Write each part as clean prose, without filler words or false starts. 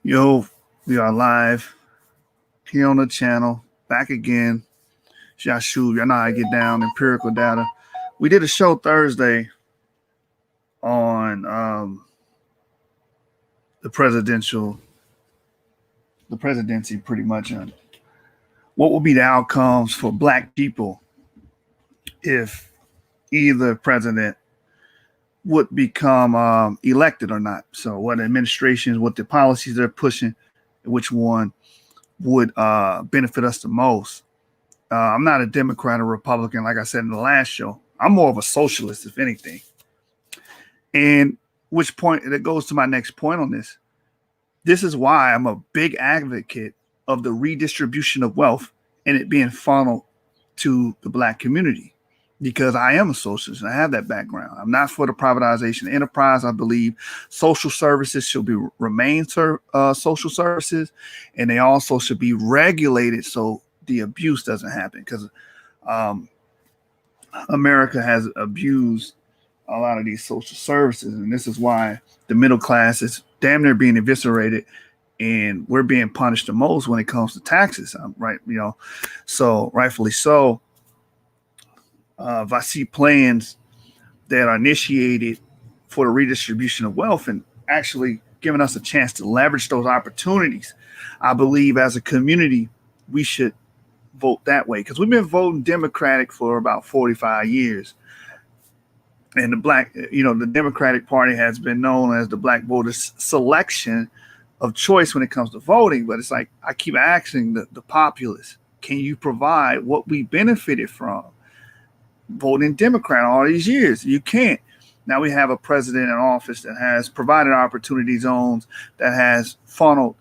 Yo, we are live here on the channel. Back again. Yashu, y'all know how I get down, empirical data. We did a show Thursday on the presidency pretty much on what will be the outcomes for black people if either president would become elected or not. So what administrations, what the policies they're pushing, which one would benefit us the most. I'm not a Democrat or Republican, like I said in the last show. I'm more of a socialist, if anything. And which point that goes to my next point on this. This is why I'm a big advocate of the redistribution of wealth and it being funneled to the black community, because I am a socialist and I have that background. I'm not for the privatization of enterprise. I believe social services should remain social services, and they also should be regulated so the abuse doesn't happen, because America has abused a lot of these social services, and this is why the middle class is damn near being eviscerated, and we're being punished the most when it comes to taxes, right? So rightfully so. If I see plans that are initiated for the redistribution of wealth and actually giving us a chance to leverage those opportunities, I believe as a community we should vote that way, because we've been voting Democratic for about 45 years. And the Democratic Party has been known as the black voters' selection of choice when it comes to voting. But it's like I keep asking the populace, can you provide what we benefited from voting Democrat all these years? You can't. Now we have a president in office that has provided opportunity zones, that has funneled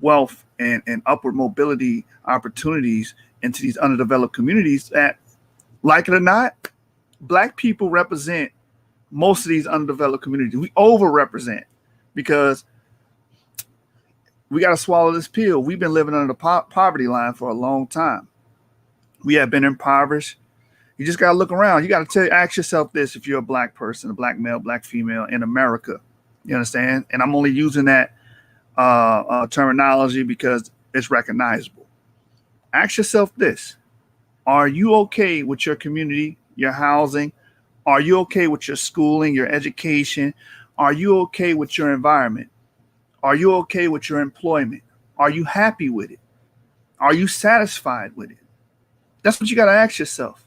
wealth and upward mobility opportunities into these underdeveloped communities that, like it or not, black people represent most of these underdeveloped communities. We overrepresent because we got to swallow this pill. We've been living under the poverty line for a long time. We have been impoverished. You just got to look around. You got to ask yourself this: if you're a black person, a black male, black female in America, you understand? And I'm only using that terminology because it's recognizable. Ask yourself this: are you okay with your community, your housing? Are you okay with your schooling, your education? Are you okay with your environment? Are you okay with your employment? Are you happy with it? Are you satisfied with it? That's what you got to ask yourself.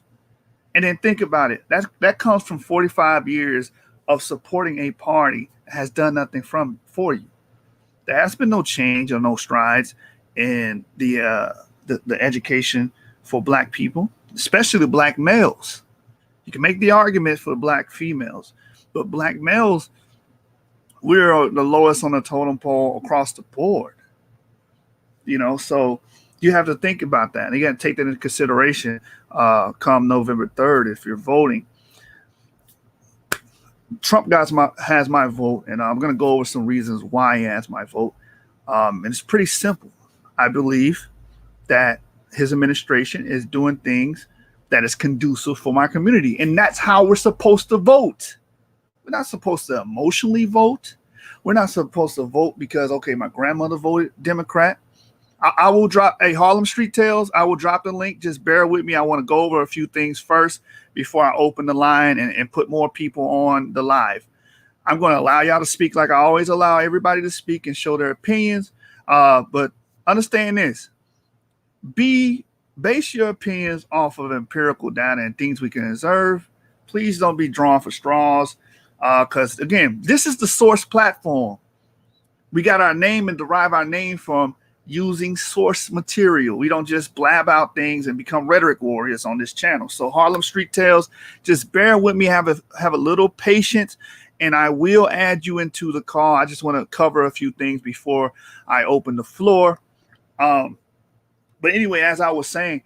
And then think about it. That comes from 45 years of supporting a party that has done nothing for you. There has been no change or no strides in the education for black people, especially the black males. You can make the argument for black females, but black males, we're the lowest on the totem pole across the board. So you have to think about that. And you got to take that into consideration come November 3rd if you're voting. Trump has my vote, and I'm going to go over some reasons why he has my vote. And it's pretty simple. I believe that his administration is doing things that is conducive for my community. And that's how we're supposed to vote. We're not supposed to emotionally vote. We're not supposed to vote because, okay, my grandmother voted Democrat. I will drop Harlem Street Tales. I will drop the link. Just bear with me. I want to go over a few things first before I open the line and put more people on the live. I'm going to allow y'all to speak like I always allow everybody to speak and show their opinions. But understand this. Base your opinions off of empirical data and things we can observe. Please don't be drawn for straws. Because, again, this is the source platform. We got our name and derive our name from using source material. We don't just blab out things and become rhetoric warriors on this channel. So Harlem Street Tales, just bear with me, have a little patience, and I will add you into the call. I just want to cover a few things before I open the floor. But anyway, as I was saying,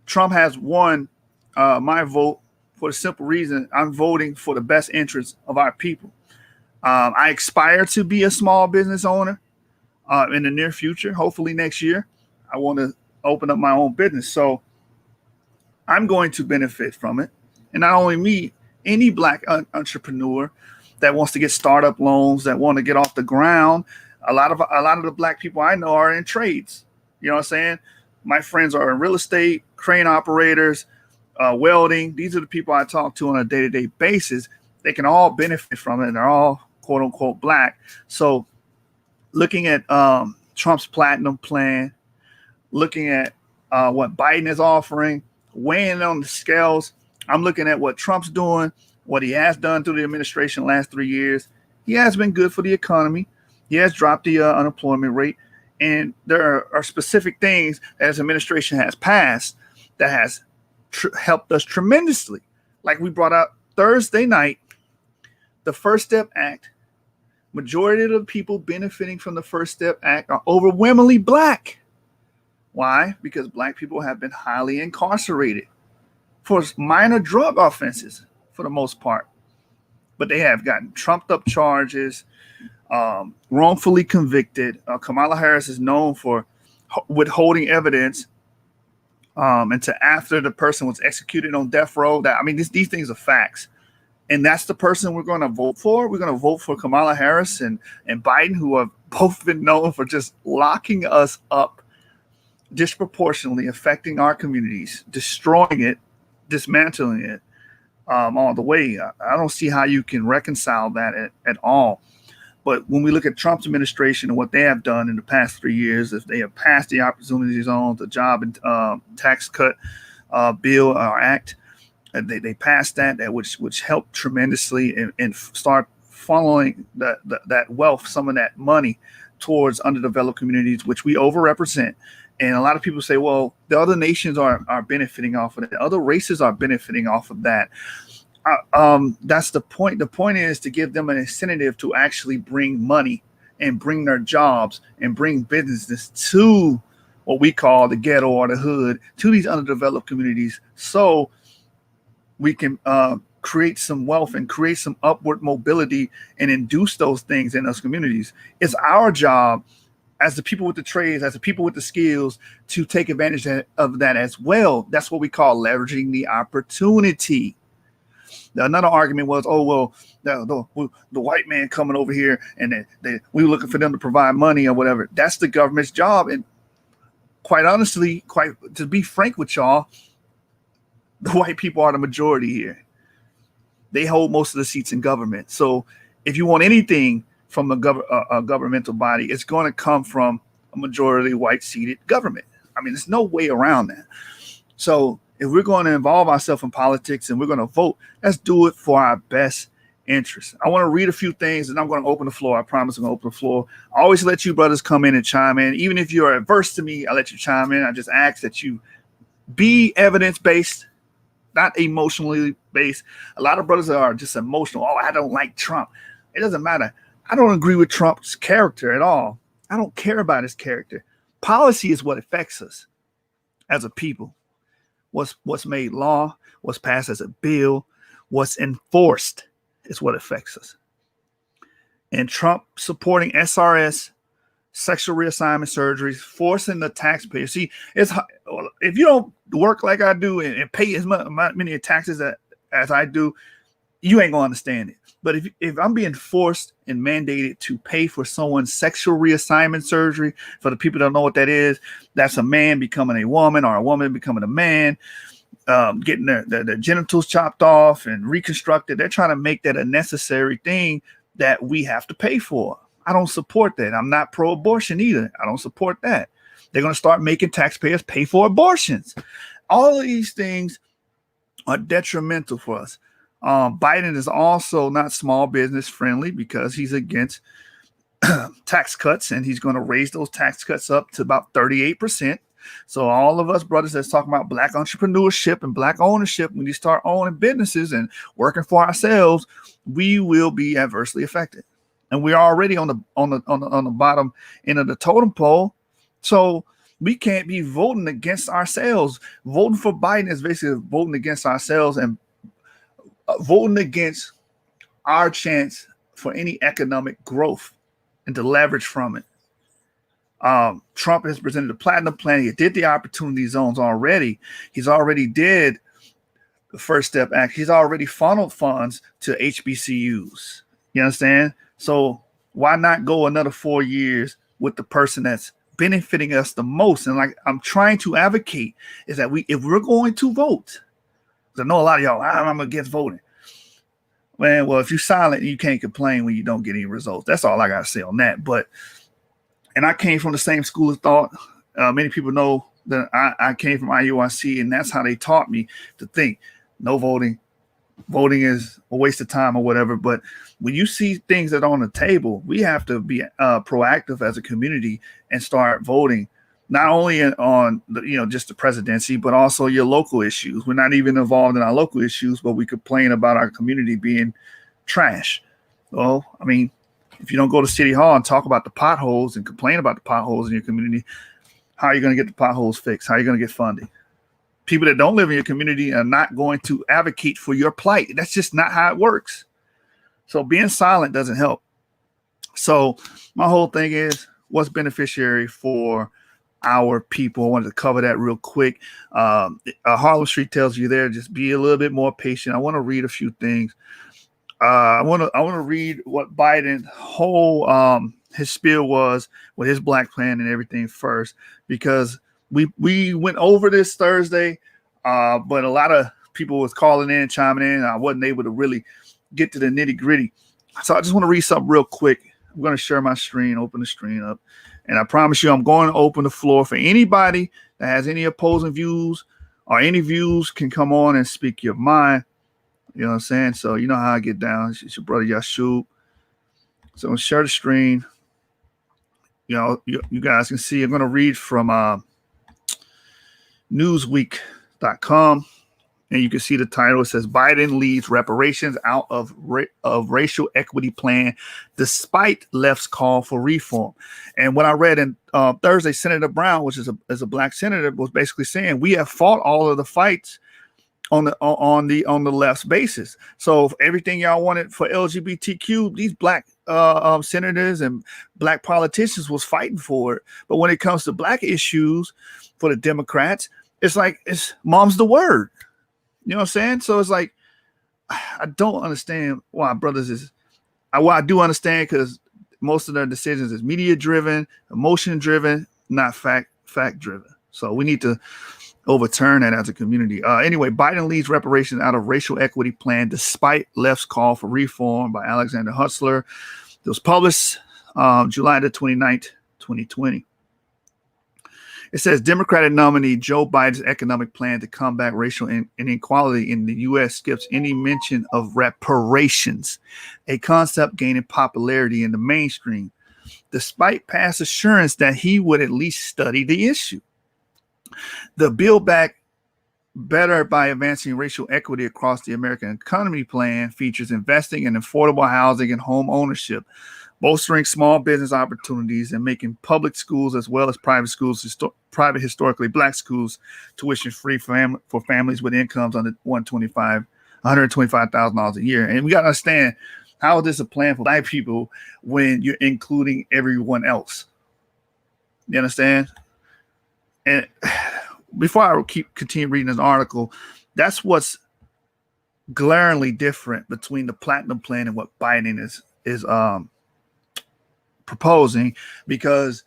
Trump has won my vote for the simple reason I'm voting for the best interests of our people. I aspire to be a small business owner in the near future. Hopefully next year, I want to open up my own business. So I'm going to benefit from it. And not only me, any black entrepreneur that wants to get startup loans, that want to get off the ground, A lot of the black people I know are in trades. You know what I'm saying? My friends are in real estate, crane operators, welding. These are the people I talk to on a day-to-day basis. They can all benefit from it, and they're all quote unquote black. So looking at Trump's platinum plan, looking at what Biden is offering, weighing on the scales. I'm looking at what Trump's doing, what he has done through the administration the last 3 years. He has been good for the economy. He has dropped the unemployment rate. And there are specific things that his administration has passed that has helped us tremendously. Like we brought out Thursday night, the First Step Act. Majority of the people benefiting from the First Step Act are overwhelmingly black. Why? Because black people have been highly incarcerated for minor drug offenses for the most part. But they have gotten trumped up charges, wrongfully convicted. Kamala Harris is known for withholding evidence until after the person was executed on death row. These things are facts. And that's the person we're going to vote for. We're going to vote for Kamala Harris and Biden, who have both been known for just locking us up disproportionately, affecting our communities, destroying it, dismantling it all the way. I don't see how you can reconcile that at all. But when we look at Trump's administration and what they have done in the past 3 years, if they have passed the Opportunity Zone, the job and tax cut bill or act, they passed that which helped tremendously and start funneling that wealth, some of that money towards underdeveloped communities, which we overrepresent. And a lot of people say, well, the other nations are benefiting off of that. Other races are benefiting off of that. That's the point. The point is to give them an incentive to actually bring money and bring their jobs and bring businesses to what we call the ghetto or the hood, to these underdeveloped communities, so we can create some wealth and create some upward mobility and induce those things in those communities. It's our job as the people with the trades, as the people with the skills, to take advantage of that as well. That's what we call leveraging the opportunity. Another argument was, oh, well, the white man coming over here and we were looking for them to provide money or whatever. That's the government's job. And quite honestly, to be frank with y'all, the white people are the majority here. They hold most of the seats in government. So if you want anything from a governmental body, it's going to come from a majority white seated government. There's no way around that. So if we're going to involve ourselves in politics and we're going to vote, let's do it for our best interest. I want to read a few things and I'm going to open the floor. I promise I'm going to open the floor. I always let you brothers come in and chime in. Even if you're adverse to me, I let you chime in. I just ask that you be evidence-based, not emotionally based. A lot of brothers are just emotional. Oh, I don't like Trump. It doesn't matter. I don't agree with Trump's character at all. I don't care about his character. Policy is what affects us as a people. What's made law, what's passed as a bill, what's enforced is what affects us. And Trump supporting SRS, sexual reassignment surgeries, forcing the taxpayer. See, if you don't work like I do and pay as many taxes as I do, you ain't gonna understand it. But if I'm being forced and mandated to pay for someone's sexual reassignment surgery, for the people that don't know what that is, that's a man becoming a woman or a woman becoming a man, getting their genitals chopped off and reconstructed. They're trying to make that a necessary thing that we have to pay for. I don't support that. I'm not pro-abortion either. I don't support that. They're going to start making taxpayers pay for abortions. All of these things are detrimental for us. Biden is also not small business friendly because he's against tax cuts, and he's going to raise those tax cuts up to about 38%. So all of us brothers that's talking about black entrepreneurship and black ownership, when you start owning businesses and working for ourselves, we will be adversely affected. And we're already on the bottom end of the totem pole. So we can't be voting against ourselves. Voting for Biden is basically voting against ourselves and voting against our chance for any economic growth and to leverage from it. Trump has presented a platinum plan. He did the opportunity zones already. He's already did the First Step Act. He's already funneled funds to HBCUs. You understand? So Why not go another 4 years with the person that's benefiting us the most? And like I'm trying to advocate is that if we're going to vote, because I know a lot of y'all, I'm against voting. Man, well, if you're silent, you can't complain when you don't get any results. That's all I got to say on that. And I came from the same school of thought. Many people know that I came from IUIC, and that's how they taught me to think. No voting. Voting is a waste of time or whatever. But when you see things that are on the table, we have to be proactive as a community and start voting, not only on just the presidency, but also your local issues. We're not even involved in our local issues, but we complain about our community being trash. Well, I mean, if you don't go to City Hall and talk about the potholes and complain about the potholes in your community, how are you going to get the potholes fixed? How are you going to get funding? People that don't live in your community are not going to advocate for your plight. That's just not how it works. So being silent doesn't help. So my whole thing is what's beneficiary for our people. I wanted to cover that real quick. Harlem Street tells you there, just be a little bit more patient. I want to read a few things. I want to read what Biden whole his spiel was with his black plan and everything first, because we went over this Thursday, but a lot of people was calling in, chiming in. I wasn't able to really get to the nitty gritty. So I just want to read something real quick. I'm going to share my screen, open the screen up. And I promise you, I'm going to open the floor for anybody that has any opposing views or any views can come on and speak your mind. You know what I'm saying? So you know how I get down. It's your brother Yashub. So I'm going to share the screen. You guys can see. I'm going to read from Newsweek.com. And you can see the title. It says, Biden leads reparations out of racial equity plan despite left's call for reform. And what I read in Thursday, Senator Brown, which is a black senator, was basically saying we have fought all of the fights on the left's basis. So everything y'all wanted for LGBTQ, these black senators and black politicians was fighting for it. But when it comes to black issues for the Democrats, it's like it's mom's the word. You know what I'm saying? So it's like, I don't understand why brothers is, well, I do understand because most of their decisions is media driven, emotion driven, not fact driven. So we need to overturn that as a community. Anyway, Biden leads reparations out of racial equity plan despite left's call for reform by Alexander Hutzler. It was published July the 29th, 2020. It says Democratic nominee Joe Biden's economic plan to combat racial inequality in the U.S. skips any mention of reparations, a concept gaining popularity in the mainstream, despite past assurance that he would at least study the issue. The Build Back Better by Advancing Racial Equity Across the American Economy plan features investing in affordable housing and home ownership, bolstering small business opportunities, and making public schools as well as private schools, private historically black schools, tuition free for families with incomes under $125,000 a year. And we got to understand, how is this a plan for black people when you're including everyone else? You understand? And before I continue reading this article, that's what's glaringly different between the Platinum Plan and what Biden is proposing, because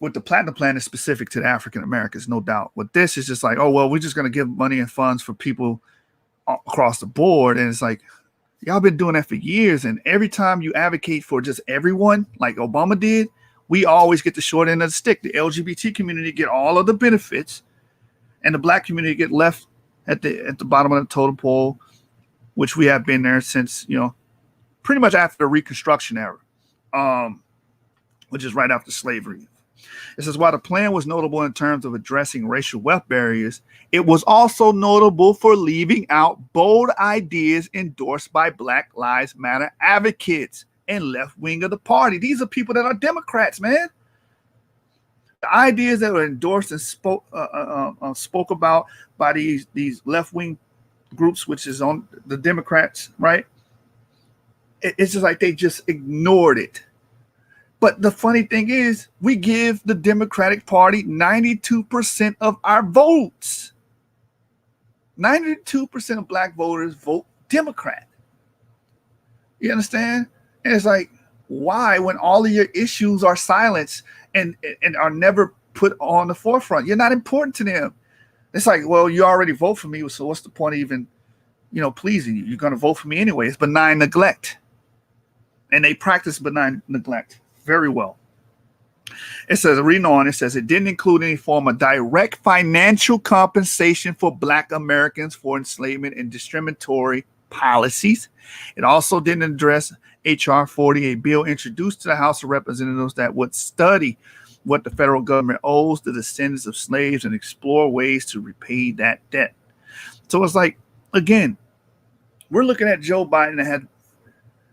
with the Platinum Plan is specific to the African Americans, no doubt. But this is just like, oh, well, we're just going to give money and funds for people across the board. And it's like, y'all been doing that for years. And every time you advocate for just everyone, like Obama did, we always get the short end of the stick. The LGBT community get all of the benefits, and the black community get left at the bottom of the totem pole, which we have been there since, pretty much after the Reconstruction era. Which is right after slavery. It says, while the plan was notable in terms of addressing racial wealth barriers, it was also notable for leaving out bold ideas endorsed by Black Lives Matter advocates and left wing of the party. These are people that are Democrats, man. The ideas that were endorsed and spoke about by these left wing groups, which is on the Democrats, right? It's just like they just ignored it. But the funny thing is, we give the Democratic Party 92% of our votes. 92% of black voters vote Democrat. You understand? And it's like, Why, when all of your issues are silenced and are never put on the forefront? You're not important to them. It's like, well, you already vote for me, so what's the point of even, pleasing you? You're going to vote for me anyway. It's benign neglect. And they practice benign neglect very well. It says, reading on, it says it didn't include any form of direct financial compensation for Black Americans for enslavement and discriminatory policies. It also didn't address H.R. 40, a bill introduced to the House of Representatives that would study what the federal government owes the descendants of slaves and explore ways to repay that debt. So it's like, again, we're looking at Joe Biden that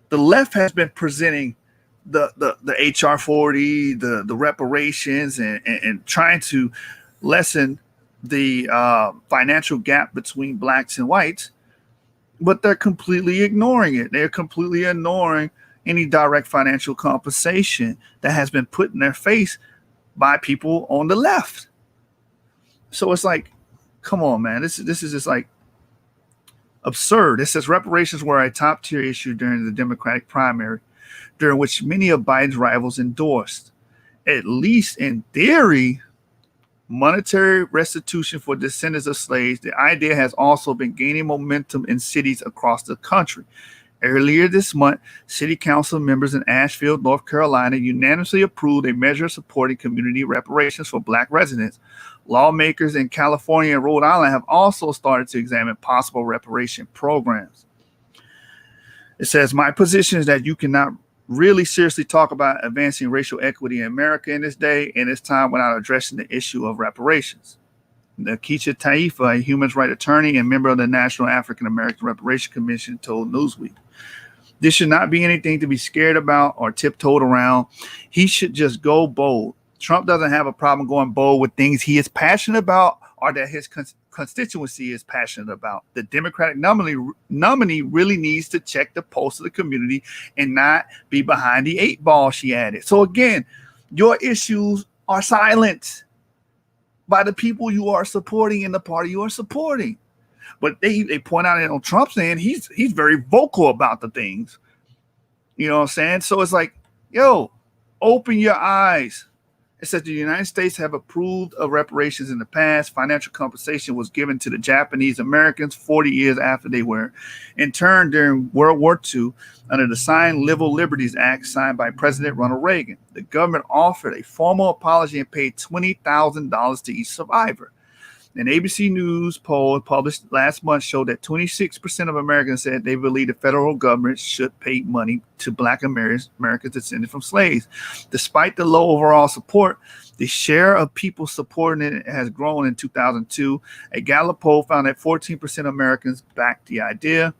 the left has been presenting the HR 40, the reparations, and trying to lessen the financial gap between blacks and whites, but they're completely ignoring it. They're completely ignoring any direct financial compensation that has been put in their face by people on the left. So it's like, come on, man. This is just like absurd. It says reparations were a top tier issue during the Democratic primary, during which many of Biden's rivals endorsed. At least in theory, monetary restitution for descendants of slaves. The idea has also been gaining momentum in cities across the country. Earlier this month, city council members in Asheville, North Carolina, unanimously approved a measure supporting community reparations for Black residents. Lawmakers in California and Rhode Island have also started to examine possible reparation programs. It says, my position is that you cannot really seriously talk about advancing racial equity in America in this day and this time without addressing the issue of reparations. Keisha Taifa, a human rights attorney and member of the National African American Reparation Commission, told Newsweek, this should not be anything to be scared about or tiptoed around. He should just go bold. Trump doesn't have a problem going bold with things he is passionate about or that his constituency is passionate about. The Democratic nominee really needs to check the pulse of the community and not be behind the eight ball, she added. So again, your issues are silent by the people you are supporting in the party you are supporting. But they point out on Trump's end, he's very vocal about the things. You know what I'm saying? So it's like, yo, open your eyes. It says the United States have approved of reparations in the past. Financial compensation was given to the Japanese Americans 40 years after they were interned during World War II under the Signed Civil Liberties Act signed by President Ronald Reagan. The government offered a formal apology and paid $20,000 to each survivor. An ABC News poll published last month showed that 26% of Americans said they believe the federal government should pay money to Black Americans descended from slaves. Despite the low overall support, the share of people supporting it has grown in 2002. A Gallup poll found that 14% of Americans backed the idea.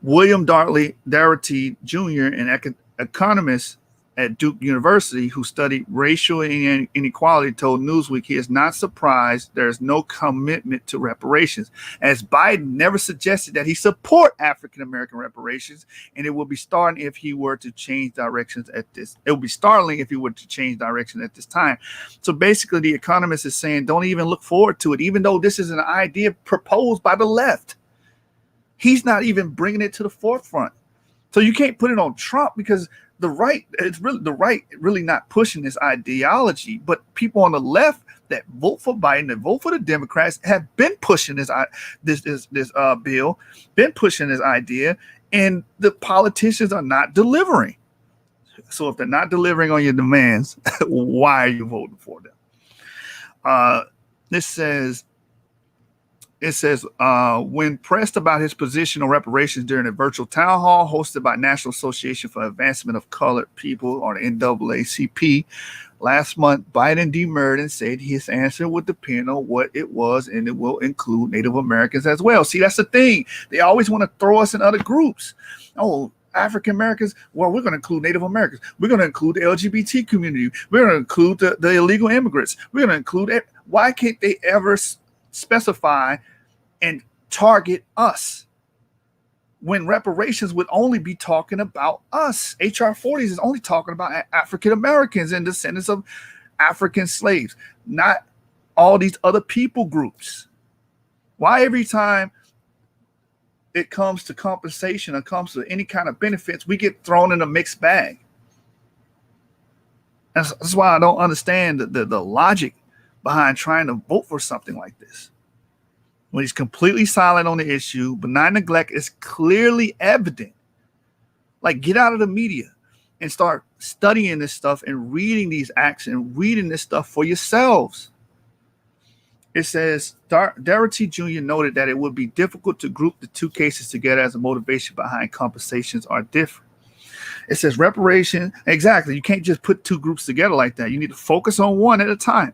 William Darity Jr., an economist at Duke University who studied racial inequality, told Newsweek he is not surprised there is no commitment to reparations, as Biden never suggested that he support African American reparations, and it would be startling if he were to change directions at this. It would be startling if he were to change direction at this time. So basically, the economist is saying don't even look forward to it, even though this is an idea proposed by the left. He's not even bringing it to the forefront. So you can't put it on Trump because the right really not pushing this ideology, but people on the left that vote for Biden, that vote for the Democrats, have been pushing this bill, been pushing this idea, and the politicians are not delivering. So if they're not delivering on your demands, why are you voting for them? It says, when pressed about his position on reparations during a virtual town hall hosted by National Association for Advancement of Colored People, or the NAACP, last month, Biden demurred and said his answer would depend on what it was, and it will include Native Americans as well. See, that's the thing. They always want to throw us in other groups. Oh, African Americans, well, we're going to include Native Americans. We're going to include the LGBT community. We're going to include the illegal immigrants. We're going to include why can't they ever specify and target us when reparations would only be talking about us? HR 40s is only talking about African Americans and descendants of African slaves, not all these other people groups. Why every time it comes to compensation or comes to any kind of benefits, we get thrown in a mixed bag. That's why I don't understand the logic behind trying to vote for something like this. When he's completely silent on the issue, benign neglect is clearly evident. Like, get out of the media and start studying this stuff and reading these acts and reading this stuff for yourselves. It says, Darity Jr. noted that it would be difficult to group the two cases together as the motivation behind compensations are different. It says reparation. Exactly. You can't just put two groups together like that. You need to focus on one at a time.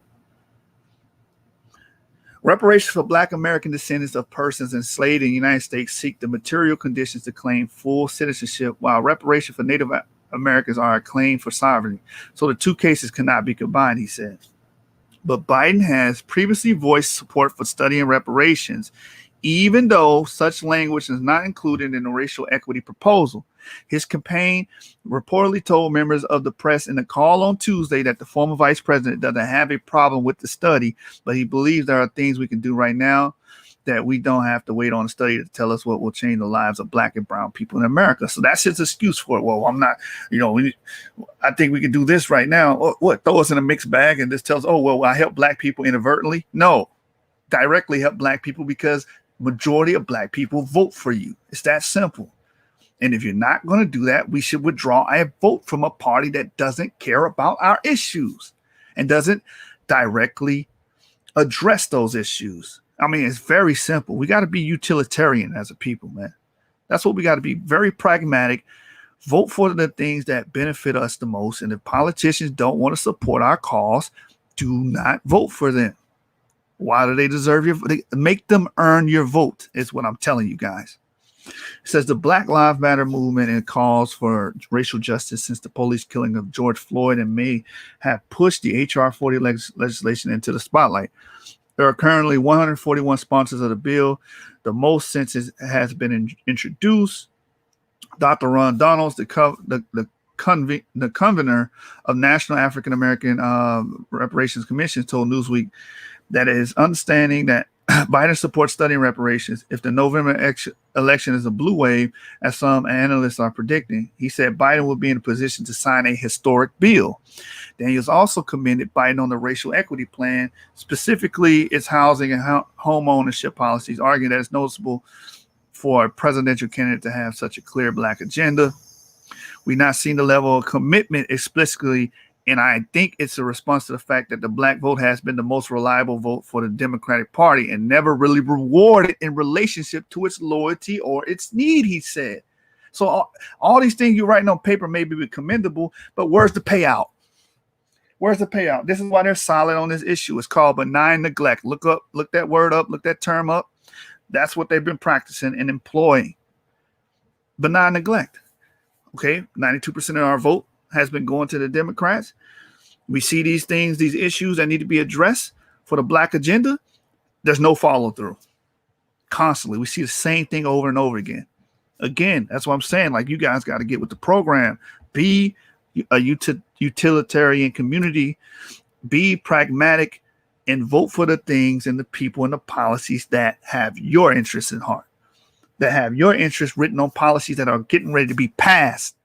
Reparations for Black American descendants of persons enslaved in the United States seek the material conditions to claim full citizenship, while reparations for Native Americans are a claim for sovereignty. So the two cases cannot be combined, he said. But Biden has previously voiced support for studying reparations, even though such language is not included in the racial equity proposal. His campaign reportedly told members of the press in a call on Tuesday that the former vice president doesn't have a problem with the study, but he believes there are things we can do right now that we don't have to wait on a study to tell us what will change the lives of Black and brown people in America. So that's his excuse for it. Well, I'm not, I think we can do this right now. What? Throw us in a mixed bag and just tell us, oh, well, I help Black people inadvertently? No, directly help Black people because majority of Black people vote for you. It's that simple. And if you're not going to do that, we should withdraw a vote from a party that doesn't care about our issues and doesn't directly address those issues. I mean, it's very simple. We got to be utilitarian as a people, man. That's what we got to be. Very pragmatic. Vote for the things that benefit us the most. And if politicians don't want to support our cause, do not vote for them. Why do they deserve your vote? Make them earn your vote is what I'm telling you guys. It says the Black Lives Matter movement and calls for racial justice since the police killing of George Floyd in May have pushed the H.R. 40 legislation into the spotlight. There are currently 141 sponsors of the bill, the most since it has been introduced. Dr. Ron Donalds, the convener of National African American Reparations Commission, told Newsweek that it is understanding that Biden supports studying reparations if the November election is a blue wave, as some analysts are predicting. He said Biden will be in a position to sign a historic bill. Daniels also commended Biden on the racial equity plan, specifically its housing and home ownership policies, arguing that it's noticeable for a presidential candidate to have such a clear Black agenda. We've not seen the level of commitment explicitly, and I think it's a response to the fact that the Black vote has been the most reliable vote for the Democratic Party and never really rewarded in relationship to its loyalty or its need, he said. So all these things you're writing on paper may be commendable, but where's the payout? Where's the payout? This is why they're silent on this issue. It's called benign neglect. Look that word up, look that term up. That's what they've been practicing and employing. Benign neglect. Okay, 92% of our vote has been going to the Democrats. We see these things, these issues that need to be addressed for the Black agenda. There's no follow through. Constantly, we see the same thing over and over again. Again, that's what I'm saying. Like, you guys got to get with the program. Be a utilitarian community. Be pragmatic and vote for the things and the people and the policies that have your interests in heart, that have your interests written on policies that are getting ready to be passed.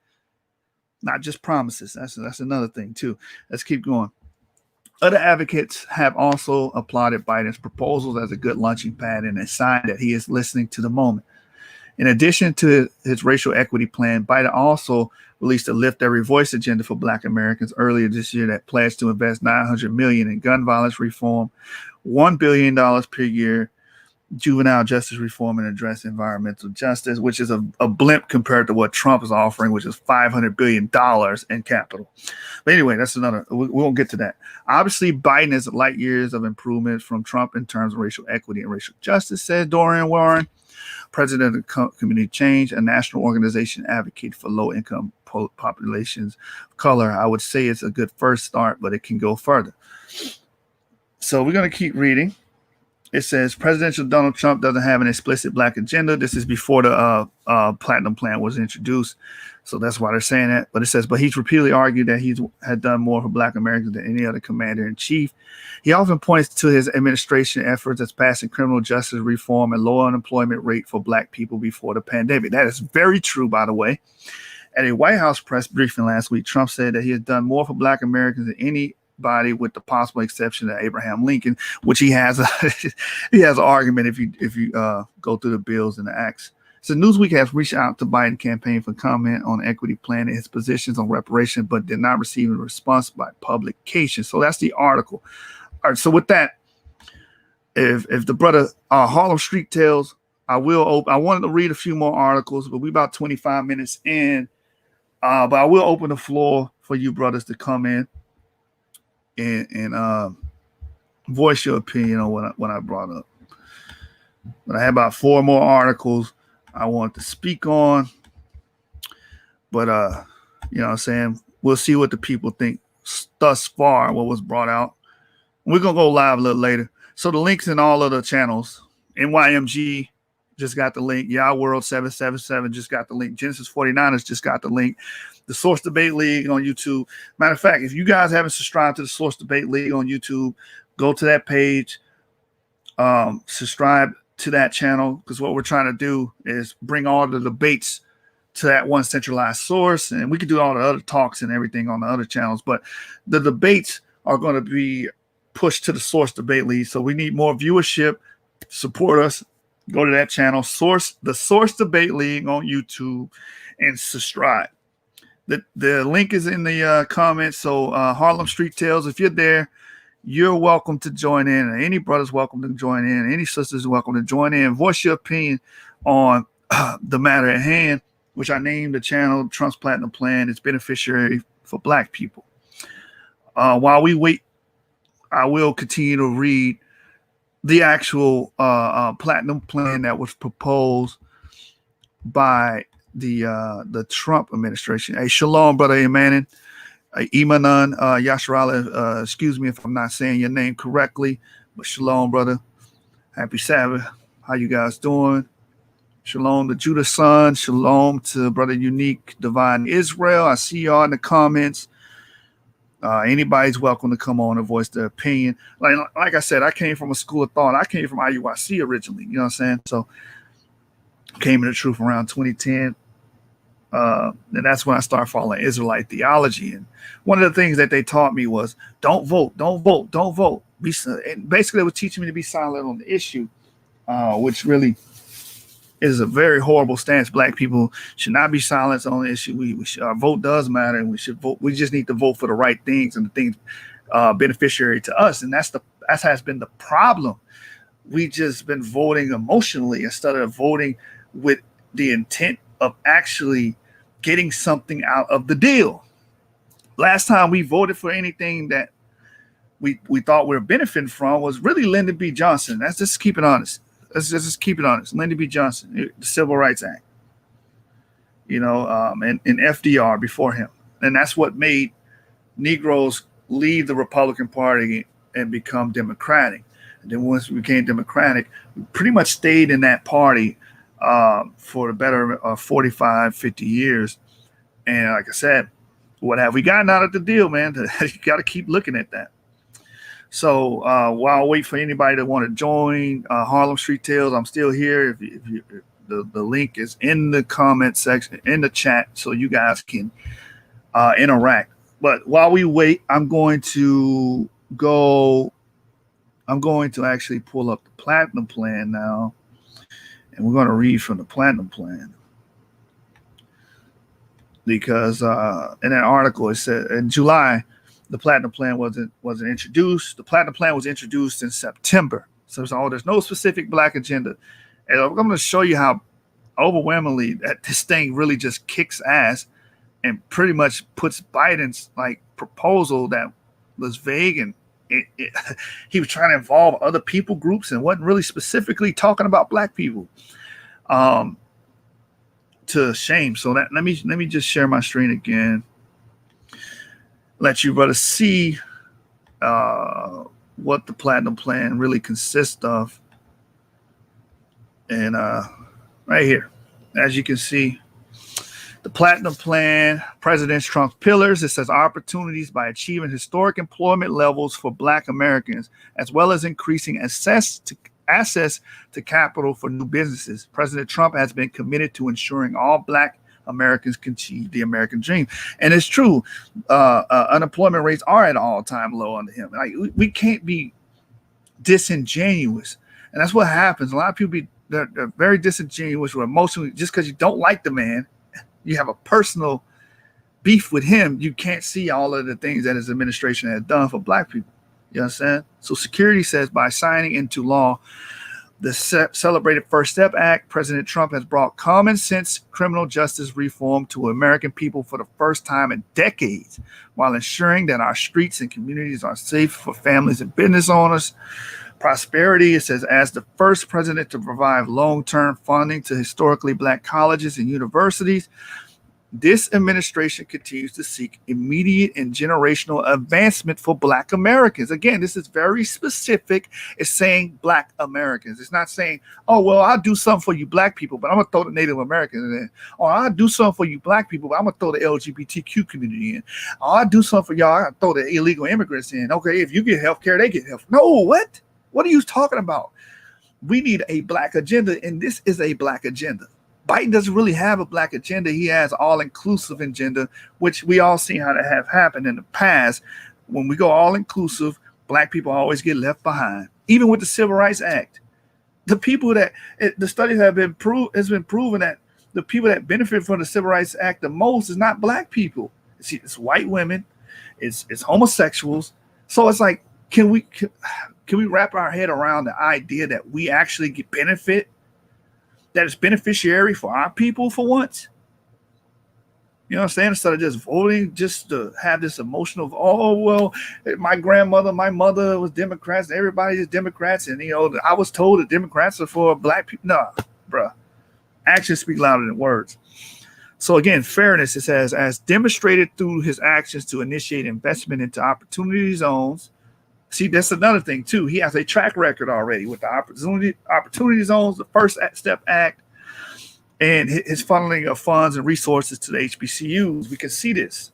Not just promises. That's another thing too. Let's keep going. Other advocates have also applauded Biden's proposals as a good launching pad and a sign that he is listening to the moment. In addition to his racial equity plan, Biden also released a Lift Every Voice agenda for Black Americans earlier this year that pledged to invest $900 million in gun violence reform, $1 billion per year, juvenile justice reform, and address environmental justice, which is a blimp compared to what Trump is offering, which is $500 billion in capital. But anyway, that's another, we won't get to that. Obviously, Biden is light years of improvement from Trump in terms of racial equity and racial justice, said Dorian Warren, president of Community Change, a national organization advocating for low-income populations of color. I would say it's a good first start, but it can go further. So we're going to keep reading. it says presidential Donald Trump doesn't have an explicit black agenda. This is before the Platinum Plan was introduced. So that's why they're saying that. But it says, but he's repeatedly argued that he's had done more for black Americans than any other commander in chief. He often points to his administration efforts as passing criminal justice reform and lower unemployment rate for black people before the pandemic. That is very true, by the way. At a White House press briefing last week, Trump said that he has done more for black Americans than anybody, with the possible exception of Abraham Lincoln, which he has he has an argument if you go through the bills and the acts. So Newsweek has reached out to Biden campaign for comment on equity plan and his positions on reparation, but did not receive a response by publication. So that's the article. All right. So with that, if the brother Harlem Street Tales, I wanted to read a few more articles, but we're about 25 minutes in. But I will open the floor for you brothers to come in and voice your opinion on what I brought up. But I have about 4 more articles I want to speak on. But you know what I'm saying? We'll see what the people think thus far, what was brought out. We're gonna go live a little later. So the links in all of the channels. NYMG just got the link. Yah World 777 just got the link. Genesis 49ers just got the link. The Source Debate League on YouTube. Matter of fact, if you guys haven't subscribed to the Source Debate League on YouTube, go to that page. Subscribe to that channel, because what we're trying to do is bring all the debates to that one centralized source, and we could do all the other talks and everything on the other channels, but the debates are going to be pushed to the Source Debate League. So we need more viewership. Support us. Go to that channel, the Source Debate League on YouTube, and subscribe. The link is in the comments. So Harlem Street Tales, if you're there, you're welcome to join in. And any brothers welcome to join in. Any sisters welcome to join in. Voice your opinion on the matter at hand, which I named the channel Trump's Platinum Plan. It's beneficiary for black people. While we wait, I will continue to read the actual Platinum Plan that was proposed by the Trump administration. Hey, shalom, brother Emanin. Imanan Yasharala, excuse me if I'm not saying your name correctly, but shalom, brother. Happy Sabbath. How you guys doing? Shalom to Judah Son. Shalom to brother Unique Divine Israel. I see y'all in the comments. Anybody's welcome to come on and voice their opinion. Like I said, I came from a school of thought. I came from IUIC originally. You know what I'm saying? So came into truth around 2010. And that's when I started following Israelite theology. And one of the things that they taught me was don't vote, don't vote, don't vote. And basically, they were teaching me to be silent on the issue, which really is a very horrible stance. Black people should not be silent on the issue. Our vote does matter, and we should vote. We just need to vote for the right things and the things beneficiary to us. And that has been the problem. We just been voting emotionally instead of voting with the intent of actually getting something out of the deal. Last time we voted for anything that we thought we were benefiting from was really Lyndon B. Johnson. Let's just keep it honest. Let's just keep it honest. Lyndon B. Johnson, the Civil Rights Act, and FDR before him. And that's what made Negroes leave the Republican Party and become Democratic. And then once we became Democratic, we pretty much stayed in that party for the better 45, 50 years. And like I said, what have we gotten out of the deal, man? You got to keep looking at that. So while I wait for anybody to want to join Harlem Street Tales, I'm still here. The link is in the comment section, in the chat, so you guys can interact. But while we wait, I'm going to actually pull up the Platinum Plan now. And we're going to read from the Platinum Plan, because in that article it said in July the Platinum Plan wasn't introduced. The Platinum Plan was introduced in September. So there's no specific black agenda. And I'm going to show you how overwhelmingly that this thing really just kicks ass and pretty much puts Biden's proposal that was vague, and he was trying to involve other people groups and wasn't really specifically talking about black people, to shame. So let me just share my screen again, let you brothers see what the Platinum Plan really consists of. And right here, as you can see, the Platinum Plan, President Trump's pillars. It says opportunities by achieving historic employment levels for Black Americans, as well as increasing access to capital for new businesses. President Trump has been committed to ensuring all Black Americans can achieve the American dream. And it's true. Unemployment rates are at an all-time low under him. Like we can't be disingenuous. And that's what happens. A lot of people they're very disingenuous or emotionally just because you don't like the man. You have a personal beef with him. You can't see all of the things that his administration has done for Black people. You understand? So security says by signing into law the celebrated First Step Act, President Trump has brought common sense criminal justice reform to American people for the first time in decades, while ensuring that our streets and communities are safe for families and business owners. Prosperity, it says, as the first president to provide long-term funding to historically Black colleges and universities, this administration continues to seek immediate and generational advancement for Black Americans. Again, this is very specific. It's saying Black Americans. It's not saying, oh, well, I'll do something for you Black people, but I'm going to throw the Native Americans in. Or I'll do something for you Black people, but I'm going to throw the LGBTQ community in. Or I'll do something for y'all, I'll throw the illegal immigrants in. Okay, if you get health care, they get health. No, what? What are you talking about? We need a Black agenda, and this is a Black agenda. Biden doesn't really have a Black agenda. He has all-inclusive agenda, which we all see how to have happened in the past. When we go all-inclusive, Black people always get left behind. Even with the Civil Rights Act, the people that the studies have been proven that the people that benefit from the Civil Rights Act the most is not Black people. It's white women, it's homosexuals. So it's like, can we wrap our head around the idea that we actually get benefit? That is beneficiary for our people for once. You know what I'm saying? Instead of just voting, just to have this emotional, oh, well, my grandmother, my mother was Democrats, everybody is Democrats. And, you know, I was told that Democrats are for Black people. No, bruh. Actions speak louder than words. So again, fairness, it says, as demonstrated through his actions to initiate investment into opportunity zones. See, that's another thing, too. He has a track record already with the opportunity zones, the First Step Act, and his funneling of funds and resources to the HBCUs. We can see this.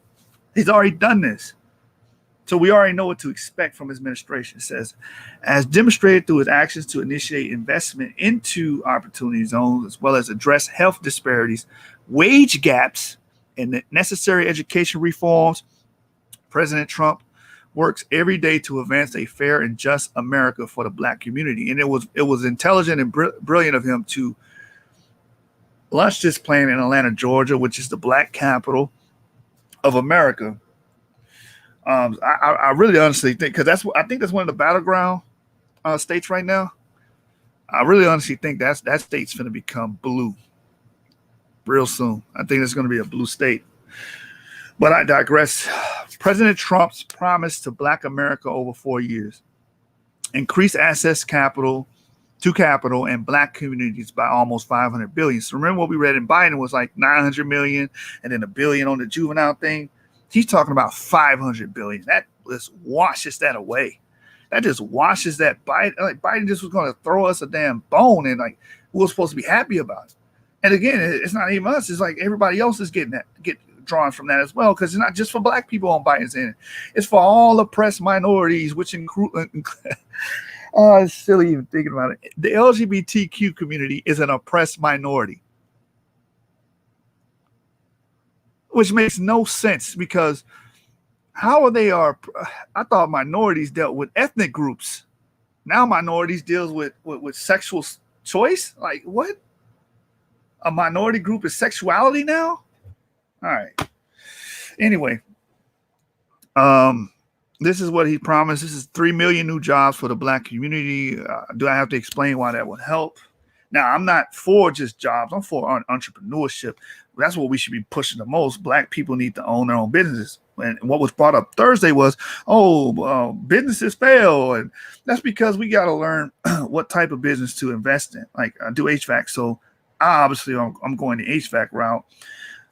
He's already done this. So we already know what to expect from his administration. It says, as demonstrated through his actions to initiate investment into opportunity zones, as well as address health disparities, wage gaps, and the necessary education reforms, President Trump works every day to advance a fair and just America for the Black community. And it was intelligent and brilliant of him to launch this plan in Atlanta, Georgia, which is the Black capital of America. I really honestly think, because I think that's one of the battleground states right now. I really honestly think that state's going to become blue real soon. I think it's going to be a blue state. But I digress. President Trump's promise to Black America over 4 years: increase access to capital and Black communities by almost $500 billion. So remember what we read in Biden was like $900 million and then $1 billion on the juvenile thing. He's talking about $500 billion. That just washes that away. That just washes that. Biden just was going to throw us a damn bone, and like we were supposed to be happy about it. And again, it's not even us. It's like everybody else is getting drawn from that as well, because it's not just for Black people on Biden's end. It's for all oppressed minorities, which include oh, it's silly even thinking about it. The LGBTQ community is an oppressed minority, which makes no sense, because how are they I thought minorities dealt with ethnic groups. Now minorities deals with sexual choice. Like what? A minority group is sexuality now? All right. Anyway, this is what he promised. This is 3 million new jobs for the Black community. Do I have to explain why that would help? Now, I'm not for just jobs. I'm for entrepreneurship. That's what we should be pushing the most. Black people need to own their own businesses. And what was brought up Thursday was, businesses fail. And that's because we got to learn what type of business to invest in. Like I do HVAC. So obviously I'm going the HVAC route.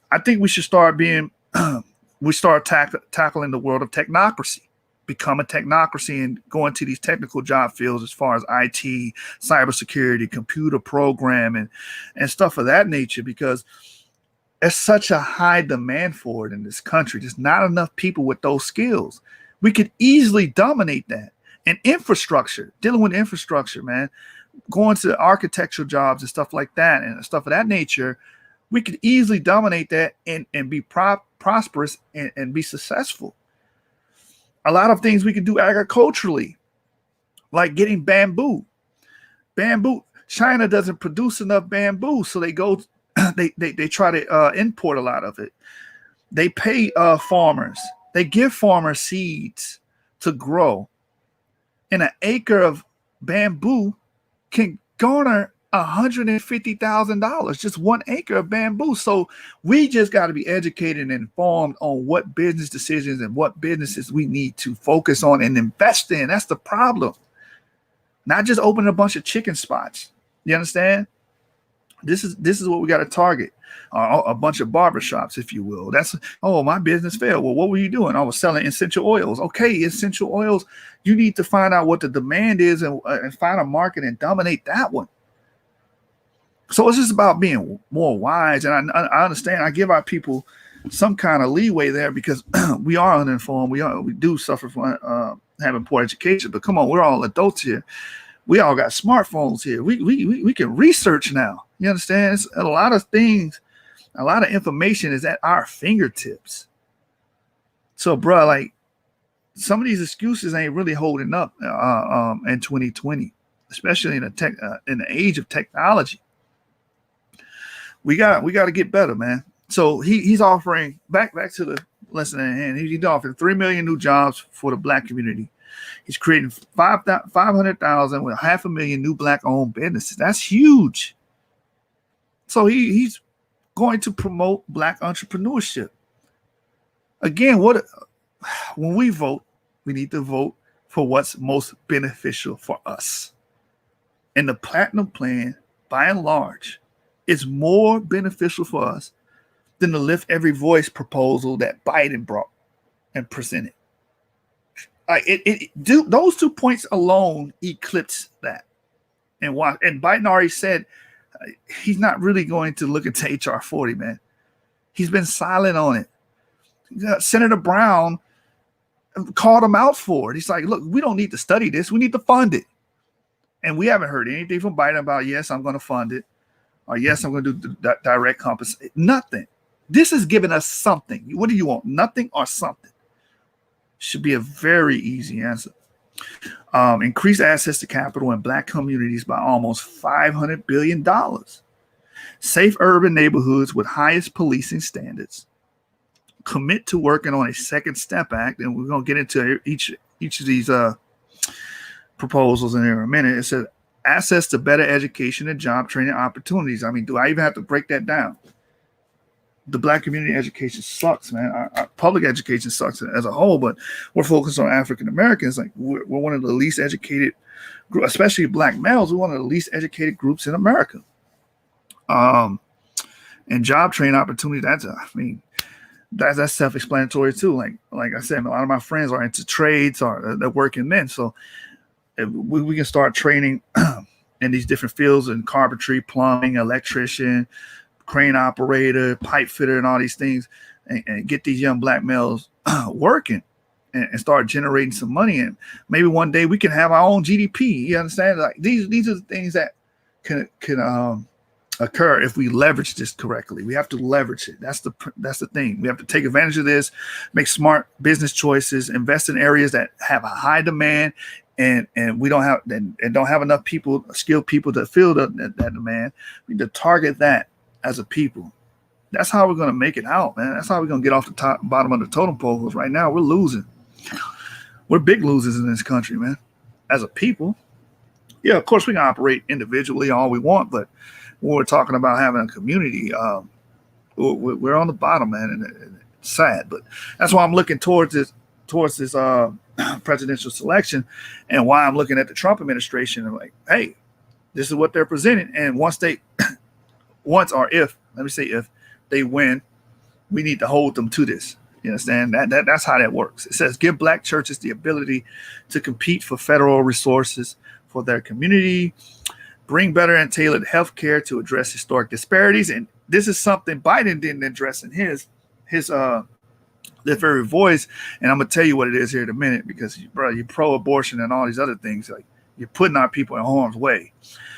I think we should start tackling the world of technocracy. become a technocracy and go into these technical job fields as far as IT, cybersecurity, computer programming, and stuff of that nature, because there's such a high demand for it in this country. There's not enough people with those skills. We could easily dominate that. And infrastructure, dealing with infrastructure, man, going to architectural jobs and stuff like that and stuff of that nature, we could easily dominate that and be prosperous and be successful. A lot of things we can do agriculturally, like getting bamboo. China doesn't produce enough bamboo, so they go, they try to import a lot of it. They pay farmers. They give farmers seeds to grow. And an acre of bamboo can garner $150,000, just 1 acre of bamboo. So we just got to be educated and informed on what business decisions and what businesses we need to focus on and invest in. That's the problem. Not just open a bunch of chicken spots. You understand? This is what we got to target. A bunch of barbershops, if you will. That's, oh, my business failed. Well, what were you doing? I was selling essential oils. Okay, essential oils. You need to find out what the demand is and find a market and dominate that one. So it's just about being more wise. And I understand. I give our people some kind of leeway there because we are uninformed. We do suffer from having poor education. But come on, we're all adults here. We all got smartphones here. We can research now. You understand? It's a lot of things, a lot of information is at our fingertips. So, bro, like some of these excuses ain't really holding up in 2020, especially in the age of technology. We got to get better, man. So he's offering back to the lesson at hand. He's offering 3 million new jobs for the Black community. He's creating 500,000 with 500,000 new Black-owned businesses. That's huge. So he's going to promote Black entrepreneurship. Again, when we vote, we need to vote for what's most beneficial for us. And the Platinum Plan, by and large, is more beneficial for us than the Lift Every Voice proposal that Biden brought and presented. Those 2 points alone eclipse that. And Biden already said he's not really going to look into HR 40, man. He's been silent on it. Senator Brown called him out for it. He's like, look, we don't need to study this. We need to fund it. And we haven't heard anything from Biden about, yes, I'm going to fund it. Or yes, I'm going to do direct compensation. Nothing. This is giving us something. What do you want? Nothing or something? Should be a very easy answer. Increase access to capital in Black communities by almost $500 billion. Safe urban neighborhoods with highest policing standards. Commit to working on a Second Step Act, and we're going to get into each of these proposals in here in a minute. It says access to better education and job training opportunities. I mean, do I even have to break that down? The Black community education sucks, man. Our public education sucks as a whole, but we're focused on African Americans. Like we're one of the least educated, especially Black males. We're one of the least educated groups in America. And job training opportunity. That's self-explanatory too. Like I said, a lot of my friends are into trades or they're working men. So if we can start training in these different fields in carpentry, plumbing, electrician, crane operator, pipe fitter, and all these things, and get these young Black males working and start generating some money. And maybe one day we can have our own GDP. You understand? Like these are the things that can occur if we leverage this correctly. We have to leverage it. That's the thing. We have to take advantage of this, make smart business choices, invest in areas that have a high demand, and we don't have enough people, skilled people to fill that demand. We need to target that as a people. That's how we're going to make it out, man. That's how we're going to get off the bottom of the totem pole. Because right now we're losing. We're big losers in this country, man. As a people. Yeah, of course we can operate individually all we want, but when we're talking about having a community, we're on the bottom, man, and it's sad. But that's why I'm looking towards this presidential selection, and why I'm looking at the Trump administration and like, hey, this is what they're presenting, and once if they win, we need to hold them to this. You understand that's how that works. It says give black churches the ability to compete for federal resources for their community, bring better and tailored health care to address historic disparities. And this is something Biden didn't address in his the very voice. And I'm gonna tell you what it is here in a minute, because bro, you're pro-abortion and all these other things. Like, you're putting our people in harm's way.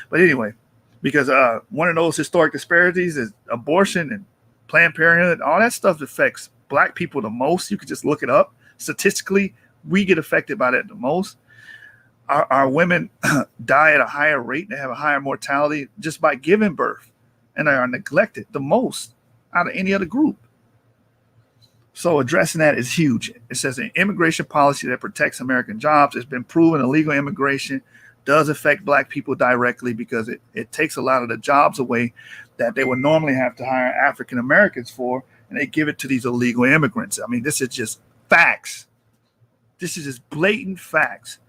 But anyway, because one of those historic disparities is abortion and Planned Parenthood. All that stuff affects black people the most. You could just look it up. Statistically, we get affected by that the most. Our women die at a higher rate. They have a higher mortality just by giving birth, and they are neglected the most out of any other group. So addressing that is huge. It says an immigration policy that protects American jobs. It's been proven illegal immigration does affect black people directly, because it takes a lot of the jobs away that they would normally have to hire African Americans for, and they give it to these illegal immigrants. I mean, this is just facts. This is just blatant facts.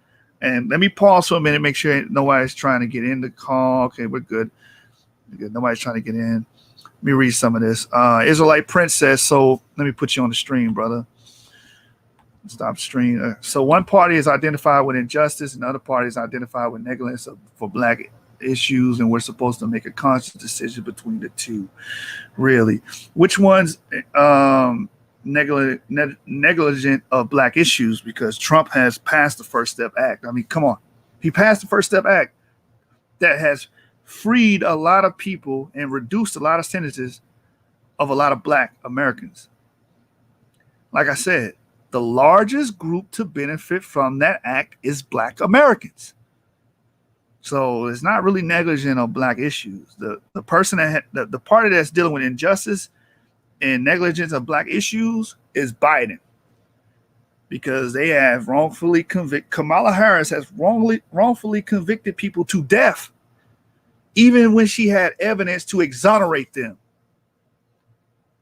And let me pause for a minute, make sure nobody's trying to get in the call. Okay, we're good. Nobody's trying to get in. Let me read some of this. Israelite Prince says, so let me put you on the stream, brother. Stop stream. So one party is identified with injustice, and other parties identified with negligence for black issues, and we're supposed to make a conscious decision between the two. Really, which one's negligent of black issues? Because Trump has passed the First Step Act. I mean, come on, he passed the First Step Act that has freed a lot of people and reduced a lot of sentences of a lot of black Americans. Like I said, the largest group to benefit from that act is black Americans. So it's not really negligent of black issues. The person the party that's dealing with injustice and negligence of black issues is Biden, because they have wrongfully convicted. Kamala Harris has wrongfully convicted people to death, even when she had evidence to exonerate them.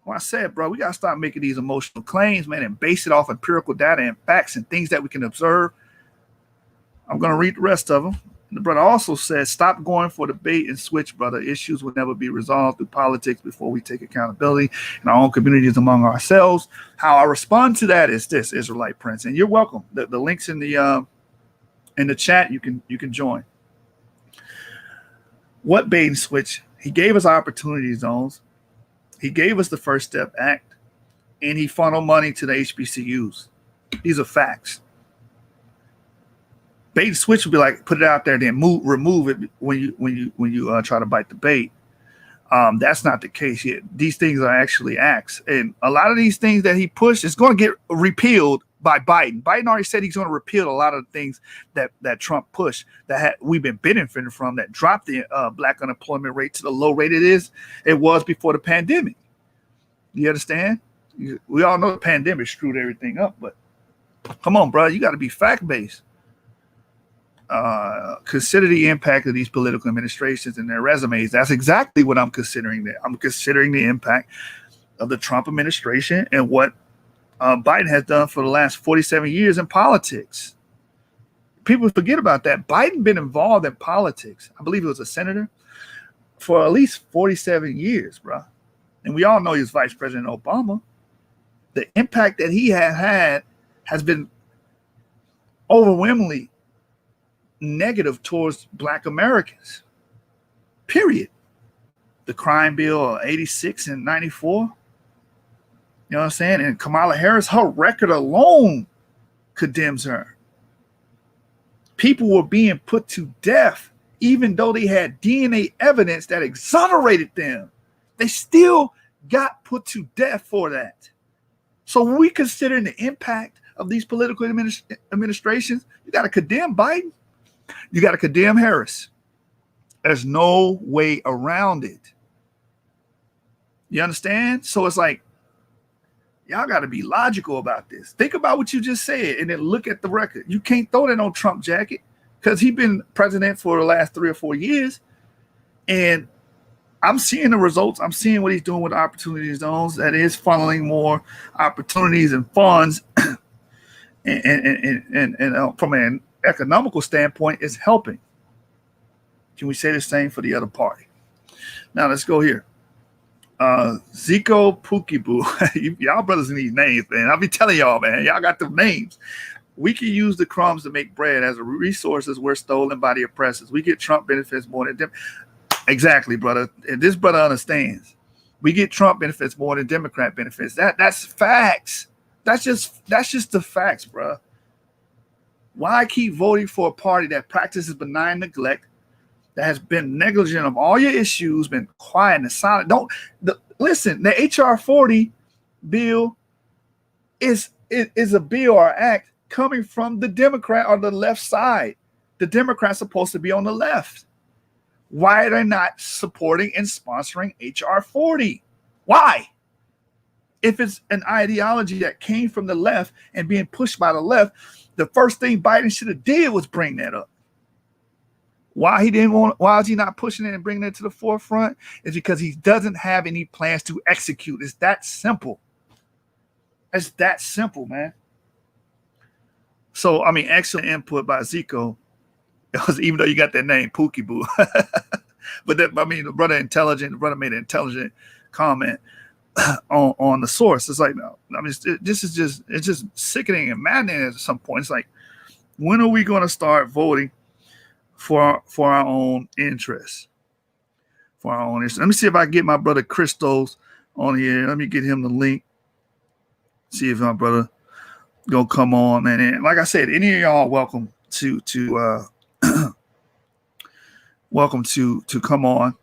Well, I said, bro, we got to start making these emotional claims, man, and base it off empirical data and facts and things that we can observe. I'm going to read the rest of them. The brother also says, stop going for the bait and switch, brother. Issues will never be resolved through politics before we take accountability in our own communities among ourselves. How I respond to that is this, Israelite Prince. And you're welcome. The link's in the chat. You can join. What bait and switch? He gave us opportunity zones. He gave us the First Step Act, and he funneled money to the HBCUs. These are facts. Bait and switch would be like, put it out there, then remove it when you try to bite the bait. That's not the case yet. These things are actually acts, and a lot of these things that he pushed is going to get repealed by Biden. Biden already said he's going to repeal a lot of the things that Trump pushed that we've been benefiting from, that dropped the black unemployment rate to the low rate it was before the pandemic. You understand? We all know the pandemic screwed everything up, but come on, bro, you got to be fact-based. Consider the impact of these political administrations and their resumes. That's exactly what I'm considering. I'm considering the impact of the Trump administration and what Biden has done for the last 47 years in politics. People forget about that. Biden been involved in politics. I believe he was a senator for at least 47 years, bro. And we all know he was Vice President Obama. The impact that he had has been overwhelmingly negative towards black Americans. Period. The crime bill of 86 and 94. You know what I'm saying? And Kamala Harris, her record alone condemns her. People were being put to death, even though they had DNA evidence that exonerated them. They still got put to death for that. So when we consider the impact of these political administrations, you got to condemn Biden. You got to condemn Harris. There's no way around it. You understand? So it's like, y'all got to be logical about this. Think about what you just said and then look at the record. You can't throw that on Trump jacket because he's been president for the last 3 or 4 years. And I'm seeing the results. I'm seeing what he's doing with opportunity zones. That is funneling more opportunities and funds. and from an economical standpoint, is helping. Can we say the same for the other party? Now let's go here. Zico Pukibu. Y'all brothers need names, man. I'll be telling y'all, man. Y'all got the names. We can use the crumbs to make bread as resources were stolen by the oppressors. We get Trump benefits more than them. Exactly, brother. And this brother understands. We get Trump benefits more than Democrat benefits. That's facts. That's just the facts, bro. Why keep voting for a party that practices benign neglect, that has been negligent of all your issues, been quiet and silent? Listen. The HR 40 bill is a bill or act coming from the Democrat or the left side. The Democrats supposed to be on the left. Why are they not supporting and sponsoring HR 40? Why? If it's an ideology that came from the left and being pushed by the left, the first thing Biden should have did was bring that up. Why is he not pushing it and bringing it to the forefront? Is because he doesn't have any plans to execute. It's that simple. It's that simple, man. So, I mean, excellent input by Zico. Even though you got that name, Pookie Boo. But that, I mean, the brother made an intelligent comment on the source. It's like, I mean, it's just sickening and maddening at some point. It's like, when are we going to start voting for our own interests? For our own interests. Let me see if I can get my brother Christos on here. Let me get him the link. See if my brother gonna come on, man. And like I said, any of y'all welcome to welcome to come on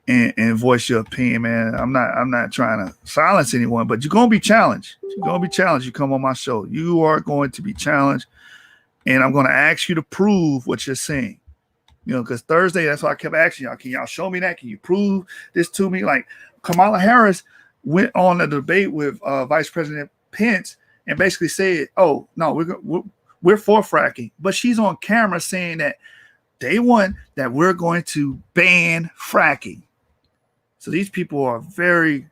and voice your opinion, man. I'm not trying to silence anyone, but you're gonna be challenged. You're gonna be challenged. You come on my show, you are going to be challenged, and I'm gonna ask you to prove what you're saying. You know, because Thursday, that's why I kept asking y'all, can y'all show me that? Can you prove this to me? Like Kamala Harris went on a debate with Vice President Pence and basically said, "Oh no, we're for fracking," but she's on camera saying that day one that we're going to ban fracking. So these people are very,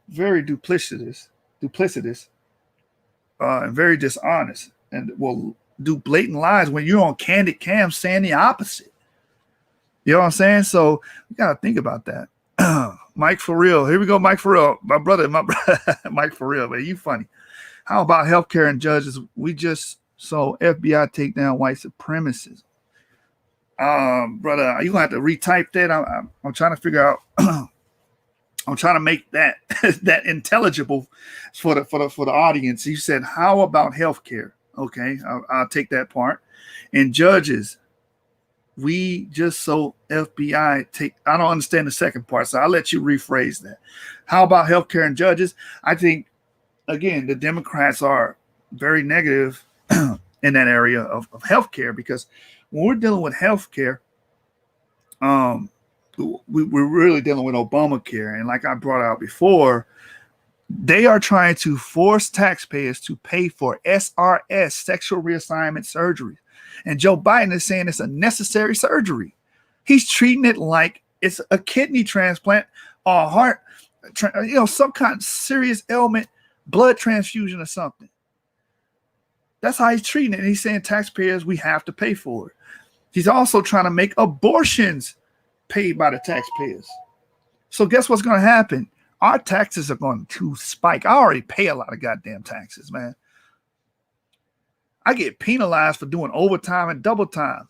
very duplicitous, and very dishonest, and will do blatant lies when you're on candid cam saying the opposite. You know what I'm saying? So you gotta think about that. Mike for real. Here we go, Mike for real. My brother, Mike for real, man. You funny. How about healthcare and judges? We just saw FBI take down white supremacists. Brother, you gonna have to retype that. I'm trying to figure out. I'm trying to make that that intelligible for the audience. You said, how about healthcare? Okay, I'll take that part. And judges, we just saw FBI take. I don't understand the second part, so I'll let you rephrase that. How about healthcare and judges? I think, again, the Democrats are very negative in that area of healthcare, because when we're dealing with healthcare, we're really dealing with Obamacare. And like I brought out before, they are trying to force taxpayers to pay for SRS, sexual reassignment surgery. And Joe Biden is saying it's a necessary surgery. He's treating it like it's a kidney transplant or a heart, some kind of serious ailment, blood transfusion or something. That's how he's treating it. And he's saying taxpayers, we have to pay for it. He's also trying to make abortions paid by the taxpayers. So guess what's going to happen? Our taxes are going to spike. I already pay a lot of goddamn taxes, man. I get penalized for doing overtime and double time.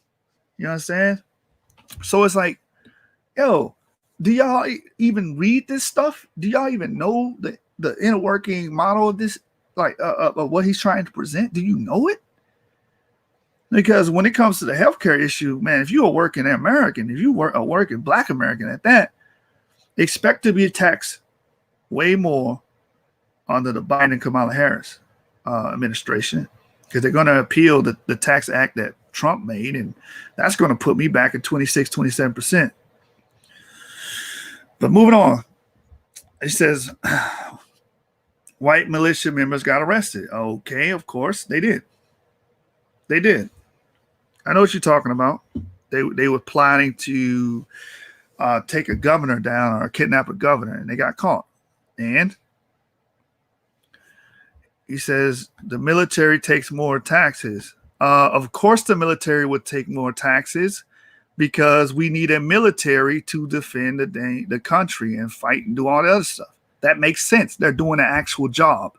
You know what I'm saying? So it's like, yo, do y'all even read this stuff? Do y'all even know the inner working model of this, like of what he's trying to present? Do you know it? Because when it comes to the healthcare issue, man, if you are working American, if you are working Black American at that, expect to be taxed way more under the Biden and Kamala Harris administration, because they're going to appeal the tax act that Trump made, and that's going to put me back at 26, 27%. But moving on, it says white militia members got arrested. Okay, of course they did. They did. I know what you're talking about. They were planning to take a governor down or kidnap a governor, and they got caught. And he says the military takes more taxes. Of course, the military would take more taxes because we need a military to defend the country and fight and do all the other stuff. That makes sense. They're doing an actual job.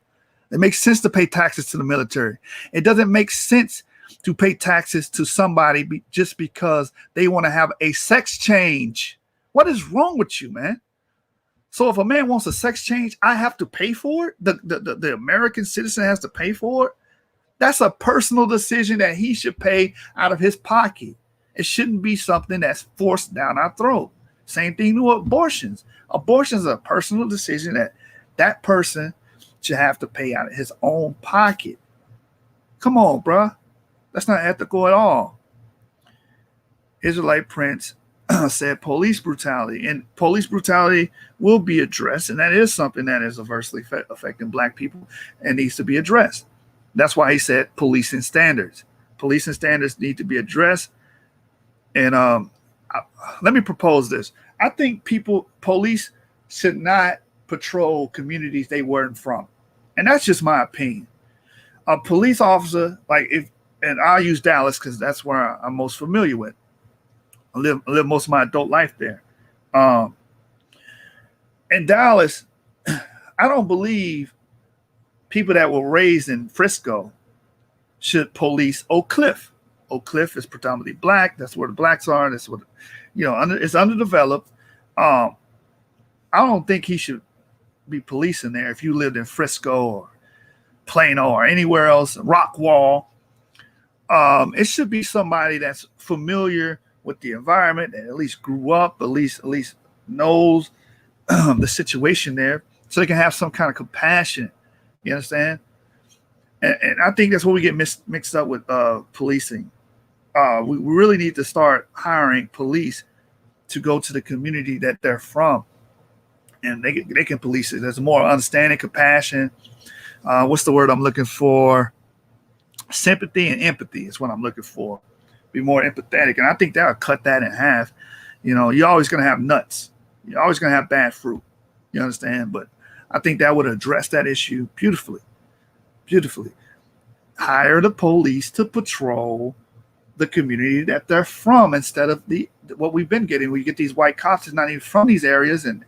It makes sense to pay taxes to the military. It doesn't make sense to pay taxes to somebody just because they want to have a sex change. What is wrong with you, man? So if a man wants a sex change, I have to pay for it? The American citizen has to pay for it? That's a personal decision that he should pay out of his pocket. It shouldn't be something that's forced down our throat. Same thing with abortions. Abortions are a personal decision that person should have to pay out of his own pocket. Come on, bruh. That's not ethical at all. Israelite Prince said police brutality, and police brutality will be addressed, and that is something that is adversely affecting Black people and needs to be addressed. That's why he said policing standards. Policing standards need to be addressed. And let me propose this. I think police should not patrol communities they weren't from. And that's just my opinion. A police officer, and I'll use Dallas because that's where I'm most familiar with. I live most of my adult life there. In Dallas, I don't believe people that were raised in Frisco should police Oak Cliff. Oak Cliff is predominantly Black. That's where the Blacks are. That's what, it's underdeveloped. I don't think he should be policing there if you lived in Frisco or Plano or anywhere else, Rockwall. It should be somebody that's familiar with the environment and at least grew up, at least knows the situation there, so they can have some kind of compassion. You understand? And I think that's what we get mixed up with policing. We really need to start hiring police to go to the community that they're from, and they can police it. There's more understanding, compassion. What's the word I'm looking for? Sympathy and empathy is what I'm looking for. Be more empathetic, and I think that'll cut that in half. You're always going to have nuts. You're always going to have bad fruit. You understand? But I think that would address that issue beautifully. Beautifully. Hire the police to patrol the community that they're from instead of what we've been getting. We get these white cops that's not even from these areas, and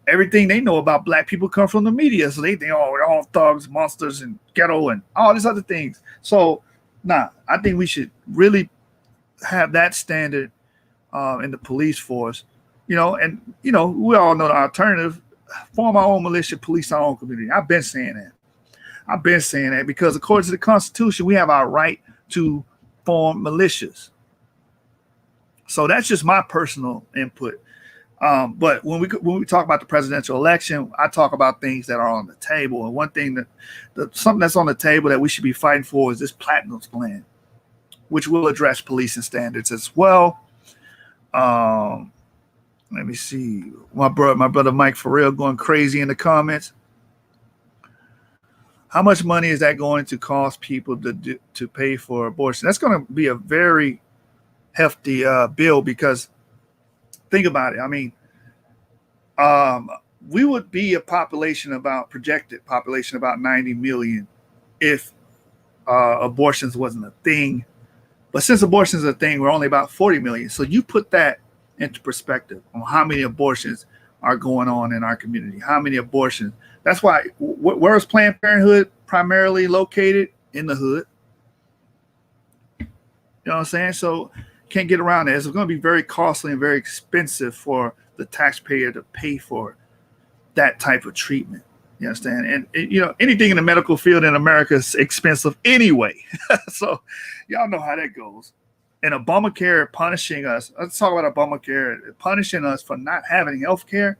everything they know about Black people come from the media. So they think, they're all thugs, monsters, and ghetto, and all these other things. So, I think we should really have that standard in the police force. We all know the alternative. Form our own militia, police our own community. I've been saying that because according to the Constitution, we have our right to form militias. So that's just my personal input. But when we talk about the presidential election, I talk about things that are on the table. And one thing something that's on the table that we should be fighting for is this Platinum Plan, which will address policing standards as well. Let me see. My brother Mike Farrell going crazy in the comments. How much money is that going to cost people to pay for abortion? That's going to be a very hefty bill, because think about it. I mean, we would be a projected population about 90 million if abortions wasn't a thing. But since abortion is a thing, we're only about 40 million. So you put that into perspective on how many abortions are going on in our community. How many abortions? That's why, where is Planned Parenthood primarily located? In the hood. You know what I'm saying? So can't get around it. It's going to be very costly and very expensive for the taxpayer to pay for that type of treatment. You understand? And anything in the medical field in America is expensive anyway. So y'all know how that goes. And Obamacare punishing us. Let's talk about Obamacare punishing us for not having health care,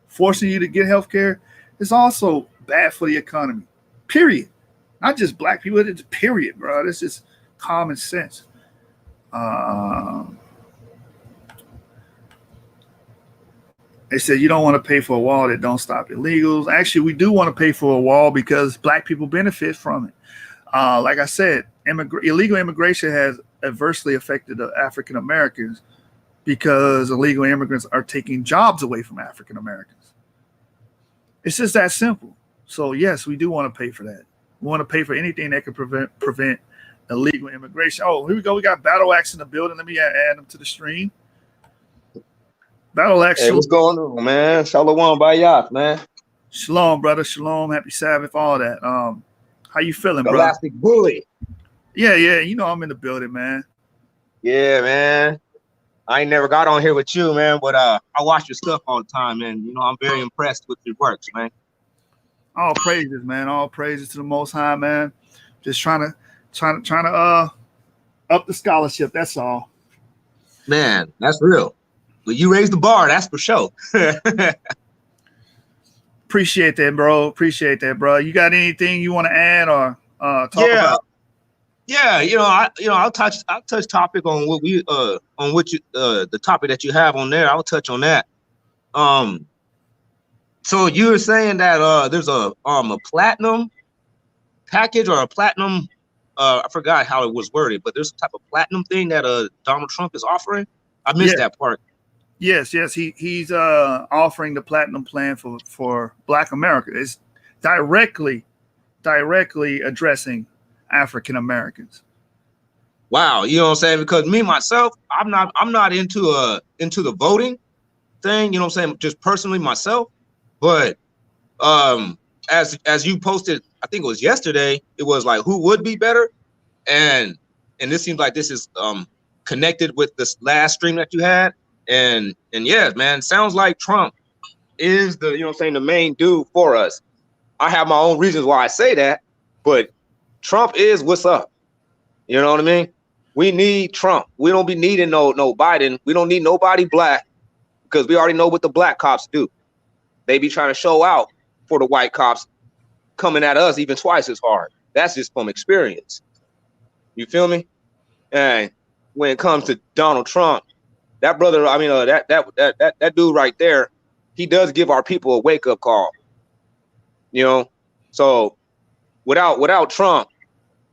forcing you to get health care. It's also bad for the economy. Period. Not just Black people. It's period, bro. This is common sense. They said you don't want to pay for a wall that don't stop illegals. Actually, we do want to pay for a wall because Black people benefit from it. Like I said, illegal immigration has adversely affected the African Americans because illegal immigrants are taking jobs away from African Americans. It's just that simple. So yes, we do want to pay for that. We want to pay for anything that can prevent illegal immigration. Oh, here we go. We got Battle Axe in the building. Let me add them to the stream. Battle Axe. Hey, what's going on, man? Shalom Bayat, man. Shalom, brother. Shalom. Happy Sabbath. All that. How you feeling, bro? Elastic Bully. Yeah. You know I'm in the building, man. Yeah, man. I ain't never got on here with you, man, but I watch your stuff all the time, man. You know, I'm very impressed with your works, man. All praises, man. All praises to the Most High, man. Just trying to up the scholarship. That's all. Man, that's real. But you raised the bar, that's for sure. Appreciate that, bro. You got anything you want to add or talk about? Yeah, I'll touch topic on what we the topic that you have on there. I'll touch on that. So you were saying that there's a platinum package or a platinum I forgot how it was worded, but there's a type of platinum thing that Donald Trump is offering. I missed that part. Yes, he's offering the platinum plan for Black America. It's directly addressing African Americans. Wow, you know what I'm saying? Because me myself, I'm not into the voting thing, you know what I'm saying? Just personally myself, but as you posted, I think it was yesterday, it was like who would be better, and this seems like this is connected with this last stream that you had, and yeah, man, sounds like Trump is the, you know what I'm saying, the main dude for us. I have my own reasons why I say that, but Trump is what's up. You know what I mean? We need Trump. We don't be needing no Biden. We don't need nobody black, because we already know what the black cops do. They be trying to show out for the white cops coming at us even twice as hard. That's just from experience. You feel me? And when it comes to Donald Trump, that brother, I mean, that dude right there, he does give our people a wake up call. You know, so without Trump,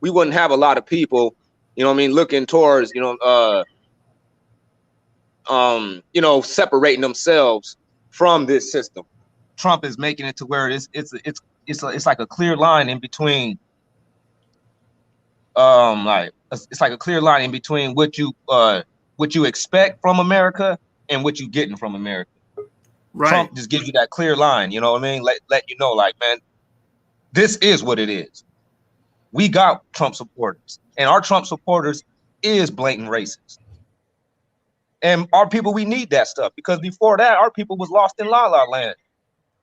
we wouldn't have a lot of people, you know what I mean, looking towards, separating themselves from this system. Trump is making it to where it's like a clear line in between, it's like a clear line in between what you expect from America and what you getting from America. Right. Trump just gives you that clear line, you know what I mean? Let you know, like, man, this is what it is. We got Trump supporters, and our Trump supporters is blatant racist. And our people, we need that stuff, because before that, our people was lost in la la land,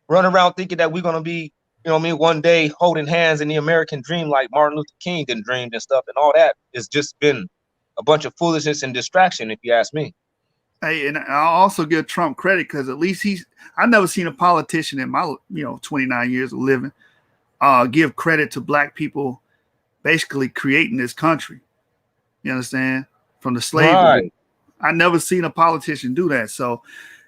running around thinking that we're gonna be, you know what I mean, one day holding hands in the American dream like Martin Luther King done dreamed and stuff, and all that has just been a bunch of foolishness and distraction, if you ask me. Hey, and I'll also give Trump credit, because at least I've never seen a politician in my 29 years of living give credit to black people basically creating this country. You understand? From the slavery. Right. I never seen a politician do that. So,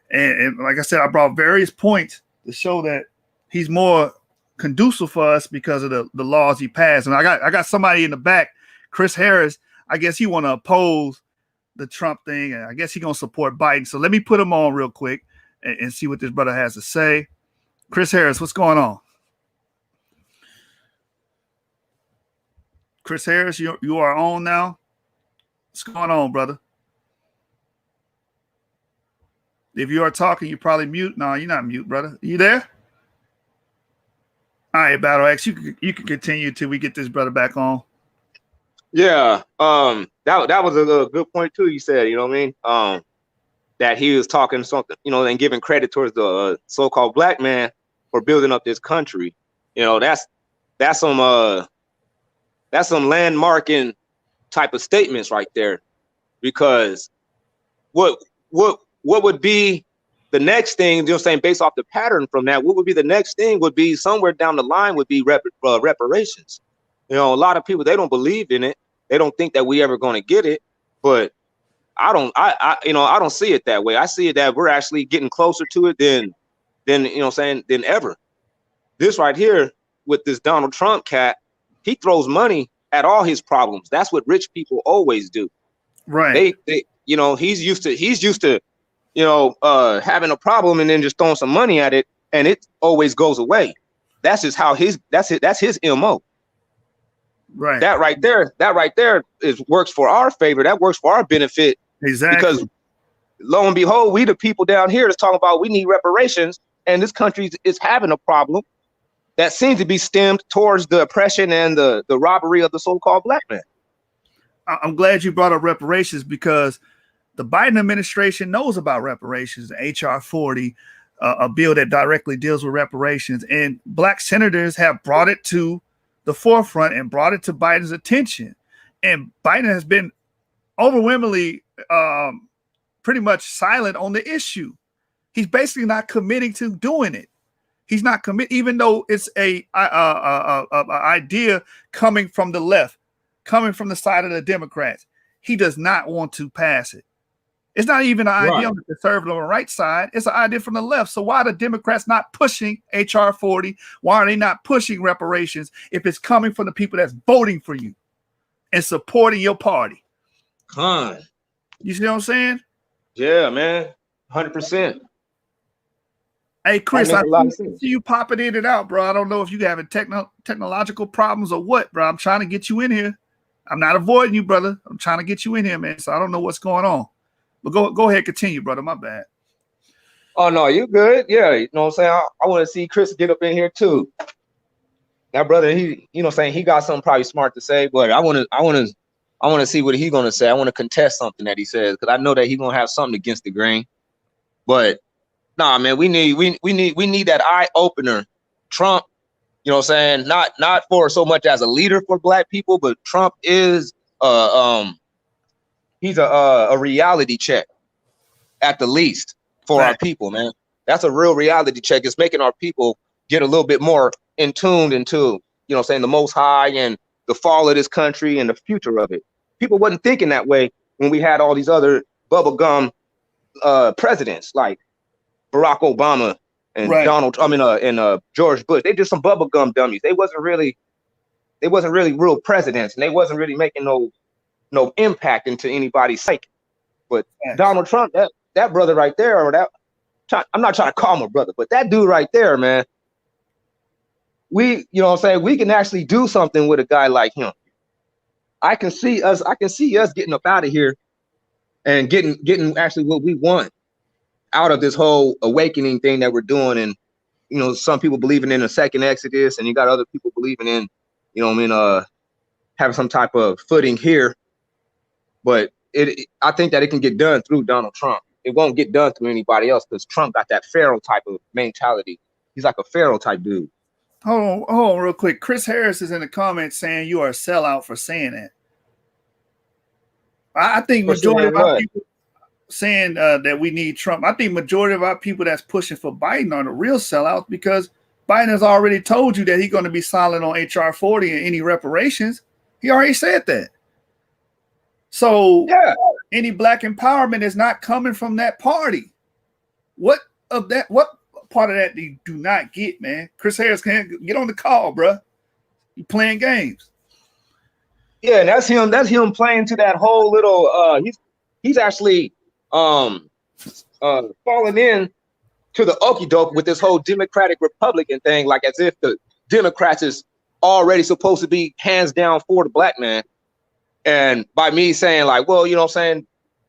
and like I said, I brought various points to show that he's more conducive for us because of the laws he passed. And I got somebody in the back, Chris Harris. I guess he want to oppose the Trump thing, and I guess he's gonna support Biden. So let me put him on real quick and see what this brother has to say. Chris Harris, what's going on? Chris Harris, you are on now. What's going on, brother? If you are talking, you're probably mute. No, you're not mute, brother. You there? All right, Battle Axe, you can continue till we get this brother back on. Yeah, that was a good point too. You said, you know what I mean, that he was talking something, and giving credit towards the so-called black man for building up this country. That's some landmarking type of statements right there, because what would be the next thing, you know what I'm saying, based off the pattern from that, what would be the next thing would be somewhere down the line would be reparations. A lot of people, they don't believe in it. They don't think that we ever going to get it, but I don't see it that way. I see it that we're actually getting closer to it than ever. This right here with this Donald Trump cat, he throws money at all his problems. That's what rich people always do. Right. They he's used to having a problem and then just throwing some money at it, and it always goes away. That's just how that's his MO. Right. That right there is works for our favor. That works for our benefit. Exactly. Because lo and behold, we the people down here that's talking about we need reparations, and this country is having a problem that seems to be stemmed towards the oppression and the robbery of the so-called black man. I'm glad you brought up reparations because the Biden administration knows about reparations, HR 40, a bill that directly deals with reparations. And black senators have brought it to the forefront and brought it to Biden's attention. And Biden has been overwhelmingly pretty much silent on the issue. He's basically not committing to doing it. He's not committed, even though it's a idea coming from the left, coming from the side of the Democrats. He does not want to pass it. It's not even an idea on the conservative or right side. It's an idea from the left. So why are the Democrats not pushing HR 40? Why are they not pushing reparations if it's coming from the people that's voting for you and supporting your party? You see what I'm saying? Yeah, man. 100%. Hey, Chris, I see you popping in and out, bro. I don't know if you having technological problems or what, bro. I'm trying to get you in here. I'm not avoiding you, brother. I'm trying to get you in here, man. So I don't know what's going on. But go ahead, continue, brother. My bad. Oh no, you good? Yeah, you know what I'm saying. I want to see Chris get up in here too. That brother, he, you know, what I'm saying he got something probably smart to say, but I want to see what he's gonna say. I want to contest something that he says because I know that he's gonna have something against the grain. But nah, man, we need that eye opener. Trump, you know what I'm saying? Not for so much as a leader for black people, but Trump is he's a reality check at the least for our people, man. That's a real reality check. It's making our people get a little bit more in tuned into, you know what I'm saying, the Most High and the fall of this country and the future of it. People wasn't thinking that way when we had all these other bubblegum presidents like Barack Obama and George Bush. They just some bubblegum dummies. They wasn't really real presidents, and they wasn't really making no impact into anybody's psyche. But Donald Trump, that brother right there, or I'm not trying to call him a brother, but that dude right there, man, you know what I'm saying, we can actually do something with a guy like him. I can see us getting up out of here and getting actually what we want out of this whole awakening thing that we're doing. And, you know, some people believing in a second Exodus, and you got other people believing in, you know what I mean, having some type of footing here. But I think that it can get done through Donald Trump. It won't get done through anybody else because Trump got that Pharaoh type of mentality. He's like a Pharaoh type dude. Hold on real quick. Chris Harris is in the comments saying you are a sellout for saying that. I think majority of our people saying that we need Trump. I think majority of our people that's pushing for Biden are the real sellouts because Biden has already told you that he's going to be silent on HR 40 and any reparations. He already said that. So any black empowerment is not coming from that party. What part of that do not get, man? Chris Harris can't get on the call, bro. You playing games. Yeah, and that's him playing to that whole little he's actually falling in to the okie doke with this whole Democratic Republican thing, like as if the Democrats is already supposed to be hands down for the black man. And by me saying like, well, you know what I'm saying,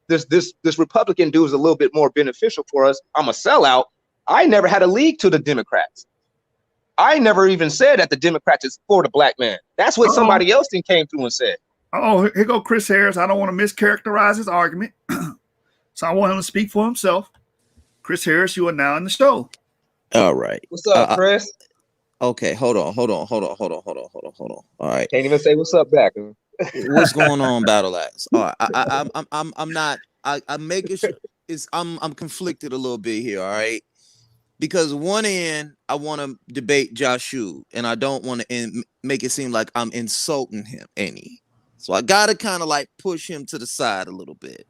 this Republican dude is a little bit more beneficial for us. I'm a sellout. I never had a league to the Democrats. I never even said that the Democrats is for the black man. That's what somebody else then came through and said. Oh, here go Chris Harris. I don't want to mischaracterize his argument. So I want him to speak for himself. Chris Harris, you are now in the show. All right. What's up, Chris? Okay, hold on. All right. Can't even say what's up back. What's going on, Battle Axe? All right. I'm making sure I'm conflicted a little bit here, all right? Because one end, I want to debate Joshua, and I don't want to make it seem like I'm insulting him any. So I gotta kind of like push him to the side a little bit.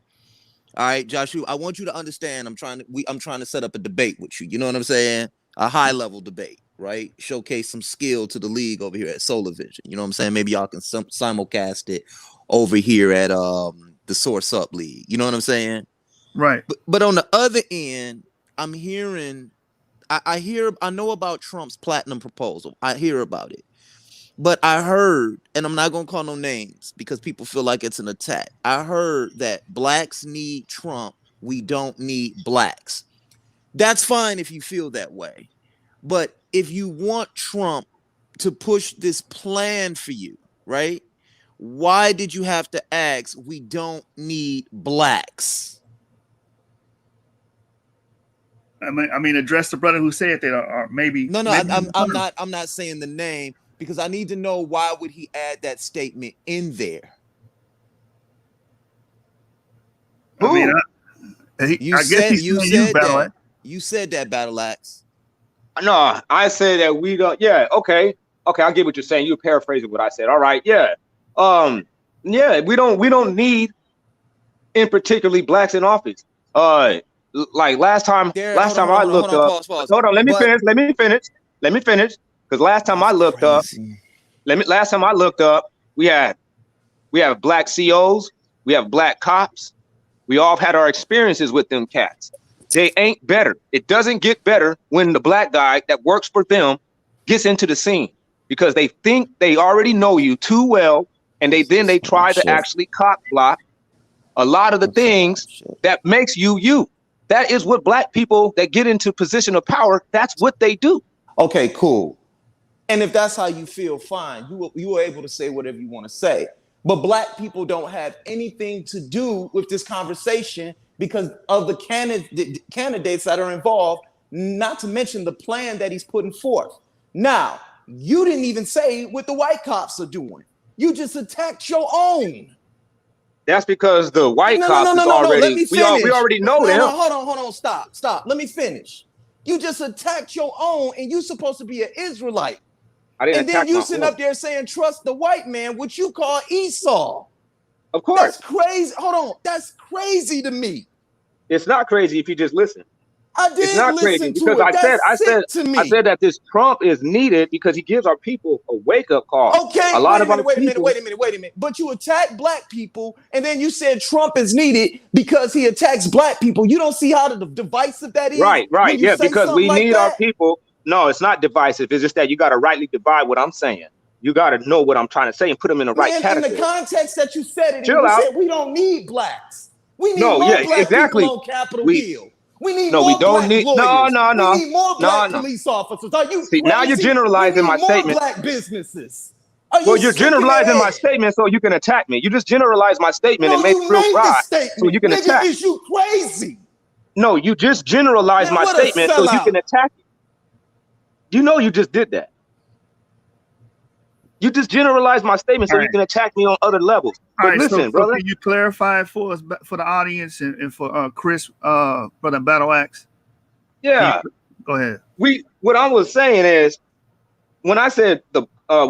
All right, Joshua, I want you to understand. I'm trying to set up a debate with you. You know what I'm saying? A high level debate, right? Showcase some skill to the league over here at Solar Vision. You know what I'm saying? Maybe y'all can simulcast it over here at the Source Up League. You know what I'm saying? Right. But on the other end, I'm hearing. I know about Trump's platinum proposal. I hear about it. But I heard, and I'm not gonna call no names because people feel like it's an attack. I heard that blacks need Trump. We don't need blacks. That's fine if you feel that way. But if you want Trump to push this plan for you, right? Why did you have to ask, we don't need blacks? I mean, address the brother who said that, or maybe. No, maybe I'm not saying the name because I need to know why would he add that statement in there? I mean, You I guess he's you saying said Battle that. Axe. You said that, Battle Axe. No, I said that we don't. Yeah, okay, I get what you're saying. You're paraphrasing what I said. All right, yeah, yeah. We don't need, in particularly blacks in office. Like last time I looked up. Hold on, let me finish. Because last time I looked up, we have black COs, we have black cops. We all had our experiences with them cats. They ain't better. It doesn't get better when the black guy that works for them gets into the scene because they think they already know you too well, and they try to actually cock block a lot of the things that makes you you. That is what black people that get into position of power, that's what they do. Okay, cool. And if that's how you feel, fine. You are able to say whatever you want to say. But black people don't have anything to do with this conversation because of the candidates that are involved, not to mention the plan that he's putting forth. Now, you didn't even say what the white cops are doing. You just attacked your own. That's because the white cops is already, we already know them. Hold on, stop. Let me finish. You just attacked your own and you're supposed to be an Israelite. And then you sitting up there saying, trust the white man, which you call Esau. Of course. That's crazy. Hold on. That's crazy to me. It's not crazy if you just listen. I did it's not listen crazy to because it. I said that this Trump is needed because he gives our people a wake-up call. Okay, wait a minute. But you attack black people, and then you said Trump is needed because he attacks black people. You don't see how divisive that is? Right. Yeah, because we need our people. No, it's not divisive. It's just that you got to rightly divide what I'm saying. You got to know what I'm trying to say and put them in the right category. In the context that you said it, you said we don't need blacks. We need more black people on Capitol Hill. We need more black lawyers. We need more black police officers. Are you crazy? Now you're generalizing my statement. More black businesses. You're generalizing my statement so you can attack me. You just generalized my statement and made it real broad so you can attack. Is you crazy? No, you just generalized my statement so you can attack me. You know you just did that. You just generalized my statement so you can attack me on other levels. But listen, brother. Can you clarify for us, for the audience and for Chris, brother Battle Axe? Yeah. Go ahead. What I was saying is, when I said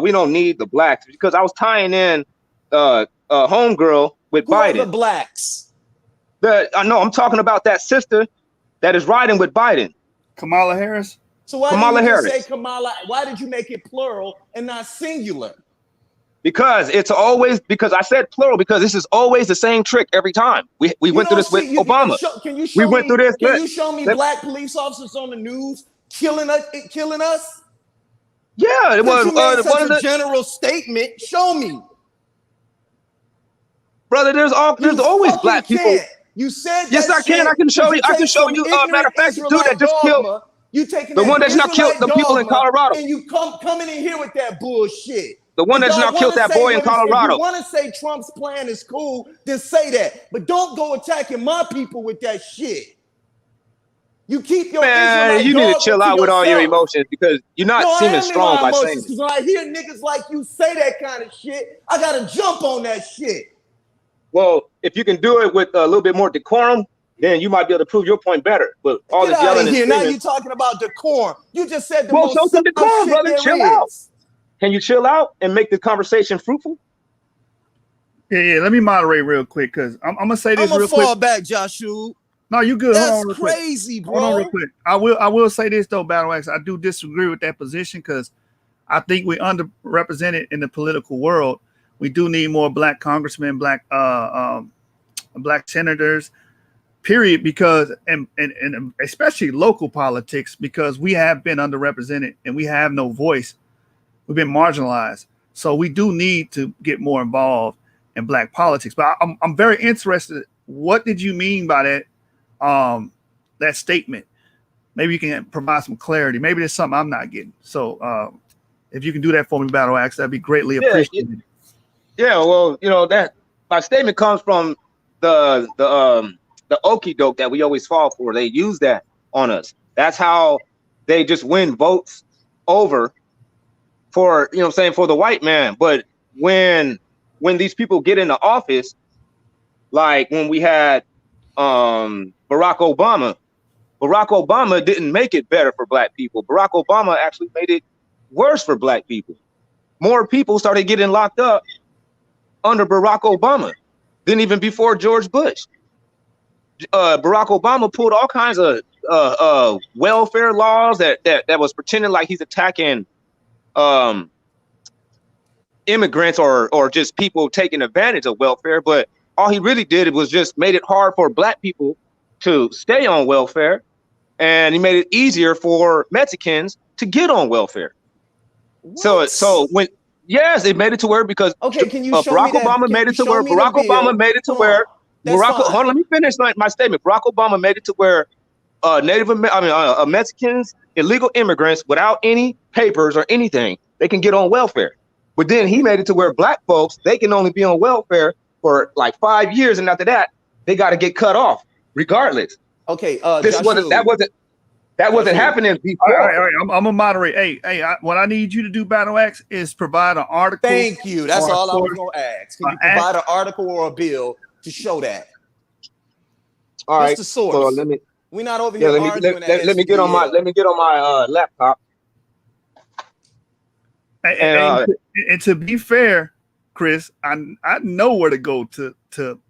we don't need the blacks, because I was tying in homegirl with Biden. Who are the blacks? I know I'm talking about that sister that is riding with Biden. Kamala Harris. So why did you say Kamala? Why did you make it plural and not singular? Because I said plural because this is always the same trick every time. We went through this with Obama. Can you show me black police officers on the news killing us? Yeah, it was such a general statement. Show me, brother. There's always black people. You said yes, I can. I can show you. I can show you. Matter of fact, the dude that just killed. You taking the one that's not killed the people in Colorado, and you coming in here with that bullshit. The one that's not killed that boy in Colorado. If you want to say Trump's plan is cool, then say that. But don't go attacking my people with that shit. You keep your you need to chill out with all your emotions because you're not seeming strong by saying it. Because when I hear niggas like you say that kind of shit, I gotta jump on that shit. Well, if you can do it with a little bit more decorum, then you might be able to prove your point better. But all this yelling and screaming. Now you're talking about decorum. You just said the most show some decorum, brother. Chill out. Can you chill out and make the conversation fruitful? Yeah. Let me moderate real quick because I'm gonna say this real quick. I'm gonna fall back, Joshua. No, you good. That's crazy, bro. Hold on real quick. I will say this though, Battle Axe. I do disagree with that position because I think we're underrepresented in the political world. We do need more black congressmen, black senators. Period, because and especially local politics, because we have been underrepresented and we have no voice. We've been marginalized. So we do need to get more involved in Black politics. But I'm very interested. What did you mean by that that statement? Maybe you can provide some clarity. Maybe there's something I'm not getting. So if you can do that for me, Battle Axe, that'd be greatly appreciated. Yeah, well, that my statement comes from the okie doke that we always fall for. They use that on us. That's how they just win votes over for for the white man. But when these people get into office, like when we had Barack Obama didn't make it better for Black people. Barack Obama actually made it worse for Black people. More people started getting locked up under Barack Obama than even before George Bush. Barack Obama pulled all kinds of welfare laws that was pretending like he's attacking immigrants or just people taking advantage of welfare. But all he really did was just made it hard for Black people to stay on welfare, and he made it easier for Mexicans to get on welfare. What? So when yes, it made it to where because can you show Barack me that? Obama made it to where Barack Obama made it to where hold on, let me finish my statement. Barack Obama made it to where Mexicans, illegal immigrants without any papers or anything, they can get on welfare. But then he made it to where Black folks, they can only be on welfare for like 5 years, and after that, they got to get cut off regardless. Okay, that wasn't happening before. All right. I'm gonna moderate. What I need you to do, Battle Axe, is provide an article. Thank you. That's all I was gonna ask. Can you provide an article or a bill to show that? All right. What's the source? So We're not over here arguing. Let me get on my laptop. And to be fair, Chris, I know where to go to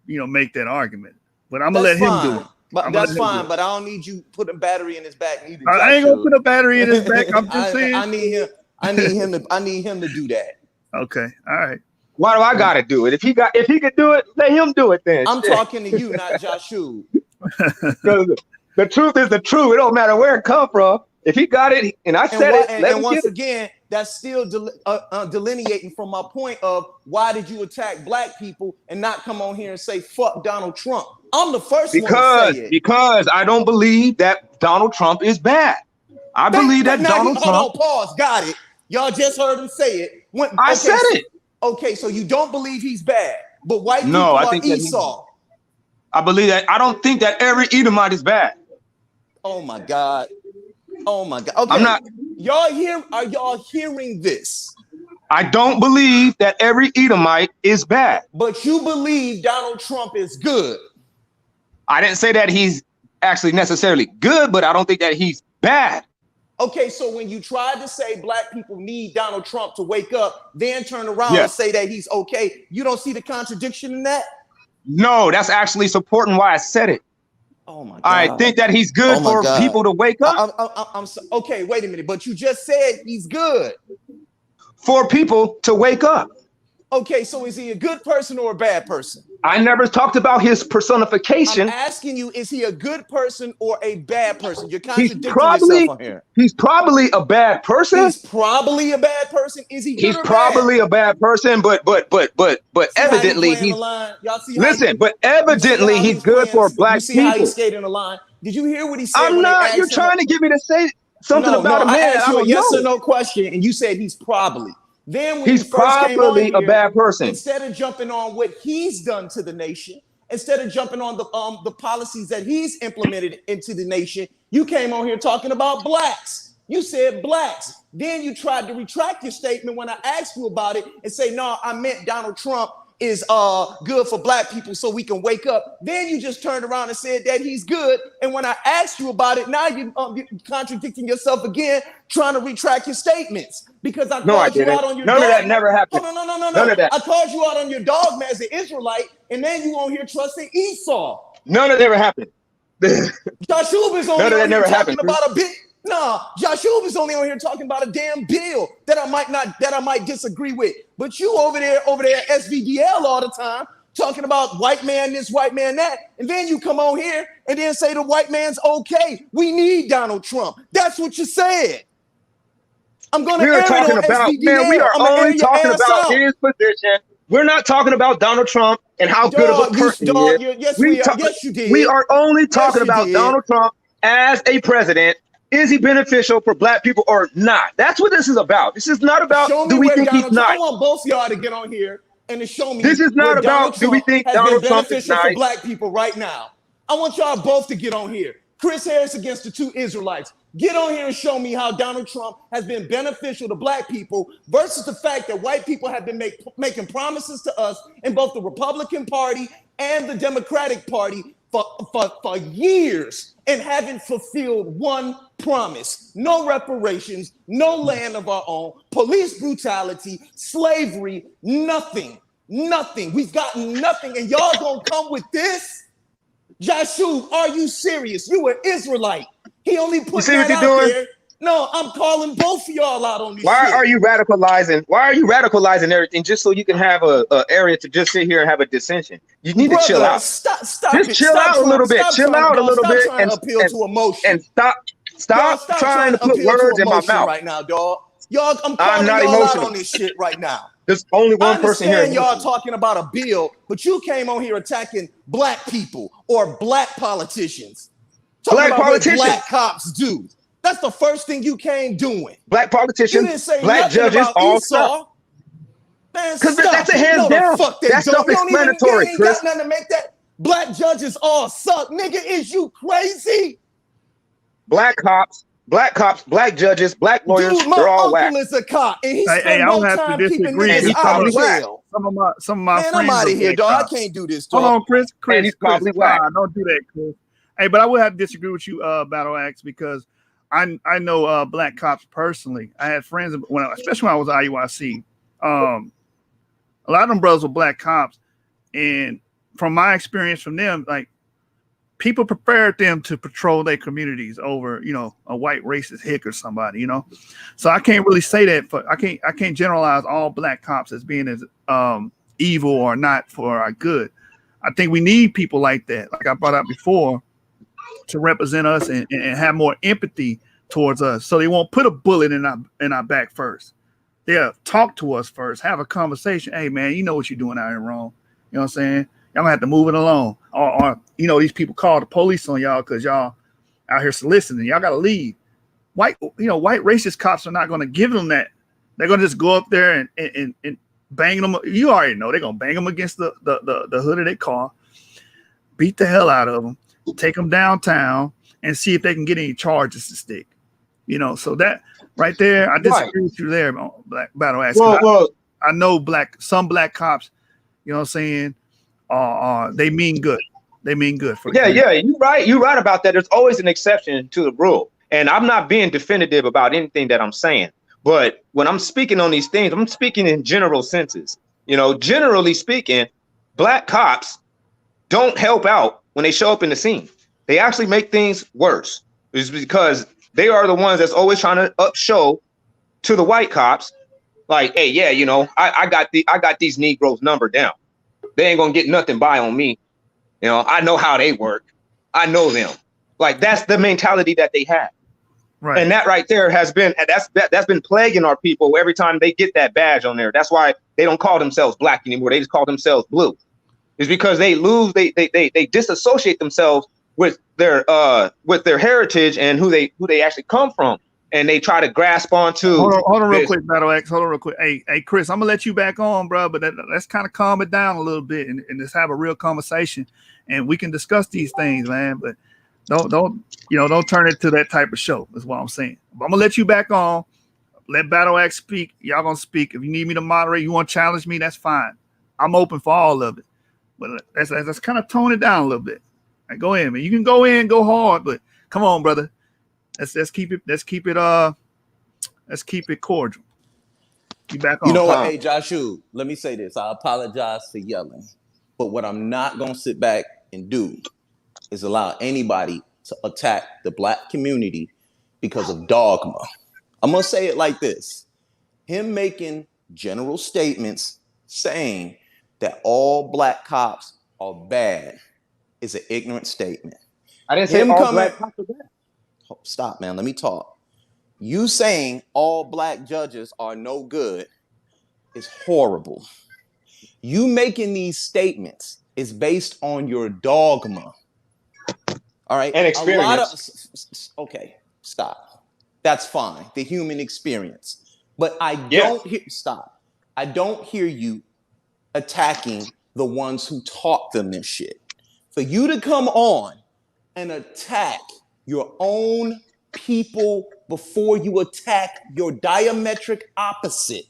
make that argument, but I'm gonna let him do it. But that's fine. But I don't need you putting battery in his back either. I ain't gonna put a battery in his back. I'm just saying. I need him to do that. Okay. All right. Why do I gotta do it? If he could do it, let him do it then. I'm talking to you, not Joshua. The truth is the truth. It don't matter where it come from. If he got it, and I said it, and once again, that's still delineating from my point of why did you attack Black people and not come on here and say fuck Donald Trump? I'm the first one to say it. Because I don't believe that Donald Trump is bad. I believe that Donald Trump. Hold on, pause. Got it. Y'all just heard him say it. I said it. Okay, so you don't believe he's bad, but white people are Esau. I believe that. I don't think that every Edomite is bad. Oh my God. Okay. I'm not. Are y'all hearing this? I don't believe that every Edomite is bad. But you believe Donald Trump is good. I didn't say that he's actually necessarily good, but I don't think that he's bad. Okay, so when you tried to say Black people need Donald Trump to wake up, then turn around and say that he's okay, you don't see the contradiction in that? No, that's actually supporting why I said it. Oh my God. I think that he's good for people to wake up. Okay, wait a minute, but you just said he's good. For people to wake up. Okay, so is he a good person or a bad person? I never talked about his personification. I'm asking you, is he a good person or a bad person? You're contradicting yourself on here. He's probably a bad person. He's probably a bad person. Is he good He's or probably bad? a bad person, but evidently he's evidently he's good for Black people. You see how he stayed in the line? Did you hear what he said? I'm not. You're trying to get me to say something about a man. I asked you a yes or no question, and you said he's probably. Then when he's probably a bad person. Instead of jumping on what he's done to the nation, instead of jumping on the policies that he's implemented into the nation, you came on here talking about Blacks. You said Blacks. Then you tried to retract your statement when I asked you about it and say, no, I meant Donald Trump is good for Black people so we can wake up. Then you just turned around and said that he's good. And when I asked you about it, now you're contradicting yourself again, trying to retract your statements. Because I called you out on your None of that never happened. No. None of that. I called you out on your dogma as an Israelite, and then you on here trusting Esau. None of that ever happened. Joshua is only None of that never happened. About a bit. No, Joshua is only on here talking about a damn bill that I might disagree with. But you over there at SVDL all the time talking about white man this, white man that, and then you come on here and then say the white man's okay. We need Donald Trump. That's what you said. I'm gonna We air are it talking on about, SVD man, we now. are I'm gonna air only your talking ass about out. his position. We're not talking about Donald Trump and how good of a Dog, person he is. yes, We we are. talk, Yes, you we did. are only Yes, talking you about did. Donald Trump as a president. Is he beneficial for black people or not? That's what this is about. This is not about Show do me we where think he's Donald Trump. I nice. want both of y'all to get on here and to show This me is where not Donald about do we Trump think has been Donald Trump is beneficial for nice. black people right now. I want y'all both to get on here. Chris Harris against the two Israelites. Get on here and show me how Donald Trump has been beneficial to black people versus the fact that white people have been making promises to us in both the Republican Party and the Democratic Party for years and haven't fulfilled one promise. No reparations, no land of our own, police brutality, slavery, nothing. Nothing. We've gotten nothing. And y'all gonna come with this? Joshua, are you serious? You were Israelite. He only You put see what that you're out doing? there. No, I'm calling both of y'all out on this Why shit. are you radicalizing? Why are you radicalizing everything just so you can have a area to just sit here and have a dissension? You need to chill Brother, out. stop Just it. chill out a little bit. Chill out a Dog, little stop bit trying to appeal to emotion. and stop Dog, stop trying to trying to put appeal to words in my emotion mouth. right now, dog. Y'all, I'm I'm calling not y'all out emotional. on this shit right now. There's only I one person here. understand y'all talking about a bill, but you came on here attacking black people or black politicians. Talking Black about politicians. what black cops do. That's the first thing you came doing. Black You politicians, didn't say black nothing judges, about all Esau. stuff. Man, Because stop that's a it. hands No, down. the fuck they That's don't. You don't even, self-explanatory, you ain't Chris. got nothing to make that. Black judges all suck. Nigga, is you crazy? Black cops, black judges, black lawyers, Dude, my they're all uncle whack. is a cop, and he Hey, spent I would more have to time keeping disagree. niggas And he's out probably of whack. jail. Some of my Man, friends I'm out are of here, black dog. I cops. can't do this, Hold dog. on, Chris. And he's probably whack. Don't do that, Chris. Hey, but I would have to disagree with you, Battle Axe, because I know black cops personally. I had friends especially when I was at IUIC. A lot of them brothers were black cops, and from my experience from them, like people prepared them to patrol their communities over, a white racist hick or somebody, So I can't really say that. I can't generalize all black cops as being as evil or not for our good. I think we need people like that, like I brought up before, to represent us and have more empathy towards us, so they won't put a bullet in our back first. They'll talk to us first, have a conversation. Hey man, you know what you're doing out here wrong. You know what I'm saying? Y'all gonna have to move it along. Or these people call the police on y'all because y'all out here soliciting. Y'all gotta leave. White racist cops are not gonna give them that. They're gonna just go up there and bang them. You already know they're gonna bang them against the hood of their car, beat the hell out of them, take them downtown, and see if they can get any charges to stick. So that right there, I disagree with you there, Black Battle Axe. Well, I know some black cops, you know what I'm saying, they mean good. They mean good for the community. You're right about that. There's always an exception to the rule. And I'm not being definitive about anything that I'm saying. But when I'm speaking on these things, I'm speaking in general senses. Generally speaking, black cops don't help out when they show up in the scene. They actually make things worse. It's because they are the ones that's always trying to upshow to the white cops, like, hey, yeah, I got these Negroes numbered down. They ain't gonna get nothing by on me. I know how they work. I know them. Like that's the mentality that they have. Right. And that right there has been that's been plaguing our people every time they get that badge on there. That's why they don't call themselves black anymore. They just call themselves blue. It's because they disassociate themselves with their heritage and who they actually come from, and they try to grasp onto. Hold on real quick, Battle Axe. Hold on real quick. Hey, Chris, I'm gonna let you back on, bro, but let's kind of calm it down a little bit and just have a real conversation, and we can discuss these things, man. But don't turn it to that type of show. Is what I'm saying. But I'm gonna let you back on. Let Battle Axe speak. Y'all gonna speak. If you need me to moderate, you want to challenge me, that's fine. I'm open for all of it. But let's kind of tone it down a little bit. Right, go in, man. You can go in, go hard, but come on, brother. Let's keep it cordial. You back on. You know what? Hey, Joshua, let me say this. I apologize for yelling, but what I'm not gonna sit back and do is allow anybody to attack the black community because of dogma. I'm gonna say it like this: him making general statements saying that all black cops are bad is an ignorant statement. I didn't say all black cops are bad. Stop, man. Let me talk. You saying all black judges are no good is horrible. You making these statements is based on your dogma. All right. And experience. Okay, stop. That's fine. The human experience. But I don't hear you attacking the ones who taught them this shit. For you to come on and attack your own people before you attack your diametric opposite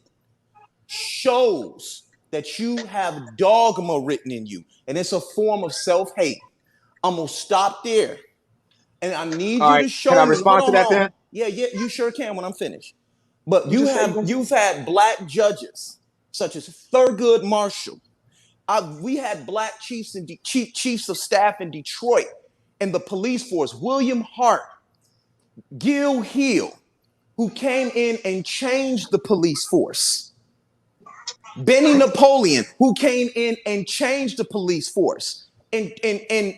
shows that you have dogma written in you, and it's a form of self-hate. I'm gonna stop there, and I need you to show me. Can I respond to that then? Yeah, you sure can when I'm finished. But you've had black judges such as Thurgood Marshall. We had black chiefs and chiefs of staff in Detroit and the police force. William Hart, Gil Hill, who came in and changed the police force. Benny Napoleon, who came in and changed the police force and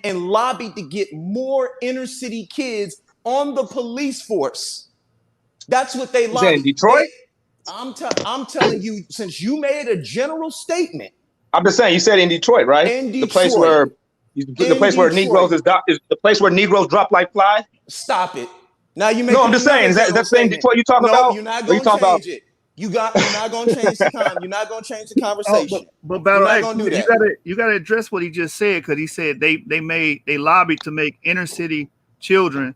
lobbied to get more inner city kids on the police force. That's what they lobbied. In Detroit? I'm telling you, since you made a general statement. I'm just saying, you said in Detroit, right? In Detroit. The place where Negroes is the place where Negroes drop like flies. Stop it. Now you make. No, I'm just saying. Is that same Detroit you talking about? You're not going to change it. You're not going to change the time. You're not going to change the conversation. But Battle X, gonna do that. you got to address what he just said, because he said they lobbied to make inner city children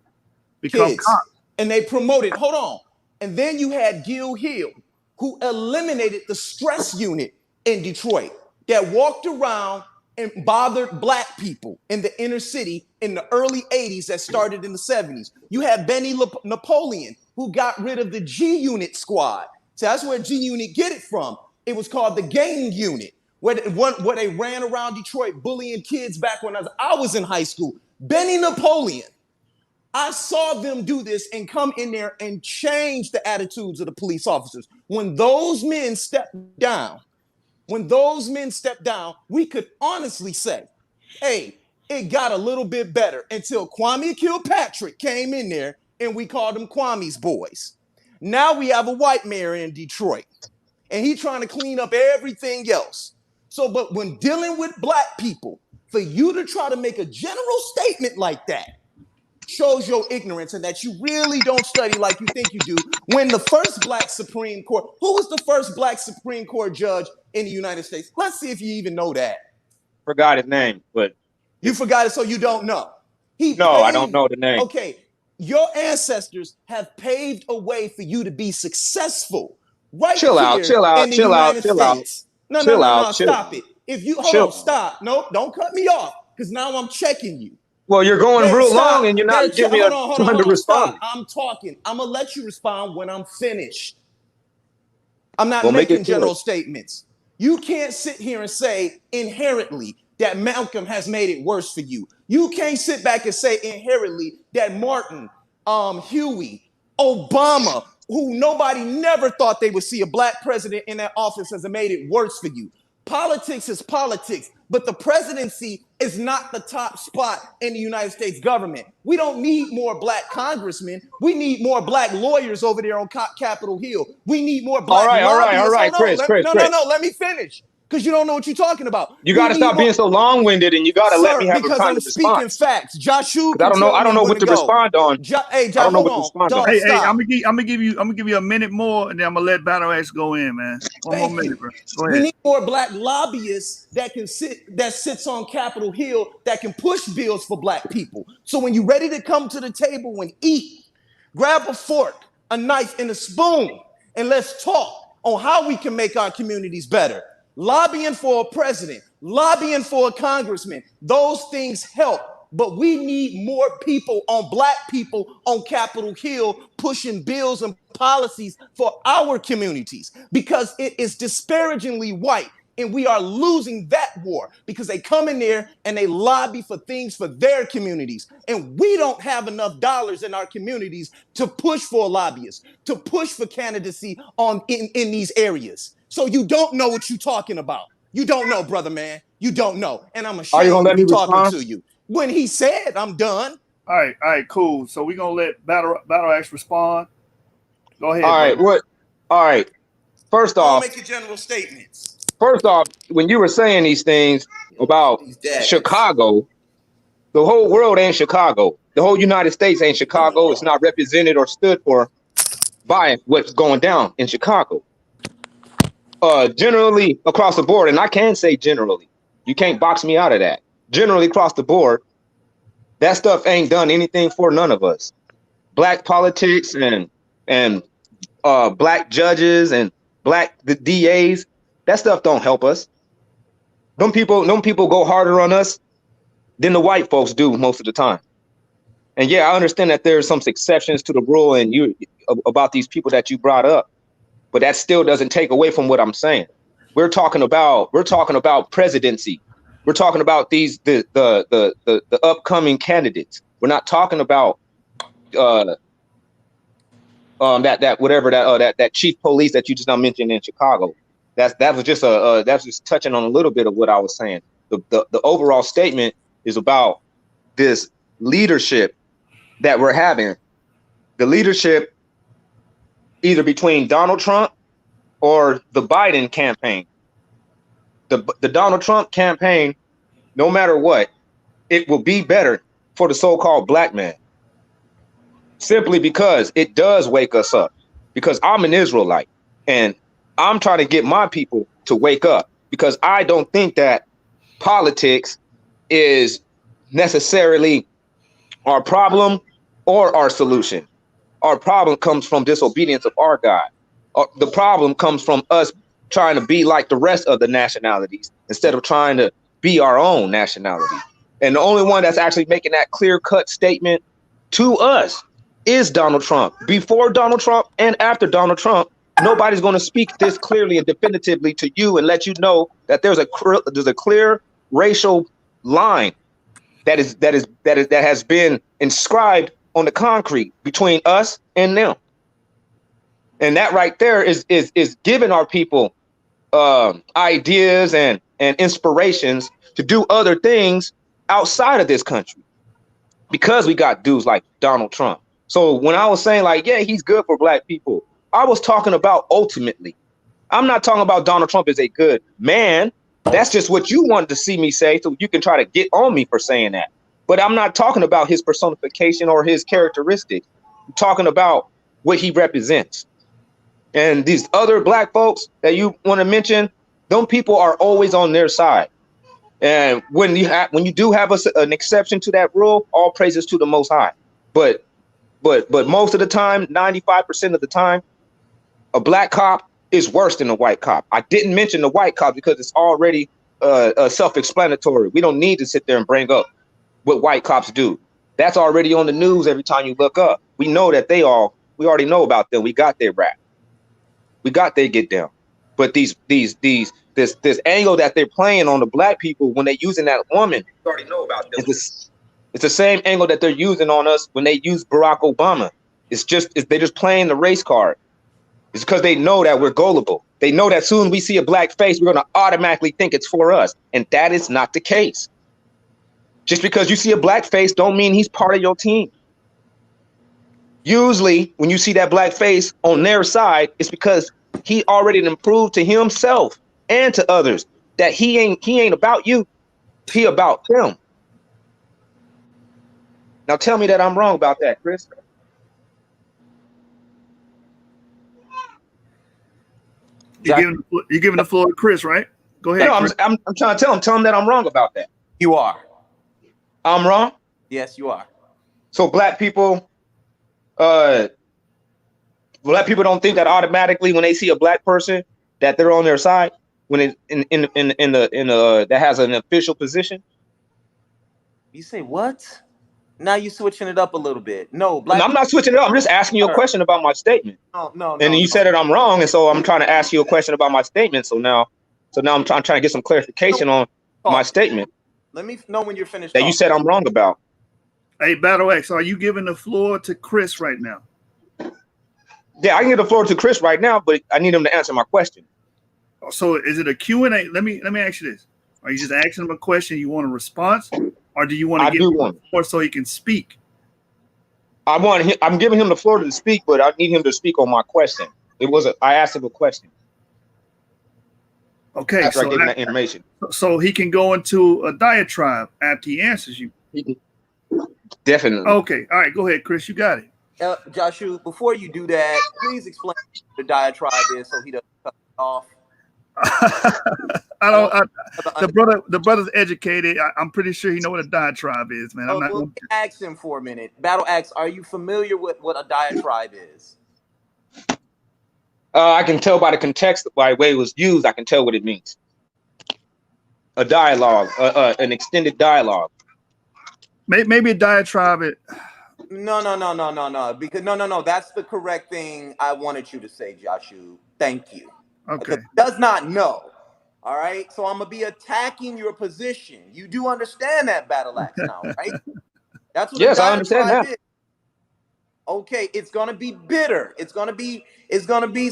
become kids, cops, and they promoted. Hold on, and then you had Gil Hill, who eliminated the stress unit in Detroit that walked around and bothered black people in the inner city in the early 80s that started in the 70s. You had Benny Napoleon, who got rid of the G Unit squad. So that's where G Unit get it from. It was called the gang unit, where they ran around Detroit bullying kids back when I was in high school. Benny Napoleon. I saw them do this and come in there and change the attitudes of the police officers. When those men stepped down, we could honestly say, hey, it got a little bit better until Kwame Kilpatrick came in there and we called them Kwame's boys. Now we have a white mayor in Detroit and he's trying to clean up everything else. So, but when dealing with black people, for you to try to make a general statement like that shows your ignorance and that you really don't study like you think you do. When the first black Supreme Court, who was the first black Supreme Court judge in the United States? Let's see if you even know that. Forgot his name, but you forgot it, so you don't know. I don't know the name. Okay, your ancestors have paved a way for you to be successful. Right? Chill out. No, stop it. If you hold on, stop. No, don't cut me off, because now I'm checking you. Well, you're going real long and you're not giving me a time to respond. I'm talking. I'm going to let you respond when I'm finished. I'm not making general statements. You can't sit here and say inherently that Malcolm has made it worse for you. You can't sit back and say inherently that Martin, Huey, Obama, who nobody never thought they would see a black president in that office, has made it worse for you. Politics is politics, but the presidency is not the top spot in the United States government. We don't need more black congressmen. We need more black lawyers over there on Capitol Hill. We need more black lobbyists. All right, Chris. No, let me finish, because you don't know what you're talking about. You got to stop being so long-winded, and you got to let me have a time to respond. Because I'm speaking facts. Joshua, I don't know what to respond on. Hey, Josh, hold on. Hey, I'm gonna give you a minute more, and then I'm gonna let Battle X go in, man. One more minute, bro. Go ahead. We need more black lobbyists that sits on Capitol Hill that can push bills for black people. So when you're ready to come to the table and eat, grab a fork, a knife, and a spoon, and let's talk on how we can make our communities better. Lobbying for a president, lobbying for a congressman, those things help. But we need more people on black people on Capitol Hill pushing bills and policies for our communities, because it is disparagingly white. And we are losing that war because they come in there and they lobby for things for their communities. And we don't have enough dollars in our communities to push for lobbyists, to push for candidacy in these areas. So you don't know what you're talking about. You don't know, brother, man. You don't know. And I'm ashamed to be talking to you. When he said, I'm done. All right, cool. So we're going to let Battle X respond. Go ahead. All right, brother. what? All right. First Don't off, make your general statements. when you were saying these things about These dads. Chicago, the whole world ain't Chicago. The whole United States ain't Chicago. It's not represented or stood for by what's going down in Chicago. Generally across the board, and I can say generally, you can't box me out of that. Generally across the board, that stuff ain't done anything for none of us. Black politics and black judges and the DAs, that stuff don't help us. Them people go harder on us than the white folks do most of the time. And yeah, I understand that there's some exceptions to the rule and you about these people that you brought up, but that still doesn't take away from what I'm saying. We're talking about presidency. We're talking about the upcoming candidates. We're not talking about that chief police that you just now mentioned in Chicago. That was just touching on a little bit of what I was saying. The overall statement is about this leadership that we're having. The leadership either between Donald Trump or the Biden campaign. The Donald Trump campaign, no matter what, it will be better for the so-called black man. Simply because it does wake us up. Because I'm an Israelite and I'm trying to get my people to wake up, because I don't think that politics is necessarily our problem or our solution. Our problem comes from disobedience of our God. The problem comes from us trying to be like the rest of the nationalities instead of trying to be our own nationality. And the only one that's actually making that clear-cut statement to us is Donald Trump. Before Donald Trump and after Donald Trump, nobody's going to speak this clearly and definitively to you and let you know that there's a clear racial line that has been inscribed on the concrete between us and them. And that right there is giving our people ideas and inspirations to do other things outside of this country, because we got dudes like Donald Trump. So when I was saying like, yeah, he's good for black people, I was talking about ultimately. I'm not talking about Donald Trump as a good man. That's just what you wanted to see me say, so you can try to get on me for saying that. But I'm not talking about his personification or his characteristics. I'm talking about what he represents. And these other black folks that you want to mention, them people are always on their side. And when you do have an exception to that rule, all praises to the Most High. But most of the time, 95% of the time, a black cop is worse than a white cop. I didn't mention the white cop because it's already self-explanatory. We don't need to sit there and bring up what white cops do. That's already on the news every time you look up. We know that we already know about them. We got their rap. We got their get down. But this angle that they're playing on the black people when they're using that woman, we already know about them. It's the same angle that they're using on us when they use Barack Obama. They're just playing the race card. It's because they know that we're gullible. They know that soon as we see a black face, we're going to automatically think it's for us. And that is not the case. Just because you see a black face don't mean he's part of your team. Usually when you see that black face on their side, it's because he already improved to himself and to others that he ain't about you. He about them. Now tell me that I'm wrong about that, Chris. You're giving the floor to Chris, right? Go ahead. No, Chris. I'm trying to tell him that I'm wrong about that. You are. I'm wrong. Yes, you are. So black people don't think that automatically when they see a black person that they're on their side when it in the that has an official position. You say what? Now you switching it up a little bit. No, I'm not switching it up. I'm just asking you a question about my statement. No. And you said that I'm wrong, and so I'm trying to ask you a question about my statement. So now I'm trying to get some clarification on my statement. Let me know when you're finished. That you said I'm wrong about. Hey, Battle X, are you giving the floor to Chris right now? Yeah, I can give the floor to Chris right now, but I need him to answer my question. So is it a Q&A? Let me ask you this. Are you just asking him a question, you want a response? Or do you want to give him the floor so he can speak? I'm giving him the floor to speak, but I need him to speak on my question. I asked him a question Okay, after I so gave him that information. so he can go into a diatribe after he answers you. Definitely. Okay, all right, go ahead, Chris. You got it. Joshua, before you do that, please explain what the diatribe is so he doesn't cut it off. The brother's educated. I'm pretty sure he know what a diatribe is, man. I'm not. Well, ask him for a minute. Battle Axe, are you familiar with what a diatribe is? I can tell by the context, by the way it was used, I can tell what it means. A dialogue, an extended dialogue. Maybe a diatribe. No. Because no. That's the correct thing I wanted you to say, Joshua. Thank you. Okay. Does not know. All right. So I'm gonna be attacking your position. You do understand that, Battle Axe, now, right? That's what. Yes, I understand that. Is. Okay, it's gonna be bitter. It's gonna be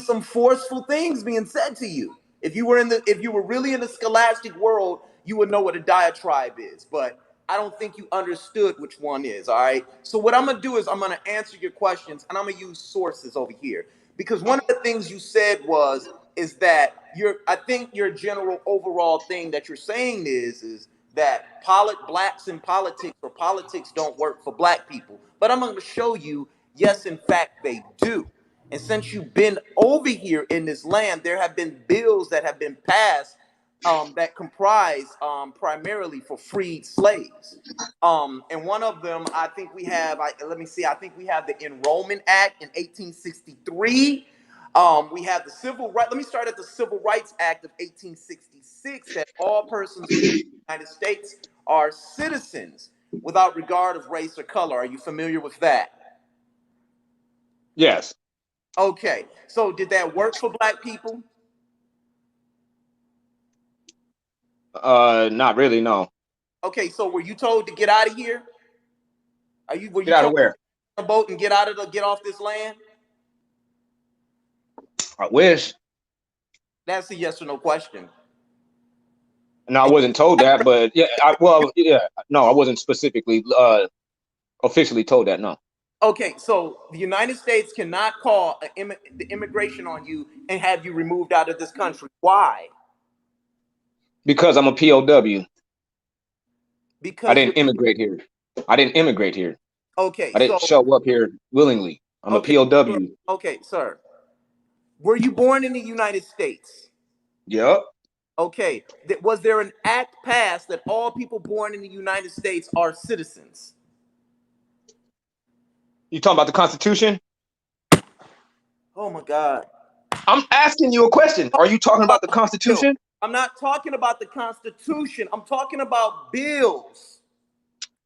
some forceful things being said to you. If you were really in the scholastic world, you would know what a diatribe is. But I don't think you understood which one is. All right. So what I'm gonna do is I'm gonna answer your questions, and I'm gonna use sources over here, because one of the things you said is that I think your general overall thing that you're saying is that blacks in politics or politics don't work for black people. But I'm going to show you, yes, in fact, they do. And since you've been over here in this land, there have been bills that have been passed that comprise primarily for freed slaves. And one of them, I think we have, I think we have the Enrollment Act in 1863. We have the Civil Rights. Let me start at the Civil Rights Act of 1866, that all persons in the United States are citizens without regard of race or color. Are you familiar with that? Yes. Okay. So did that work for black people? Not really, no. Okay. So were you told to get out of here? Were you Get out of where? On a boat and get off this land? I wish. That's a yes or no question. No, I wasn't told that, but no, I wasn't specifically officially told that. No. Okay, so the United States cannot call the immigration on you and have you removed out of this country. Why? Because I'm a POW. Because I didn't immigrate here. Okay, I didn't show up here willingly. I'm a POW. Okay, sir. Were you born in the United States? Yep. Okay. Was there an act passed that all people born in the United States are citizens? You talking about the Constitution? Oh my God. I'm asking you a question. Are you talking about the Constitution? I'm not talking about the Constitution. I'm talking about bills.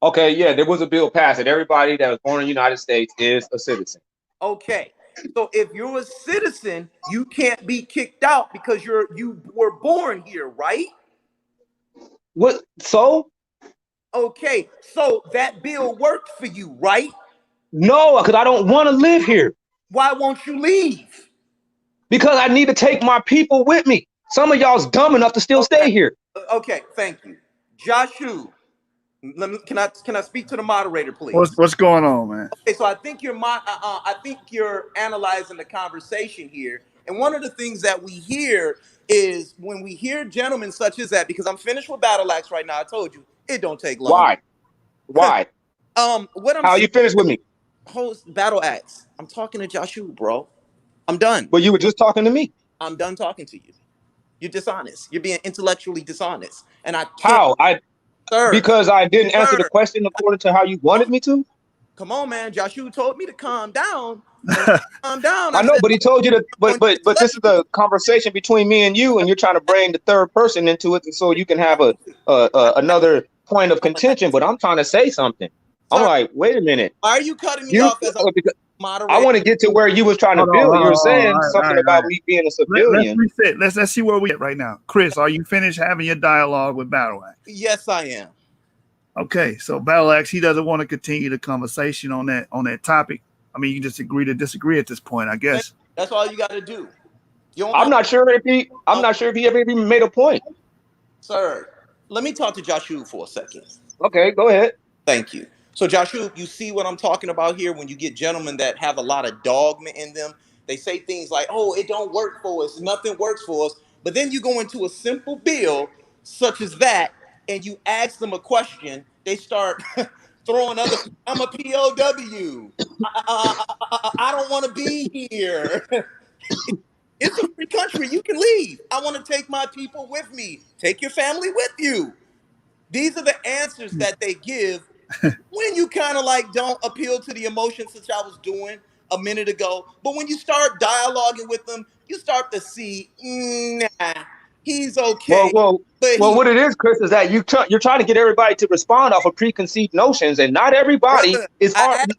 Okay, yeah, there was a bill passed that everybody that was born in the United States is a citizen. Okay. So if you're a citizen, you can't be kicked out because you were born here, right? What? So? Okay. So that bill worked for you, right? No, because I don't want to live here. Why won't you leave? Because I need to take my people with me. Some of y'all's dumb enough to still stay here. Okay, thank you. Joshua, can I speak to the moderator, please? What's going on, man? Okay, so I think you're analyzing the conversation here, and one of the things that we hear is when we hear gentlemen such as that, because I'm finished with Battle Axe right now. I told you it don't take long. Why? How you finished with me? Host Battle Axe. I'm talking to Joshua, bro. I'm done. But you were just talking to me. I'm done talking to you. You're dishonest. You're being intellectually dishonest, and I can't. How? Sir, because I didn't answer the question according to how you wanted me to. Come on, man. Joshua told me to calm down. Calm down. I know, but he told you to. But this is the conversation between me and you, and you're trying to bring the third person into it, so you can have another point of contention. But I'm trying to say something. Sir, I'm like, wait a minute. Why are you cutting me off as a moderator? I want to get to where you was trying to build. You were saying something about me being a civilian. Let's see where we at right now. Chris, are you finished having your dialogue with Battle Axe? Yes, I am. Okay, so Battle Axe, he doesn't want to continue the conversation on that topic. I mean, you just agree to disagree at this point, I guess. That's all you got to do. I'm not sure if he ever even made a point. Sir, let me talk to Joshua for a second. Okay, go ahead. Thank you. So Joshua, you see what I'm talking about here when you get gentlemen that have a lot of dogma in them. They say things like, oh, it don't work for us, nothing works for us. But then you go into a simple bill such as that, and you ask them a question, they start throwing other, I'm a POW. I don't want to be here. It's a free country. You can leave. I want to take my people with me. Take your family with you. These are the answers that they give when you kind of like don't appeal to the emotions, which I was doing a minute ago. But when you start dialoguing with them, you start to see, nah, he's okay. Well, but what it is, Chris, is that you're trying to get everybody to respond off of preconceived notions, and not everybody Brother, is.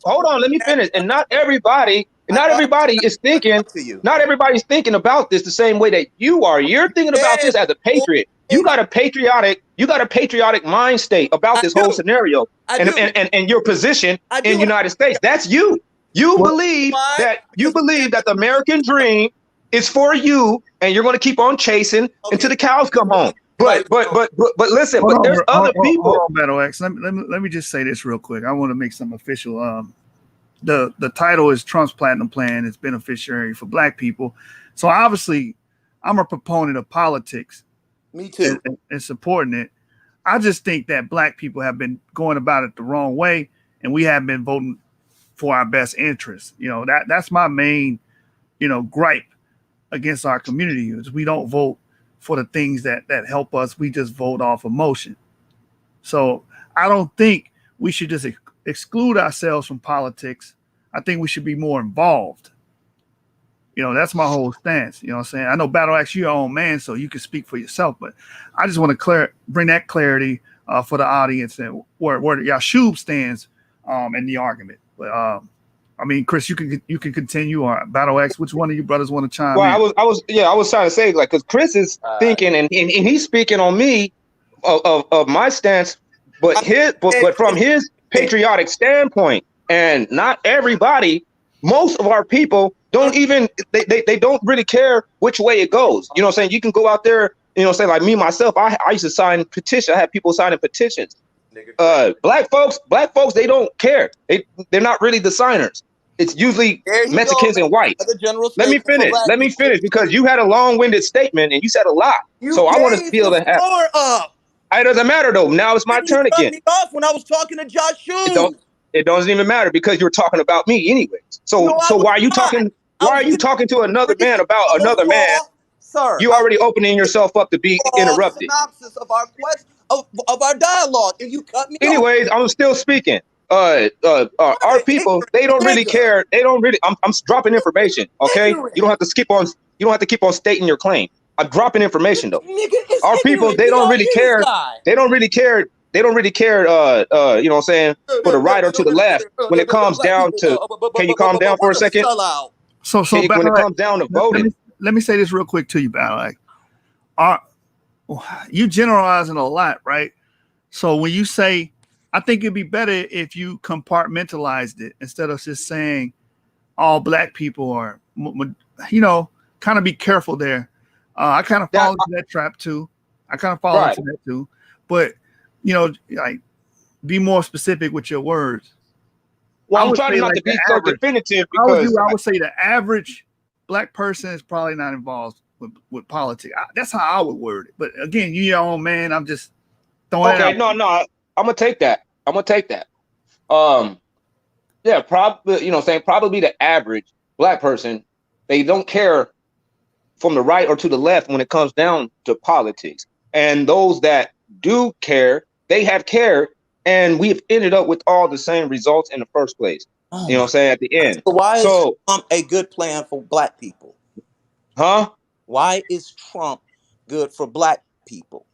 Hold on, let me finish. And not everybody is thinking. to you. Not everybody's thinking about this the same way that you are. You're thinking about this as a patriot. You got a patriotic mind state about this whole scenario and your position in the United States. That's you. You believe that the American dream is for you, and you're going to keep on chasing until the cows come home. But listen, there's other people. Hold on, Battle X. Let me just say this real quick. I want to make something official. The title is Trump's Platinum Plan. It's beneficiary for Black people. So obviously, I'm a proponent of politics. Me too. And supporting it. I just think that Black people have been going about it the wrong way, and we have been voting for our best interests. You know, that's my main, gripe against our community is we don't vote for the things that help us. We just vote off emotion. So I don't think we should just exclude ourselves from politics. I think we should be more involved. That's my whole stance. You know what I'm saying? I know Battle Axe, you're your own man, so you can speak for yourself, but I just want to bring that clarity for the audience and where Yashub stands in the argument. But I mean, Chris, you can continue, or Battle Axe, which one of you brothers want to chime in? I was trying to say, like, because Chris is thinking and he's speaking on me of my stance, but from his patriotic standpoint, and not everybody, most of our people don't even they don't really care which way it goes. You know what I'm saying? You can go out there, say like me myself, I used to sign petitions. I had people signing petitions. Black folks, they don't care. They're not really the signers. It's usually Mexicans and whites. Let me finish because you had a long-winded statement and you said a lot. So I want to feel that. It doesn't matter though. Now it's my turn again. Me off when I was talking to Joshua. It doesn't even matter because you're talking about me anyways. So why are you talking? Why are you talking to another man about another man? Sir, you already opening yourself up to be interrupted. Synopsis of our quest of our dialogue, and you cut me. Anyways, I'm still speaking. Our people, they don't really care. They don't really. I'm dropping information. Okay, you don't have to keep on stating your claim. I'm dropping information though. Our people, they don't really care. They don't really care. They don't really care. You know what I'm saying, for the right or to the left when it comes down to. Can you calm down for a second? So when it comes down to voting, let me say this real quick to you, Battle. Like, you generalizing a lot, right? So when you say, I think it'd be better if you compartmentalized it instead of just saying all Black people are, kind of be careful there. I kind of fall into that trap too. Into that too. But, like, be more specific with your words. Well, I'm trying not to be so definitive because I would say the average Black person is probably not involved with politics. That's how I would word it. But again, you're your own man. I'm just throwing it out. No. I'm gonna take that. Yeah, probably. Probably the average Black person, they don't care from the right or to the left when it comes down to politics. And those that do care, they have cared. And we've ended up with all the same results in the first place. You know what I'm saying? At the end. So why is Trump a good plan for Black people? Huh? Why is Trump good for Black people?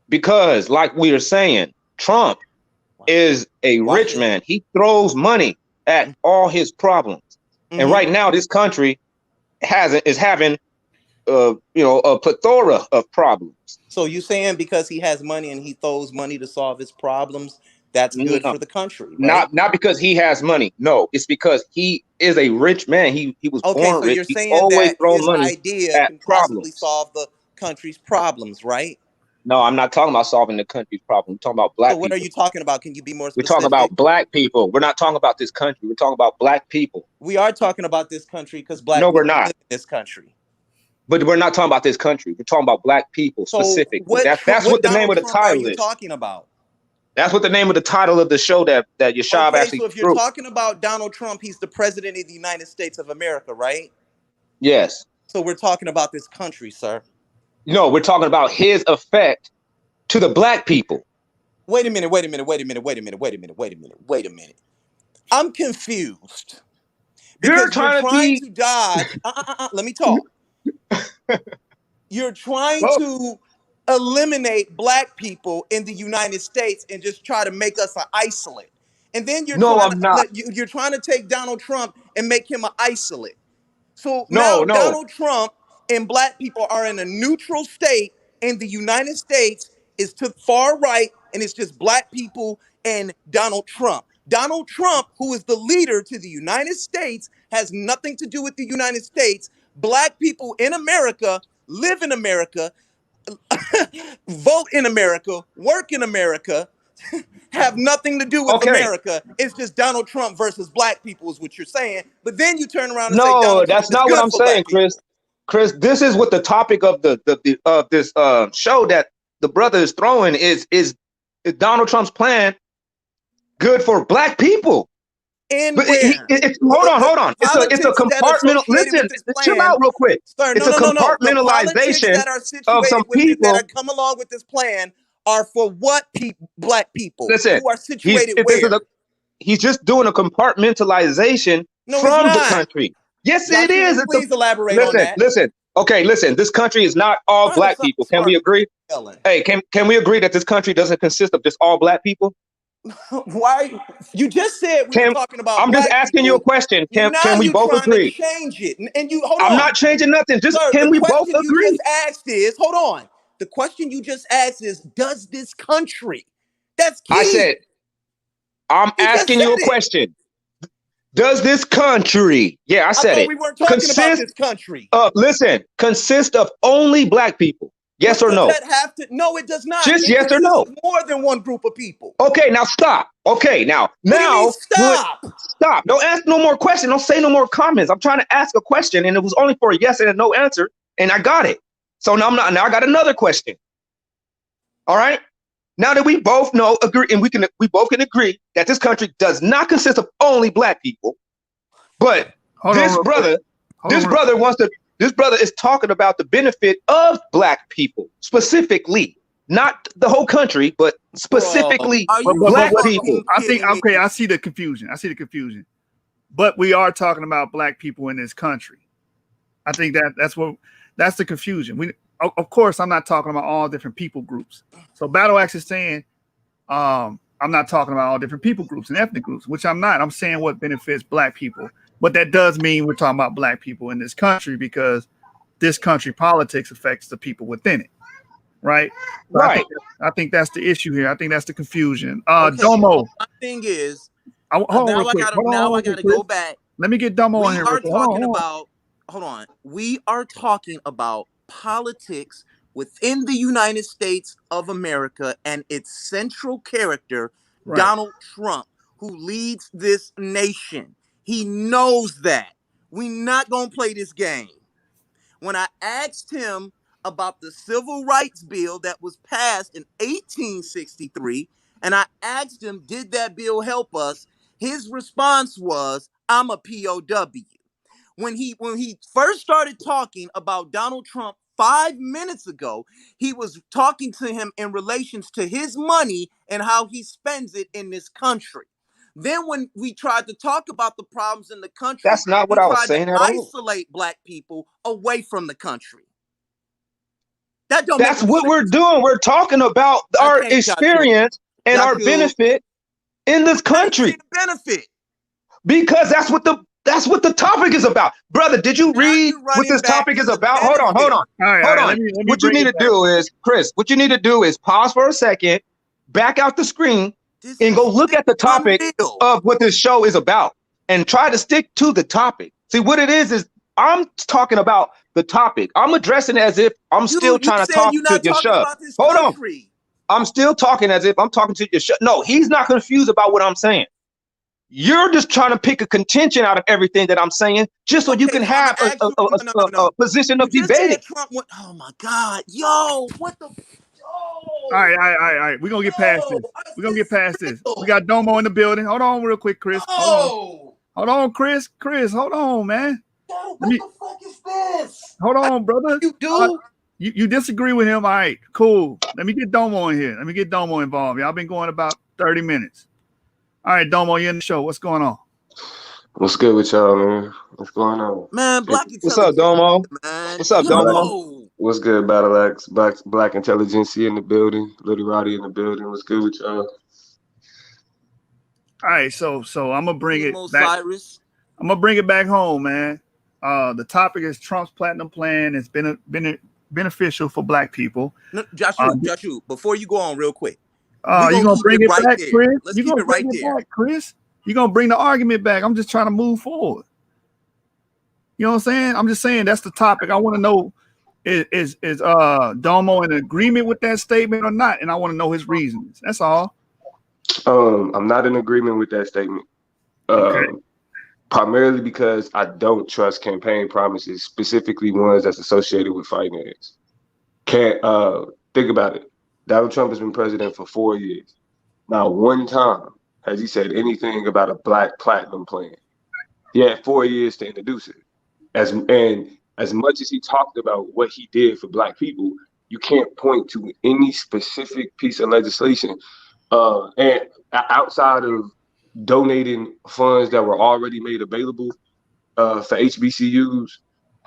Because, like we are saying, Trump is a rich man. He throws money at all his problems. Mm-hmm. And right now, this country is having a plethora of problems. So you saying because he has money and he throws money to solve his problems, that's good for the country, right? Not because he has money. No, it's because he is a rich man. He was born so rich. You're saying always that thrown his money idea at can possibly solve the country's problems, right? No, I'm not talking about solving the country's problem. We're talking about black So what people. are you talking about? Can you be more We're specific? talking about black people. We're not talking about this country. We're talking about black people. We are talking about this country because black No, people we're not. live in this country. But we're not talking about this country. We're talking about black people So specifically. what That's what the name Donald of the Trump are title you is. talking about? That's what the name of the title of the show that Yashab Okay, actually so if you're threw. talking about Donald Trump, he's the president of the United States of America, right? Yes. So we're talking about this country, sir. No, we're talking about his effect to the black people. Wait a minute. I'm confused. Because You're trying to dodge. Let me talk. You're trying to eliminate black people in the United States and just try to make us an isolate. And then you're trying to take Donald Trump and make him an isolate. So now Donald Trump and black people are in a neutral state, and the United States is to far right, and it's just black people and Donald Trump. Donald Trump, who is the leader to the United States, has nothing to do with the United States. Black people in America live in America, vote in America, work in America, have nothing to do with America. It's just Donald Trump versus black people is what you're saying. But then you turn around and say Donald Trump is not good what I'm for black saying, people. Chris, this is what the topic of this show that the brother is throwing is Donald Trump's plan good for black people? And but hold on. It's a compartmental. Listen, chill out real quick. Sir, it's a compartmentalization that are situated of some people that are come along with this plan are for what black people listen, who are situated where? He's just doing a compartmentalization from the country. Yes, it is. Please elaborate on that. Listen. Okay, listen. This country is not all black people. Can we agree? Hey, can we agree that this country doesn't consist of just all black people? Why? You just said we were talking about. I'm just asking you a question. Can we both agree? Change it, and you hold on. I'm not changing nothing. Just Sir, can we both agree? You just asked is hold on. The question you just asked is, does this country? That's key. I said, I'm asking you a question. Does this country? Yeah, I said it. We weren't talking about this country. Listen, consist of only black people. Yes or no? Does that have to? No, it does not. Just yes or no. More than one group of people. Okay, now stop. Okay, now stop. Stop. Don't ask no more questions. Don't say no more comments. I'm trying to ask a question, and it was only for a yes and a no answer, and I got it. So now I got another question. All right. Now that we both agree, and we both can agree that this country does not consist of only black people, but this brother is talking about the benefit of black people specifically, not the whole country, but specifically black people. I see the confusion. But we are talking about black people in this country. I think that's the confusion. Of course, I'm not talking about all different people groups. So Battle Axe is saying, I'm not talking about all different people groups and ethnic groups, which I'm not. I'm saying what benefits black people. But that does mean we're talking about black people in this country because this country politics affects the people within it. Right? So right. I think that's the issue here. I think that's the confusion. Domo. My thing is, I gotta go back. Let me get Domo on here. We are talking about politics within the United States of America and its central character, right. Donald Trump, who leads this nation. He knows that. We're not going to play this game. When I asked him about the Civil Rights Bill that was passed in 1863, and I asked him, did that bill help us? His response was, I'm a POW. When he first started talking about Donald Trump 5 minutes ago, he was talking to him in relations to his money and how he spends it in this country. Then when we tried to talk about the problems in the country, that's not what I was saying at all. Isolate black people away from the country. That's what we're doing. We're talking about our experience and our benefit in this country. Benefit. Because that's what the topic is about. Brother, did you read what this topic is about? Hold on. Hold on. What you need to do is, Chris, what you need to do is pause for a second, back out the screen, and go look at the topic of what this show is about and try to stick to the topic. See, what it is I'm talking about the topic. I'm addressing it as if I'm still trying to talk you're to not your talking shut. about this Hold on. country. I'm still talking as if I'm talking to your shut. No, he's not confused about what I'm saying. You're just trying to pick a contention out of everything that I'm saying, just so you Okay, can so I'ma have ask you. No. a position of You just debating. said Trump went. Oh my God, yo, what the? All right, all right. We're gonna get past this. We're gonna get past this. We got Domo in the building. Hold on real quick, Chris. Hold on, Chris. Chris, hold on, man. What the fuck is this? Hold on, brother. You do? You disagree with him? All right, cool. Let me get Domo in here. Let me get Domo involved. Y'all been going about 30 minutes. All right, Domo, you're in the show. What's going on? What's good with y'all, man? What's going on? Man, Black What's up, intelligence, Domo? man. What's up, Domo? What's good, Battle Axe? Black Intelligentsia in the building. Little Roddy in the building. What's good with y'all? All right, so I'm gonna bring it Nemo back. Cyrus. I'm gonna bring it back home, man. The topic is Trump's platinum plan. It's been beneficial for Black people. No, Joshua, before you go on real quick. You gonna bring it back, Chris? Let's keep it right there. Back, Chris? You gonna bring the argument back? I'm just trying to move forward. You know what I'm saying? I'm just saying that's the topic. I want to know is Domo in agreement with that statement or not, and I want to know his reasons. That's all. I'm not in agreement with that statement. Okay. Primarily because I don't trust campaign promises, specifically ones that's associated with finance. Can't think about it. Donald Trump has been president for 4 years. Not one time has he said anything about a Black platinum plan. He had 4 years to introduce it. As much as he talked about what he did for Black people, you can't point to any specific piece of legislation and outside of donating funds that were already made available for HBCUs.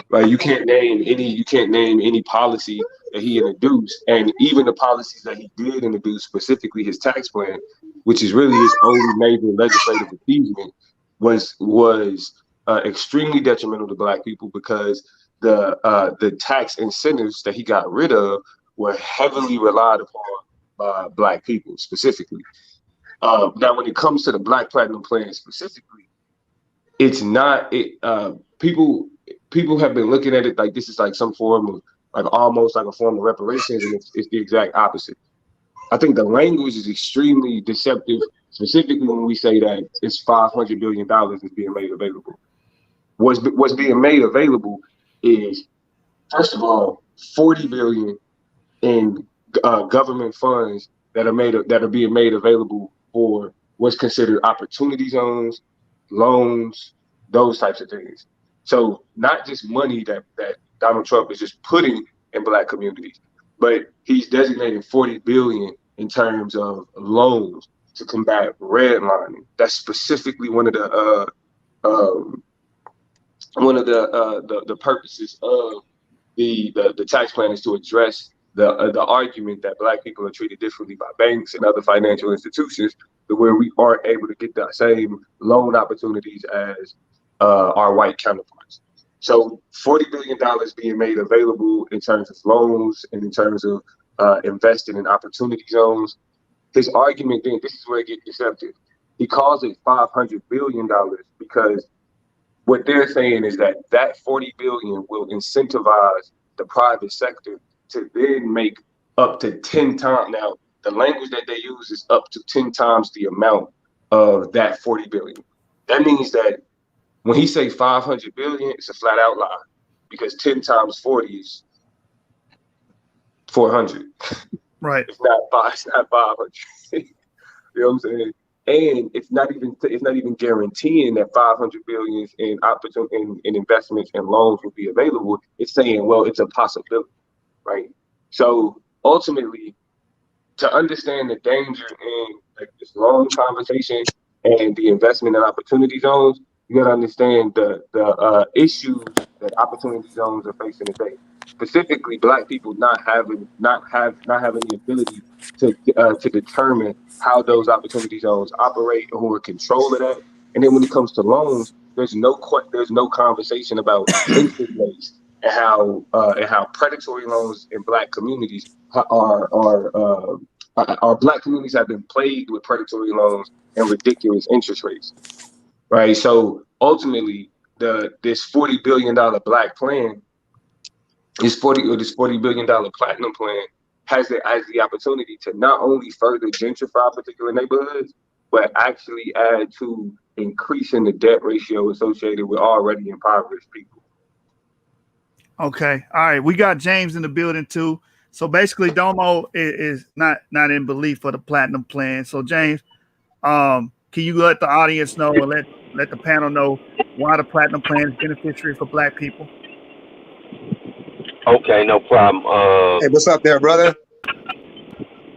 Like you can't name any policy that he introduced, and even the policies that he did introduce, specifically his tax plan, which is really his only major legislative achievement, was extremely detrimental to Black people because the tax incentives that he got rid of were heavily relied upon by Black people specifically. Now, when it comes to the Black Platinum Plan specifically, it's not people have been looking at it like this is like some form of almost like a form of reparations, and it's the exact opposite. I think the language is extremely deceptive, specifically when we say that it's $500 billion that's being made available. What's being made available is, first of all, $40 billion in government funds that are being made available for what's considered opportunity zones, loans, those types of things. So not just money that Donald Trump is just putting in Black communities, but he's designated $40 billion in terms of loans to combat redlining. That's specifically one of the purposes of the tax plan is to address the argument that Black people are treated differently by banks and other financial institutions, to where we aren't able to get the same loan opportunities as our white counterparts. So $40 billion being made available in terms of loans and in terms of investing in opportunity zones. His argument then, this is where it gets deceptive. He calls it $500 billion because what they're saying is that $40 billion will incentivize the private sector to then make up to 10 times. Now, the language that they use is up to 10 times the amount of that $40 billion. That means that when he say 500 billion, it's a flat out lie, because 10 times 40 is 400. Right. It's not 500. You know what I'm saying? And it's not even guaranteeing that 500 billion in opportunity in investments and loans will be available. It's saying, well, it's a possibility, right? So ultimately, to understand the danger in this long conversation and the investment and opportunity zones, you got to understand the issues that opportunity zones are facing today. Specifically, Black people not having the ability to determine how those opportunity zones operate or who are control of that. And then when it comes to loans, there's no conversation about interest rates and how predatory loans in Black communities are Black communities have been plagued with predatory loans and ridiculous interest rates. Right. So ultimately, this $40 billion black plan, this $40 billion platinum plan has the opportunity to not only further gentrify particular neighborhoods, but actually add to increasing the debt ratio associated with already impoverished people. Okay. All right. We got James in the building too. So basically Domo is not in belief for the platinum plan. So James, can you let the audience know or let the panel know why the platinum plan is beneficiary for black people? Okay, no problem. Hey, what's up there, brother?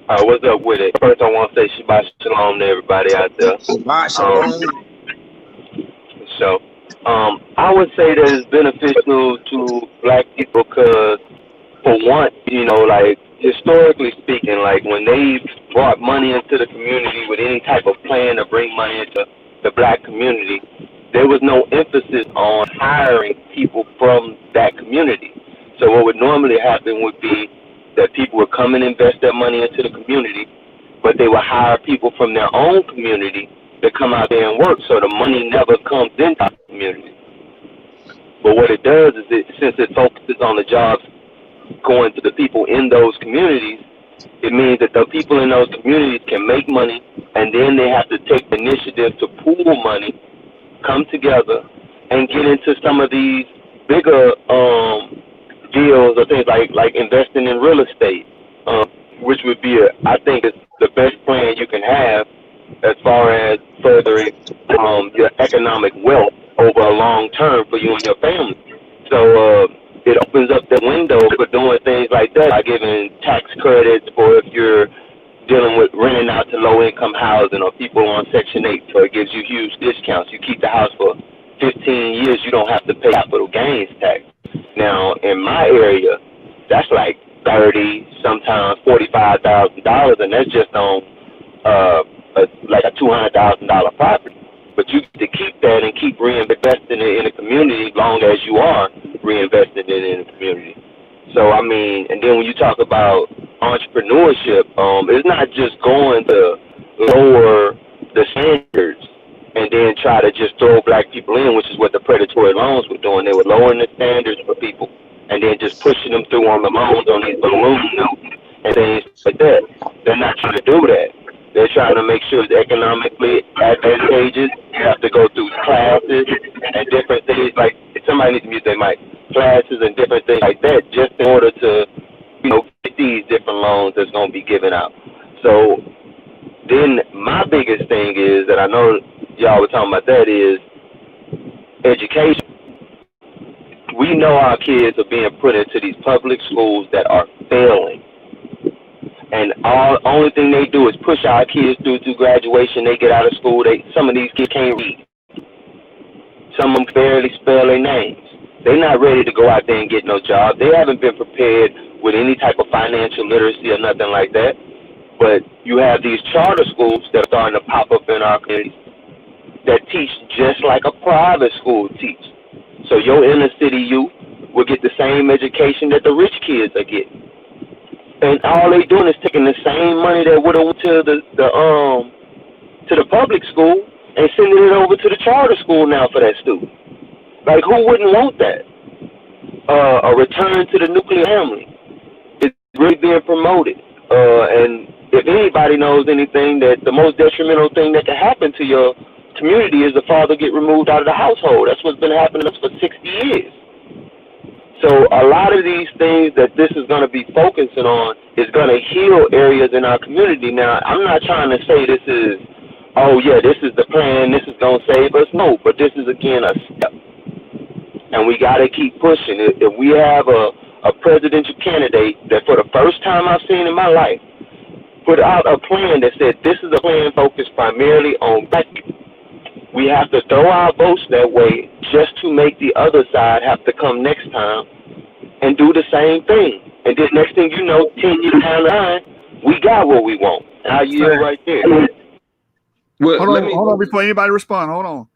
What's up with it? First, I want to say Shabbat Shalom to everybody out there. Shabbat Shalom. So, I would say that it's beneficial to black people because, for one, you know, like historically speaking, like when they brought money into the community with any type of plan to bring money into the black community, there was no emphasis on hiring people from that community. So what would normally happen would be that people would come and invest their money into the community, but they would hire people from their own community to come out there and work, so the money never comes into the community. But what it does is, since it focuses on the jobs going to the people in those communities, it means that the people in those communities can make money, and then they have to take the initiative to pool money, come together, and get into some of these bigger deals or things like investing in real estate, which would be, I think, is the best plan you can have as far as furthering your economic wealth over a long term for you and your family. So it opens up the window for doing things like that, like giving tax credits for if you're dealing with renting out to low-income housing or people on Section 8, so it gives you huge discounts. You keep the house for 15 years, you don't have to pay capital gains tax. Now, in my area, that's like $30,000, sometimes $45,000, and that's just on like a $200,000 property. But you get to keep that and keep reinvesting it in the community as long as you are reinvesting it in the community. So, I mean, and then when you talk about entrepreneurship, it's not just going to lower the standards and then try to just throw black people in, which is what the predatory loans were doing. They were lowering the standards for people and then just pushing them through on the loans on these balloon notes and things like that. They're not trying to do that. They're trying to make sure it's economically advantageous. You have to go through classes and different things. Like, somebody needs to mute their mic. Classes and different things like that, just in order to, you know, get these different loans that's going to be given out. So then my biggest thing is that I know y'all were talking about, that is education. We know our kids are being put into these public schools that are failing. And only thing they do is push our kids through graduation. They get out of school. Some of these kids can't read. Some of them barely spell their names. They're not ready to go out there and get no job. They haven't been prepared with any type of financial literacy or nothing like that. But you have these charter schools that are starting to pop up in our communities that teach just like a private school teach. So your inner city youth will get the same education that the rich kids are getting. And all they doing is taking the same money that would have went to the public school and sending it over to the charter school now for that student. Like, who wouldn't want that? A return to the nuclear family is really being promoted. And if anybody knows anything, that the most detrimental thing that can happen to your community is the father get removed out of the household. That's what's been happening to us for 60 years. So a lot of these things that this is going to be focusing on is going to heal areas in our community. Now, I'm not trying to say this is, oh yeah, this is the plan, this is going to save us. No, but this is, again, a step. And we got to keep pushing. If we have a presidential candidate that, for the first time I've seen in my life, put out a plan that said this is a plan focused primarily on black people, we have to throw our votes that way just to make the other side have to come next time and do the same thing. And then next thing you know, 10 years down the line, we got what we want. I'll yield right there. Well, hold on before anybody respond. Hold on.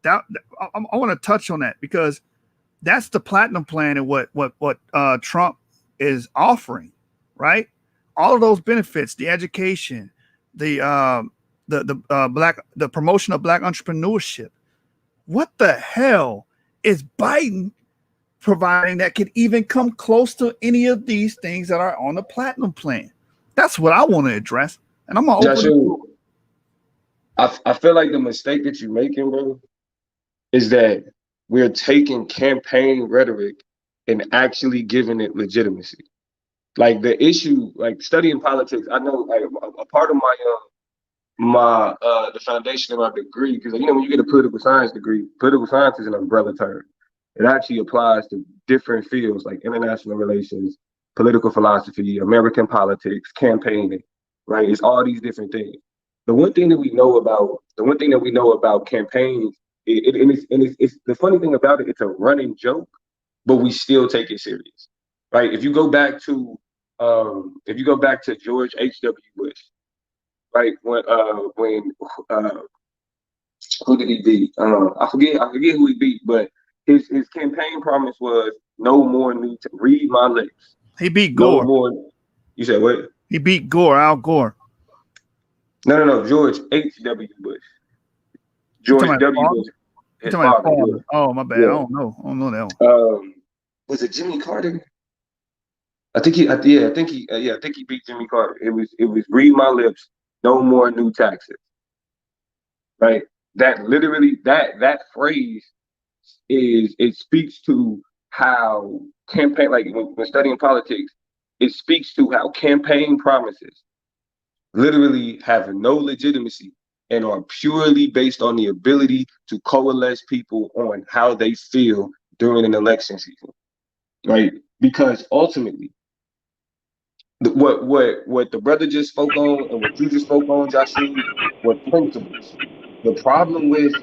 I want to touch on that, because that's the platinum plan and what Trump is offering, right? All of those benefits, the education, the promotion of black entrepreneurship, what the hell is Biden providing that could even come close to any of these things that are on the platinum plan? That's what I want to address. And I'm gonna open I feel like the mistake that you're making, bro, is that we're taking campaign rhetoric and actually giving it legitimacy. Like the issue, like studying politics, I know like a part of my the foundation of my degree, because when you get a political science degree, political science is an umbrella term. It actually applies to different fields like international relations, political philosophy, American politics, campaigning, right? It's all these different things. The one thing that we know about campaigns, it's the funny thing about it, it's a running joke, but we still take it serious, right? If you go back to George H.W. Bush, right? When who did he beat? I forget who he beat, but his campaign promise was no more need to read my lips. He beat Gore. No more. You said what? He beat Gore, Al Gore. No. George H.W. Bush. George W. Bush. His father. Oh, my bad. Yeah. I don't know that one. Was it Jimmy Carter? I think he beat Jimmy Carter. It was read my lips, no more new taxes. Right? That literally that phrase it speaks to how campaign, like when studying politics, it speaks to how campaign promises literally have no legitimacy and are purely based on the ability to coalesce people on how they feel during an election season, right? Because ultimately, what the brother just spoke on and what you just spoke on, Joshua, were principles. The problem with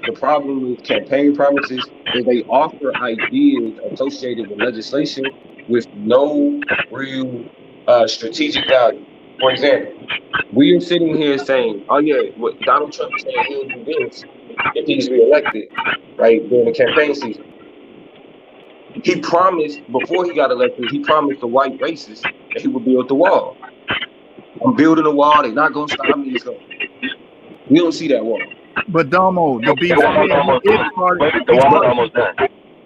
campaign promises is they offer ideas associated with legislation with no real strategic value. For example, we are sitting here saying, "Oh yeah, what Donald Trump is saying he'll do this if he's reelected," right, during the campaign season. He promised before he got elected. He promised the white racists that he would build the wall. I'm building a wall. They're not gonna stop me. We don't see that wall. But Domo, the wall almost done.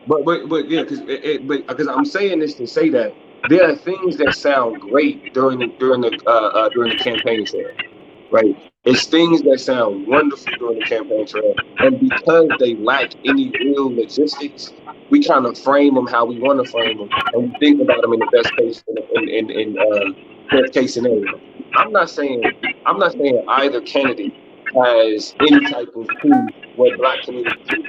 But yeah, because I'm saying this to say that there are things that sound great during the campaign trail, right? It's things that sound wonderful during the campaign trail, and because they lack any real logistics, we kind of frame them how we want to frame them, and we think about them in the best case scenario. I'm not saying either candidate has any type of clue what Black community is.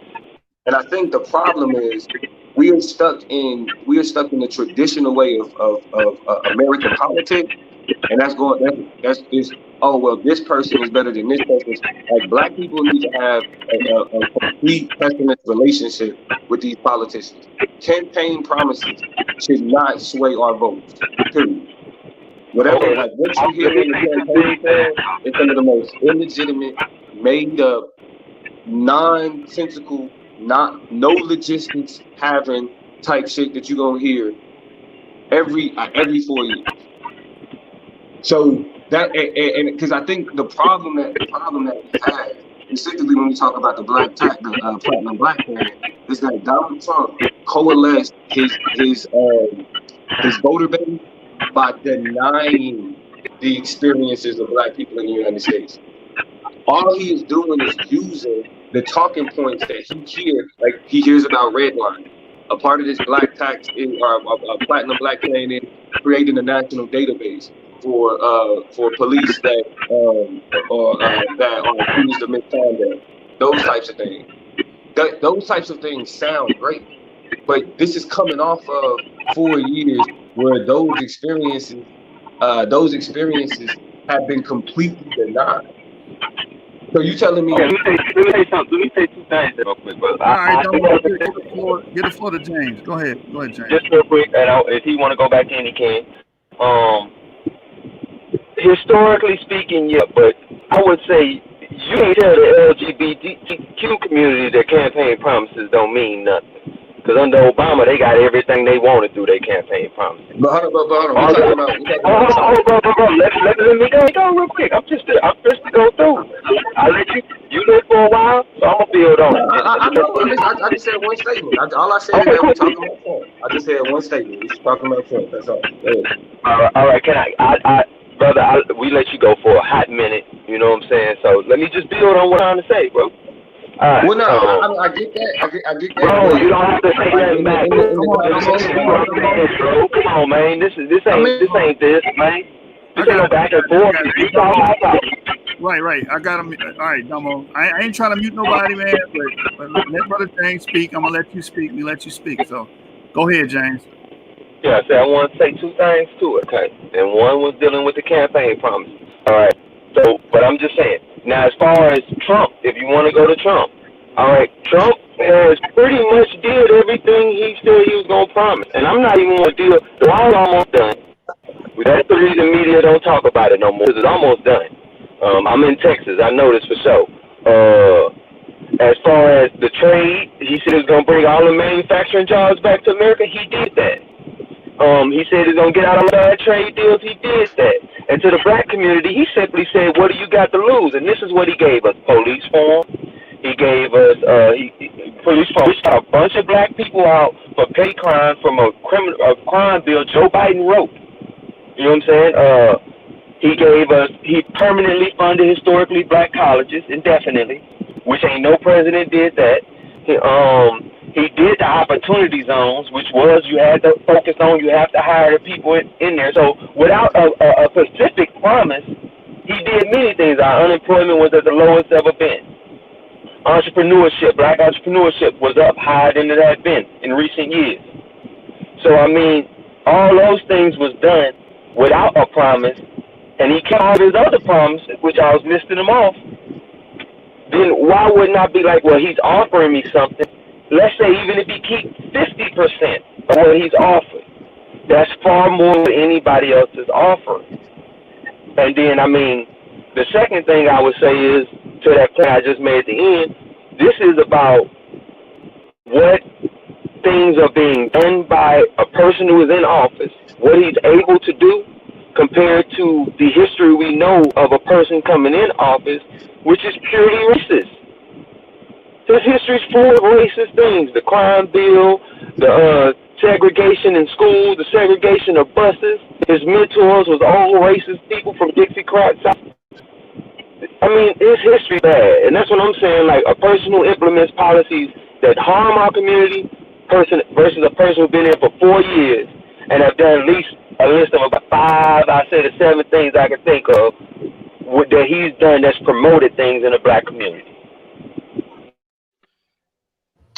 And I think the problem is we are stuck in the traditional way of American politics, and that's this. Oh well, this person is better than this person. Like Black people need to have a complete pessimist relationship with these politicians. Campaign promises should not sway our votes. Period. Whatever, like what you hear in the campaign trail is some of the most illegitimate, made up, nonsensical, no logistics having type shit that you're gonna hear every 4 years. So that and because I think the problem that we have, specifically when we talk about the platinum black plan, is that Donald Trump coalesced his voter base by denying the experiences of Black people in the United States. All he is doing is using the talking points that he hears about redlining. A part of this black tax a platinum black plan is creating a national database for police that are accused of misconduct. Those types of things. Those types of things sound great, but this is coming off of 4 years where those experiences have been completely denied. So you telling me? Let me say two things real quick, brother. All right, get the floor to James. Go ahead, James. Just real quick, and if he want to go back in, he can. Historically speaking, yeah, but I would say you can't tell the LGBTQ community that campaign promises don't mean nothing. Because under Obama, they got everything they wanted through their campaign promises. But hold on, All we're the- talking about bro. Let me go real quick. I'm just to go through. I'll let you live for a while, so I'm gonna build on it. I know. I just said one statement. All I said is that we're talking about Trump. I just said one statement. We're talking about Trump. That's all. All right. Can brother? We let you go for a hot minute. You know what I'm saying? So let me just build on what I'm trying to say, bro. All right. Well, no, I get that. I get that. Bro, you don't have to say that back. Come on, man. This ain't this, man. This ain't no back and forth. You talk, I talk. Right. I got him. All right, Domo. I ain't trying to mute nobody, man. But let Brother James speak. I'm gonna let you speak. We let you speak. So, go ahead, James. Yeah, I said I want to say two things to it, okay? And one was dealing with the campaign promises. All right. So, but I'm just saying. Now, as far as Trump, if you want to go to Trump, all right, Trump has pretty much did everything he said he was gonna promise, and I'm not even gonna deal. The wall almost done. That's the reason media don't talk about it no more. Because it's almost done. I'm in Texas. I know this for sure. As far as the trade, he said he's gonna bring all the manufacturing jobs back to America. He did that. He said he's gonna get out of bad trade deals. He did that. And to the black community, he simply said, "What do you got to lose?" And this is what he gave us: police reform. He gave us police reform. We saw a bunch of black people out for petty crime from a crime bill Joe Biden wrote. You know what I'm saying? He permanently funded historically black colleges indefinitely, which ain't no president did that. He did the opportunity zones, which was you had to focus on, you have to hire the people in there. So without a specific promise, he did many things. Our unemployment was at the lowest ever been. Entrepreneurship, black entrepreneurship was up higher than it had been in recent years. So, I mean, all those things was done without a promise, and he kept all his other promises, which I was listing them off. Then why wouldn't I be like, well, he's offering me something. Let's say even if he keeps 50% of what he's offered, that's far more than anybody else is offering. And then, I mean, the second thing I would say is, to that point I just made at the end, this is about what things are being done by a person who is in office, what he's able to do compared to the history we know of a person coming in office, which is purely racist. His history is full of racist things: the crime bill, the segregation in schools, the segregation of buses. His mentors was all racist people from Dixiecrat South. I mean, his history bad, and that's what I'm saying. Like, a person who implements policies that harm our community, versus a person who's been here for 4 years and have done at least a list of about 5, I say the 7 things I can think of that he's done that's promoted things in the black community.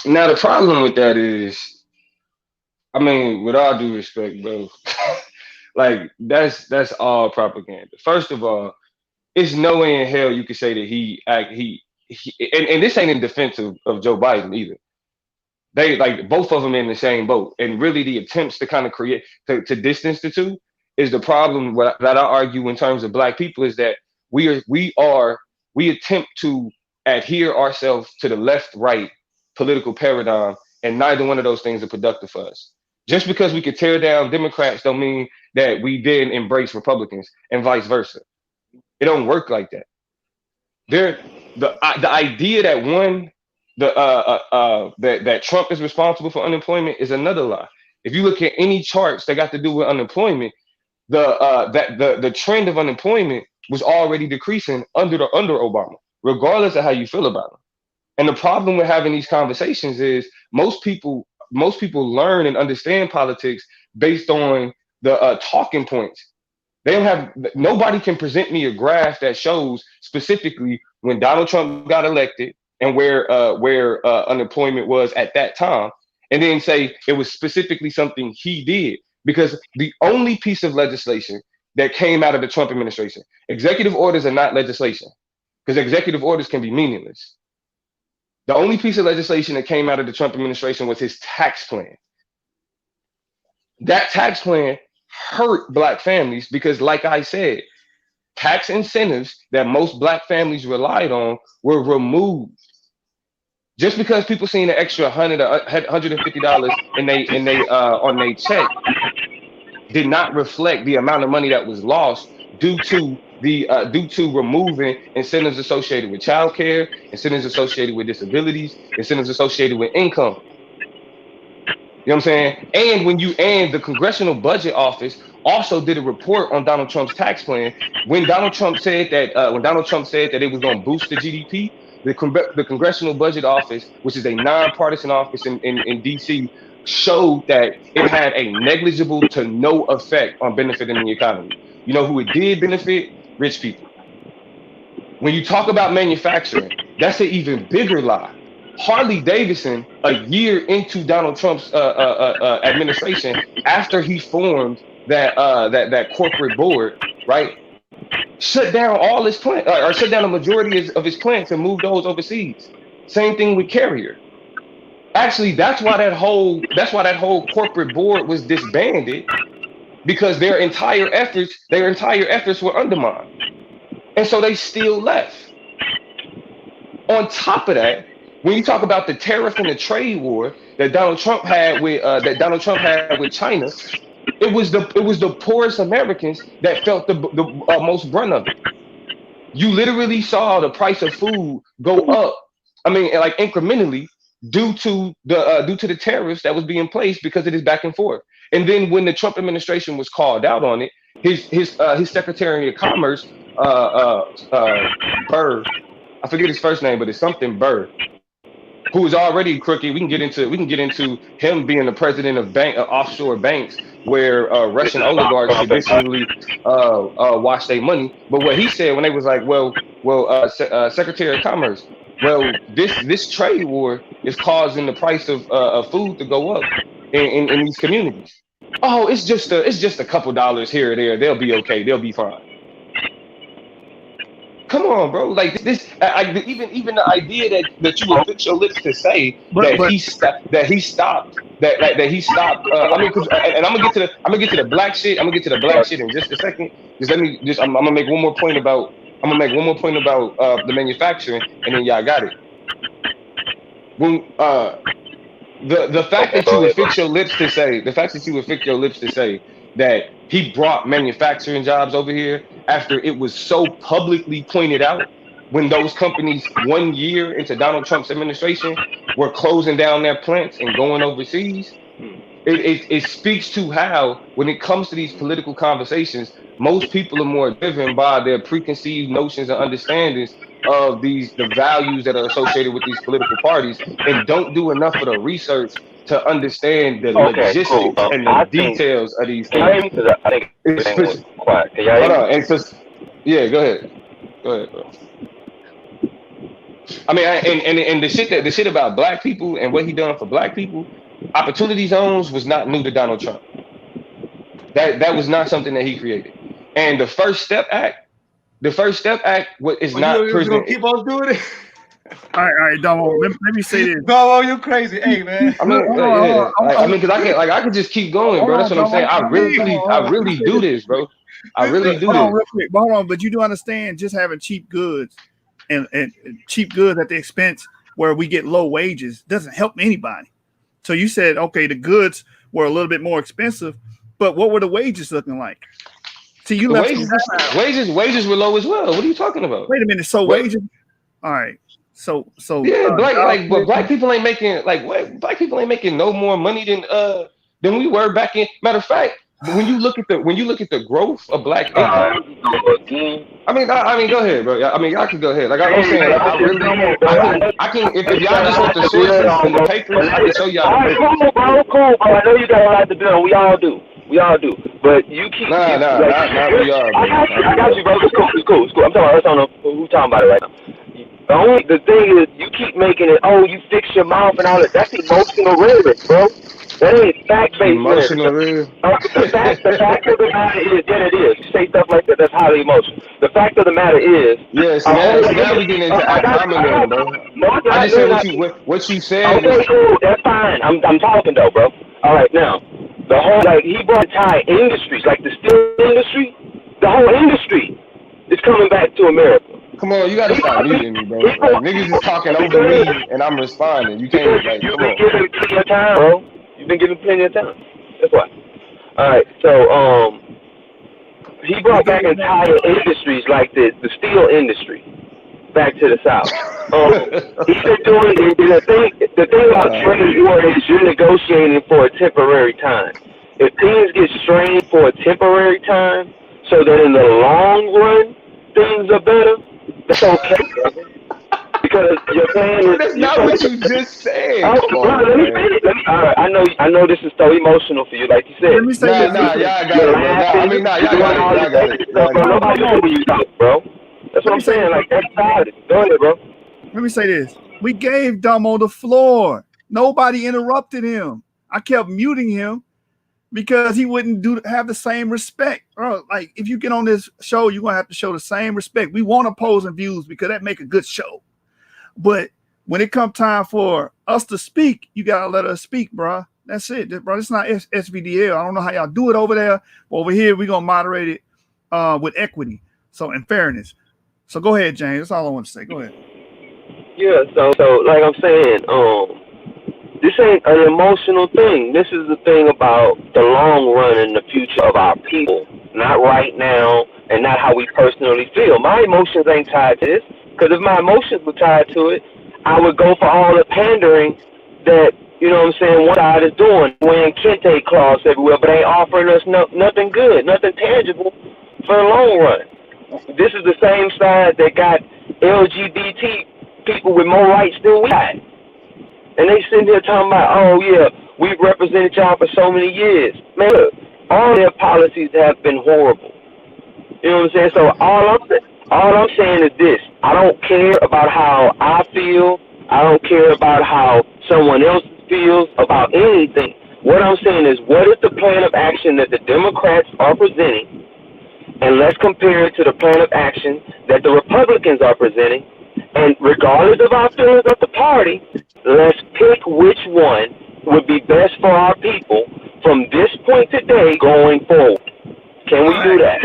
Now the problem with that is, I mean, with all due respect, bro, like that's all propaganda. First of all, it's no way in hell you could say that he and this ain't in defense of Joe Biden either. They, like, both of them in the same boat, and really the attempts to kind of create to distance the two is the problem. What that I argue in terms of black people is that we attempt to adhere ourselves to the left-right political paradigm, and neither one of those things are productive for us. Just because we could tear down Democrats don't mean that we then embrace Republicans, and vice versa. It don't work like that. The idea that that Trump is responsible for unemployment is another lie. If you look at any charts that got to do with unemployment, the trend of unemployment was already decreasing under Obama, regardless of how you feel about him. And the problem with having these conversations is most people learn and understand politics based on the talking points. Nobody can present me a graph that shows specifically when Donald Trump got elected and where unemployment was at that time, and then say it was specifically something he did. Because the only piece of legislation that came out of the Trump administration, executive orders are not legislation, because executive orders can be meaningless. The only piece of legislation that came out of the Trump administration was his tax plan. That tax plan hurt black families because, like I said, tax incentives that most black families relied on were removed. Just because people seen an extra $100 or $150 in they on their check did not reflect the amount of money that was lost due to removing incentives associated with childcare, incentives associated with disabilities, incentives associated with income. You know what I'm saying? And the Congressional Budget Office also did a report on Donald Trump's tax plan. When Donald Trump said that it was going to boost the GDP, the Congressional Budget Office, which is a nonpartisan office in DC, showed that it had a negligible to no effect on benefiting the economy. You know who it did benefit? Rich people. When you talk about manufacturing, that's an even bigger lie. Harley Davidson, a year into Donald Trump's administration, after he formed that corporate board, right, shut down all his plants, or shut down the majority of his plants and moved those overseas. Same thing with Carrier. Actually, that's why that whole corporate board was disbanded, because their entire efforts were undermined, and so they still left. On top of that, when you talk about the tariff and the trade war that Donald Trump had with China, it was the poorest Americans that felt the most brunt of it. You literally saw the price of food go up. I mean, like incrementally due to the tariffs that was being placed because of this back and forth. And then when the Trump administration was called out on it, his Secretary of Commerce, Burr, I forget his first name, but it's something Burr, who is already crooked. We can get into him being the president of offshore banks where Russian oligarchs traditionally wash their money. But what he said when they was like, Secretary of Commerce, this trade war is causing the price of food to go up in these communities. Oh, it's just a couple dollars here or there. They'll be okay. They'll be fine. Come on, bro. Like this, even the idea that you would fix your lips to say that he stopped. I mean, and I'm gonna get to the black shit. I'm gonna get to the black shit in just a second. I'm gonna make one more point about the manufacturing, and then y'all got it. When the fact that you would fix your lips to say that he brought manufacturing jobs over here after it was so publicly pointed out when those companies 1 year into Donald Trump's administration were closing down their plants and going overseas, it speaks to how, when it comes to these political conversations, most people are more driven by their preconceived notions and understandings of the values that are associated with these political parties, and don't do enough of the research to understand the logistics and the details of these things. I think it's quiet. Can y'all hear me? Yeah, go ahead, bro. I mean, and the shit about black people and what he done for black people, opportunity zones was not new to Donald Trump. That was not something that he created. And the First Step Act is not prison. Keep on doing it. All right, Domo. Let me say this. Domo, you crazy, hey man. I mean, because I could just keep going, bro. That's what I'm saying. I really do this, bro. I really do this. Real quick, but hold on. But you do understand, just having cheap goods and cheap goods at the expense where we get low wages doesn't help anybody. So you said, okay, the goods were a little bit more expensive, but what were the wages looking like? See, you left wages were low as well. What are you talking about? Wait a minute. So wages. All right. So yeah, but black people ain't making no more money than we were back in. Matter of fact, when you look at the growth of black income, I mean, go ahead, bro. I mean, y'all can go ahead. Like I'm saying, I can. If y'all just want the sources and the papers, I can show y'all. All right, cool, bro. I know you got a lot to do. We all do. But you keep. Not we are. I got you, bro. It's cool. I'm talking about who's talking about it right now. The thing is, you keep making it, you fix your mouth and all that. That's emotional rhetoric, bro. That ain't fact-based emotional rhetoric. The fact of the matter is, it is. You say stuff like that, that's highly emotional. The fact of the matter is... Yes, now we get into ad bro. I just said what you said. Okay, cool. That's fine. I'm talking, though, bro. All right, now, the whole, he brought entire industries, like the steel industry, the whole industry is coming back to America. Come on, you gotta stop muting me, bro. Like niggas is talking over me and I'm responding. You can't like You've come been on. given plenty of time, bro. You've been given plenty of time. That's why. All right, so he brought back entire industries like the steel industry back to the South. He's been doing the thing about trade war is you're negotiating for a temporary time. If things get strained for a temporary time, so that in the long run things are better, that's okay. Because you're paying. That's not what you just said. Oh, Come bro, on, let me man. finish. All right, I know this is so emotional for you, like you said. Let me say this. Nah, y'all got it, bro. Y'all got it. Nobody knows when you talk, bro. That's what I'm saying. Like, that's solid. Go ahead, bro. Let me say this. We gave Dumbo the floor. Nobody interrupted him. I kept muting him because he wouldn't have the same respect. Bro, like if you get on this show, you're gonna have to show the same respect. We want opposing views because that make a good show. But when it comes time for us to speak, you gotta let us speak, bro. That's it, bro. It's not SVDL. I don't know how y'all do it over there, but over here we're gonna moderate it with equity, so in fairness. So go ahead, James. That's all I want to say. Go ahead. Yeah. So like I'm saying, this ain't an emotional thing. This is the thing about the long run and the future of our people, not right now, and not how we personally feel. My emotions ain't tied to this, because if my emotions were tied to it, I would go for all the pandering that, you know what I'm saying, one side is doing, wearing kente cloths everywhere, but ain't offering us nothing good, nothing tangible for the long run. This is the same side that got LGBT people with more rights than we got. And they sitting here talking about, oh yeah, we've represented y'all for so many years. Man, look, all their policies have been horrible. You know what I'm saying? So all I'm saying is this. I don't care about how I feel. I don't care about how someone else feels about anything. What I'm saying is, what is the plan of action that the Democrats are presenting? And let's compare it to the plan of action that the Republicans are presenting. And regardless of our feelings of the party, let's pick which one would be best for our people from this point today going forward. Can we do that?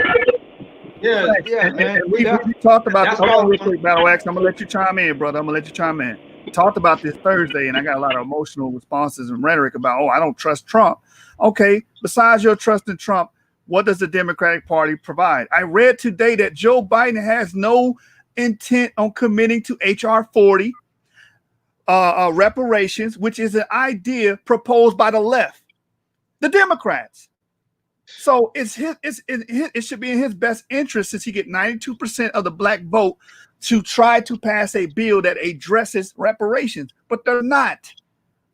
Yeah, man. And we talked about That's hold on all- real quick, Battle Axe. I'm gonna let you chime in, brother. I'm gonna let you chime in. We talked about this Thursday, and I got a lot of emotional responses and rhetoric about, oh, I don't trust Trump. Okay, besides your trust in Trump, what does the Democratic Party provide? I read today that Joe Biden has no intent on committing to HR 40 reparations, which is an idea proposed by the left, the Democrats. So it should be in his best interest, since he get 92% of the black vote, to try to pass a bill that addresses reparations, but they're not.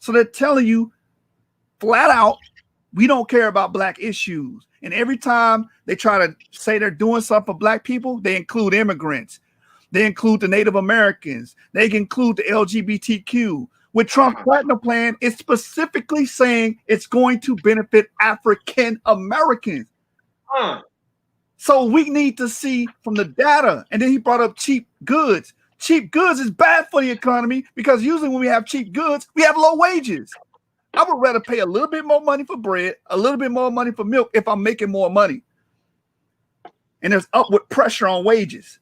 So they're telling you flat out, we don't care about black issues. And every time they try to say they're doing something for black people, they include immigrants. They include the Native Americans. They include the LGBTQ. With Trump's Platinum Plan, it's specifically saying it's going to benefit African Americans. So we need to see from the data. And then he brought up cheap goods. Cheap goods is bad for the economy, because usually when we have cheap goods, we have low wages. I would rather pay a little bit more money for bread, a little bit more money for milk if I'm making more money. And there's upward pressure on wages.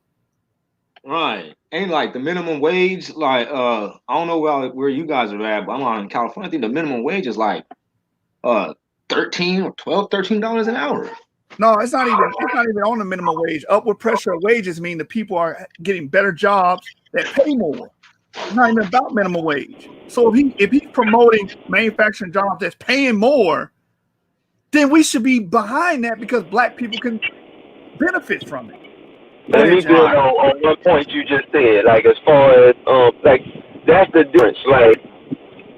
Right. Ain't like the minimum wage, like I don't know where you guys are at, but I'm out in California. I think the minimum wage is like $13 or $13 an hour. No, it's not even on the minimum wage. Upward pressure of wages mean the people are getting better jobs that pay more. It's not even about minimum wage. So if he's promoting manufacturing jobs that's paying more, then we should be behind that, because black people can benefit from it. Let me build on one point you just said. Like, as far as like, that's the difference. Like,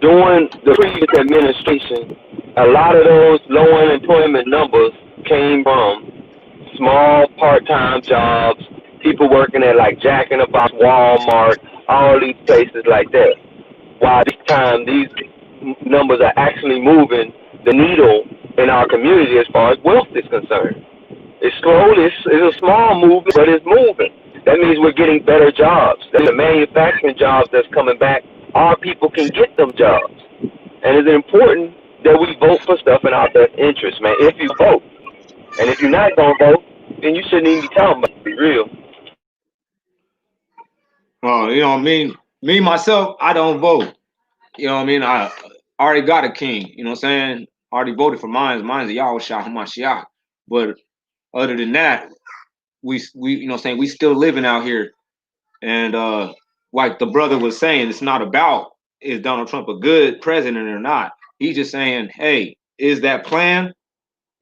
during the previous administration, a lot of those low unemployment numbers came from small part-time jobs, people working at like Jack in the Box, Walmart, all these places like that. While this time these numbers are actually moving the needle in our community as far as wealth is concerned. It's slow, it's a small movement, but it's moving. That means we're getting better jobs. The manufacturing jobs that's coming back, our people can get them jobs. And it's important that we vote for stuff in our best interest, man, if you vote. And if you're not going to vote, then you shouldn't even be talking about it, be real. Well, you know what I mean? Me, myself, I don't vote. You know what I mean? I already got a king. You know what I'm saying? Already voted for mine. Mine's a Yahusha Hamashiach. But other than that, we you know what I'm saying, we still living out here. And like the brother was saying, it's not about is Donald Trump a good president or not. He's just saying, hey, is that plan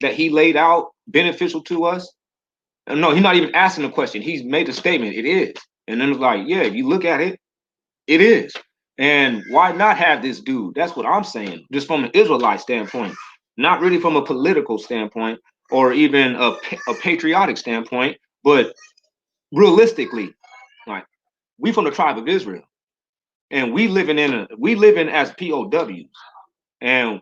that he laid out beneficial to us? And no, he's not even asking the question. He's made a statement. It is. And then it's like, yeah, if you look at it, it is. And why not have this dude? That's what I'm saying, just from an Israelite standpoint, not really from a political standpoint or even a patriotic standpoint, but realistically, like we from the tribe of Israel, and we living as POWs, and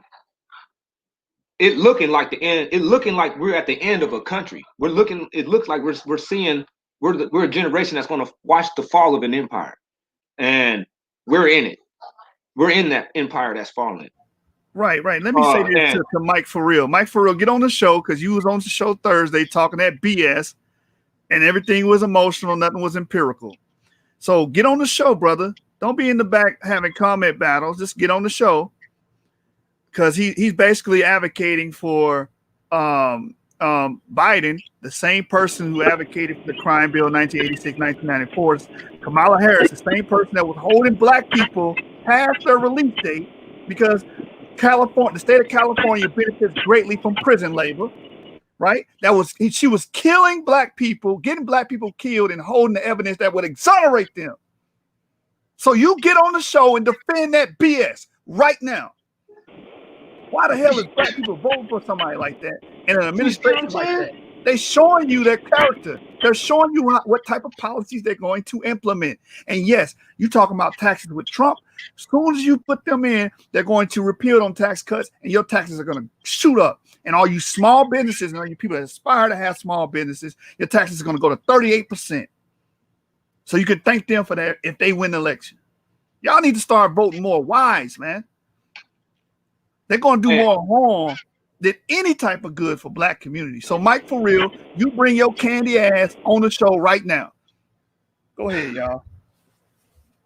it looking like the end. It looking like we're at the end of a country. It looks like we're seeing we're a generation that's going to watch the fall of an empire, and we're in it. We're in that empire that's falling. Right. Let me say this to Mike For Real. Mike For Real, get on the show because you was on the show Thursday talking that BS, and everything was emotional, nothing was empirical. So get on the show, brother. Don't be in the back having comment battles. Just get on the show because he's basically advocating for Biden, the same person who advocated for the crime bill 1986, 1994. Kamala Harris, the same person that was holding black people past their release date because the state of California benefits greatly from prison labor, right? She was killing black people, getting black people killed and holding the evidence that would exonerate them. So you get on the show and defend that BS right now. Why the hell is black people voting for somebody like that in an administration like that? They're showing you their character. They're showing you what type of policies they're going to implement. And yes, you talking about taxes with Trump. As soon as you put them in, they're going to repeal on tax cuts, and your taxes are going to shoot up. And all you small businesses and all you people that aspire to have small businesses, your taxes are going to go to 38%. So you can thank them for that if they win the election. Y'all need to start voting more wise, man. They're going to do more harm than any type of good for black community. So Mike For Real, you bring your candy ass on the show right now. Go ahead, y'all.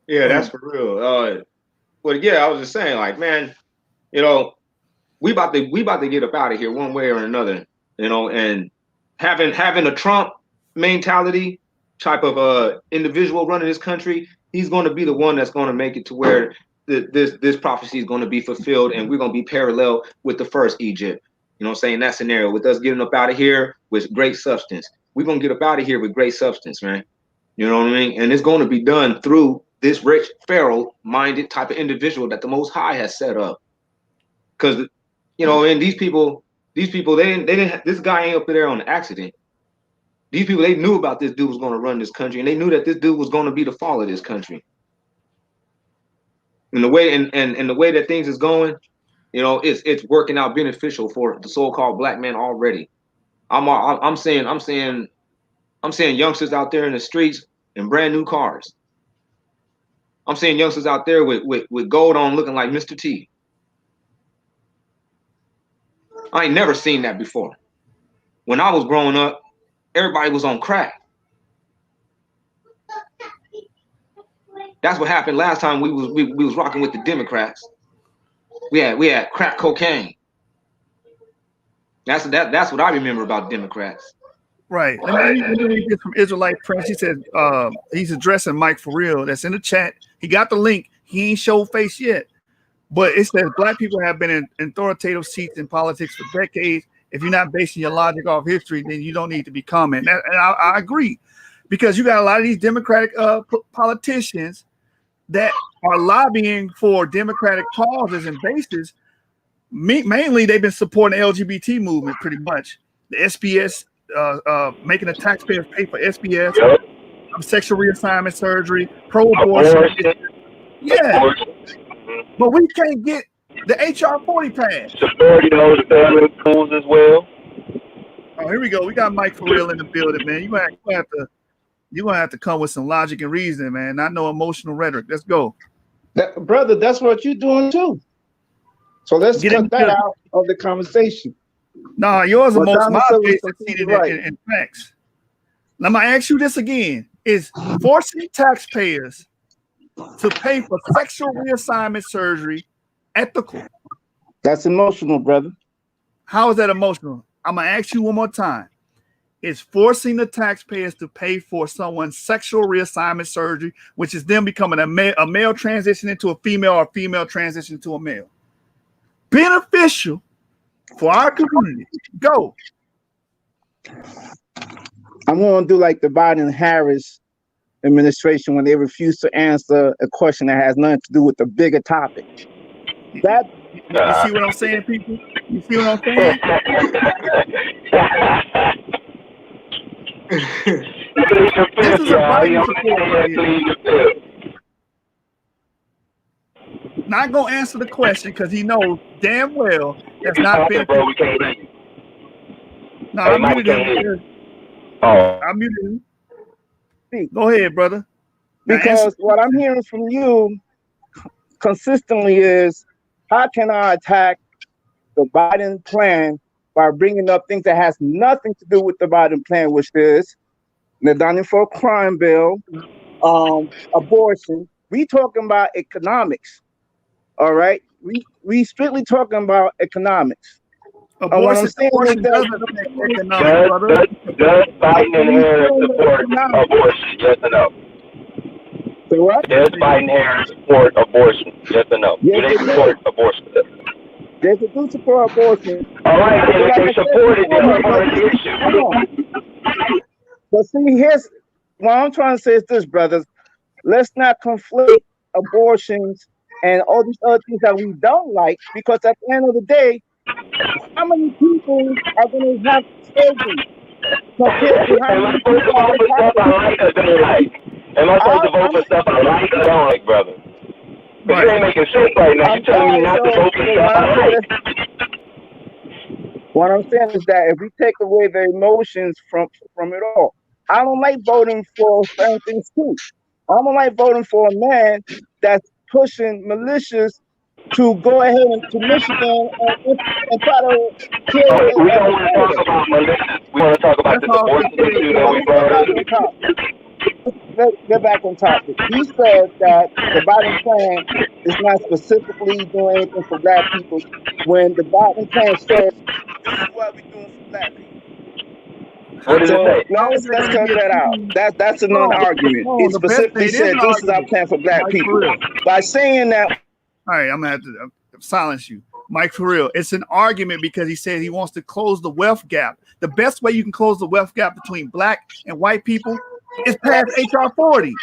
Yeah, that's for real. But yeah, I was just saying, like, man, you know, we about to get up out of here one way or another, you know, and having a Trump mentality type of individual running this country, he's going to be the one that's going to make it to where this prophecy is going to be fulfilled, and we're going to be parallel with the first Egypt. You know what I'm saying? That scenario with us getting up out of here with great substance. We're going to get up out of here with great substance, man. You know what I mean? And it's going to be done through this rich Pharaoh-minded type of individual that the Most High has set up. Because, you know, and these people, they didn't. This guy ain't up there on accident. These people, they knew about this dude was going to run this country, and they knew that this dude was going to be the fall of this country. And the way and the way that things is going, you know, it's working out beneficial for the so-called black man already. I'm seeing youngsters out there in the streets in brand new cars. I'm seeing youngsters out there with gold on looking like Mr. T. I ain't never seen that before. When I was growing up, everybody was on crack. That's what happened last time we was rocking with the Democrats. We had crack cocaine. That's what I remember about Democrats. Right. Let me read this from Israelite Press. He said he's addressing Mike For Real. That's in the chat. He got the link. He ain't showed face yet. But it says black people have been in authoritative seats in politics for decades. If you're not basing your logic off history, then you don't need to be commenting. And I agree. Because you got a lot of these Democratic politicians that are lobbying for Democratic causes and bases. Mainly, they've been supporting the LGBT movement pretty much. The SPS, making the taxpayers pay for SPS, sexual reassignment surgery, pro-abortion. Yeah. But we can't get the HR 40 passed. Severity of the family schools as well. Oh, here we go. We got Mike For Real in the building, man. You're gonna have to come with some logic and reasoning, man. Not no emotional rhetoric. Let's go. Brother, that's what you're doing too. So let's cut that out of the conversation. Nah, yours are most my case succeeded in facts. Now, I'm gonna ask you this again. is forcing taxpayers to pay for sexual reassignment surgery ethical? That's emotional, brother. How is that emotional? I'm gonna ask you one more time. Is forcing the taxpayers to pay for someone's sexual reassignment surgery, which is them becoming a male transition into a female or a female transition to a male, beneficial for our community? Go. I'm going to do like the Biden-Harris administration when they refuse to answer a question that has nothing to do with the bigger topic. That you see what I'm saying, people? You see what I'm saying? This is a Biden support right here. Not gonna answer the question because he knows damn well that's not been. Bro, we can't hear you. No, Hey, I Mike, muted we can't hear him. Oh, I muted him. Go ahead, brother. Now because answer- what I'm hearing from you consistently is, how can I attack the Biden plan by bringing up things that has nothing to do with the Biden plan, which is the Donning for crime bill, abortion. We talking about economics, all right? We strictly talking about economics. What I'm Abortion, saying is abortion that doesn't affect economics, brother. does Biden and Harris support abortion? Yes or no? So what? Does Biden Harris support abortion? Yes or no? Yes, Do they they do. support abortion? They do support abortion. All right, then if Like I they said support it, then before, what's the issue? hold on. But see, here's what I'm trying to say is this, brothers. Let's not conflate abortions and all these other things that we don't like, because at the end of the day, how many people are going to have surgery compared to how Am I many supposed to people vote for stuff I like or don't like? Am I supposed to vote for stuff I like or don't like, brother? But you ain't making sense right now. You're telling me not to vote for stuff I like. What I'm saying is that if we take away the emotions from it all, I don't like voting for certain things too. I don't like voting for a man that's pushing militias to go ahead and to Michigan and try to kill. Oh, we don't want to talk about militias. We want to talk about this abortion issue that we brought up. Let's get back on topic. He said that the Biden plan is not specifically doing anything for black people, when the Biden plan says this is what we're doing for black people. What does it say? Let's cut that out. That's a non-argument. He specifically said this is our plan for black people. By saying that. All right, I'm gonna have to silence you, Mike. For real, it's an argument because he said he wants to close the wealth gap. The best way you can close the wealth gap between black and white people is pass HR 40,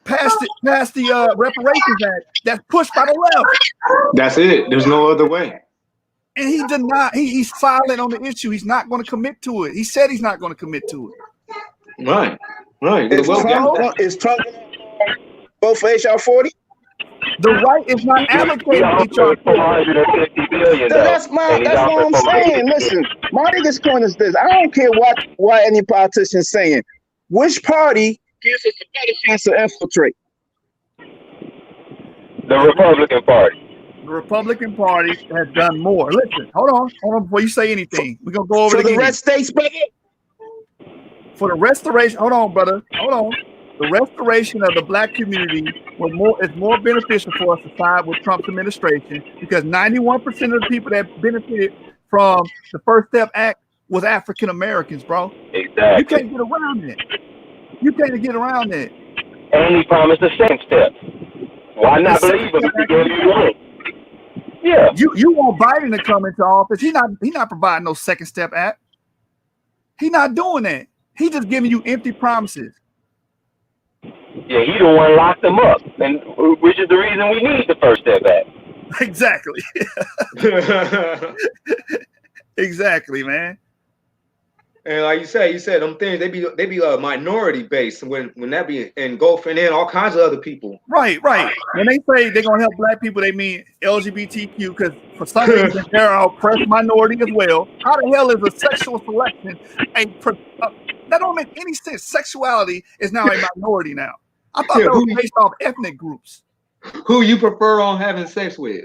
pass the Reparations Act that's pushed by the left. That's it. There's no other way. And he did not. He's silent on the issue. He's not going to commit to it. He said he's not going to commit to it. Right. Is Trump vote for HR 40? The right is not allocating HR 40. That's what I'm saying. Listen, my biggest point is this: I don't care what any politician is saying. Which party gives us a better chance to infiltrate? The Republican Party. The Republican Party has done more. Listen, hold on before you say anything. We're gonna go over for it again. the red states, brother. For the restoration, hold on, brother. Hold on. The restoration of the black community is more beneficial for us to side with Trump's administration, because 91% of the people that benefited from the First Step Act was African Americans, bro. Exactly. You can't get around it. You can't get around it. And he promised a second step. Why not believe him? He gave you one. Yeah. You want Biden to come into office. He not providing no second step act. He not doing that. He just giving you empty promises. Yeah, he the one locked them up, and which is the reason we need the First Step Act. Exactly. Exactly, man. And like you said them things, they be minority based when that be engulfing in all kinds of other people. Right. When they say they're gonna help black people, they mean LGBTQ, because for some reason they're an oppressed minority as well. How the hell is a sexual selection that don't make any sense? Sexuality is now a minority now. I thought that was based off ethnic groups. Who you prefer on having sex with?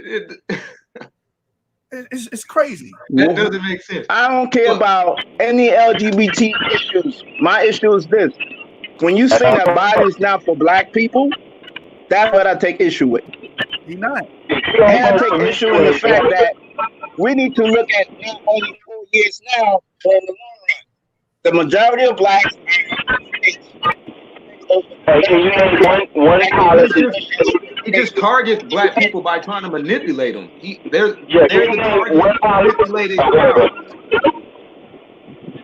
It's crazy. That doesn't make sense. I don't care about any LGBT issues. My issue is this: when you say that Biden is not for black people, that's what I take issue with. He not. And I take issue in the fact that we need to look at not only 4 years now, but in the long run. The majority of blacks are in states. Hey, can you name one policy? He just targets black people by trying to manipulate them. They're Yeah, the can you target name one policy? manipulated.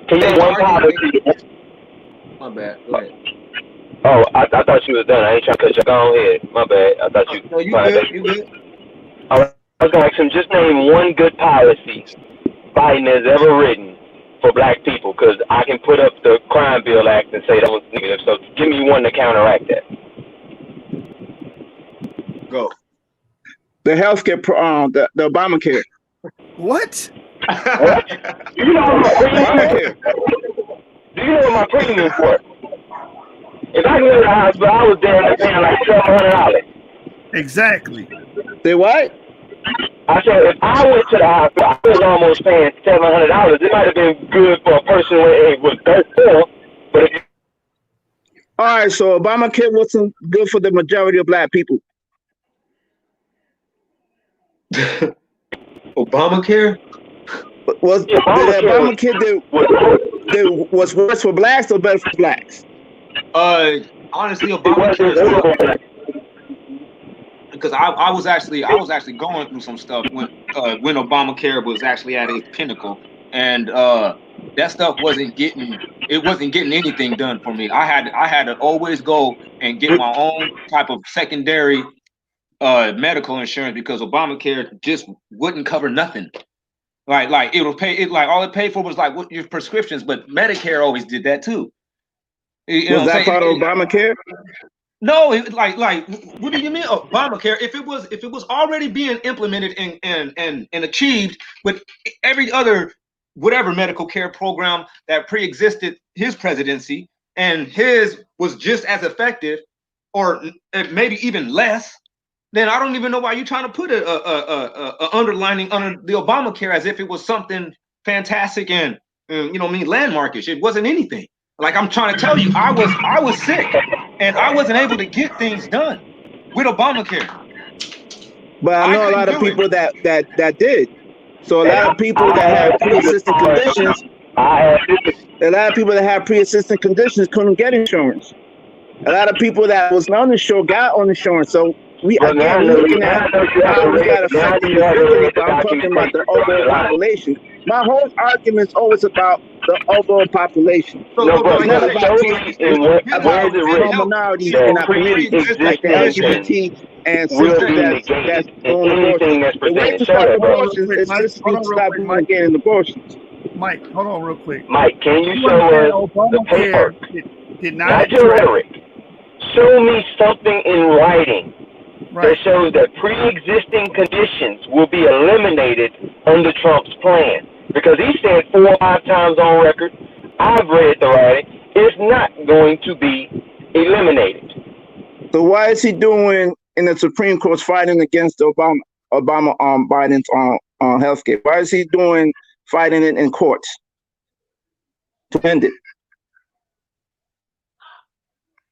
Can you name one policy? My bad. Go ahead. Oh, I thought you was done. I ain't trying to cut you. Go on ahead. My bad. I thought you. No, you my good. bad. You good. I was gonna ask him, just name one good policy Biden has ever written for black people, because I can put up the Crime Bill Act and say that was negative. So give me one to counteract that. Go. The healthcare, the Obamacare. What? Do you know what my premium Obamacare. Do you know what my premium for? If I go to the hospital, I was there and paying like $1,200. Exactly. Say what? I said, if I went to the hospital, I was almost paying $700. It might have been good for a person when it was dirt poor, but if All right, so Obamacare wasn't good for the majority of black people. Obamacare? Was the Obamacare that was worse for blacks or better for blacks? Honestly, Obamacare. Because I was actually going through some stuff when Obamacare was actually at its pinnacle, and that stuff wasn't getting anything done for me. I had to always go and get my own type of secondary medical insurance because Obamacare just wouldn't cover nothing. Like it would pay it, like all it paid for was like what your prescriptions, but Medicare always did that too. Was that part of Obamacare? No, like what do you mean Obamacare? If it was already being implemented and achieved with every other whatever medical care program that pre-existed his presidency, and his was just as effective or maybe even less, then I don't even know why you're trying to put a underlining under the Obamacare as if it was something fantastic and landmarkish. It wasn't anything. Like I'm trying to tell you, I was sick and I wasn't able to get things done with Obamacare. But I know a lot of people that did. So a lot of people that have pre-existing conditions, couldn't get insurance. A lot of people that was uninsured got on insurance. So we're looking at how we got affected. I'm talking about the overall population. My whole argument is always about the overall population. No, but it's not about minorities in our community, like the LGBT and sisters that's doing abortion. The way to stop abortion is just to stop women getting abortions. Mike, hold on real quick. Mike, can you show us the paper? Did not your rhetoric. Show me something in writing that shows that pre-existing conditions will be eliminated under Trump's plan. Because he said 4 or 5 times on record, I've read the writing, it's not going to be eliminated. So why is he doing in the Supreme Court fighting against Obama Biden's on healthcare? Why is he fighting it in courts to end it?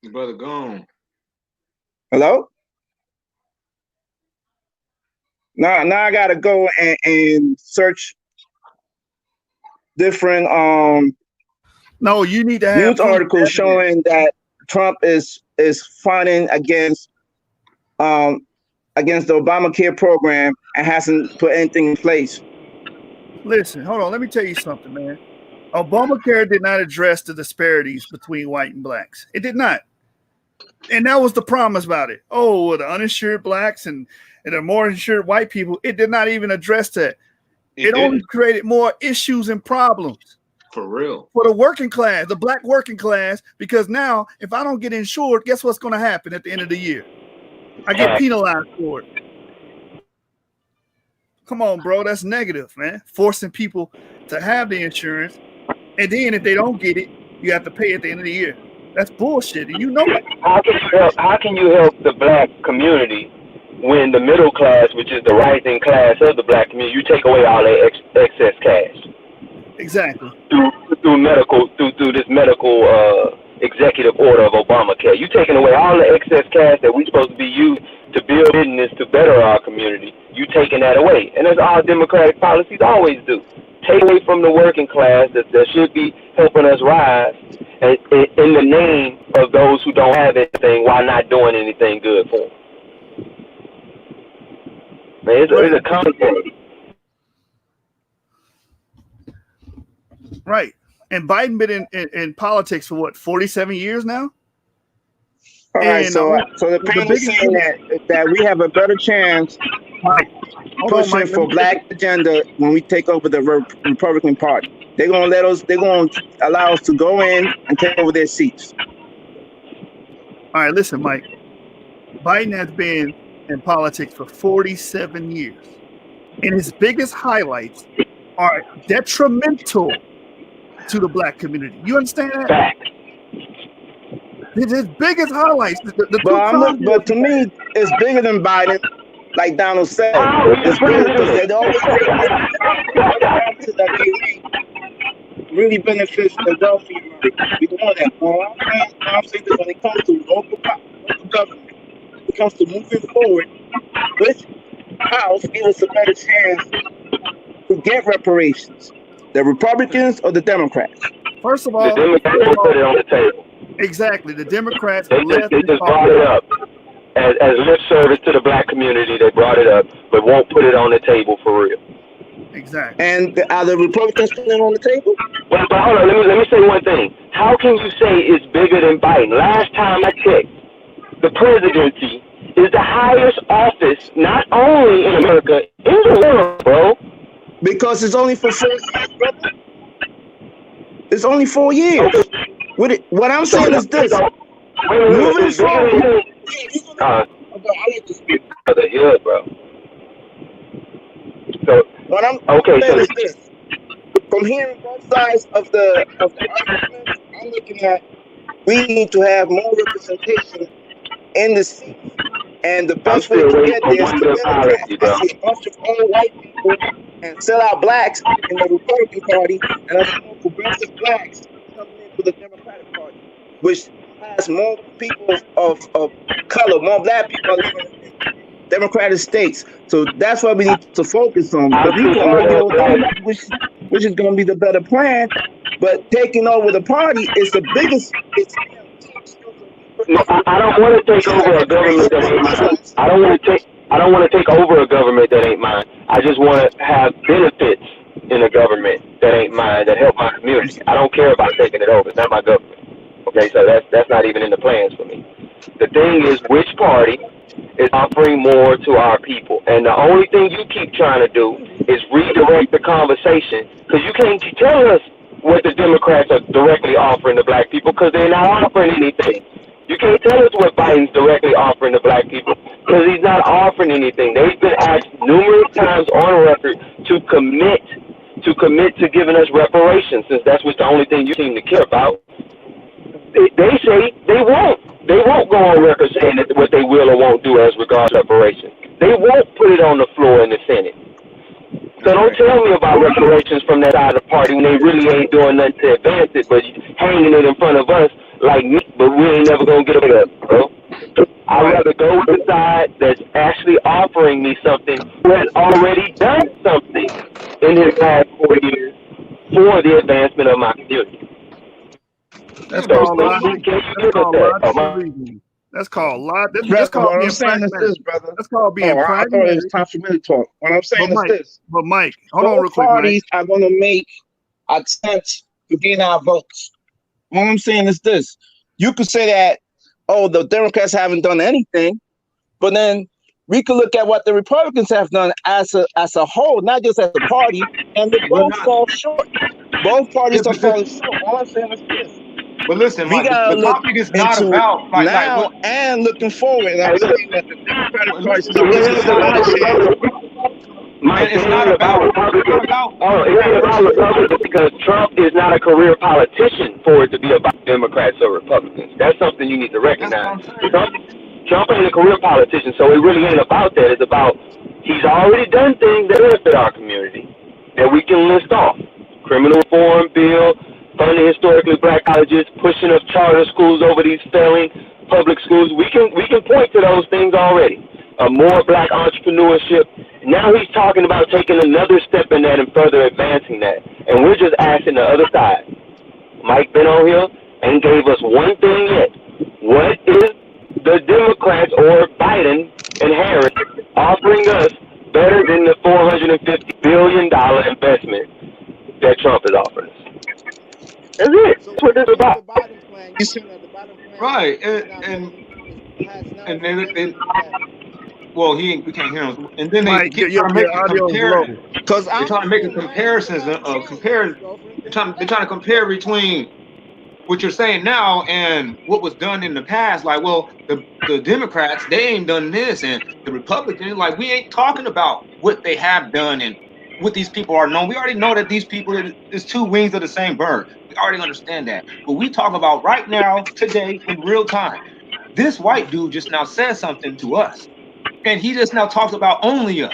Your brother gone. Hello? Now I gotta go and search different no, you need to have news articles showing that Trump is fighting against the Obamacare program and hasn't put anything in place. Listen, hold on. Let me tell you something, man. Obamacare did not address the disparities between white and blacks. It did not. And that was the promise about it. Oh, the uninsured blacks and the more insured white people. It did not even address that. It only created more issues and problems. For real. For the working class, the black working class, because now if I don't get insured, guess what's going to happen at the end of the year? I get penalized for it. Come on, bro. That's negative, man. Forcing people to have the insurance. And then if they don't get it, you have to pay at the end of the year. That's bullshit. And you know it. How can you help the black community when the middle class, which is the rising class of the black community, you take away all their excess cash? Exactly. Through this medical executive order of Obamacare. You taking away all the excess cash that we supposed to be used to build business to better our community. You taking that away, and that's all Democratic policies always do. Take away from the working class that should be helping us rise, and in the name of those who don't have anything, while not doing anything good for them. Man, it's a concept. Right. And Biden been in politics for what, 47 years now? All right, And, so the panel is saying that we have a better chance pushing for black agenda when we take over the Republican Party. They're gonna let us. They're gonna allow us to go in and take over their seats. All right, listen, Mike. Biden has been in politics for 47 years, and his biggest highlights are detrimental to the black community. You understand that? His biggest highlights. But to me, it's bigger than Biden, like Donald said. It's bigger because they always really benefits the wealthy. We know that. Well, I'm saying this when it comes to local government, when it comes to moving forward, which house gives us a better chance to get reparations? The Republicans or the Democrats? First of all, the Democrats put it on the table. Exactly. The Democrats They just brought it up as lip service to the black community. They brought it up, but won't put it on the table for real. Exactly. And are the Republicans putting it on the table? Well, but hold on. Let me say one thing. How can you say it's bigger than Biden? Last time I checked, the presidency is the highest office, not only in America, in the world, bro. Because it's only for 4 years, brother. It's only 4 years. What I'm saying is this. Moving forward. I'll let you speak. Yeah, bro. So, what I'm saying is this. From hearing both sides of the argument, I'm looking at we need to have more representation in the seats. And the best way to get there is to Democrats. I see a bunch of old white people and sell out blacks in the Republican Party, and I see more progressive blacks coming into the Democratic Party, which has more people of color, more black people living in Democratic states. So that's what we need to focus on. Because we can argue which is going to be the better plan, but taking over the party is the biggest. No, I don't want to take over a government that ain't mine. I don't want to take over a government that ain't mine. I just want to have benefits in a government that ain't mine, that help my community. I don't care about taking it over. It's not my government. Okay, so that's not even in the plans for me. The thing is, which party is offering more to our people? And the only thing you keep trying to do is redirect the conversation, because you can't tell us what the Democrats are directly offering to black people, because they're not offering anything. You can't tell us what Biden's directly offering to black people, because he's not offering anything. They've been asked numerous times on record to commit to giving us reparations, since that's what's the only thing you seem to care about. They say they won't. They won't go on record saying that what they will or won't do as regards reparations. They won't put it on the floor in the Senate. So don't tell me about reparations from that side of the party when they really ain't doing nothing to advance it, but hanging it in front of us like me, but we ain't never gonna get over that, bro. I'd rather go with the side that's actually offering me something who has already done something in his last 4 years for the advancement of my community. That's called logic. That's called logic. That's called what I'm saying is this, brother. That's called being pragmatic. I thought it was time for me to talk. What I'm saying is this. But Mike, hold on real quick, parties are going to make attempts to gain our votes. What I'm saying is this. You could say that, oh, the Democrats haven't done anything, but then we could look at what the Republicans have done as a whole, not just as a party, and they both fall short. Both parties are falling short. All I'm saying is this. But listen, we gotta the look topic is not into about now and looking forward. And I'm saying that the Democratic Party still gives us a better chance. It's not about Republicans, because Trump is not a career politician for it to be about Democrats or Republicans. That's something you need to recognize. Trump ain't a career politician, so it really ain't about that. It's about he's already done things that benefit our community that we can list off. Criminal reform bill, funding historically black colleges, pushing of charter schools over these failing public schools. We can point to those things already. More black entrepreneurship. Now he's talking about taking another step in that and further advancing that. And we're just asking the other side. Mike been on here and gave us one thing yet. What is the Democrats or Biden and Harris offering us better than the $450 billion investment that Trump is offering us? That's it. That's what this is about. You said that the Biden plan Right, and then well, we can't hear him. And then they Mike, keep your trying to make audio is low. because they're trying to make a comparisons compare. They're trying to compare between what you're saying now and what was done in the past. Like, well, the Democrats, they ain't done this, and the Republicans, like, we ain't talking about what they have done and what these people are known. We already know that these people is two wings of the same bird. We already understand that. But we talk about right now, today, in real time. This white dude just now said something to us, and he just now talks about only us.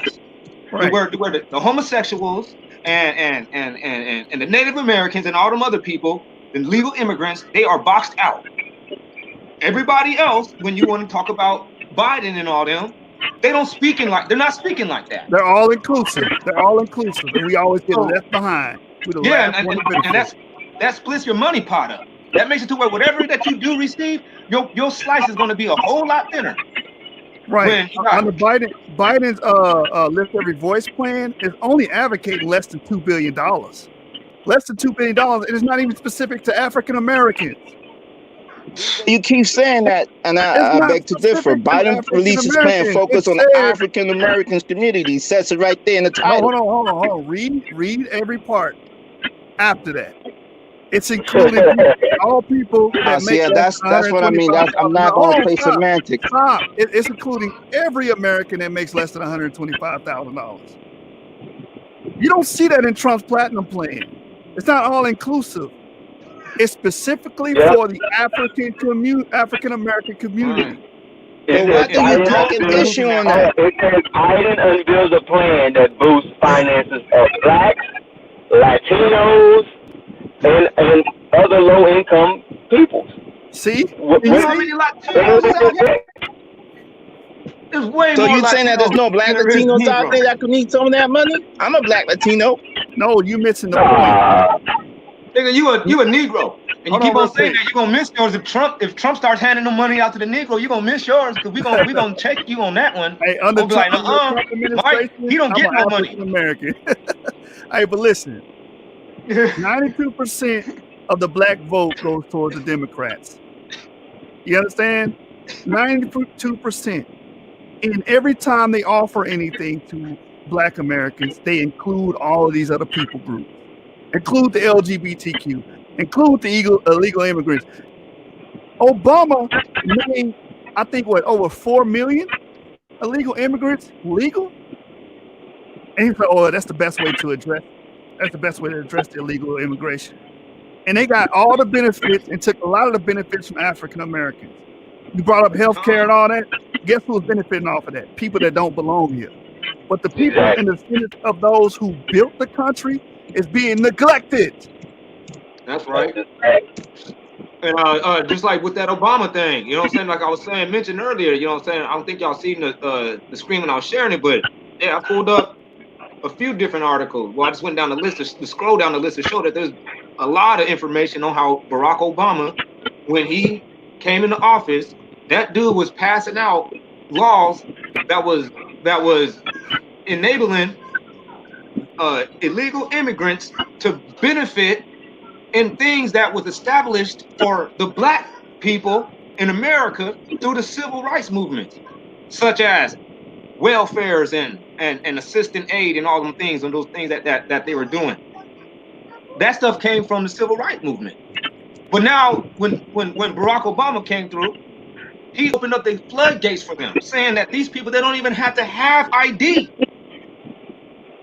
Right. Where the homosexuals and the Native Americans and all them other people, the legal immigrants, they are boxed out. Everybody else, when you want to talk about Biden and all them, they're not speaking like that. They're all inclusive. They're all inclusive, and we always get left behind. We're the Yeah, last one to and benefit. that splits your money pot up. That makes it to where whatever that you do receive, your slice is going to be a whole lot thinner. Right. On the Biden's Lift Every Voice plan is only advocating less than $2 billion. Less than $2 billion. It is not even specific to African Americans. you keep saying that, and I beg to differ. Biden released his plan focused on the African American community. He says it right there in the title. Hold on. Read every part after that. It's including all people that make that's what I mean. I'm not going to play semantics. Stop. It's including every American that makes less than $125,000. You don't see that in Trump's platinum plan. It's not all inclusive. It's specifically for the African American community. But why do you take an issue on that? It says Biden unveils a plan that boosts finances of blacks, Latinos, and other low-income peoples. See? You know how many Latinos out here? There's way So more you're saying that there's no black than there is Latinos out Negroes. there that could need some of that money? I'm a black Latino. No, you missing the point. Nigga, you a Negro, and you Hold keep on on real saying quick. that you're gonna miss yours. If Trump starts handing the money out to the Negro, you're gonna miss yours because we gonna check you on that one. Hey, under We'll be like, Trump Mike, administration, he don't get no money. American. Hey, but listen, 92% of the black vote goes towards the Democrats. You understand? 92%. And every time they offer anything to black Americans, they include all of these other people groups. Include the LGBTQ, include the illegal immigrants. Obama made, I think, over 4 million illegal immigrants legal? And he said, oh, that's the best way to address the illegal immigration. And they got all the benefits and took a lot of the benefits from African Americans. You brought up healthcare and all that. Guess who's benefiting off of that? People that don't belong here. But the people in the descendants of those who built the country is being neglected. That's right. And just like with that Obama thing, you know what I'm saying? Like I was mentioned earlier, you know what I'm saying? I don't think y'all seen the screen when I was sharing it, but yeah, I pulled up a few different articles. Well, I just went down the list to scroll down the list to show that there's a lot of information on how Barack Obama, when he came into office, that dude was passing out laws that was enabling illegal immigrants to benefit in things that was established for the black people in America through the civil rights movement, such as welfares and assistant aid and all them things and those things that they were doing. That stuff came from the civil rights movement. But now when Barack Obama came through, he opened up the floodgates for them, saying that these people, they don't even have to have ID.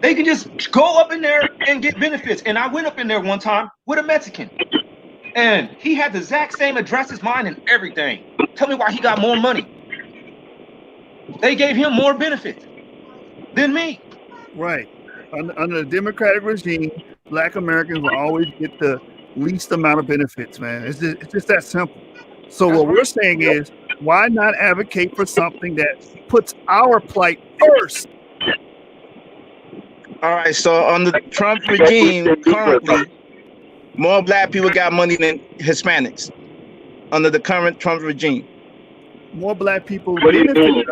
They can just go up in there and get benefits. And I went up in there one time with a Mexican, and he had the exact same address as mine and everything. Tell me why he got more money. They gave him more benefits than me. Right. Under the Democratic regime, black Americans will always get the least amount of benefits, man. It's just that simple. So what we're saying is, why not advocate for something that puts our plight first? All right, so under the Trump regime, currently, more black people got money than Hispanics under the current Trump regime. More black people What do you mean?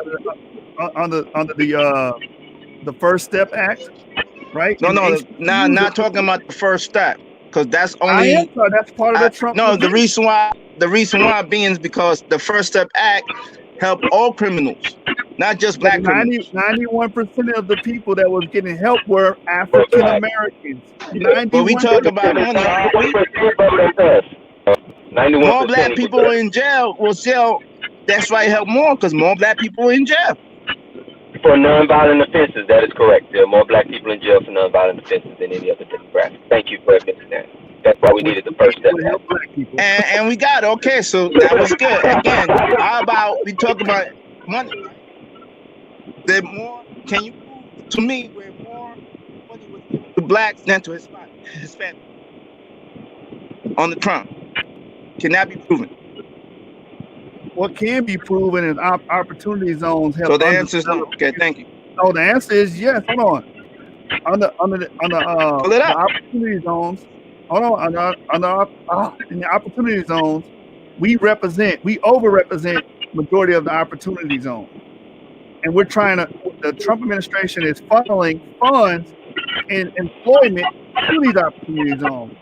under the First Step Act, right? No, And no, HBCUs not talking about the first step, because that's I only. am sorry, that's part of the Trump. No, the regime. reason why being is because the First Step Act helped all criminals, not just black criminals. 91% of the people that was getting help were African Americans. But we talk about money, aren't we? 91%. More black people were in jail. That's why it helped more, because more black people were in jail. For nonviolent offenses, that is correct. There are more black people in jail for nonviolent offenses than any other demographic. Thank you for admitting that. That's why we needed the First Step. And we got it. Okay, so that was good. Again, how about we talk about money? The more, can you prove to me where more money was given to blacks than to Hispanic on the Trump? Can that be proven? What can be proven is opportunity zones help. So the answer is no. Okay, thank you. Oh, the answer is yes. Hold on. On the opportunity zones. Hold on. In the opportunity zones, we overrepresent majority of the opportunity zone, and we're trying to. The Trump administration is funneling funds in employment to these opportunity zones.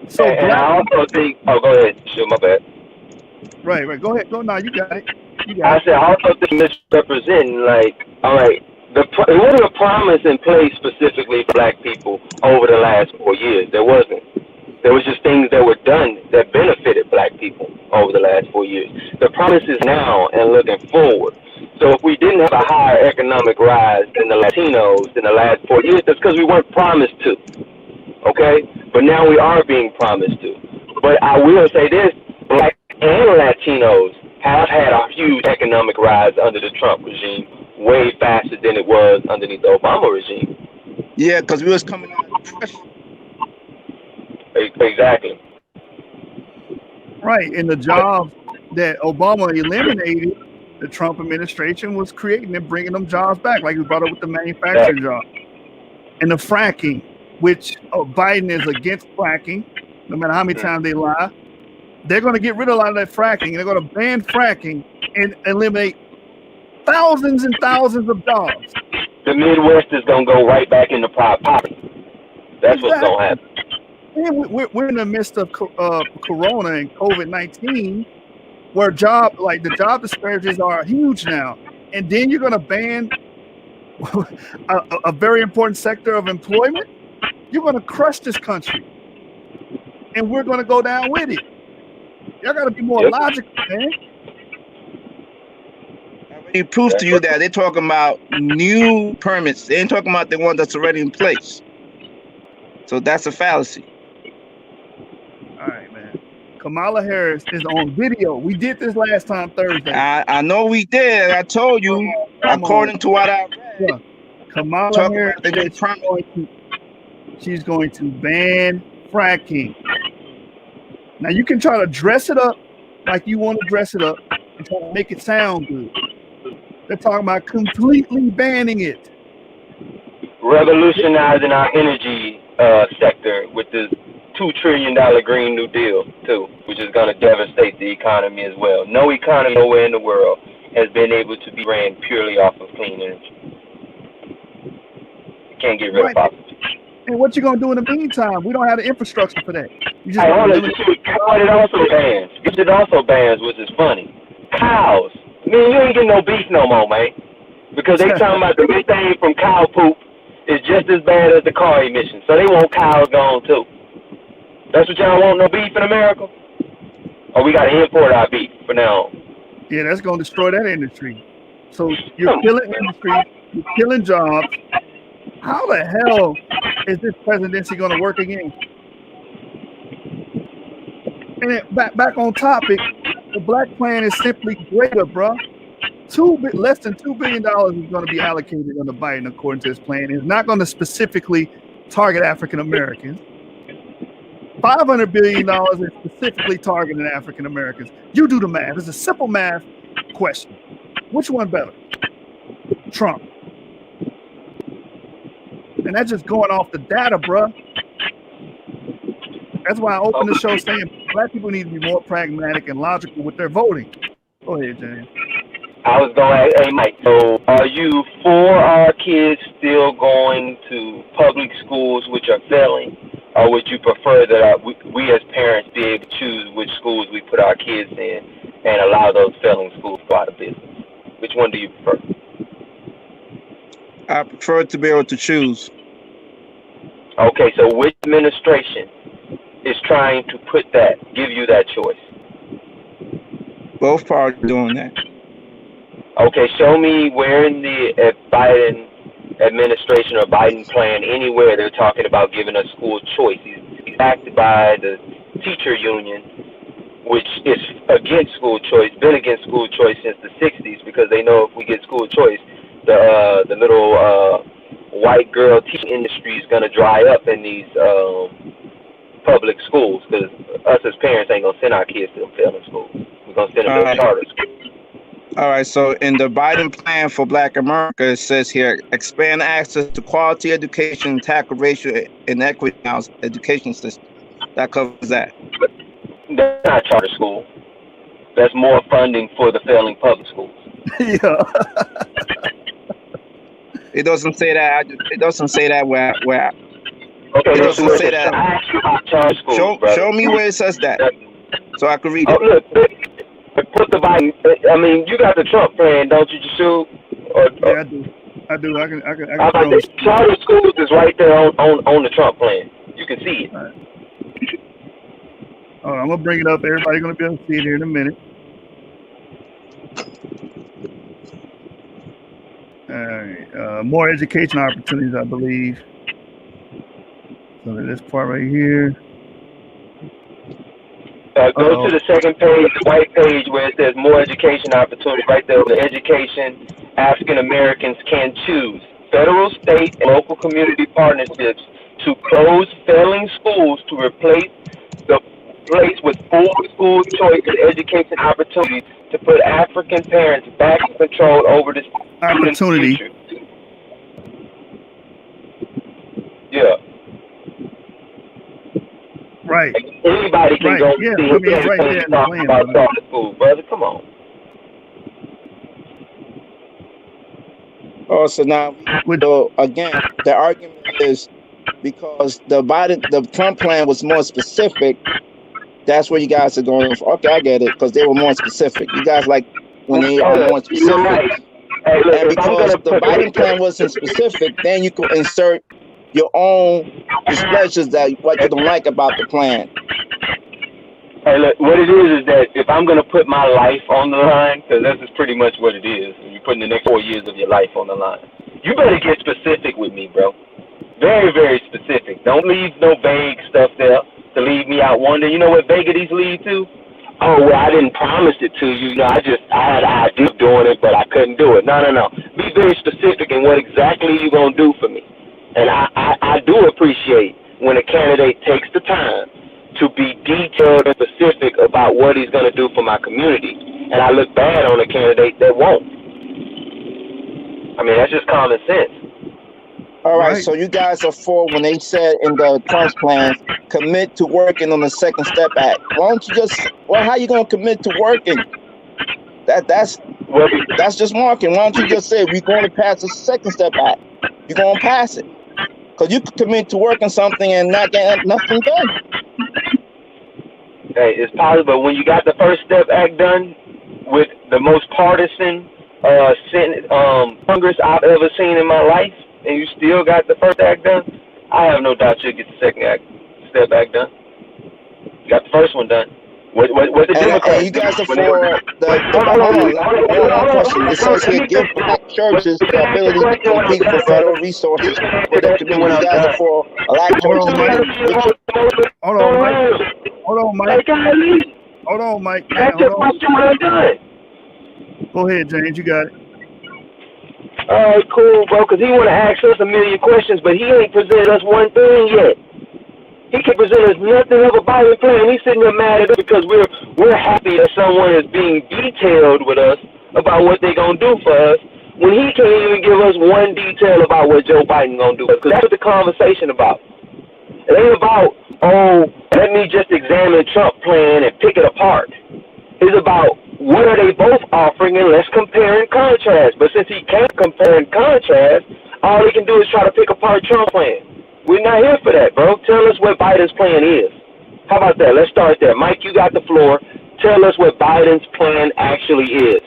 So And I also think. Oh, go ahead. Sure, my bad. Right. Go ahead. Go now. You got it. I said, I also think misrepresenting, like, all right, there wasn't a promise in place specifically for black people over the last 4 years. There wasn't. There was just things that were done that benefited black people over the last 4 years. The promise is now and looking forward. So if we didn't have a higher economic rise than the Latinos in the last 4 years, that's because we weren't promised to. Okay? But now we are being promised to. But I will say this, black and Latinos have had a huge economic rise under the Trump regime, way faster than it was underneath the Obama regime. Yeah, because we was coming out of depression. Exactly. Right, and the jobs that Obama eliminated, the Trump administration was creating and bringing them jobs back, like we brought up with the manufacturing job. And the fracking, which Biden is against fracking, no matter how many times they lie. They're going to get rid of a lot of that fracking, and they're going to ban fracking and eliminate thousands and thousands of jobs. The Midwest is going to go right back into poverty. That's what's going to happen. And we're in the midst of Corona and COVID-19, where the job disparities are huge now. And then you're going to ban a very important sector of employment. You're going to crush this country, and we're going to go down with it. Y'all got to be more logical, man. He proves to you that they're talking about new permits. They ain't talking about the one that's already in place. So that's a fallacy. All right, man. Kamala Harris is on video. We did this last time Thursday. I know we did. I told you, according to what I read. Yeah. Kamala Harris she's going to ban fracking. Now you can try to dress it up like you want to dress it up and try to make it sound good. They're talking about completely banning it. Revolutionizing our energy sector with this $2 trillion Green New Deal, too, which is going to devastate the economy as well. No economy nowhere in the world has been able to be ran purely off of clean energy. You can't get rid of fossil fuels. And what you gonna do in the meantime? We don't have the infrastructure for that. You just what it also bans, which is funny. Cows. Man, you ain't getting no beef no more, man. Because they talking about the methane from cow poop is just as bad as the car emissions. So they want cows gone too. That's what y'all want, no beef in America? Or we gotta import our beef for now? Yeah, that's gonna destroy that industry. So you're killing industry, you're killing jobs. How the hell is this presidency going to work again? And then back on topic, the black plan is simply greater, bro. Less than $2 billion is going to be allocated under Biden, according to his plan. It's not going to specifically target African Americans. $500 billion is specifically targeting African Americans. You do the math. It's a simple math question. Which one better? Trump. And that's just going off the data, bruh. That's why I opened the show saying black people need to be more pragmatic and logical with their voting. Go ahead, James. I was going, hey Mike, so are you for our kids still going to public schools which are failing, or would you prefer that we as parents be able to choose which schools we put our kids in and allow those failing schools to go out of business? Which one do you prefer? I prefer to be able to choose. Okay, so which administration is trying to give you that choice? Both parties doing that. Okay, show me where in the Biden administration or Biden plan anywhere they're talking about giving us school choice. He's acted by the teacher union, which is against school choice, been against school choice since the 60s, because they know if we get school choice, the little white girl teaching industry is going to dry up in these public schools, because us as parents ain't going to send our kids to them failing schools. We're going to send them to charter schools. All right, so in the Biden plan for Black America, it says here, expand access to quality education, tackle racial inequity in our education system. That covers that. That's not charter school. That's more funding for the failing public schools. Yeah. It doesn't say that. It doesn't say that where Okay, it doesn't say that. I asked you about charter schools, Show me where it says that, so I can read it. Oh, look, put the Biden. I mean, you got the Trump plan, don't you, Jashu? Yeah, I do. I can the charter schools is right there on the Trump plan. You can see it. All right. I'm gonna bring it up. Everybody's gonna be able to see it here in a minute. All right. More education opportunities, I believe. So this part right here. Go to the second page, the white page, where it says more education opportunities. Right there, the education African Americans can choose. Federal, state, and local community partnerships to close failing schools to replace the place with full school choice and education opportunities to put African parents back in control over the opportunity. Future. Yeah. Right. Anybody can go see it's right there in the plan, about charter school, brother. Come on. Oh, so now again, the argument is because the Trump plan was more specific. That's where you guys are going. Okay, I get it, because they were more specific. You guys like when they are more specific. Right. Hey, look, and because the Biden plan wasn't specific, then you could insert your own displeasures that what you don't like about the plan. Hey, look, what it is that if I'm going to put my life on the line, because this is pretty much what it is, you're putting the next 4 years of your life on the line, you better get specific with me, bro. Very, very specific. Don't leave no vague stuff there to leave me out wondering. You know what vagaries lead to? Oh, well, I didn't promise it to you. You know, I had an idea of doing it, but I couldn't do it. No. Be very specific in what exactly you're going to do for me. And I do appreciate when a candidate takes the time to be detailed and specific about what he's going to do for my community. And I look bad on a candidate that won't. I mean, that's just common sense. All right, so you guys are for when they said in the Trump's plan, commit to working on the Second Step Act. Why don't you how you going to commit to working? That's just marketing. Why don't you just say we're going to pass the Second Step Act? You're going to pass it. Because you could commit to working something and not get nothing done. Hey, it's possible. When you got the First Step Act done with the most partisan Congress I've ever seen in my life, and you still got the First Act done, I have no doubt you'll get the Second Step Act done. You got the first one done. What the Democrats? You guys are for hold on, question. It says here, give black churches the ability to compete for federal resources for their community. You guys are for black churches. Hold on, Mike. Go ahead, James. You got it. All right, cool, bro. Because he want to ask us a million questions, but he ain't presented us one thing yet. He can present us nothing of a Biden plan. He's sitting there mad at us because we're happy that someone is being detailed with us about what they're gonna do for us, when he can't even give us one detail about what Joe Biden gonna do. Because that's what the conversation about. It ain't about, oh, let me just examine Trump plan and pick it apart. It's about what are they both offering, and let's compare and contrast. But since he can't compare and contrast, all he can do is try to pick apart Trump's plan. We're not here for that, bro. Tell us what Biden's plan is. How about that? Let's start there. Mike, you got the floor. Tell us what Biden's plan actually is.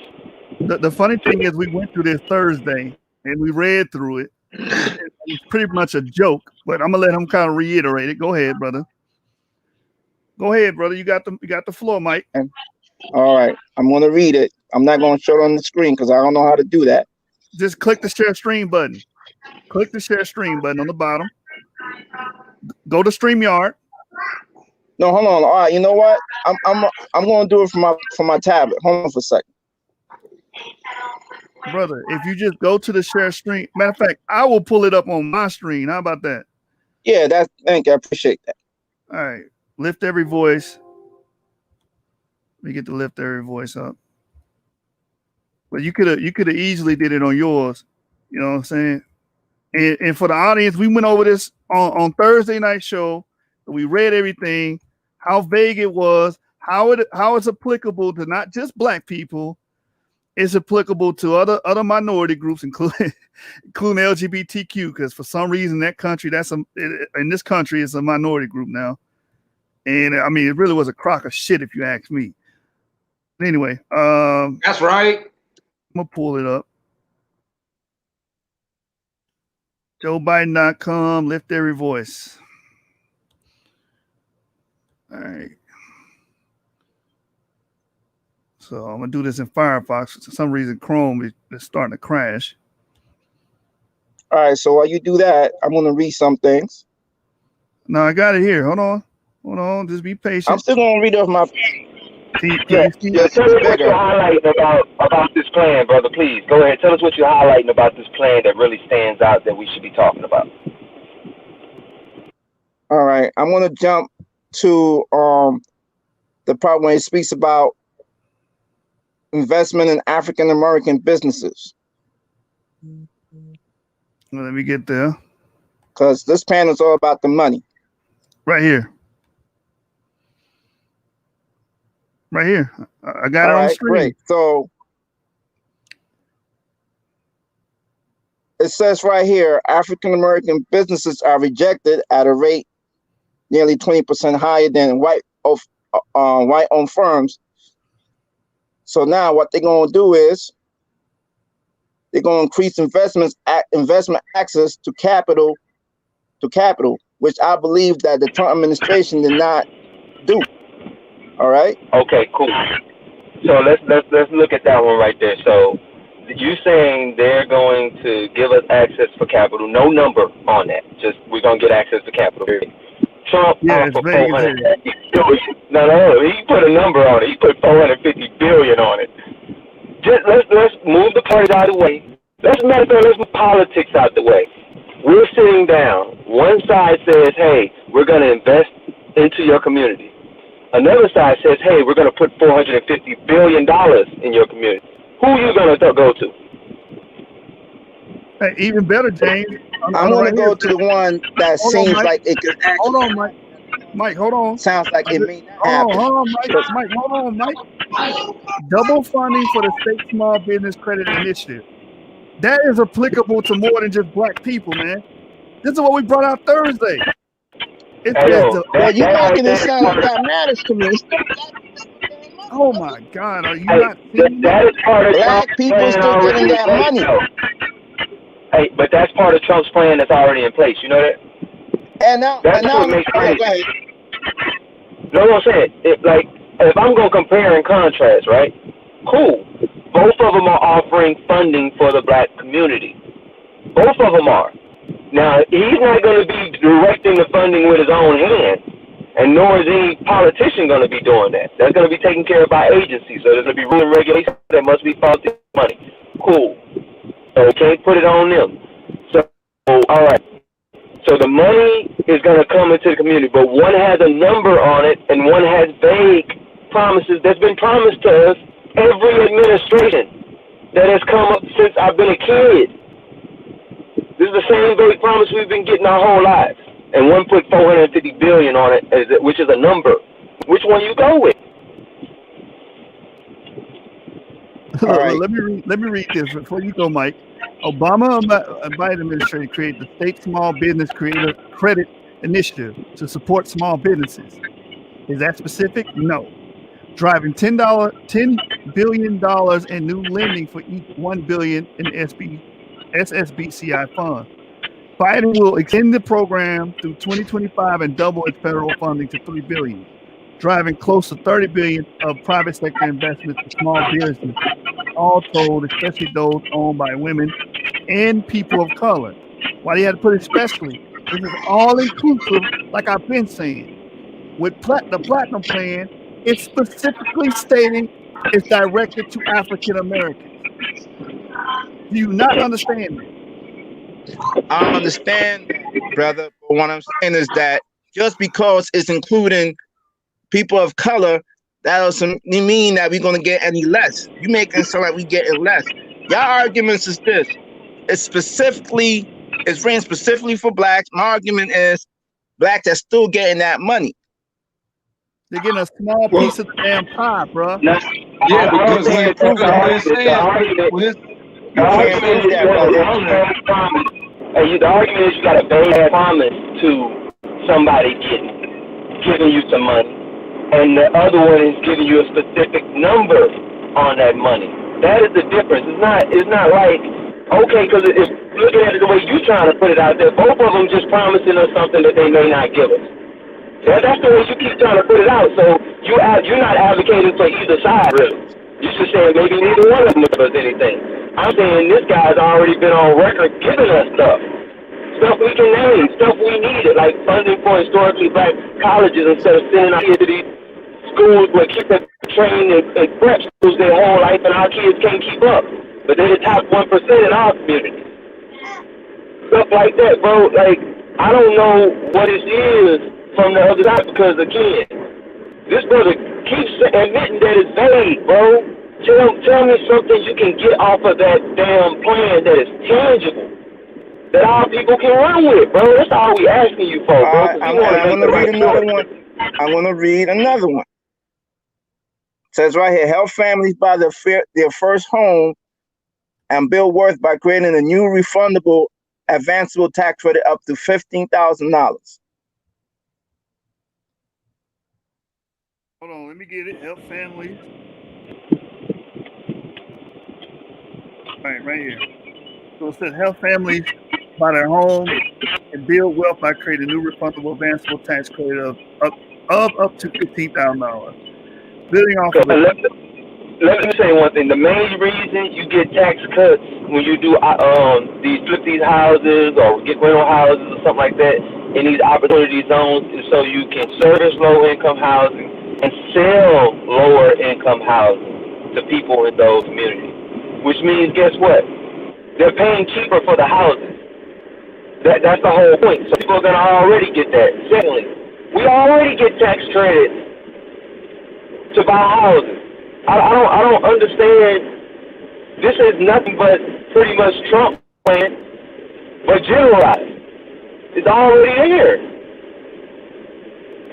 The funny thing is, we went through this Thursday and we read through it. It's pretty much a joke, but I'm gonna let him kind of reiterate it. Go ahead, brother. Go ahead, brother. You got the floor, Mike. All right, I'm gonna read it. I'm not gonna show it on the screen because I don't know how to do that. Just click the share stream button. Click the share stream button on the bottom. Go to StreamYard. No, hold on. All right, you know what? I'm gonna do it from my tablet. Hold on for a second. Brother, if you just go to the share stream, matter of fact, I will pull it up on my screen. How about that? Yeah, thank you. I appreciate that. All right, lift every voice. We get to lift every voice up. But you could have easily did it on yours. You know what I'm saying? And for the audience, we went over this on Thursday night show. We read everything, how vague it was, how it's applicable to not just black people. It's applicable to other minority groups, including LGBTQ, because for some reason in this country it's a minority group now. And I mean, it really was a crock of shit if you ask me. Anyway, that's right. I'm gonna pull it up. JoeBiden.com, lift every voice. All right. So I'm gonna do this in Firefox. For some reason, Chrome is starting to crash. All right, so while you do that, I'm gonna read some things. No, I got it here. Hold on. Just be patient. I'm still gonna read off my. Tell us what you're highlighting about this plan, brother. Please go ahead. Tell us what you're highlighting about this plan that really stands out that we should be talking about. All right, I'm gonna jump to the part when it speaks about investment in African American businesses. Well, let me get there. Because this panel is all about the money. Right here. Right here. I got it on the screen. Great. So it says right here, African American businesses are rejected at a rate nearly 20% higher than white-owned firms. So now what they're going to do is they're going to increase investment access to capital, which I believe that the Trump administration did not do. All right. Okay, cool. So let's look at that one right there. So you saying they're going to give us access for capital? No number on that. Just we're going to get access to capital. Trump offered $450 billion. No, he put a number on it. He put $450 billion on it. Just let's move the parties out of the way. Let's move politics out the way. We're sitting down. One side says, "Hey, we're going to invest into your community." Another side says, "Hey, we're going to put $450 billion in your community." Who are you going to go to? Hey, even better, James. I'm going to go to the one that seems like it could actually. Hold on, Mike. Mike, hold on. Sounds like it may not happen. Hold on, Mike. Hold on, Mike. Double funding for the state small business credit initiative. That is applicable to more than just black people, man. This is what we brought out Thursday. Well, you're making it sound like that matters to me. Oh my God, are you not seeing that? Is part of black people still getting that money. Hey, but that's part of Trump's plan that's already in place. You know that? And now, go ahead. No, I'm saying, if I'm going to compare and contrast, right? Cool. Both of them are offering funding for the black community. Both of them are. Now, he's not going to be directing the funding with his own hand, and nor is any politician going to be doing that. That's going to be taken care of by agencies. So there's going to be rules and regulations that must be followed this money. Cool. So we can't put it on them. So, all right. So So the money is going to come into the community, but one has a number on it and one has vague promises that's been promised to us every administration that has come up since I've been a kid. This is the same vague promise we've been getting our whole lives. And one put 450 billion on it, which is a number. Which one you go with? right. Let me read this before you go, Mike. Obama and Biden administration created the State Small Business Creator Credit Initiative to support small businesses. Is that specific? No. Driving $10 billion in new lending for each $1 billion in SSBCI funds. Biden will extend the program through 2025 and double its federal funding to $3 billion, driving close to $30 billion of private sector investments in small businesses, all told, especially those owned by women and people of color. Why do you have to put especially? This is all inclusive, like I've been saying. With the Platinum Plan, it's specifically stating it's directed to African Americans. Do you not understand that? I understand, brother. But what I'm saying is that just because it's including people of color, that doesn't mean that we're going to get any less. You make it sound like we getting less. Your arguments is this. It's written specifically for blacks. My argument is blacks are still getting that money. They're getting a small piece of the damn pie, bro. Yeah, because when it proves what it's saying, The argument is you got a bad promise to somebody giving you some money, and the other one is giving you a specific number on that money. That is the difference. It's not like, okay, because it's looking at it the way you're trying to put it out there. Both of them just promising us something that they may not give us. That's the way you keep trying to put it out. So you're not advocating for either side, really. You're just saying maybe neither one of them give us anything. I'm saying this guy's already been on record giving us stuff we can name, stuff we needed, like funding for historically black colleges instead of sending our kids to these schools where kids are trained in prep schools their whole life and our kids can't keep up. But they're the top 1% in our community. Stuff like that, bro. Like, I don't know what it is from the other side because, again, this brother keeps admitting that it's vague, bro. Tell me something you can get off of that damn plan that is tangible, that all people can run with, bro. That's all we asking you for, bro. I'm going to read another one. I'm going to read another one. It says right here, help families buy their first home and build worth by creating a new refundable advanceable tax credit up to $15,000. Hold on, let me get it. Help families. Right here. So it says help families buy their home and build wealth by creating a new refundable advanceable tax credit of up to $15,000. Building off of it. Let me say one thing. The main reason you get tax cuts when you do flip these houses or get rental houses or something like that in these opportunity zones is so you can service low income housing and sell lower income housing to people in those communities. Which means, guess what? They're paying cheaper for the houses. That's the whole point. So people are going to already get that. Secondly, we already get tax credits to buy houses. I don't understand. This is nothing but pretty much Trump plan, but generalized. It's already there.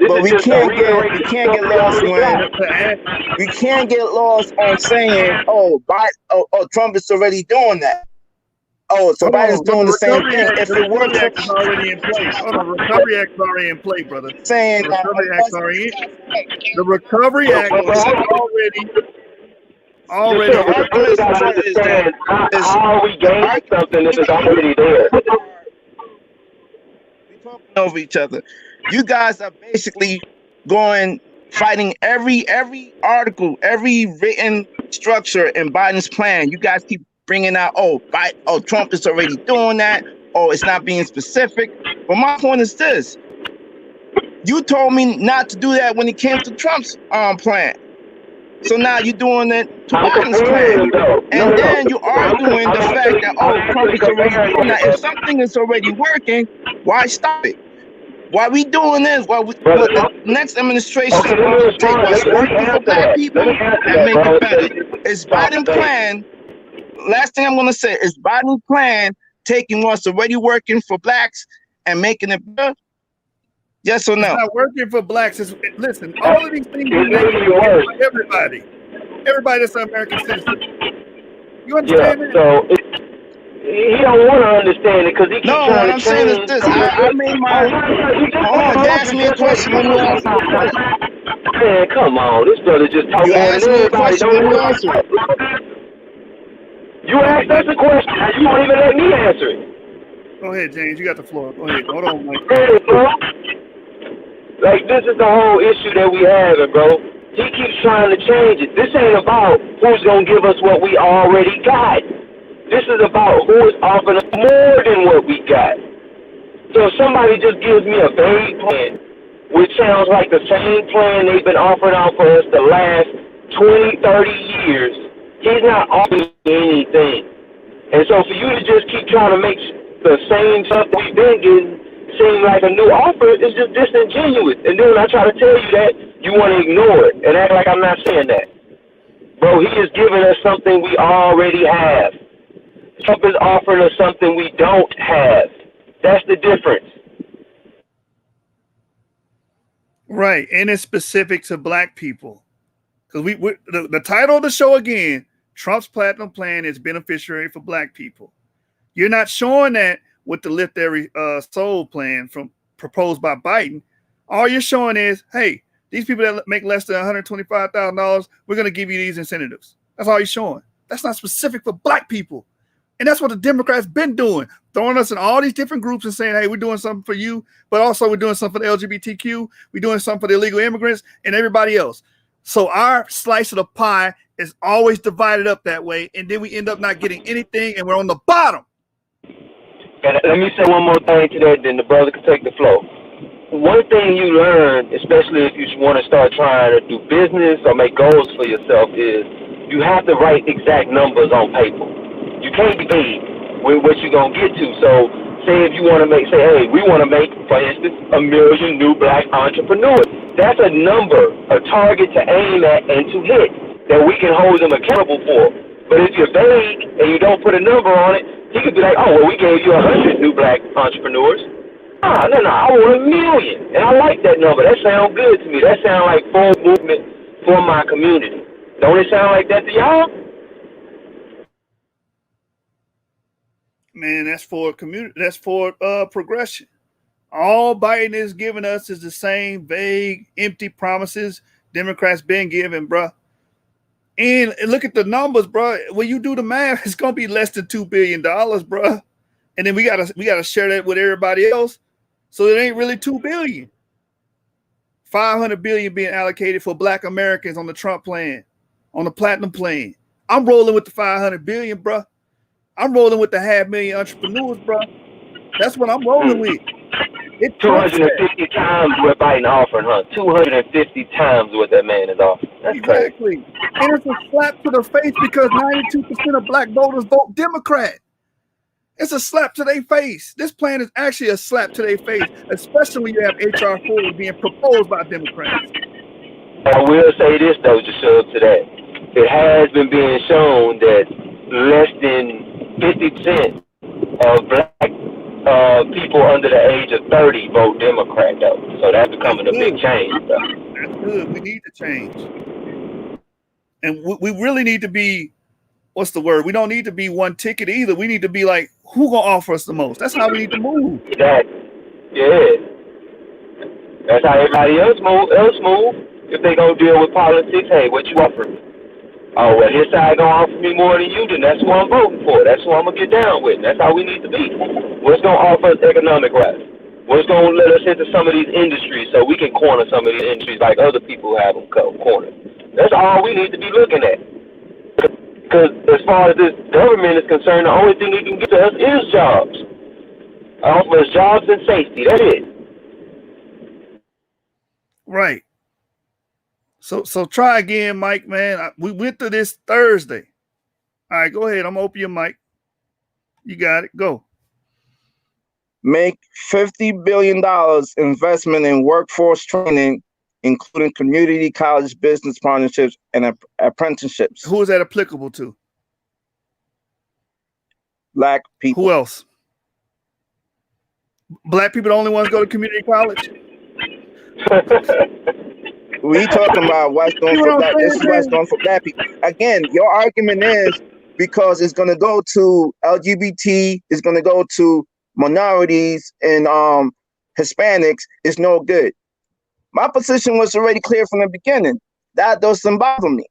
But we can't get lost we can't get lost on saying, Trump is already doing that. Oh, so Biden's doing the same thing. If it works, Recovery Act is already in place. Hold on, Recovery Act is already in play, brother. Saying the Recovery Act The Recovery Act is already. How are we gaining something that is already there? We're talking over each other. You guys are basically fighting every article, every written structure in Biden's plan. You guys keep bringing out, Trump is already doing that. Oh, it's not being specific. But my point is this. You told me not to do that when it came to Trump's plan. So now you're doing it to Biden's plan. And then you're arguing the fact that, Trump is already doing that. If something is already working, Why stop it? Why we doing this? Why what the next administration Okay, is going to take what's working for black people and make it better? Is Biden plan? Last thing I'm going to say is Biden plan taking what's already working for blacks and making it better? Yes or no? It's not working for blacks. Listen, all of these things you make everybody. Everybody that's an American citizen. You understand that? So he don't want to understand it because he keeps No, trying what to I'm saying is change. this. I made my. Hold on, ask me a question. Let me answer the question. Man, come on. This brother just talking You more asked than me a everybody. question. Let me answer it. You asked us a question. You won't even let me answer it. Go ahead, James. You got the floor. Go ahead. Hold on, Mike. Hey, bro. Like, this is the whole issue that we having, bro. He keeps trying to change it. This ain't about who's going to give us what we already got. This is about who is offering us more than what we got. So if somebody just gives me a vague plan, which sounds like the same plan they've been offering out for us the last 20, 30 years, he's not offering anything. And so for you to just keep trying to make the same stuff we've been getting seem like a new offer is just disingenuous. And then when I try to tell you that, you want to ignore it and act like I'm not saying that. Bro, he is giving us something we already have. Trump is offering us something we don't have. That's the difference. Right, and it's specific to black people. Because the title of the show again, Trump's Platinum Plan is beneficiary for black people. You're not showing that with the Lift Every Soul plan proposed by Biden. All you're showing is, hey, these people that make less than $125,000, we're going to give you these incentives. That's all you're showing. That's not specific for black people. And that's what the Democrats been doing, throwing us in all these different groups and saying, hey, we're doing something for you, but also we're doing something for the LGBTQ, we're doing something for the illegal immigrants and everybody else. So our slice of the pie is always divided up that way, and then we end up not getting anything, and we're on the bottom. And let me say one more thing to that, then the brother can take the floor. One thing you learn, especially if you want to start trying to do business or make goals for yourself, is you have to write exact numbers on paper. You can't be vague with what you're going to get to. So say if you want to say, hey, we want to make, for instance, 1 million new black entrepreneurs. That's a number, a target to aim at and to hit that we can hold them accountable for. But if you're vague and you don't put a number on it, he could be like, oh, well, we gave you 100 new black entrepreneurs. No, I want 1 million. And I like that number. That sounds good to me. That sounds like full movement for my community. Don't it sound like that to y'all? Man, that's for community. That's for progression. All Biden is giving us is the same vague, empty promises Democrats been giving, bro. And look at the numbers, bro. When you do the math, it's gonna be less than $2 billion, bro. And then we gotta share that with everybody else. So it ain't really $2 billion. $500 billion being allocated for black Americans on the Trump plan, on the Platinum plan. I'm rolling with the $500 billion, bro. I'm rolling with the 500,000 entrepreneurs, bro. That's what I'm rolling with. 250 times what Biden offering, huh? 250 times what that man is offering. That's exactly. Crazy. And it's a slap to the face because 92% of black voters vote Democrat. It's a slap to their face. This plan is actually a slap to their face, especially when you have HR 4 being proposed by Democrats. I will say this, though, to show up to that. It has been being shown that less than 50% of black people under the age of 30 vote Democrat, though. So that's becoming a big change, though. That's good. We need to change. And we really need to be, what's the word? We don't need to be one ticket either. We need to be like, who gonna offer us the most? That's how we need to move. Yeah. That's how everybody else move. If they gonna deal with politics, hey, what you offering? Oh, well, his side gonna offer me more than you, then that's who I'm voting for. That's who I'm gonna get down with. That's how we need to be. What's gonna offer us economic rise? What's gonna let us into some of these industries so we can corner some of these industries like other people have them cornered? That's all we need to be looking at. Because as far as this government is concerned, the only thing they can get to us is jobs. Offer us jobs and safety. That's it. Right. So try again, Mike, man. We went through this Thursday. All right, go ahead. I'm gonna open your mic. You got it. Go. make $50 billion investment in workforce training, including community college business partnerships and apprenticeships. Who is that applicable to? Black people. Who else? Black people the only ones go to community college? We talking about what's going for black. This is what's going for black people. Again, your argument is because it's going to go to LGBT, it's going to go to minorities and Hispanics. It's no good. My position was already clear from the beginning. That doesn't bother me.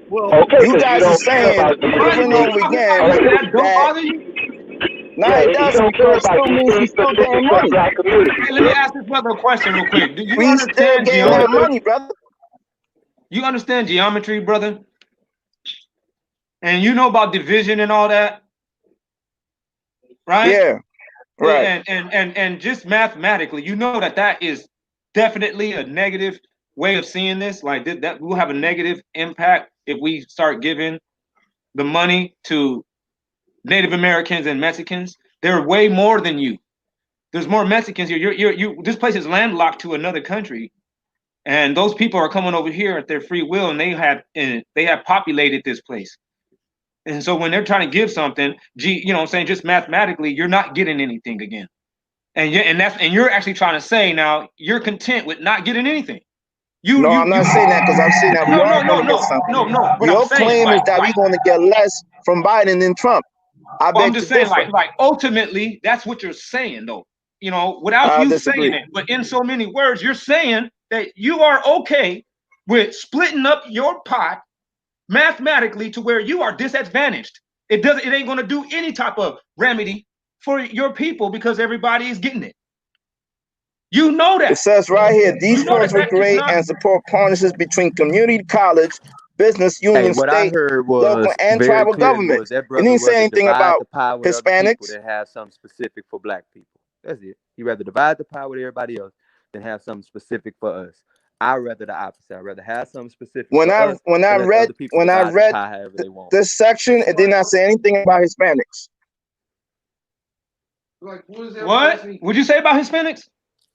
Well, Okay, you guys are saying over and over again That don't bother you? no, it doesn't, because it still means we still getting money. Hey, let me ask this brother a question real quick. Do you We still understand getting that geometry? money, brother. You understand geometry, brother? And you know about division and all that, right? Yeah, right. And just mathematically, you know that is definitely a negative way of seeing this. Like that will have a negative impact if we start giving the money to Native Americans and Mexicans. They're way more than you. There's more Mexicans here. This place is landlocked to another country, and those people are coming over here at their free will, and they have populated this place. And so when they're trying to give something, you know what I'm saying, just mathematically, you're not getting anything again. And you're actually trying to say now you're content with not getting anything. I'm not saying that, because I'm saying that we are going to get something. No. Your claim is that we're going to get less from Biden than Trump. I'm just saying, like ultimately, that's what you're saying, though. You know, without you saying it, but in so many words, you're saying that you are okay with splitting up your pot mathematically to where you are disadvantaged. It ain't going to do any type of remedy for your people because everybody is getting it. You know that. It says right here, these funds will create and support partnerships between community college, business union, state, local, and tribal governments. It didn't say anything about Hispanics. That have something specific for black people. That's it. He rather divide the pie with everybody else than have something specific for us. I'd rather the opposite. I'd rather have something specific. When I read this section, it did not say anything about Hispanics. What would you say about Hispanics?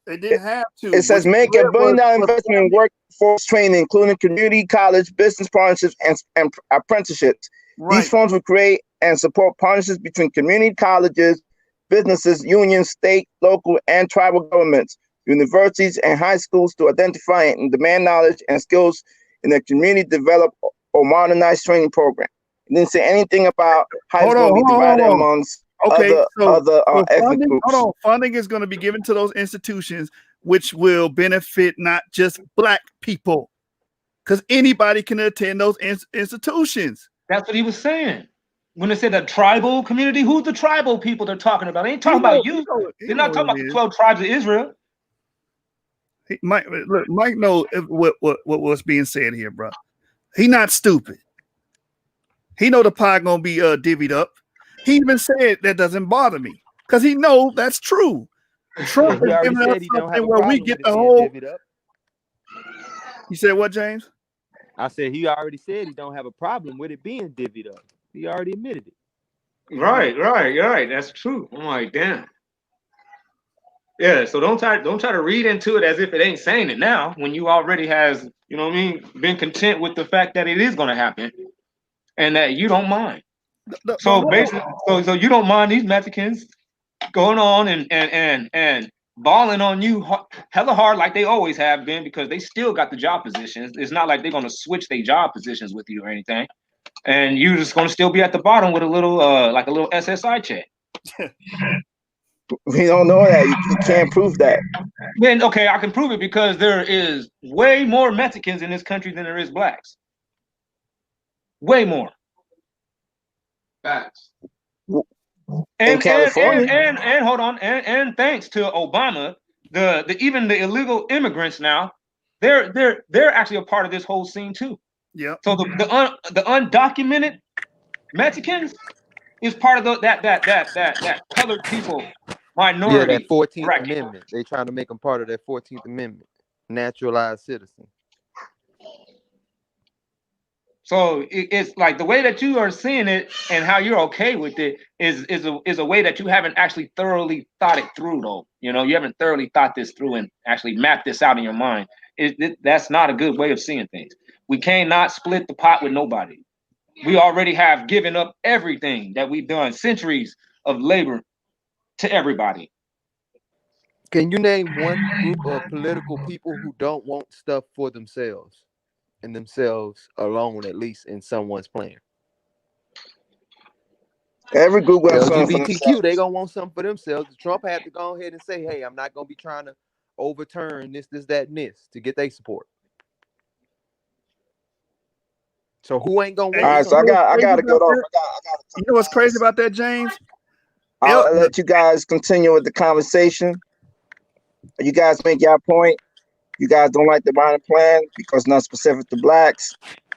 They didn't have to. It says make $1 billion investment in workforce training, including community college, business partnerships, and apprenticeships. Right. These funds will create and support partnerships between community colleges, businesses, unions, state, local, and tribal governments, universities, and high schools to identify and demand knowledge and skills in the community develop or modernized training program. It didn't say anything about how it's going to be divided amongst other ethnic groups. Hold on. Funding is going to be given to those institutions, which will benefit not just black people, because anybody can attend those institutions. That's what he was saying. When they said the tribal community, who's the tribal people they're talking about? They ain't talking about you. They're not talking about the 12 tribes of Israel. Mike knows what's being said here, bro. He not stupid. He know the pie gonna be divvied up. He even said that doesn't bother me because he know that's true. Trump is giving us something where we get the whole. You said what, James? I said he already said he don't have a problem with it being divvied up. He already admitted it. Right. That's true. I'm like, damn. Yeah. So don't try to read into it as if it ain't saying it now when you already has, you know what I mean, been content with the fact that it is going to happen and that you don't mind. So basically, so you don't mind these Mexicans going on and balling on you hella hard like they always have been because they still got the job positions. It's not like they're going to switch their job positions with you or anything. And you're just going to still be at the bottom with a little like a little SSI check. We don't know that. You can't prove that. Then okay, I can prove it because there is way more Mexicans in this country than there is blacks. Way more. Facts. And hold on, and thanks to Obama, even the illegal immigrants now, they're actually a part of this whole scene too. Yeah. So the undocumented Mexicans is part of that colored people minority. Yeah, that 14th Amendment. They trying to make them part of that 14th Amendment, naturalized citizen. So it's like the way that you are seeing it and how you're okay with it is a way that you haven't actually thoroughly thought it through, though. You know, you haven't thoroughly thought this through and actually mapped this out in your mind. That's not a good way of seeing things. We cannot split the pot with nobody. We already have given up everything that we've done, centuries of labor to everybody. Can you name one group of political people who don't want stuff for themselves and themselves alone, at least in someone's plan? Every group got something for LGBTQ, themselves. they gonna want something for themselves. Trump had to go ahead and say, "Hey, I'm not gonna be trying to overturn this, that, and this to get their support." So who ain't gonna All want right, so I something? got to get off. You know what's crazy about that, James? I'll let you guys continue with the conversation. You guys make your point. You guys don't like the Biden plan because it's not specific to blacks.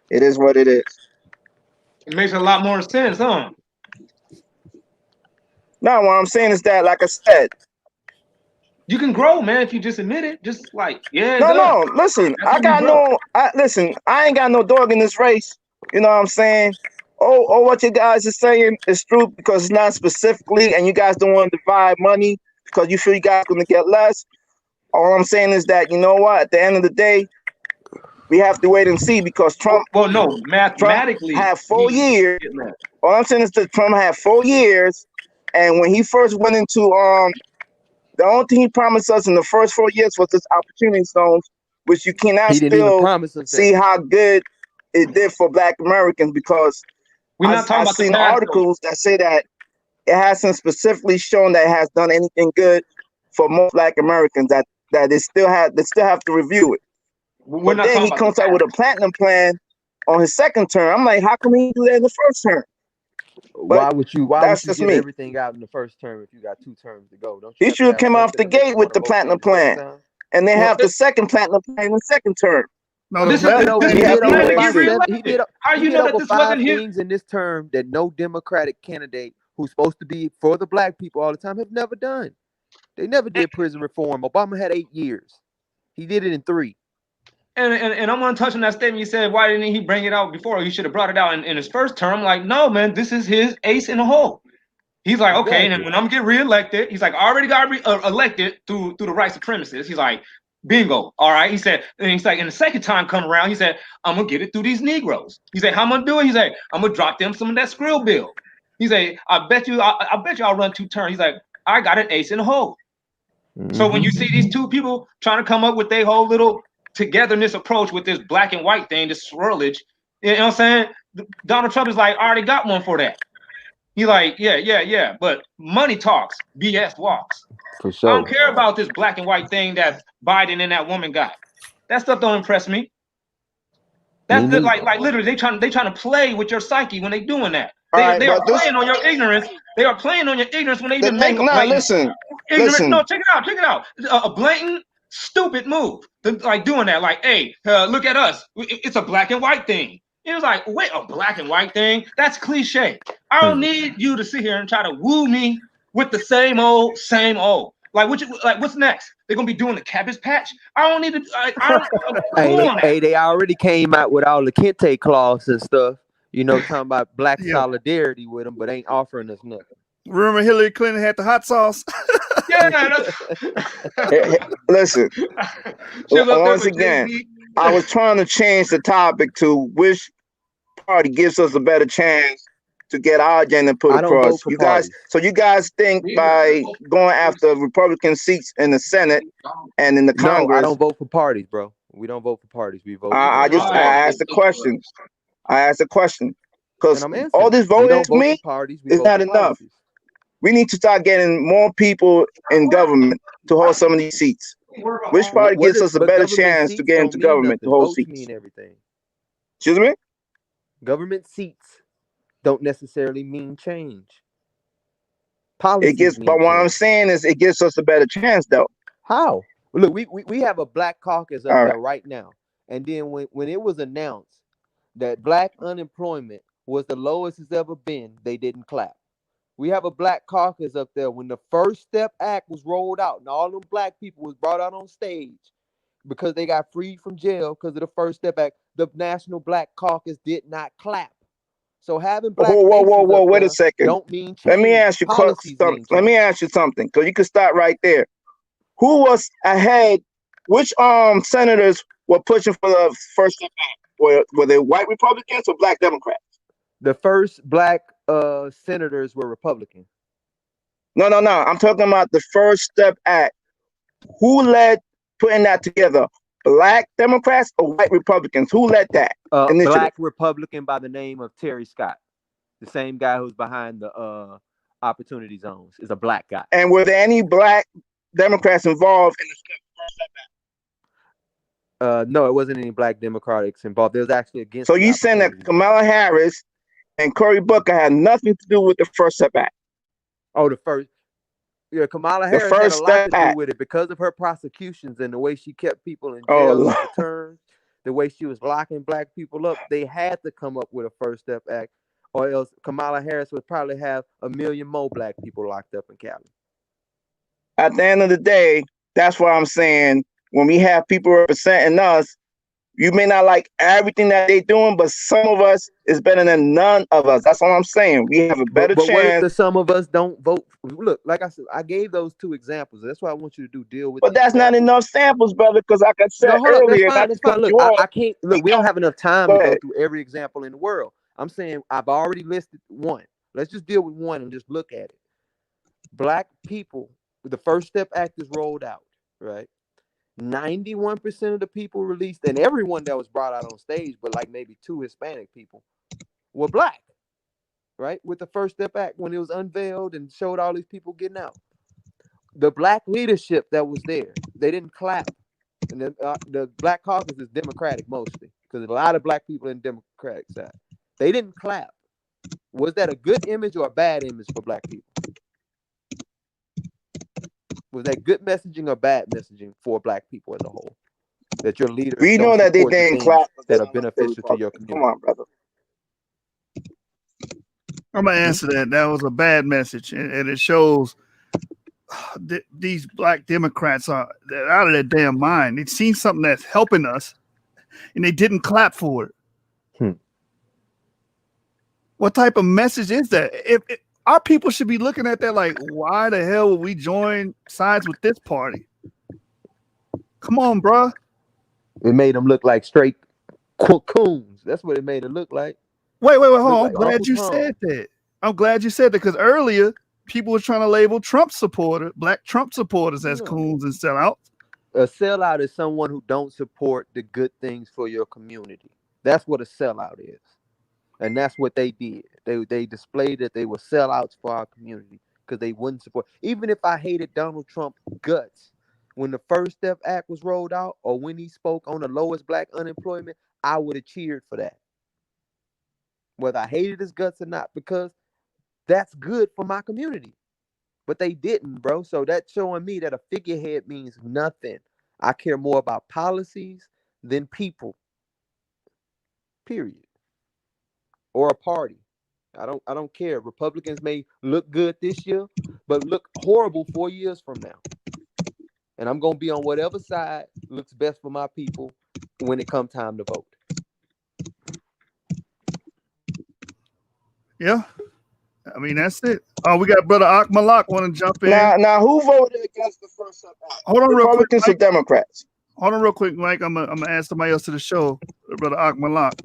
It is what it is. It makes a lot more sense, huh? No, what I'm saying is that, like I said, you can grow, man, if you just admit it. Just like, yeah, it no, does. listen, That's I got how you grow. listen, I ain't got no dog in this race. You know what I'm saying? Oh, what you guys are saying is true because it's not specifically, and you guys don't want to divide money because you feel you guys are going to get less. All I'm saying is that, you know what, at the end of the day, we have to wait and see because Trump. Well, no, mathematically, Trump had 4 years. All I'm saying is that Trump had 4 years, and when he first went into the only thing he promised us in the first 4 years was this opportunity zones, which you cannot He didn't even still promise us see that. how good it did for Black Americans because We're not talking I've about the seen past, articles that say that it hasn't specifically shown that it has done anything good for most Black Americans. That they still have to review it. We're But not then talking he about comes the out with a platinum plan on his second term. I'm like, how come he didn't do that in the first term? Why would you that's give just me. everything out in the first term if you got 2 terms to go? Don't you He have to should have have come off something the to make gate you with wanna the vote for platinum him the second plan, time? and then Well, have the second platinum plan in the second term. No, But the He did over, we he have did to over wait and about see. 7. He did, How he you did know that over this 5 wasn't his? things in this term that no Democratic candidate who's supposed to be for the Black people all the time have never done. They never did prison reform. Obama had 8 years. He did it in 3. And I'm gonna touch on that statement. You said, why didn't he bring it out before? He should have brought it out in his first term. Like, no, man, this is his ace in the hole. He's like, okay, and when I'm gonna get reelected, he's like, I already got elected through the white supremacists. He's like, bingo, all right. He said, and he's like, and the second time come around, he said, I'm gonna get it through these Negroes. He said, how am I gonna do it? He's like, I'm gonna drop them some of that skrill bill. He's like, I bet you I'll run 2 terms. He's like, I got an ace in the hole. So when you see these 2 people trying to come up with their whole little togetherness approach with this black and white thing, this swirlage, you know what I'm saying? Donald Trump is like, I already got one for that. He's like, yeah, but money talks, BS walks. For I sure. don't care about this black and white thing that Biden and that woman got. That stuff don't impress me. That's like literally they trying to play with your psyche when they doing that. They are playing on your ignorance. They are playing on your ignorance when they even make a blatant. Listen. No, check it out. A blatant, stupid move. Like doing that. Like, hey, look at us. It's a black and white thing. It was like, wait, a black and white thing? That's cliche. I don't need you to sit here and try to woo me with the same old. Like, what's next? They're gonna be doing the Cabbage Patch. I don't need to. Hey, they already came out with all the Kente cloths and stuff. You know, talking about black solidarity with them, but ain't offering us nothing. Remember Hillary Clinton had the hot sauce? Listen, once again, I was trying to change the topic to which party gives us a better chance to get our agenda put across. You guys, so you guys think by going after Republican seats in the Senate and in the Congress? No, I don't vote for parties, bro. We don't vote for parties. We vote. I asked the question. I asked the question because all this voting to me is not enough. We need to start getting more people in government to hold some of these seats. Which party gives us a better chance to get into government to hold seats? Mean everything. Excuse me? Government seats don't necessarily mean change. But what I'm saying is it gives us a better chance, though. How? Look, we have a black caucus up there right now. And then when it was announced that black unemployment was the lowest it's ever been, they didn't clap. We have a black caucus up there. When the First Step Act was rolled out and all them black people was brought out on stage because they got freed from jail because of the First Step Act, the National Black Caucus did not clap. So having black Whoa, faces up wait a there second. don't mean change. Let me ask you Policies something. mean Let me change. ask you something, because you can start right there. Who was ahead? Which senators were pushing for the first step act? Were they white Republicans or black Democrats? The first black senators were Republican. No. I'm talking about the First Step Act. Who led putting that together? Black Democrats or white Republicans? Who led that initiative? Black Republican by the name of Terry Scott, the same guy who's behind the Opportunity Zones, is a black guy. And were there any black Democrats involved in the First Step Act? No, it wasn't any black Democrats involved. There was actually against. So you saying that Kamala Harris and Cory Booker had nothing to do with the First Step Act? Oh, Kamala Harris had a lot to do with it because of her prosecutions and the way she kept people in jail on terms, the way she was locking black people up. They had to come up with a First Step Act, or else Kamala Harris would probably have 1 million more black people locked up in Cali. At the end of the day, that's what I'm saying. When we have people representing us, you may not like everything that they're doing, but some of us is better than none of us. That's all I'm saying. We have a better but chance. What if some of us don't vote? Look, like I said, I gave those 2 examples. That's what I want you to deal with. But that's not enough samples, brother, because like I said earlier, that's fine. Look, I can't. Look, we don't have enough time to go through every example in the world. I'm saying I've already listed one. Let's just deal with one and just look at it. Black people, the First Step Act is rolled out, right? 91% of the people released, and everyone that was brought out on stage, but like maybe 2 Hispanic people, were black, right? With the First Step Act, when it was unveiled and showed all these people getting out, the black leadership that was there, they didn't clap. And the Black Caucus is Democratic mostly, because a lot of black people in the Democratic side, they didn't clap. Was that a good image or a bad image for black people? Was that good messaging or bad messaging for black people as a whole? That your leaders, we know that they didn't clap that are beneficial to your community. Come on, brother. I'm gonna answer that. That was a bad message, and it shows these black Democrats they're out of their damn mind. They've seen something that's helping us, and they didn't clap for it. What type of message is that? If our people should be looking at that like, why the hell would we join sides with this party? Come on, bro. It made them look like straight coons. That's what it made it look like. Wait, hold on. I'm glad you said that. I'm glad you said that, because earlier people were trying to label black Trump supporters as coons and sellouts. A sellout is someone who don't support the good things for your community. That's what a sellout is. And that's what they did. They displayed that they were sellouts for our community because they wouldn't support. Even if I hated Donald Trump guts, when the First Step Act was rolled out, or when he spoke on the lowest black unemployment, I would have cheered for that. Whether I hated his guts or not, because that's good for my community. But they didn't, bro. So that's showing me that a figurehead means nothing. I care more about policies than people. Period. Or a party. I don't care. Republicans may look good this year, but look horrible 4 years from now. And I'm gonna be on whatever side looks best for my people when it comes time to vote. Yeah. I mean, that's it. Oh, we got Brother Akmalak want to jump in. Now, who voted against the First Step Act? Hold on, real quick. Republicans or Democrats? Hold on, real quick, Mike. I'm gonna ask somebody else to the show, Brother Akmalak.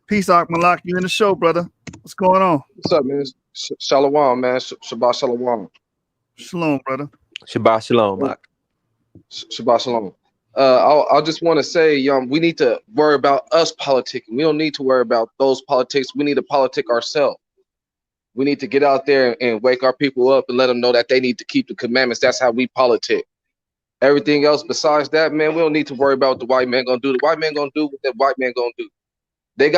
Peace, Akmalak. You in the show, brother? What's going on? What's up, man? Shalom, man. Shabbat shalom. Shalom, brother. Shabbat shalom, Mark. Shabbat shalom. I just want to say, we need to worry about us politicking. We don't need to worry about those politics. We need to politic ourselves. We need to get out there and wake our people up and let them know that they need to keep the commandments. That's how we politic. Everything else besides that, man, we don't need to worry about what the white man gonna do. The white man gonna do what the white man gonna do. They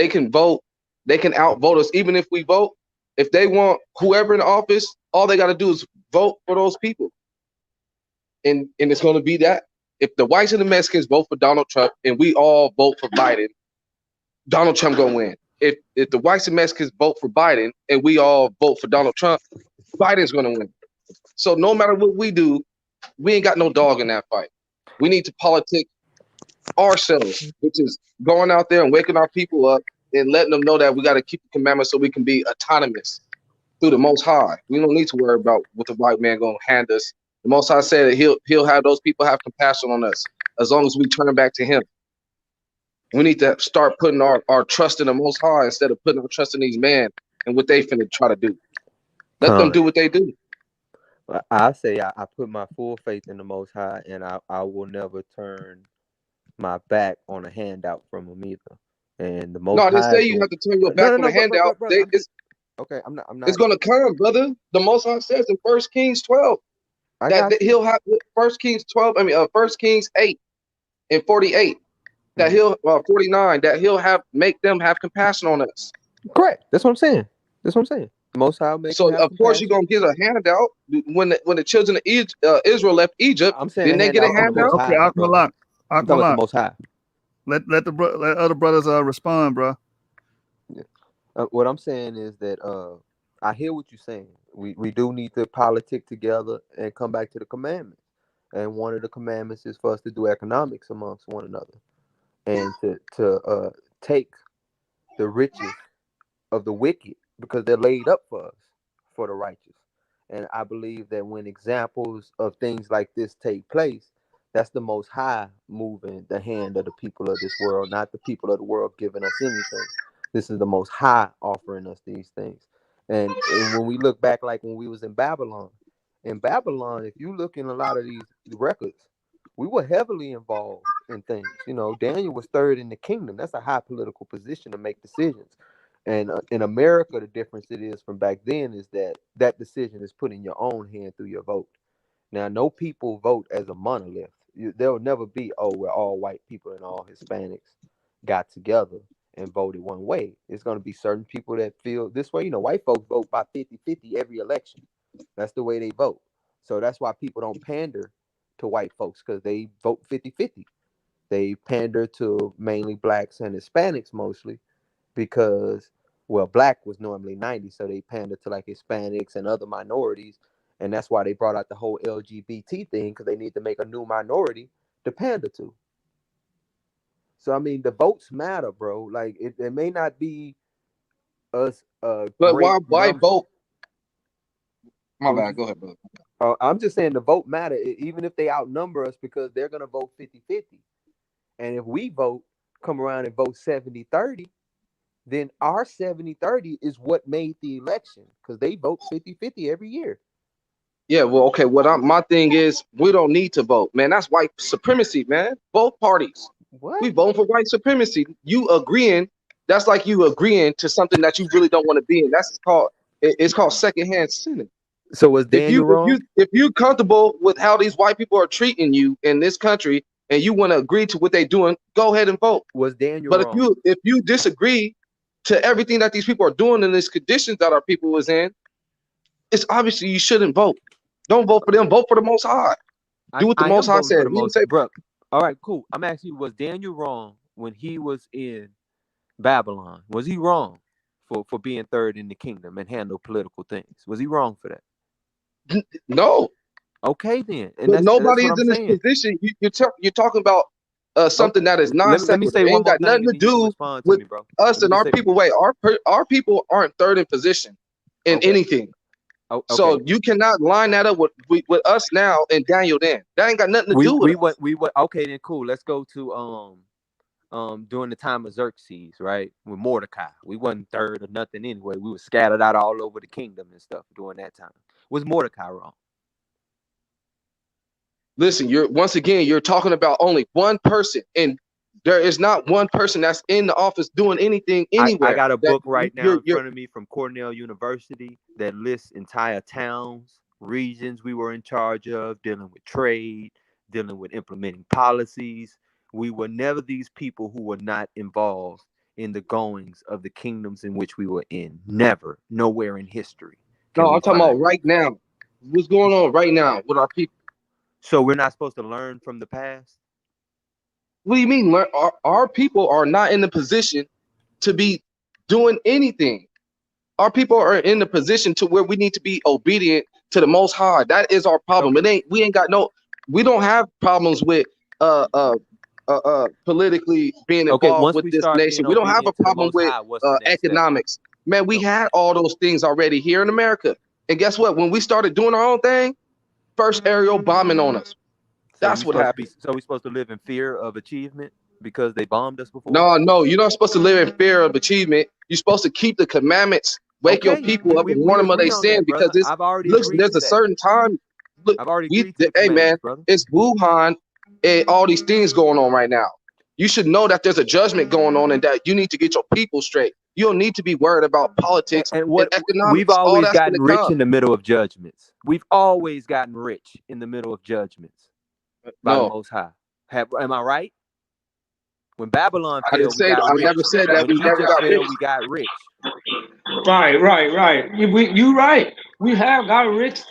can vote. They can outvote us. Even if we vote, if they want whoever in office, all they got to do is vote for those people. And it's going to be that. If the whites and the Mexicans vote for Donald Trump and we all vote for Biden, Donald Trump going to win. If the whites and Mexicans vote for Biden and we all vote for Donald Trump, Biden's going to win. So no matter what we do, we ain't got no dog in that fight. We need to politic ourselves, which is going out there and waking our people up and letting them know that we got to keep the commandments so we can be autonomous through the Most High. We don't need to worry about what the white man gonna hand us. The Most High said that he'll have those people have compassion on us as long as we turn back to Him. We need to start putting our trust in the Most High instead of putting our trust in these men and what they finna try to do. Let them do what they do. I say I put my full faith in the Most High, and I will never turn my back on a handout from him either. And the Most No, I didn't High say is you the- have to turn your back on the handout. Okay, I'm not. It's gonna come, brother. The Most High says in 1 Kings 12 that he'll have 1 Kings 12. I mean, 1 Kings 8 and 48. That he'll 49. That he'll make them have compassion on us. Correct. That's what I'm saying. The Most High makes. So of course you're gonna get a handout when the children of Israel left Egypt. I'm saying then they get a handout. Okay, Akmalak. The Most High. Let other brothers respond, bro. What I'm saying is that I hear what you're saying. We do need to politic together and come back to the commandments. And one of the commandments is for us to do economics amongst one another, and to take the riches of the wicked because they're laid up for us, for the righteous. And I believe that when examples of things like this take place, that's the Most High moving the hand of the people of this world, not the people of the world giving us anything. This is the Most High offering us these things. And when we look back, like when we was in Babylon, if you look in a lot of these records, we were heavily involved in things. You know, Daniel was third in the kingdom. That's a high political position to make decisions. And in America, the difference it is from back then is that decision is put in your own hand through your vote. Now, no people vote as a monolith. There will never be, where all white people and all Hispanics got together and voted one way. It's going to be certain people that feel this way. You know, white folks vote by 50-50 every election. That's the way they vote. So that's why people don't pander to white folks, because they vote 50-50. They pander to mainly blacks and Hispanics mostly because, well, black was normally 90, so they pander to like Hispanics and other minorities. And that's why they brought out the whole LGBT thing, because they need to make a new minority to pander to. So, I mean, the votes matter, bro. Like, it may not be us. But why vote? My bad. Go ahead, brother. I'm just saying the vote matter, even if they outnumber us, because they're going to vote 50-50. And if we come around and vote 70-30, then our 70-30 is what made the election, because they vote 50-50 every year. Yeah, well, okay. My thing is, we don't need to vote, man. That's white supremacy, man. Both parties. What? We voting for white supremacy. You agreeing? That's like you agreeing to something that you really don't want to be in. It's called secondhand sinning. So was Daniel wrong? If you're comfortable with how these white people are treating you in this country, and you want to agree to what they're doing, go ahead and vote. Was Daniel wrong? But if you disagree to everything that these people are doing in these conditions that our people is in, it's obviously you shouldn't vote. Don't vote for them. Vote for the Most High. Do what the Most High said. Bro, all right, cool. I'm asking you, was Daniel wrong when he was in Babylon? Was he wrong for being third in the kingdom and handle political things? Was he wrong for that? No. Okay, then. And nobody is in this position. You're talking about something that is not. Let me say one ain't got nothing to do with us and our people. Wait, our people aren't third in position in anything. Okay. So you cannot line that up with us now and Daniel then. That ain't got nothing to do with us. Okay, then cool. Let's go to during the time of Xerxes, right? With Mordecai. We wasn't third or nothing anyway. We were scattered out all over the kingdom and stuff during that time. Was Mordecai wrong? Listen, you're talking about only one person, and there is not one person that's in the office doing anything anywhere. I got a book right now in front of me from Cornell University that lists entire towns, regions we were in charge of, dealing with trade, dealing with implementing policies. We were never these people who were not involved in the goings of the kingdoms in which we were in. Never, nowhere in history. No, I'm talking about right now. What's going on right now with our people? So we're not supposed to learn from the past? What do you mean? Our people are not in the position to be doing anything. Our people are in the position to where we need to be obedient to the Most High. That is our problem. Okay. We don't have problems with politically being Okay, involved once with we this start nation. being We don't have a obedient to the problem Most with High, what's the next step? economics. Man, we had all those things already here in America. And guess what? When we started doing our own thing, first aerial bombing on us. That's what happened. So we supposed to live in fear of achievement because they bombed us before? No, you're not supposed to live in fear of achievement. You're supposed to keep the commandments, wake your people up and warn them of their sin, because this looks, there's a certain time. Look, I've already agreed to the hey man, commandments, brother. it's Wuhan and all these things going on right now. You should know that there's a judgment going on and that you need to get your people straight. You don't need to be worried about politics and economics. We've All always that's gotten gonna rich come. in the middle of judgments. We've always gotten rich in the middle of judgments by the No. Most High. Am I right? When Babylon I fell, didn't we say got I rich. never said that When we never Egypt got fell, rich. we got rich. Right. You right. We have got rich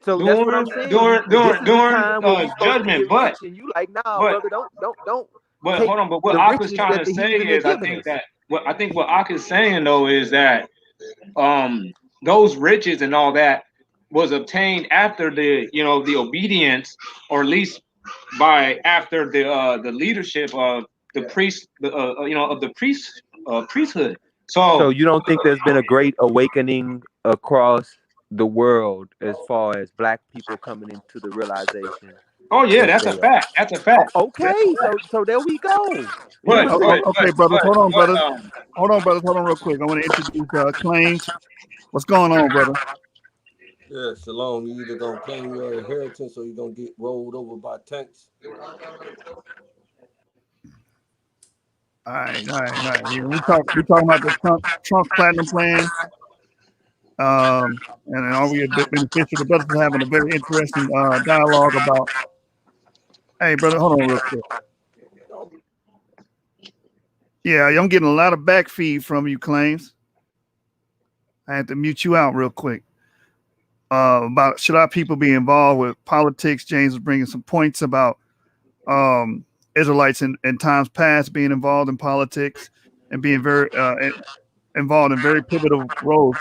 So that's what I'm saying. during This is the time when we supposed to judgment, get but rich, and you like, nah, brother, don't. But take hold on, but what the Ak was riches trying that to the say heathen are is, I giving think us. that what Ak is saying though is that those riches and all that was obtained after the the obedience, or at least by after the leadership of the priest, of the priesthood. So you don't think there's been a great awakening across the world as far as black people coming into the realization? Oh yeah, that that's a they are- fact. That's a fact. Okay, so there we go. But Okay, brothers, hold on, brothers. Hold on, brothers. Hold on real quick. I want to introduce Claims. What's going on, brother? Yeah, Shalom. You either gonna claim your inheritance or you're gonna get rolled over by tanks. All right. Yeah, we talking about the Trump Platinum Plan. And are we beneficial? The brothers are having a very interesting dialogue about. Hey, brother, hold on real quick. Yeah, I'm getting a lot of back feed from you, Claims. I had to mute you out real quick. About should our people be involved with politics? James was bringing some points about Israelites in times past being involved in politics and being very involved in very pivotal roles.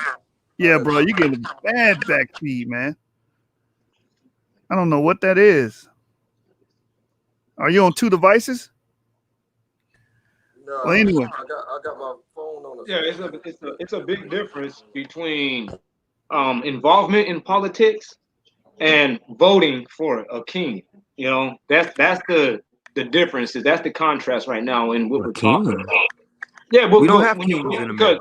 Yeah, bro, you getting bad back feed, man. I don't know what that is. Are you on two devices? No, Well, anyway. I got my phone on. Yeah, it's a big difference between involvement in politics and voting for a king. That's the difference. That's the contrast right now in what we're talking about. Yeah, but we don't have kings in America.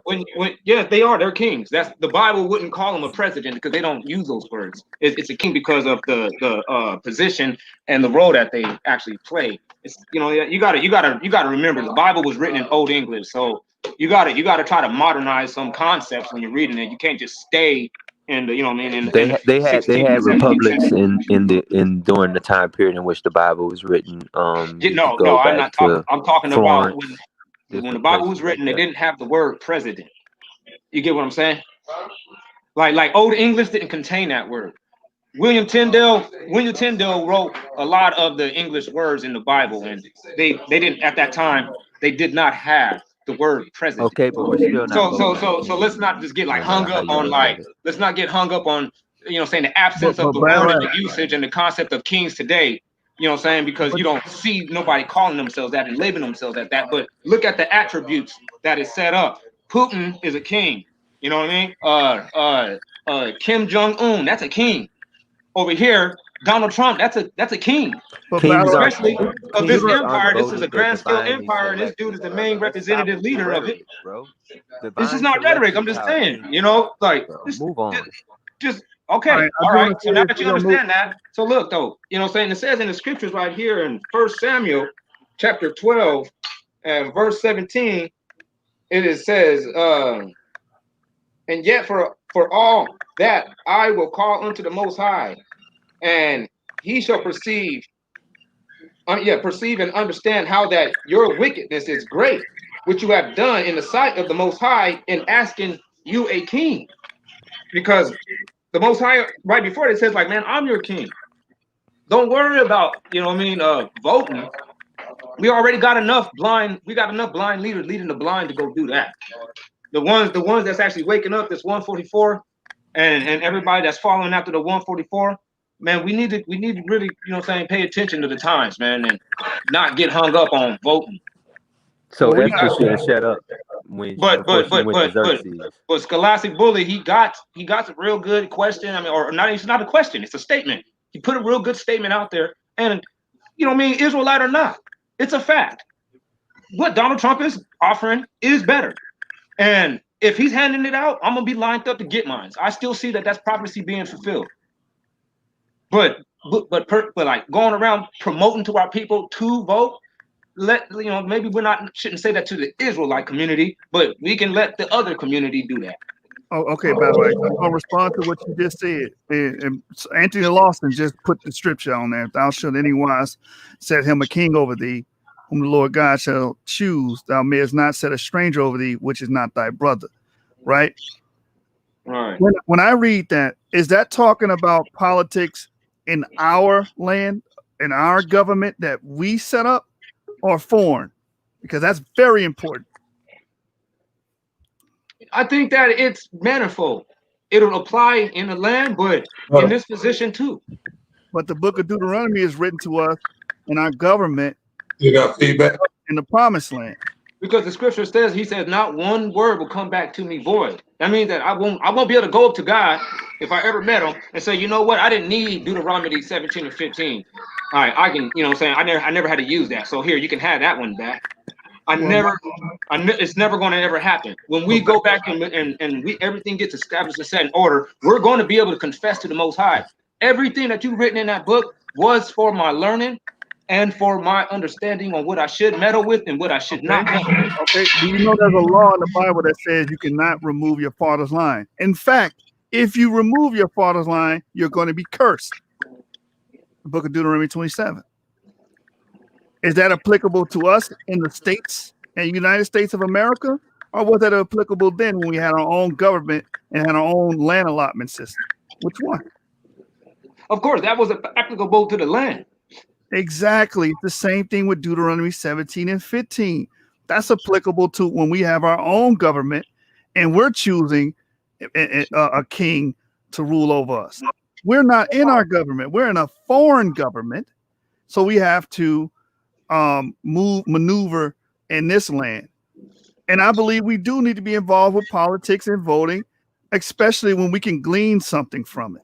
They are. They're kings. That's the Bible wouldn't call them a president because they don't use those words. It's a king because of the position and the role that they actually play. It's you gotta remember the Bible was written in Old English, so you gotta try to modernize some concepts when you're reading it. You can't just stay in the They had republics in during the time period in which the Bible was written. I'm not talking. I'm talking about when the Bible was written, they didn't have the word president. You get what I'm saying? Like Old English didn't contain that word. William Tyndale wrote a lot of the English words in the Bible, and they didn't at that time. They did not have the word president. Okay, but we're still not. So let's not just get hung up on let's not get hung up on saying the absence of the word and the usage and the concept of kings today. You know what I'm saying? Because you don't see nobody calling themselves that and labeling themselves at that. But look at the attributes that is set up. Putin is a king. You know what I mean? Kim Jong-un, that's a king. Over here, Donald Trump, that's a king. Especially of this empire. This is a grand scale empire, and this dude is the main representative leader of it. Bro. This is not rhetoric. I'm just saying, move on. Just okay. All right. So now that you understand that, so look though, saying it says in the scriptures right here in 1 Samuel chapter 12 and verse 17, it says, and yet for all that I will call unto the Most High, and he shall perceive and understand how that your wickedness is great, which you have done in the sight of the Most High in asking you a king. Because the Most High, right before it says, like, man, I'm your king. Don't worry about, voting. We already got enough blind. We got enough blind leaders leading the blind to go do that. The ones that's actually waking up, this 144, and everybody that's following after the 144. man, we need to really, you know what I'm saying, pay attention to the times, man, and not get hung up on voting. So Well, we Esther got, should shut up when But before she went to Xerxes. Scholastic Bully, he got a real good question. I mean, or not, it's not a question, it's a statement. He put a real good statement out there, and you know what I mean, Israelite or not, it's a fact. What Donald Trump is offering is better, and if he's handing it out, I'm gonna be lined up to get mine. I still see that that's prophecy being fulfilled. But like going around promoting to our people to vote, maybe shouldn't say that to the Israelite community, but we can let the other community do that. oh, okay, by the way, I'm gonna respond to what you just said. And Anthony Lawson just put the scripture on there. Thou shalt any wise set him a king over thee, whom the Lord God shall choose. Thou mayest not set a stranger over thee, which is not thy brother. Right? Right. When I read that, is that talking about politics in our land, in our government that we set up, or foreign? Because that's very important. I think that it's manifold. It'll apply in the land, but in this position too. But the book of Deuteronomy is written to us in our government. You got feedback? In the promised land. Because the scripture says, he says, not one word will come back to me void. That means that I won't be able to go up to God if I ever met him and say, you know what, I didn't need Deuteronomy 17 and 15. All right, I can, you know what I'm saying, I never had to use that. So here, you can have that one back. It's never going to ever happen. When we go back and everything gets established and set in order, we're going to be able to confess to the Most High. Everything that you've written in that book was for my learning and for my understanding on what I should meddle with and what I should not meddle with. Okay. Do you know there's a law in the Bible that says you cannot remove your father's line? In fact, if you remove your father's line, you're going to be cursed. The book of Deuteronomy 27. Is that applicable to us in the States and United States of America? Or was that applicable then when we had our own government and had our own land allotment system? Which one? Of course, that was applicable to the land. Exactly. It's the same thing with Deuteronomy 17 and 15. That's applicable to when we have our own government and we're choosing a king to rule over us. We're not in our government. We're in a foreign government. So we have to maneuver in this land. And I believe we do need to be involved with politics and voting, especially when we can glean something from it.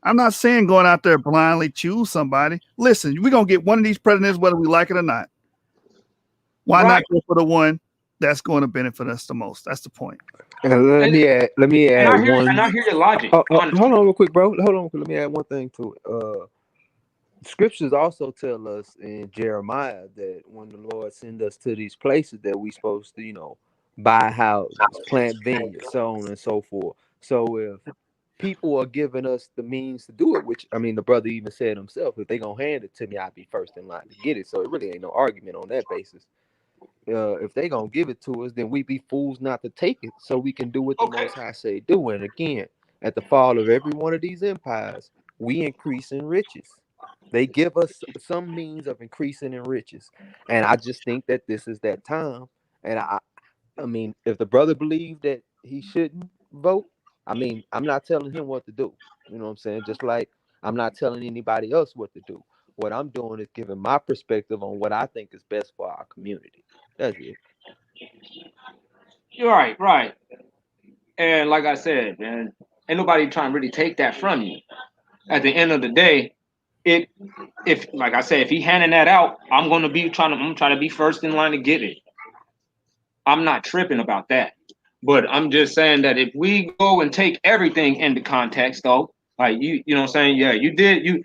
I'm not saying going out there blindly choose somebody. Listen, we're going to get one of these presidents, whether we like it or not. Why not go for the one that's going to benefit us the most? That's the point. Let me add and I hear your logic. hold on real quick, bro. Hold on. Let me add one thing to it. Scriptures also tell us in Jeremiah that when the Lord send us to these places that we supposed to, buy houses, plant vineyards, so on and so forth. So if people are giving us the means to do it, which I mean, the brother even said himself, if they gonna hand it to me, I'd be first in line to get it. So it really ain't no argument on that basis. If they gonna give it to us, then we be fools not to take it, so we can do what the Most High say do. And again, at the fall of every one of these empires, we increase in riches. They give us some means of increasing in riches, and I just think that this is that time. And I mean, if the brother believed that he shouldn't vote, I mean, I'm not telling him what to do. You know what I'm saying? Just like I'm not telling anybody else what to do. What I'm doing is giving my perspective on what I think is best for our community. That's it. You're right. And like I said, man, ain't nobody trying to really take that from you. At the end of the day, if like I said, if he handing that out, I'm trying to be first in line to get it. I'm not tripping about that. But I'm just saying that if we go and take everything into context, though, like you know what I'm saying? Yeah, you did.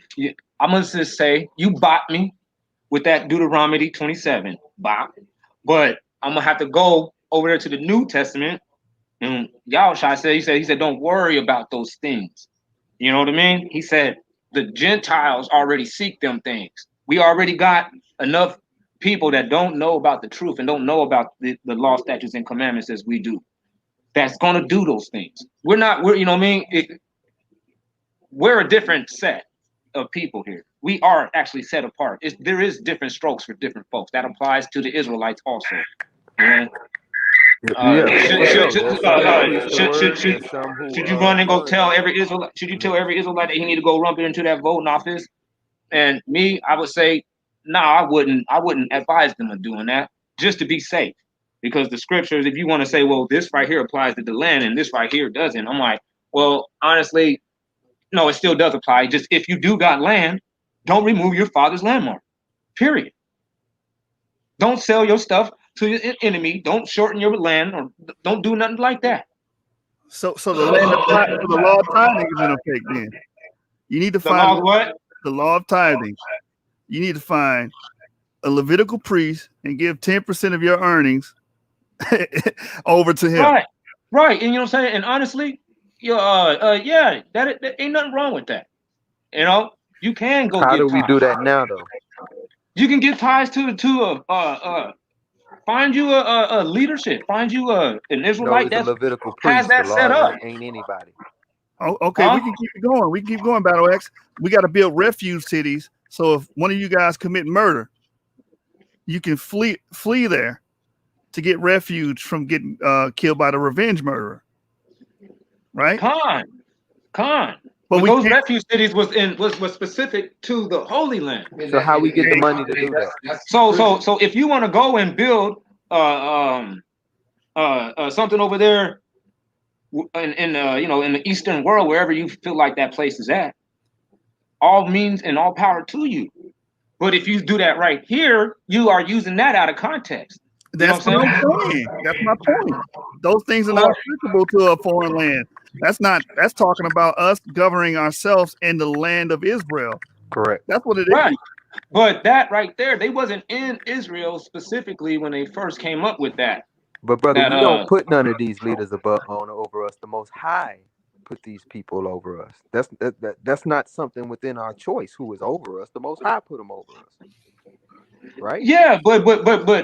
I'm gonna just say you bought me with that Deuteronomy 27, bop. But I'm gonna have to go over there to the New Testament, and Yahushua said, he said, don't worry about those things. You know what I mean? He said the Gentiles already seek them things. We already got enough people that don't know about the truth and don't know about the law, statutes, and commandments as we do. That's gonna do those things. We're you know what I mean? We're a different set of people here. We are actually set apart. There is different strokes for different folks. That applies to the Israelites also. Yeah, for sure. There's some that preach the word. Should There's some who you run and go fund tell it. every Israelite? Should you tell every Israelite that he need to go rump into that voting office? And me, I would say, no, I wouldn't advise them of doing that just to be safe. Because the scriptures, if you want to say, well, this right here applies to the land and this right here doesn't, I'm like, well, honestly, no, it still does apply. Just if you do got land, don't remove your father's landmark. Period. Don't sell your stuff to your enemy. Don't shorten your land, or don't do nothing like that. So the law of tithing is in effect. Then you need to The law of what? The law of tithing. You need to find a Levitical priest and give 10% of your earnings over to him. Right. And you know what I'm saying? And honestly, yeah, that ain't nothing wrong with that. You know, you can go. How get do we tithes. do that now, though? You can give tithes to find you a leadership, find you an Israelite No, it's that a Levitical has priest. that The set law up. ain't anybody. Oh, okay, we can keep it going. We can keep going, Battle X. We got to build refuge cities. So if one of you guys commit murder, you can flee there to get refuge from getting killed by the revenge murderer. Right? Con. But But those refuge cities was specific to the Holy Land. So how we get the money to do that? So if you want to go and build something over there in the Eastern world, wherever you feel like that place is at, all means and all power to you. But if you do that right here, you are using that out of context. That's what I'm saying. That's my point. Those things are not applicable to a foreign land. That's talking about us governing ourselves in the land of Israel. Correct. That's what it Right. is. But that right there, they wasn't in Israel specifically when they first came up with that. But brother, we don't put none of these leaders over us. The Most High put these people over us. That's not something within our choice. Who is over us? The Most High put them over us. Right? Yeah, but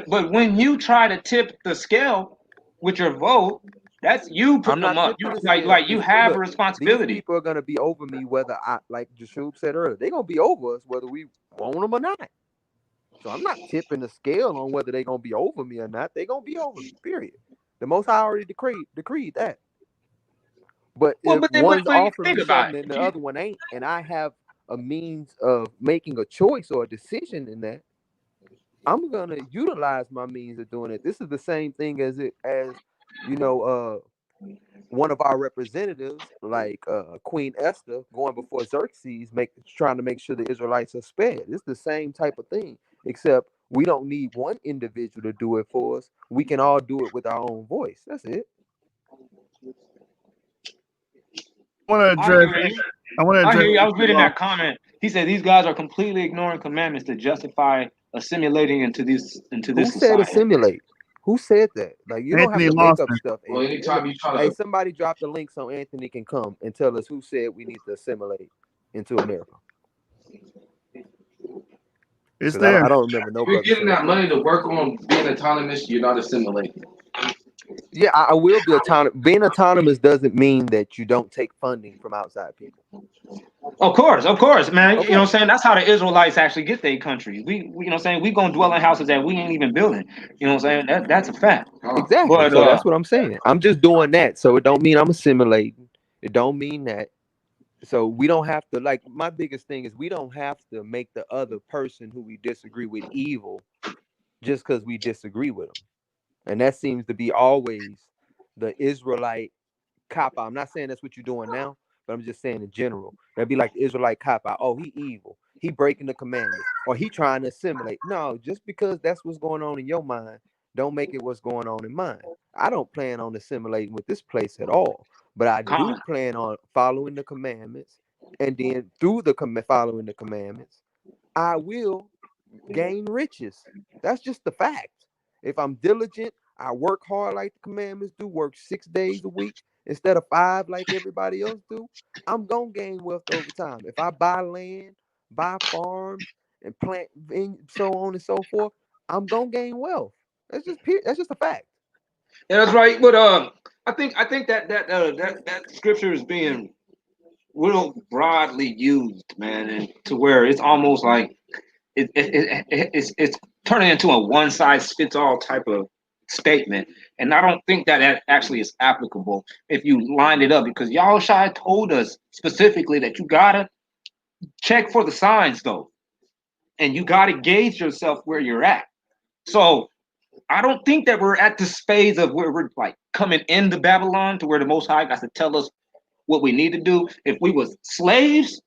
when you try to tip the scale with your vote, that's you putting them up. You like you have a responsibility. These people are gonna be over me whether I, like Jashub said earlier, they're gonna be over us whether we want them or not. So I'm not tipping the scale on whether they're gonna be over me or not. They're gonna be over me. Period. The Most High already decreed that. But if one's offering me something and the other one ain't, and I have a means of making a choice or a decision in that, I'm gonna utilize my means of doing it. This is the same thing as one of our representatives, like Queen Esther, going before Xerxes, trying to make sure the Israelites are spared. It's the same type of thing, except we don't need one individual to do it for us. We can all do it with our own voice. That's it. I want to address. I hear you. I was reading that comment. He said these guys are completely ignoring commandments to justify assimilating into this Who said society. assimilate? Who said that? Like, you don't have to make up stuff. Well, anytime you try Hey, to, somebody drop the link so Anthony can come and tell us who said we need to assimilate into America. It's there. I don't remember if you're getting that money to work on being autonomous, you're not assimilating. Yeah, I will be autonomous. Being autonomous doesn't mean that you don't take funding from outside people. Of course, man. Okay. You know what I'm saying? That's how the Israelites actually get their country. We you know what I'm saying? We gonna dwell in houses that we ain't even building. You know what I'm saying? That's a fact. Exactly. But, so that's what I'm saying. I'm just doing that. So it don't mean I'm assimilating. It don't mean that. So we don't have to, like, my biggest thing is we don't have to make the other person who we disagree with evil just because we disagree with them. And that seems to be always the Israelite cop out. I'm not saying that's what you're doing now, but I'm just saying in general. That'd be like the Israelite cop out. Oh, he evil. He breaking the commandments. Or he trying to assimilate. No, just because that's what's going on in your mind, don't make it what's going on in mine. I don't plan on assimilating with this place at all. But I do plan on following the commandments. And then through the following the commandments, I will gain riches. That's just the fact. If I'm diligent, I work hard like the commandments do, work 6 days a week instead of 5 like everybody else do, I'm going to gain wealth over time. If I buy land, buy farms, and plant, so on and so forth, I'm going to gain wealth. That's just a fact. Yeah, that's right. But I think that scripture is being real broadly used, man, and to where it's almost like it's turning into a one size fits all type of statement, and I don't think that that actually is applicable if you line it up, because Yahushua told us specifically that you gotta check for the signs though, and you gotta gauge yourself where you're at. So I don't think that we're at this phase of where we're like coming into Babylon to where the Most High got to tell us what we need to do. If we was slaves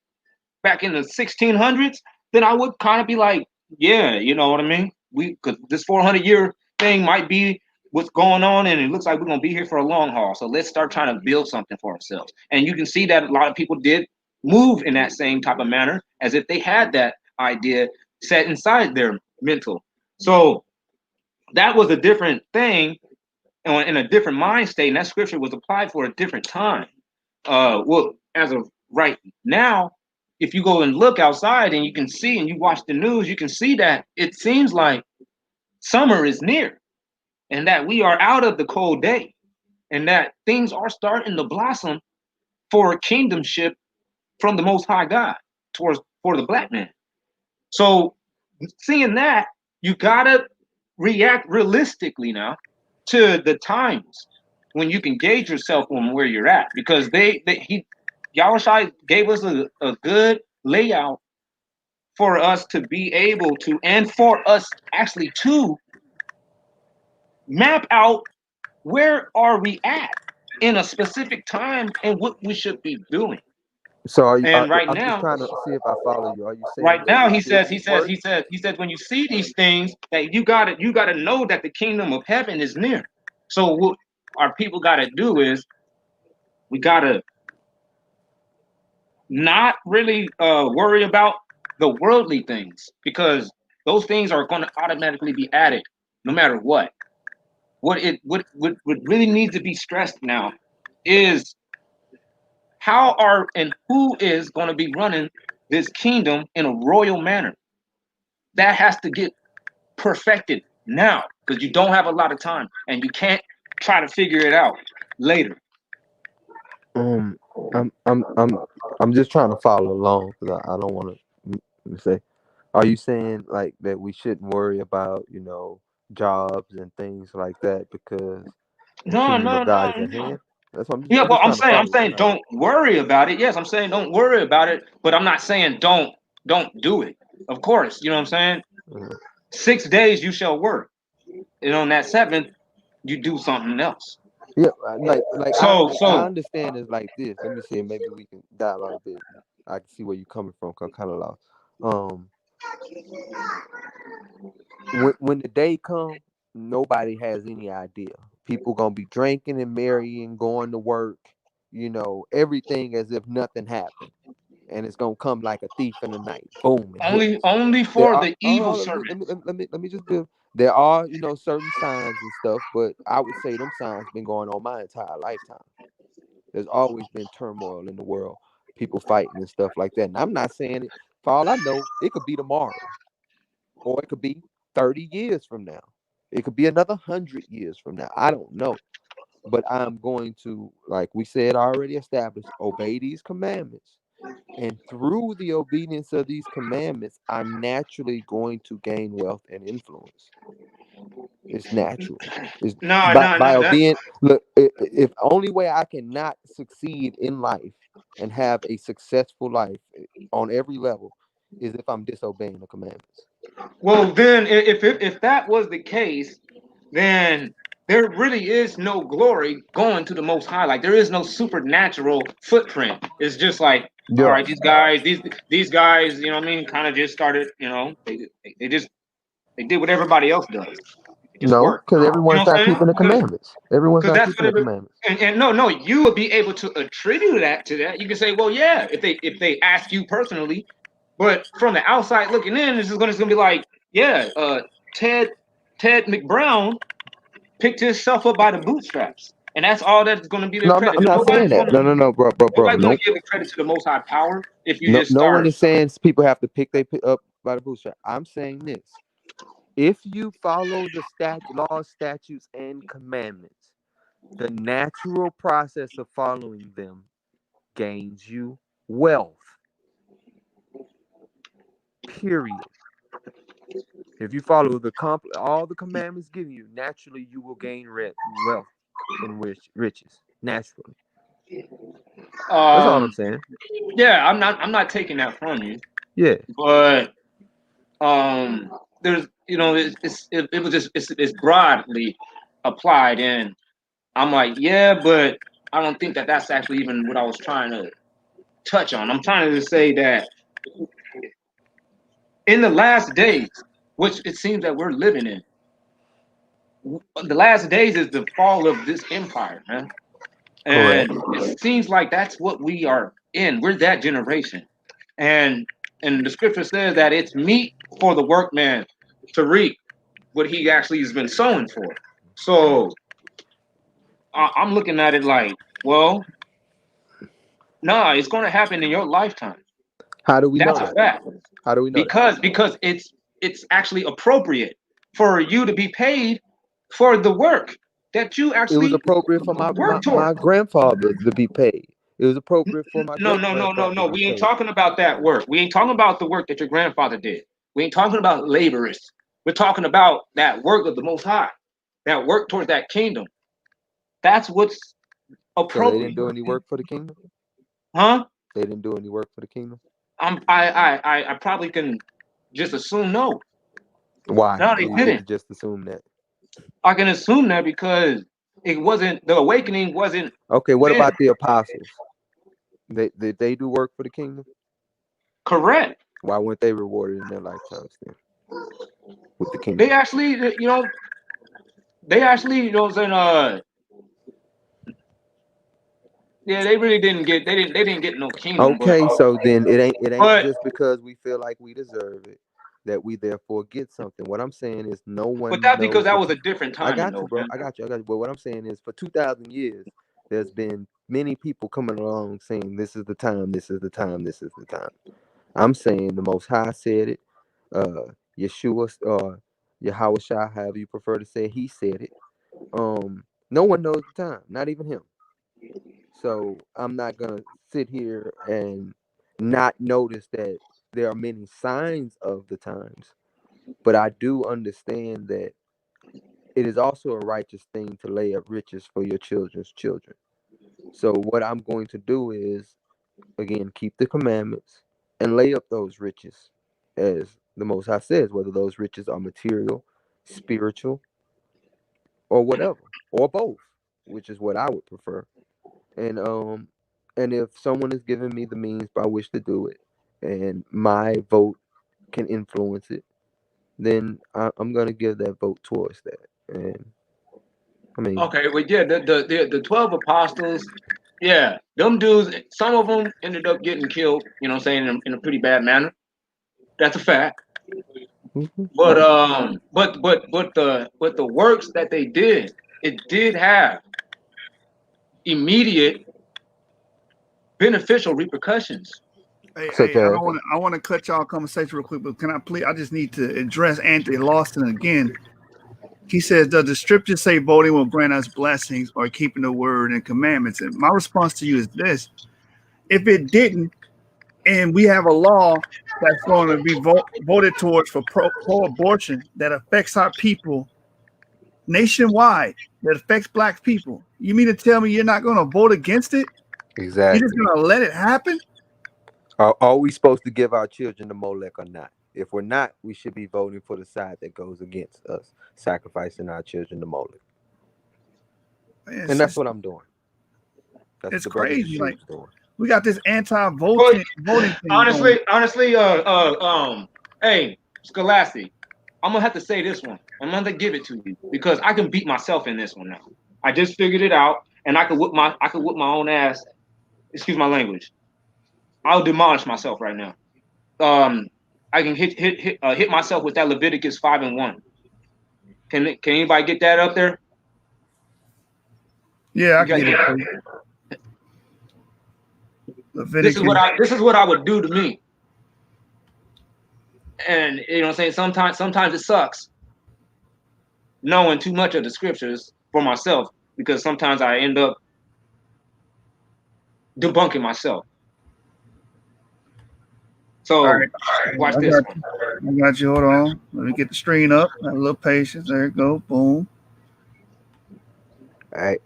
back in the 1600s, then I would kind of be like, yeah, you know what I mean? Because this 400-year thing might be what's going on, and it looks like we're gonna be here for a long haul. So let's start trying to build something for ourselves. And you can see that a lot of people did move in that same type of manner, as if they had that idea set inside their mental. So that was a different thing in a different mind state, and that scripture was applied for a different time. Well, as of right now, if you go and look outside and you can see, and you watch the news, you can see that it seems like summer is near, and that we are out of the cold day, and that things are starting to blossom for a kingdomship from the Most High God for the black man. So seeing that, you gotta react realistically now to the times when you can gauge yourself on where you're at, because Yahushua gave us a good layout for us to be able to, and for us actually to map out where are we at in a specific time and what we should be doing. So are you, And right I'm just now, trying to see if I follow you. Are you saying right that now, we he says shouldn't when you see these things, that you gotta know that the kingdom of heaven is near. So what our people gotta do is we gotta not really worry about the worldly things, because those things are going to automatically be added no matter what. What really needs to be stressed now is how are and who is going to be running this kingdom in a royal manner. That has to get perfected now, because you don't have a lot of time and you can't try to figure it out later. I'm I'm just trying to follow along because I don't want to say. Are you saying like that we shouldn't worry about jobs and things like that because the No, kingdom no, of God no, is at no. hand? That's what Yeah, I'm well, just trying to I'm follow saying you. don't worry about it. Yes, I'm saying don't worry about it, but I'm not saying don't do it. Of course, you know what I'm saying? Mhm. 6 days you shall work, and on that seventh you do something else. Yeah, like So I understand it's like this. Let me see. Maybe we can dialogue a bit. I can see where you're coming from. 'Cause I'm kind of lost. When the day comes, nobody has any idea. People gonna be drinking and marrying, going to work, everything as if nothing happened, and it's gonna come like a thief in the night. Boom, it hits. only There for are the hold evil on, servant. let me just build. There are certain signs and stuff, but I would say them signs been going on my entire lifetime. There's always been turmoil in the world, people fighting and stuff like that. And I'm not saying it. For all I know, it could be tomorrow, or it could be 30 years from now. It could be another 100 years from now. I don't know. But I'm going to, like we said already established, obey these commandments. And through the obedience of these commandments, I'm naturally going to gain wealth and influence. It's natural. It's No, by that obeying. Look, if only way I can not succeed in life and have a successful life on every level is if I'm disobeying the commandments. well then if that was the case, then there really is no glory going to the Most High. Like there is no supernatural footprint. It's just like, all Yeah. right, these guys, you know what I mean, kind of just started, they did what everybody else does. They just No, work. because You know everyone's what I'm not saying? keeping the commandments. Everyone's Because not that's keeping what the it. commandments. And no, you would be able to attribute that to that. You can say, well, yeah, if they ask you personally, but from the outside looking in, it's gonna be like, yeah, Ted McBrown picked himself up by the bootstraps, and that's all that's going to be the No, credit. I'm not saying Nobody's that. going No, to no, no, bro. nobody's going No, to give the credit to the Most High Power if you no, just no one start. is saying people have to pick up by the bootstrap. I'm saying this: if you follow the laws, statutes, and commandments, the natural process of following them gains you wealth. Period. If you follow all the commandments given you, naturally you will gain wealth and riches. Naturally. That's all I'm saying. Yeah, I'm not taking that from you. Yeah. But there's it was just it's broadly applied, and I'm like, yeah, but I don't think that's actually even what I was trying to touch on. I'm trying to say that in the last days, which it seems that we're living in, the last days is the fall of this empire, man. And it seems like that's what we are in. We're that generation. And the scripture says that it's meet for the workman to reap what he actually has been sowing for. So I'm looking at it like, well, nah, it's going to happen in your lifetime. How do we know That's a fact. How do we know because it's actually appropriate for you to be paid for the work that you actually it was appropriate for my grandfather to be paid. It was appropriate for my No. We ain't talking about that work. We ain't talking about the work that your grandfather did. We ain't talking about laborers. We're talking about that work of the Most High, that work towards that kingdom. That's what's appropriate. So they didn't do any work for the kingdom? Huh? They didn't do any work for the kingdom? I probably can just assume no. Why? No, they didn't. Just assume that. I can assume that because it wasn't, the awakening wasn't. Okay, what about the apostles? Did they do work for the kingdom? Correct. Why weren't they rewarded in their lifetimes then with the kingdom? They actually, yeah, they really didn't get. They didn't get no kingdom. Okay, so then it ain't just because we feel like we deserve it that we therefore get something. What I'm saying is no one. But that's because that was a different time. I got you, bro. I got you. But what I'm saying is, for 2,000 years, there's been many people coming along saying, "This is the time. This is the time. This is the time." I'm saying the Most High said it. Yeshua or Yahweh Shai, however you prefer to say it, he said it. No one knows the time, not even him. So I'm not gonna sit here and not notice that there are many signs of the times, but I do understand that it is also a righteous thing to lay up riches for your children's children. So what I'm going to do is, again, keep the commandments and lay up those riches, as the Most High says, whether those riches are material, spiritual, or whatever, or both, which is what I would prefer. And if someone is giving me the means by which to do it, and my vote can influence it, then I'm gonna give that vote towards that. And I mean, okay, well, yeah, the 12 apostles, yeah, them dudes, some of them ended up getting killed. You know what I'm saying, in a pretty bad manner. That's a fact. But the works that they did, it did have immediate beneficial repercussions. Hey, I want to cut y'all conversation real quick, but can I please? I just need to address Anthony Lawson again. He says, "Does the scripture say voting will grant us blessings or keeping the word and commandments?" And my response to you is this: if it didn't, and we have a law that's going to be voted towards for pro-abortion that affects our people nationwide, that affects Black people, you mean to tell me you're not going to vote against it? Exactly. You're just going to let it happen? Are we supposed to give our children to Molech or not? If we're not, we should be voting for the side that goes against us, sacrificing our children to Molech. And that's what I'm doing. It's crazy. Like, we got this anti-voting thing. Honestly, hey, Scholastic, I'm gonna have to say this one. I'm gonna give it to you because I can beat myself in this one now. I just figured it out, and I could whip my own ass. Excuse my language. I'll demolish myself right now. I can hit myself with that Leviticus 5:1. Can anybody get that up there? Yeah, I can get it. This is what I would do to me. And you know what I'm saying? Sometimes it sucks knowing too much of the scriptures for myself, because sometimes I end up debunking myself. So All right. watch I this got you. I got you. Hold on. Let me get the screen up. Have a little patience. There you go. Boom. That's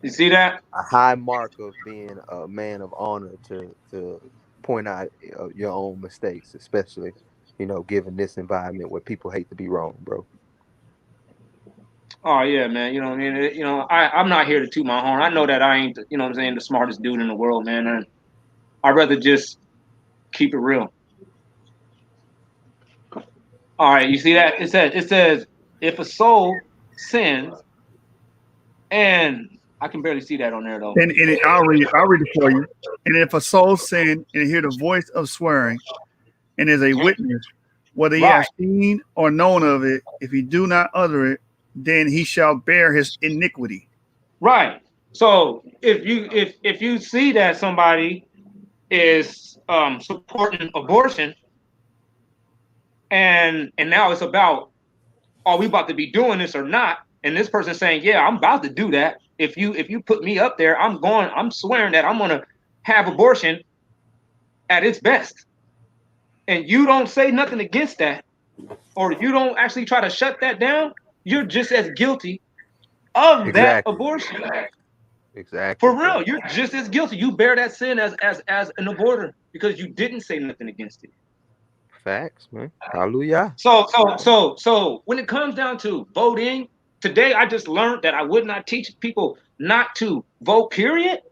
You see that? a high mark of being a man of honor to point out your own mistakes, especially given this environment where people hate to be wrong, bro. Oh yeah, man. You know what I mean? I'm not here to toot my horn. I know that I ain't, you know what I'm saying, the smartest dude in the world, man. And I'd rather just keep it real. All right, you see that? It says if a soul sins, and I can barely see that on there though. And I'll read it for you. And if a soul sin and hear the voice of swearing, and is a witness, whether he has seen or known of it, if he do not utter it, then he shall bear his iniquity. Right. So if you see that somebody is supporting abortion, and now it's about, are we about to be doing this or not? And this person saying, yeah, I'm about to do that. If you put me up there, I'm swearing that I'm gonna have abortion at its best. And you don't say nothing against that, or you don't actually try to shut that down, you're just as guilty of that abortion. Exactly. For real, you're just as guilty. You bear that sin as an aborter because you didn't say nothing against it. Facts, man. Hallelujah. So when it comes down to voting, today I just learned that I would not teach people not to vote, period.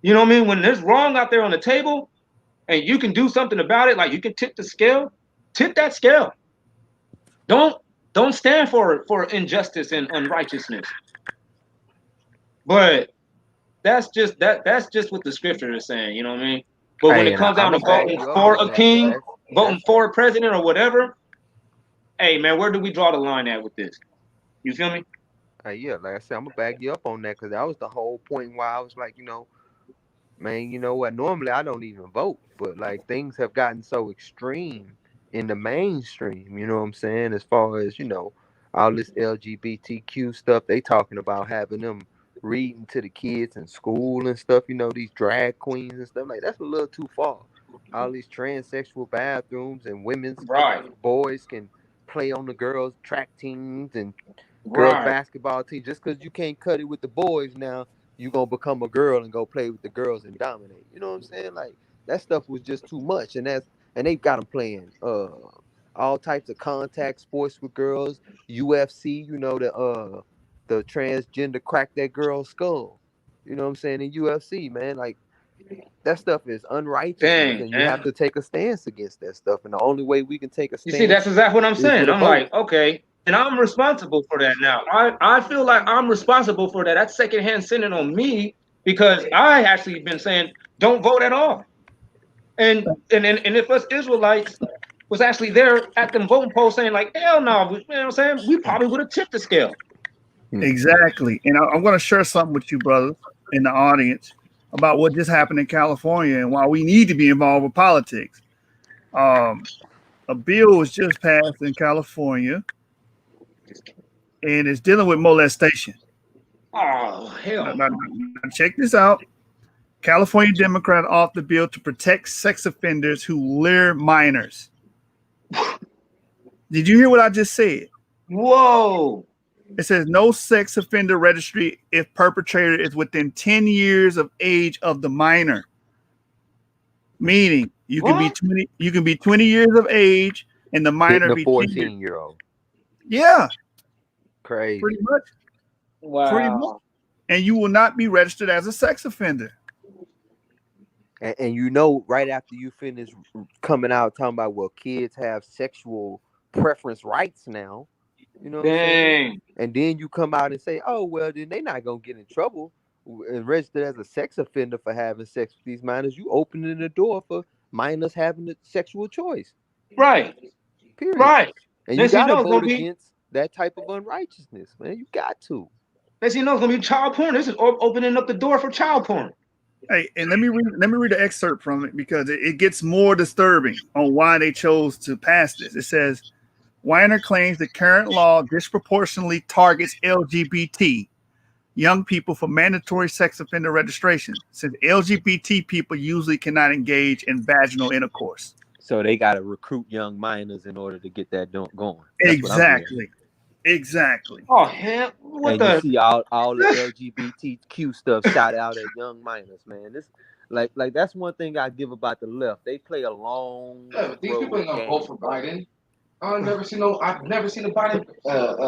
You know what I mean? When there's wrong out there on the table and you can do something about it, like you can tip the scale, tip that scale. Don't stand for injustice and unrighteousness. But that's just what the scripture is saying, you know what I mean? But when it comes down to voting for a king, voting for a president or whatever, hey man, where do we draw the line at with this? You feel me? Yeah, like I said, I'm gonna back you up on that because that was the whole point why I was like, man, you know what? Normally I don't even vote, but like things have gotten so extreme in the mainstream, you know what I'm saying? As far as, all this LGBTQ stuff, they talking about having them reading to the kids in school and stuff, these drag queens and stuff. Like, that's a little too far. All these transsexual bathrooms and boys can play on the girls' track teams and girls' basketball teams. Just because you can't cut it with the boys now, you gonna become a girl and go play with the girls and dominate. You know what I'm saying? Like, that stuff was just too much, and they've got them playing all types of contact sports with girls, UFC. The transgender crack that girl's skull. You know what I'm saying? In UFC, man, like that stuff is unrighteous, and you have to take a stance against that stuff. And the only way we can take a stance, you see, that's exactly what I'm saying. I'm like, okay, and I'm responsible for that now. I feel like I'm responsible for that. That's secondhand sinning on me because I actually been saying don't vote at all. And if us Israelites was actually there at them voting polls saying like, hell no, you know what I'm saying? We probably would have tipped the scale. Exactly. And I'm going to share something with you, brothers, in the audience about what just happened in California and why we need to be involved with politics. A bill was just passed in California, and it's dealing with molestation. Oh, hell. Now, check this out. California Democrat authored the bill to protect sex offenders who lure minors. Did you hear what I just said? Whoa. It says no sex offender registry if perpetrator is within 10 years of age of the minor. Meaning you can be 20 years of age and the minor be 14-year-old. Yeah. Crazy. Pretty much. Wow. Pretty much. And you will not be registered as a sex offender. And right after you finish coming out talking about, well, kids have sexual preference rights now. You know what I'm saying? And then you come out and say, oh, well, then they're not going to get in trouble and registered as a sex offender for having sex with these minors. You opening the door for minors having a sexual choice. Right. Period. Right. And you got to vote against that type of unrighteousness, man. You got to. As you know, it's going to be child porn. This is opening up the door for child porn. Hey, and let me read the excerpt from it because it gets more disturbing on why they chose to pass this. It says, Weiner claims the current law disproportionately targets LGBT, young people for mandatory sex offender registration, since LGBT people usually cannot engage in vaginal intercourse. So they got to recruit young minors in order to get that going. That's Exactly. Exactly. Oh hell! What and the? you see all the LGBTQ stuff shot out at young minors, man. This like that's one thing I give about the left. They play a long These people ain't gonna game. vote for Biden. I've never seen a Biden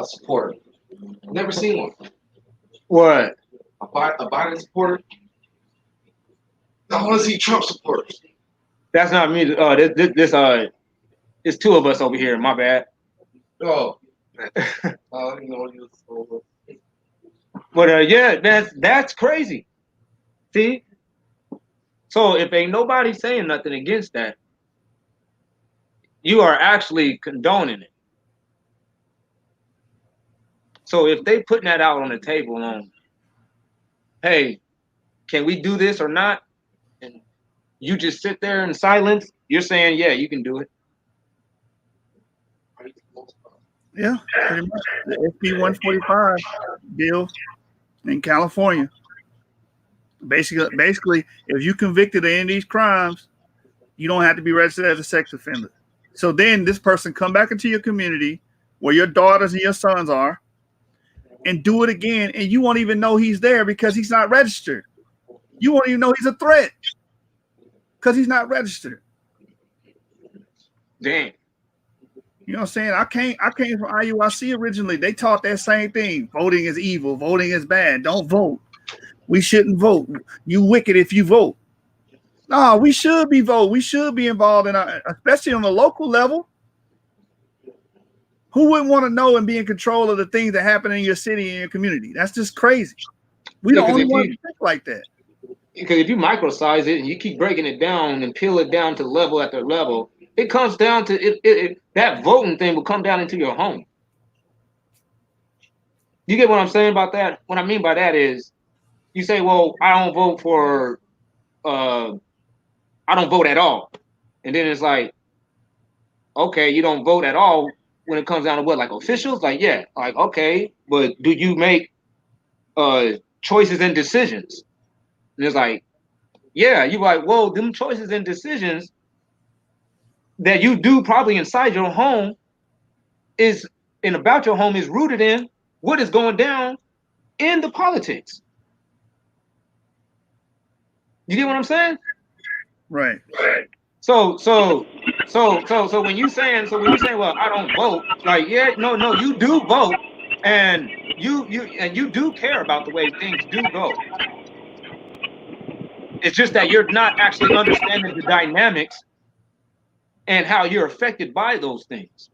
supporter. Never seen one. What? A Biden supporter. I want to see Trump supporters. That's not me. It's two of us over here. My bad. Oh. You know, But yeah, that's crazy. See, so if ain't nobody saying nothing against that, you are actually condoning it. So if they putting that out on the table on, hey, can we do this or not? And you just sit there in silence, you're saying, yeah, you can do it. Yeah, pretty much. The SB 145 bill in California. Basically, if you convicted of any of these crimes, you don't have to be registered as a sex offender. So then this person come back into your community where your daughters and your sons are and do it again, and you won't even know he's there because he's not registered. You won't even know he's a threat because he's not registered. Damn. You know what I'm saying? I came from IUIC originally. They taught that same thing. Voting is evil. Voting is bad. Don't vote. We shouldn't vote. You wicked if you vote. No, we should be voting. We should be involved in especially on the local level. Who wouldn't want to know and be in control of the things that happen in your city and your community? That's just crazy. We the only ones to think like that. Because if you microsize it and you keep breaking it down and peel it down to level after level, it comes down to that voting thing will come down into your home. You get what I'm saying about that? What I mean by that is you say, well, I don't vote for, I don't vote at all. And then it's like, okay, you don't vote at all when it comes down to what, like officials? Like, yeah, like, okay, but do you make choices and decisions? And it's like, yeah, you're like, well, them choices and decisions that you do probably inside your home is and about your home is rooted in what is going down in the politics. You get what I'm saying? Right. So when you saying well, I don't vote, like, yeah, no, you do vote, and you do care about the way things do go. It's just that you're not actually understanding the dynamics and how you're affected by those things.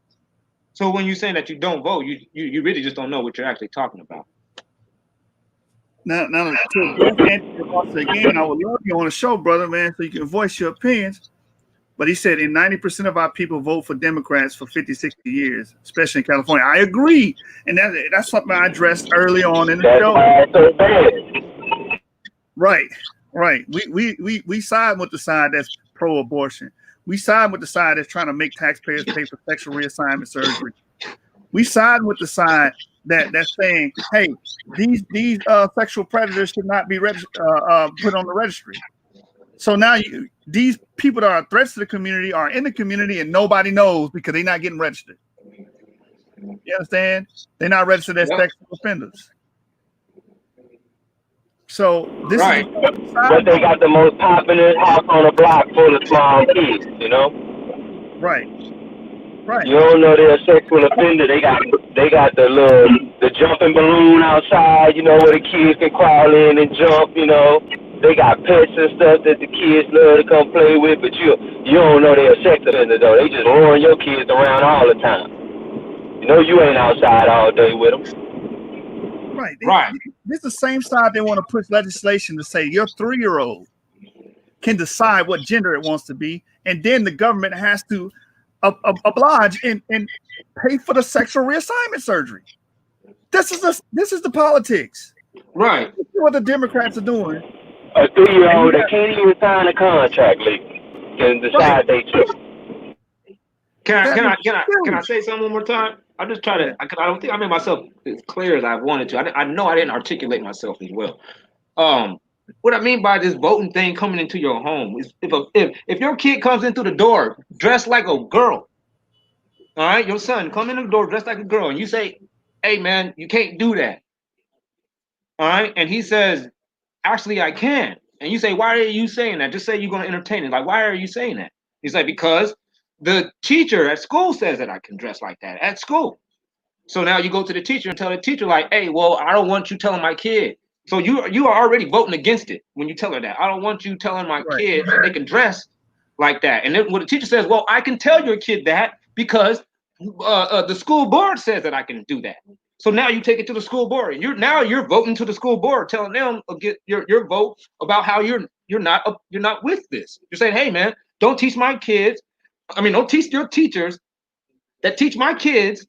So when you're saying that you don't vote, you really just don't know what you're actually talking about. Now to answer your question again, I would love you on the show, brother, man, so you can voice your opinions. But he said, in 90% of our people vote for Democrats for 50, 60 years, especially in California. I agree. And that's something I addressed early on in the show. Right. We side with the side that's pro-abortion. We side with the side that's trying to make taxpayers pay for sexual reassignment surgery. We side with the side that's saying, hey, these sexual predators should not be put on the registry. So now these people that are threats to the community are in the community and nobody knows because they're not getting registered. You understand? They're not registered as sexual offenders. So this right. is But they got the most popular house on the block full of small kids, you know? Right. You don't know they're a sexual offender. They got the jumping balloon outside, you know, where the kids can crawl in and jump, you know. They got pets and stuff that the kids love to come play with, but you don't know they're a sex offender though. They just luring your kids around all the time. You know you ain't outside all day with them. Right. This is the same side they want to push legislation to say your 3-year-old can decide what gender it wants to be, and then the government has to oblige and pay for the sexual reassignment surgery. This is the politics. Right. This is what the Democrats are doing. A 3-year-old that can't even sign a contract, can decide they choose. Can I say something one more time? I just try to. I don't think I made myself as clear as I wanted to. I know I didn't articulate myself as well. What I mean by this voting thing coming into your home is if your kid comes in through the door dressed like a girl, all right, your son come in the door dressed like a girl, and you say, "Hey, man, you can't do that." All right, and he says, "Actually, I can." And you say, "Why are you saying that? Just say you're going to entertain it. Like, why are you saying that?" He's like, "Because the teacher at school says that I can dress like that at school." So now you go to the teacher and tell the teacher, like, "Hey, well, I don't want you telling my kid." So you are already voting against it when you tell her that. I don't want you telling my kid that they can dress like that. And then when the teacher says, "Well, I can tell your kid that because the school board says that I can do that." So now you take it to the school board, and you're voting to the school board, telling them get your vote about how you're not with this. You're saying, "Hey, man, don't teach my kids. I mean, don't teach your teachers that teach my kids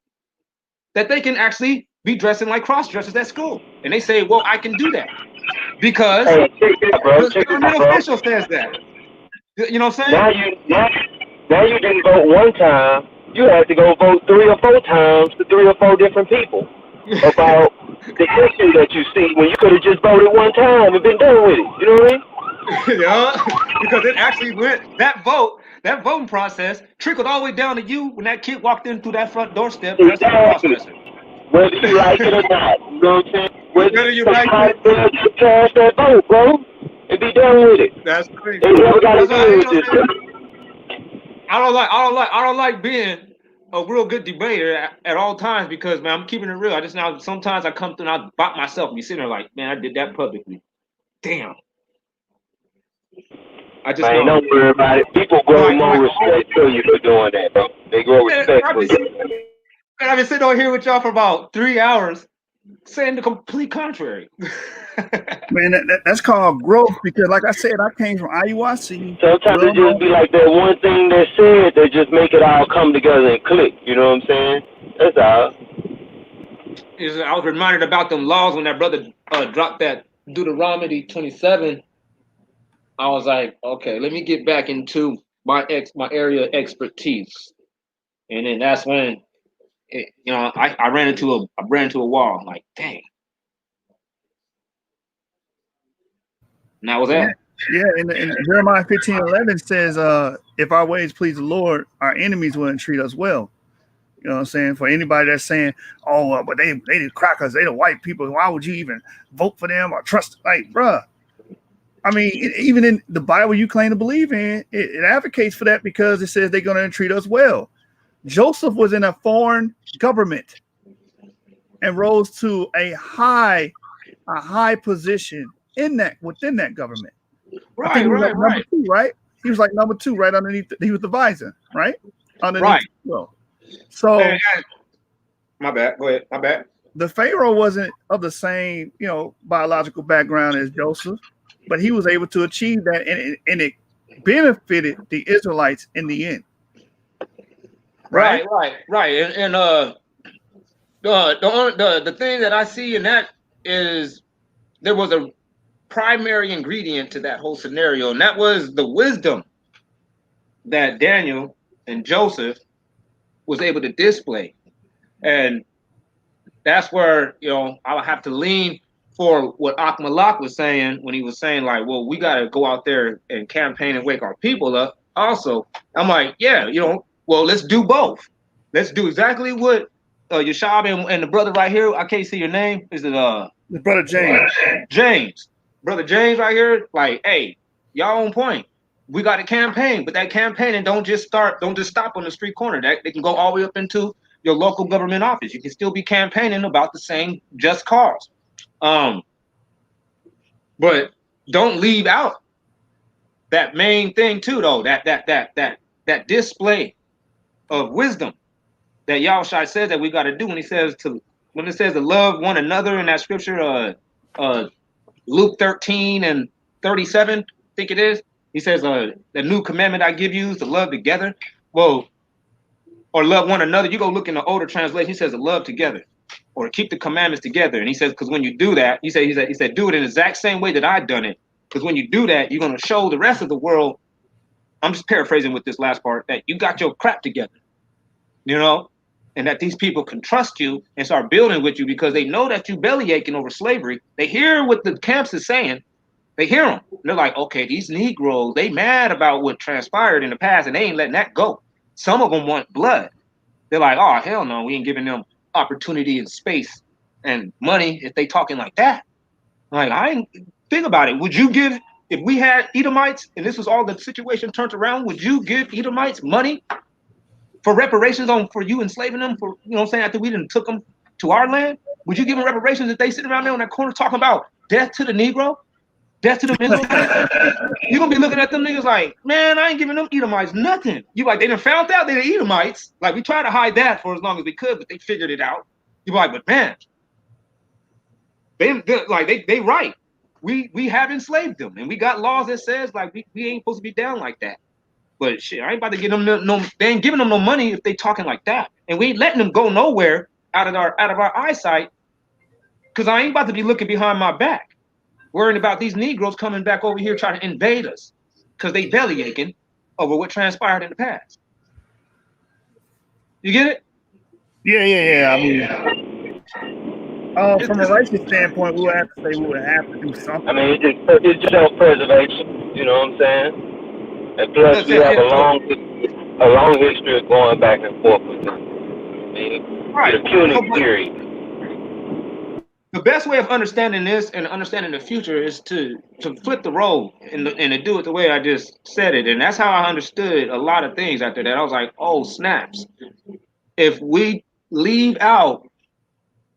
that they can actually be dressing like cross dressers at school." And they say, "Well, I can do that because the government official says that." You know what I'm saying? Now you didn't vote one time. You had to go vote 3 or 4 times to 3 or 4 different people about the issue that you see when you could have just voted one time and been done with it. You know what I mean? Yeah, because it actually went that voting process trickled all the way down to you when that kid walked in through that front doorstep dressed like a cross-dresser. Whether you like it or not, you know what I'm saying? Whether you like it, just cast that vote, bro, and be done with it. That's crazy. They never got to deal with this. I don't like being a real good debater at all times because, man, I'm keeping it real. Sometimes I come through and I bop myself and be sitting there like, man, I did that publicly. Damn. Man, don't worry about it. People grow more respect for you for doing that, bro. They grow respect for you. And I've been sitting over here with y'all for about 3 hours saying the complete contrary. Man, that's called growth because, like I said, I came from IUIC. Sometimes it just be like that one thing they said that just make it all come together and click. You know what I'm saying? That's all. I was reminded about them laws when that brother dropped that Deuteronomy 27. I was like, okay, let me get back into my area of expertise, and then that's when, I ran into a wall. I'm like, dang. And that was that. Yeah, and Jeremiah 15:11 says, if our ways please the Lord, our enemies will treat us well. You know what I'm saying? For anybody that's saying, "Oh, but they the crackers, they the white people. Why would you even vote for them or trust?" Like, bruh. I mean, even in the Bible you claim to believe in, it advocates for that because it says they're going to treat us well. Joseph was in a foreign government and rose to a high position within that government. Right. Number 2, right? He was like number 2, right underneath. He was the visor, right? Underneath. Right. So my bad. Go ahead. My bad. The Pharaoh wasn't of the same, biological background as Joseph, but he was able to achieve that, and it benefited the Israelites in the end. Right. And the thing that I see in that is there was a primary ingredient to that whole scenario, and that was the wisdom that Daniel and Joseph was able to display. And that's where, I'll have to lean for what Akmalak was saying when he was saying, like, well, we got to go out there and campaign and wake our people up. Also, I'm like, yeah, well, let's do both. Let's do exactly what Yashab and the brother right here, I can't see your name. Is it the brother James? James. Brother James right here, like, hey, y'all on point. We got a campaign, but that campaigning don't just stop on the street corner. That they can go all the way up into your local government office. You can still be campaigning about the same just cause. But don't leave out that main thing too, though. That display of wisdom that Yahushua says that we got to do when it says to love one another in that scripture, Luke 13:37, I think it is. He says, the new commandment I give you is to love together. Well, or love one another. You go look in the older translation, he says to love together or keep the commandments together. And he says, because when you do that, he said, do it in the exact same way that I've done it. Because when you do that, you're going to show the rest of the world, I'm just paraphrasing with this last part, that you got your crap together. and that these people can trust you and start building with you because they know that you belly aching over slavery. They hear what the camps is saying. They hear them. They're like, okay, these Negroes, they mad about what transpired in the past and they ain't letting that go. Some of them want blood. They're like, oh, hell no, we ain't giving them opportunity and space and money if they talking like that. Like, I ain't, think about it. Would you give, if we had Edomites and this was all the situation turned around, would you give Edomites money for reparations for you enslaving them for, you know what I'm saying, after we done took them to our land? Would you give them reparations if they sit around there in that corner talking about death to the Negro? Death to the Israelites? You're gonna be looking at them niggas like, man, I ain't giving them Edomites nothing. You like, they done found out they're the Edomites. Like, we tried to hide that for as long as we could, but they figured it out. You're like, but man, they right. We have enslaved them, and we got laws that says like we ain't supposed to be down like that. But shit, I ain't about to give them no. They ain't giving them no money if they talking like that, and we ain't letting them go nowhere out of our eyesight. Cause I ain't about to be looking behind my back, worrying about these Negroes coming back over here trying to invade us, cause they belly aching over what transpired in the past. You get it? Yeah. I mean, from a racist standpoint, we would have to say we would have to do something. I mean, it's self-preservation. You know what I'm saying? And plus, we have a long history of going back and forth with them. I mean, the Punic theory. The best way of understanding this and understanding the future is to flip the role and to do it the way I just said it. And that's how I understood a lot of things after that. I was like, oh, snaps. If we leave out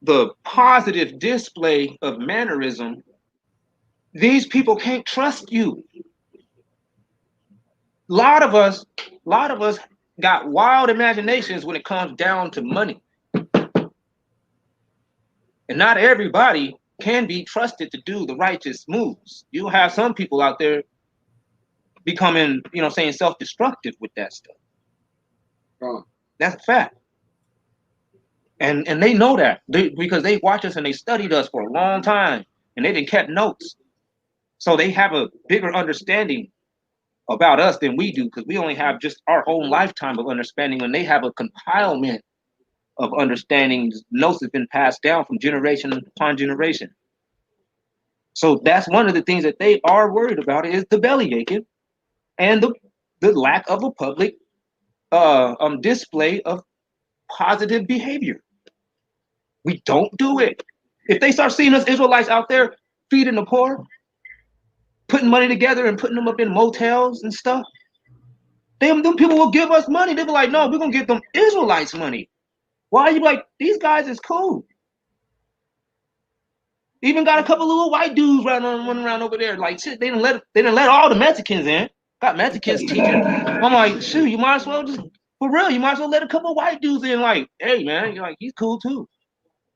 the positive display of mannerism, these people can't trust you. A lot of us got wild imaginations when it comes down to money. And not everybody can be trusted to do the righteous moves. You have some people out there becoming, you know, saying self-destructive with that stuff. That's a fact. And they know that because they watch us and they studied us for a long time and they done kept notes. So they have a bigger understanding about us than we do because we only have just our own lifetime of understanding when they have a compilement of understanding. Notes have been passed down from generation upon generation. So that's one of the things that they are worried about is the belly aching and the lack of a public display of positive behavior. We don't do it. If they start seeing us Israelites out there feeding the poor, putting money together and putting them up in motels and stuff, them people will give us money. They'll be like, no, we're gonna give them Israelites money. Why are you like, these guys is cool? Even got a couple of little white dudes running around over there. Like shit, they didn't let all the Mexicans in. Got Mexicans teaching. I'm like, shoot, you might as well just, for real, you might as well let a couple of white dudes in. Like, hey man, you're like, he's cool too.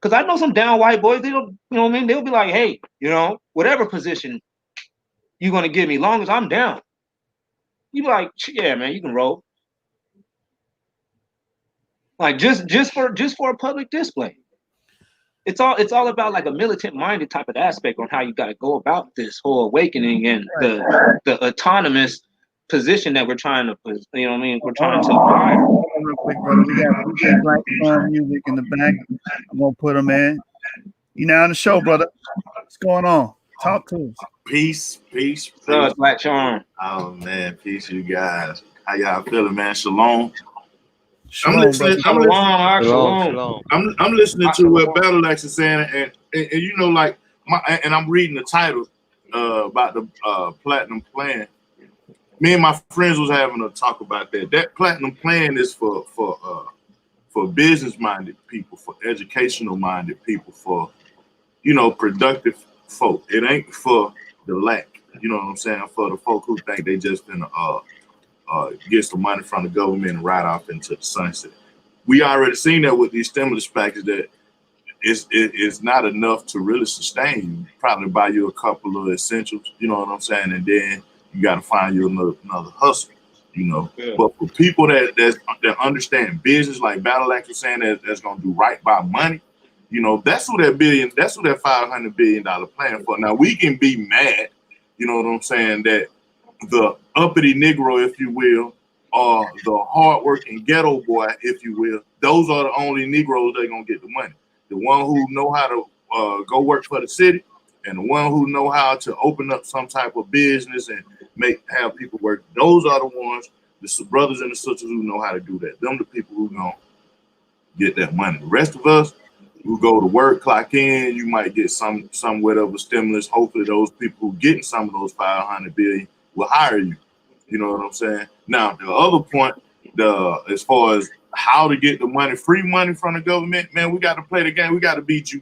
Cause I know some down white boys, they don't, you know what I mean? They'll be like, hey, you know, whatever position you're gonna give me, long as I'm down. You be like, yeah, man, you can roll. Like just for a public display. It's all about like a militant minded type of aspect on how you got to go about this whole awakening and the autonomous position that we're trying to, you know what I mean? We're trying to acquire. Real quick, brother. We got Black Sun music in the back. I'm gonna put them in. You now on the show, brother. What's going on? Talk to us. Peace. What's Black Charm? Oh man, peace, you guys. How y'all feeling, man? Shalom. Shalom, I'm listening. Shalom. I'm listening to what Battle Axe is saying, and you know, like and I'm reading the title about the platinum plan. Me and my friends was having a talk about that. That platinum plan is for business minded people, for educational minded people, for productive folk. It ain't for the lack. You know what I'm saying? For the folk who think they just gonna get some money from the government and ride off into the sunset. We already seen that with these stimulus packages that it's not enough to really sustain you. Probably buy you a couple of essentials, you know what I'm saying, and then you got to find you another hustle, Yeah. But for people that understand business, like Battle Axe was saying, that's gonna do right by money, that's who that $500 billion plan for. Now we can be mad, you know what I'm saying, that the uppity Negro, if you will, or the hardworking ghetto boy, if you will, those are the only Negroes that are gonna get the money. The one who know how to go work for the city, and the one who know how to open up some type of business and have people work. Those are the ones, the brothers and the sisters who know how to do that. Them the people who gonna get that money. The rest of us who go to work, clock in, you might get somewhat of a stimulus. Hopefully those people who getting some of those 500 billion will hire you. You know what I'm saying? Now, the other point, as far as how to get the money, free money from the government, man, we got to play the game. We got to beat you.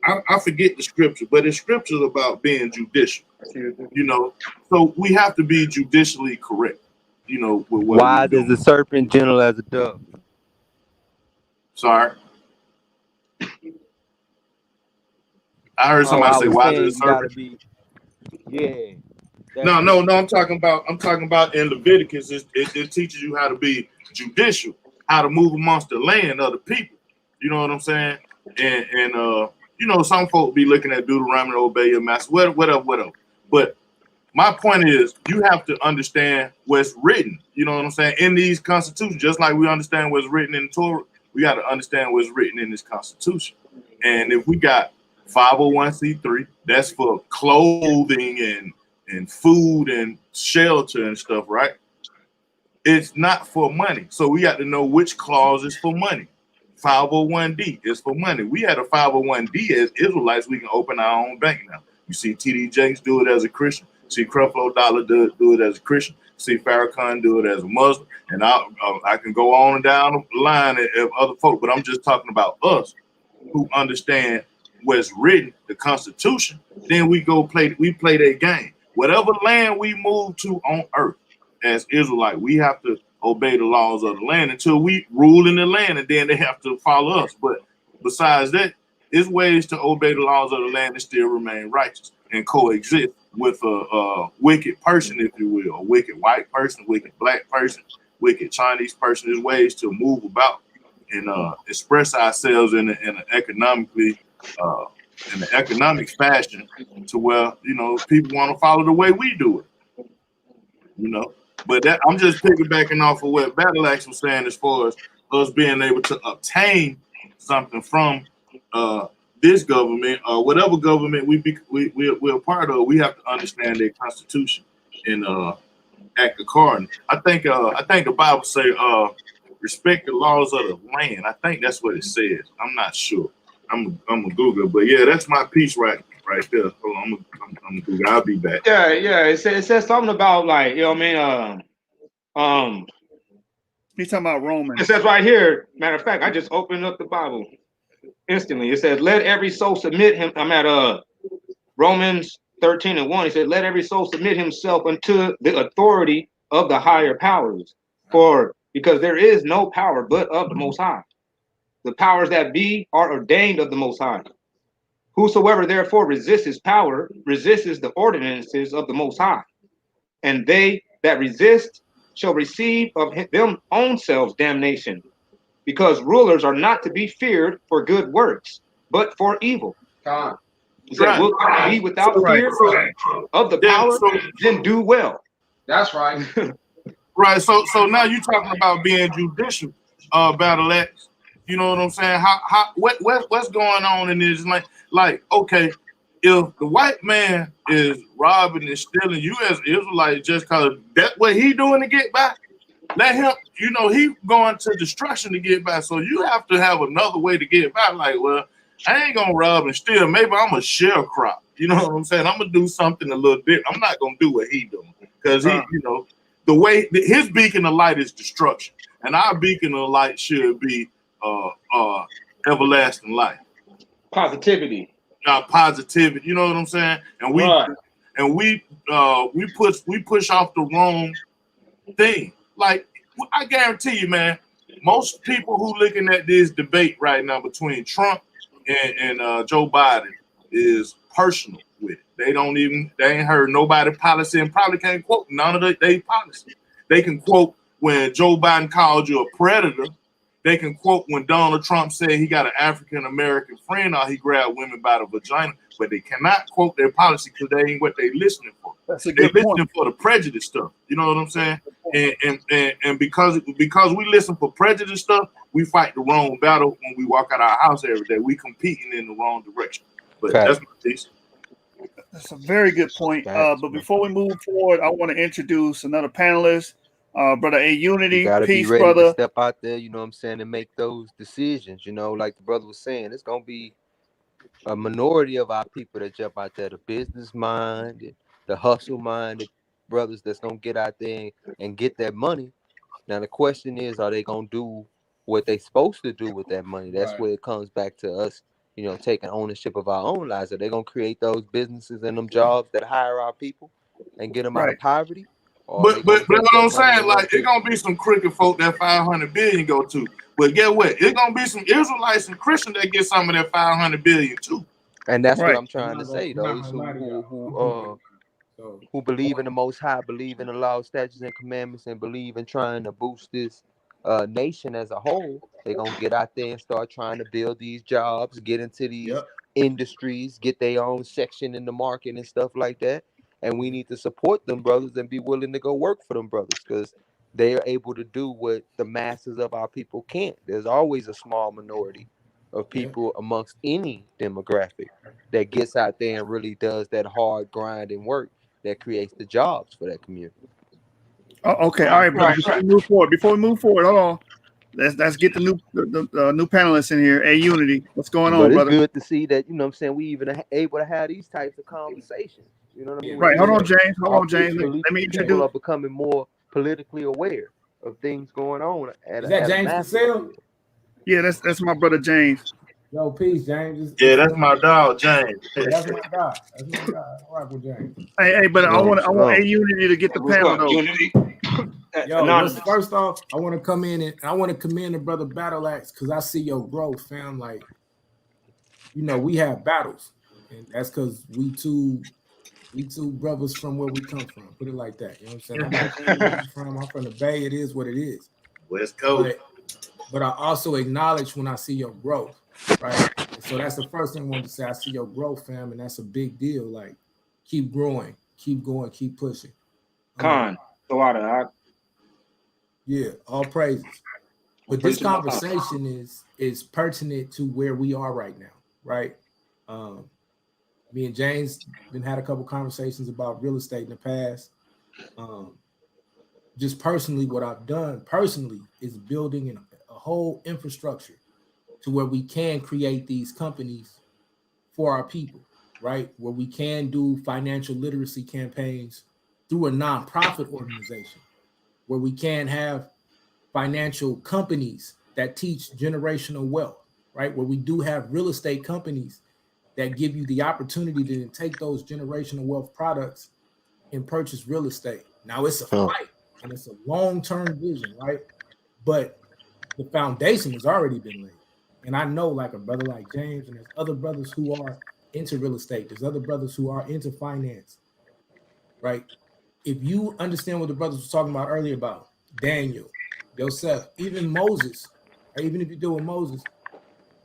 I forget the scripture, but the scripture's about being judicial. You know, so we have to be judicially correct. You know, with what wise as a serpent, gentle as a dove. Sorry. I heard somebody say wise as a serpent. Yeah. No, I'm talking about in Leviticus, it teaches you how to be judicial, how to move amongst the land of the people. You know what I'm saying? And you know, some folk be looking at Deuteronomy to obey your master, whatever. But my point is, you have to understand what's written. You know what I'm saying? In these constitutions, just like we understand what's written in the Torah, we got to understand what's written in this constitution. And if we got 501c3, that's for clothing and food and shelter and stuff, right? It's not for money. So we got to know which clause is for money. 501d is for money. We had a 501d as Israelites. We can open our own bank now. You see TD Jakes do it as a Christian. See Creflo Dollar do it as a Christian. See Farrakhan do it as a Muslim. And I can go on and down the line of other folk, but I'm just talking about us who understand what's written, the Constitution. Then we play that game. Whatever land we move to on earth as Israelite, we have to obey the laws of the land until we rule in the land, and then they have to follow us. But besides that, there's ways to obey the laws of the land and still remain righteous and coexist with a wicked person, if you will, a wicked white person, wicked black person, wicked Chinese person. There's ways to move about and express ourselves in an economically in an economic fashion to where, you know, people want to follow the way we do it, you know. But that, I'm just piggybacking off of what Battle Axe was saying as far as us being able to obtain something from this government or whatever government we're a part of. We have to understand their constitution and act according. I think the Bible say respect the laws of the land. I think that's what it says. I'm not sure. I'm gonna Google it, but yeah, that's my piece right there. Hold on, I'm gonna Google. I'll be back. Yeah. It says something about, like, you know what I mean? He's talking about Romans. It says right here. Matter of fact, I just opened up the Bible instantly. It says, "Let every soul submit him." I'm at Romans 13:1. He said, "Let every soul submit himself unto the authority of the higher powers, because there is no power but of the Most High. The powers that be are ordained of the Most High. Whosoever therefore resists his power resists the ordinances of the Most High. And they that resist shall receive of them own selves damnation, because rulers are not to be feared for good works, but for evil." He said, "Will God be without fear of the power? Then do well." That's right. Right. So now you're talking about being judicial, Battle Axe. You know what I'm saying? What's going on in this? Like, okay, if the white man is robbing and stealing, you as Israelites, just cause that's what he doing to get by, let him, you know, he going to destruction to get by. So you have to have another way to get by. Like, well, I ain't gonna rob and steal. Maybe I'm a sharecropper. You know what I'm saying? I'm gonna do something a little bit. I'm not gonna do what he doing, because he, you know, the way his beacon of light is destruction, and our beacon of light should be everlasting life, positivity. Positivity. You know what I'm saying? And we push off the wrong thing. Like, I guarantee you, man, most people who looking at this debate right now between Trump and Joe Biden is personal with it. They ain't heard nobody policy and probably can't quote none of their policy. They can quote when Joe Biden called you a predator. They can quote when Donald Trump said he got an African-American friend or he grabbed women by the vagina, but they cannot quote their policy because they ain't what they listening for. That's a They're good point. listening for the prejudice stuff. You know what I'm saying? And because we listen for prejudice stuff, we fight the wrong battle when we walk out our house every day. We competing in the wrong direction. But that's my piece. That's a very good point. But before we move forward, I want to introduce another panelist, brother A Unity. You gotta Peace, be ready brother. to step out there, you know what I'm saying, and make those decisions. You know, like the brother was saying, it's gonna be a minority of our people that jump out there, the business minded, the hustle minded brothers that's gonna get out there and get that money. Now the question is, are they gonna do what they supposed to do with that money? That's where it comes back to us, you know, taking ownership of our own lives. Are they gonna create those businesses and them jobs that hire our people and get them out of poverty? But what I'm saying, like, it's gonna be some crooked folk that 500 billion go to. But get what? It's gonna be some Israelites and Christians that get some of that 500 billion too. And that's what I'm trying to say. Those who believe in the Most High, believe in the law, statutes, and commandments, and believe in trying to boost this nation as a whole, they're gonna get out there and start trying to build these jobs, get into these industries, get their own section in the market and stuff like that. And we need to support them brothers and be willing to go work for them brothers, because they are able to do what the masses of our people can't. There's always a small minority of people amongst any demographic that gets out there and really does that hard grinding work that creates the jobs for that community. Okay, all right, brother. Before we move forward, hold on. Let's get the new panelists in here. A Unity, what's going on, But it's brother? good to see that, you know what I'm saying, we even are able to have these types of conversations. You know what I mean? Right, hold on, James. Let me People introduce. are becoming more politically aware of things going on. Is that James Cassell? Yeah, that's my brother James. Yo, peace, James. Yeah, that's my dog, James. That's my guy. That's my guy. I rock with James. Hey, but I want A Unity to get the panel though. Unity? Yo, first off, I want to come in and I want to commend the brother Battle Axe, because I see your growth, fam. Like, you know, we have battles, and that's because we two brothers from where we come from. Put it like that. You know what I'm saying? I'm from the Bay. It is what it is. West Coast. But I also acknowledge when I see your growth, right? And so that's the first thing I wanted to say. I see your growth, fam, and that's a big deal. Like, keep growing, keep going, keep pushing. Yeah, all praises. But this conversation is pertinent to where we are right now, right? Me and James been had a couple conversations about real estate in the past. Just personally, what I've done personally is building a whole infrastructure to where we can create these companies for our people, right? Where we can do financial literacy campaigns through a nonprofit organization, where we can have financial companies that teach generational wealth, right? Where we do have real estate companies that give you the opportunity to take those generational wealth products and purchase real estate. Now it's a fight and it's a long-term vision, right? But the foundation has already been laid. And I know, like a brother like James, and there's other brothers who are into real estate. There's other brothers who are into finance, right? If you understand what the brothers were talking about earlier about Daniel, Joseph, even Moses, or even if you deal with Moses,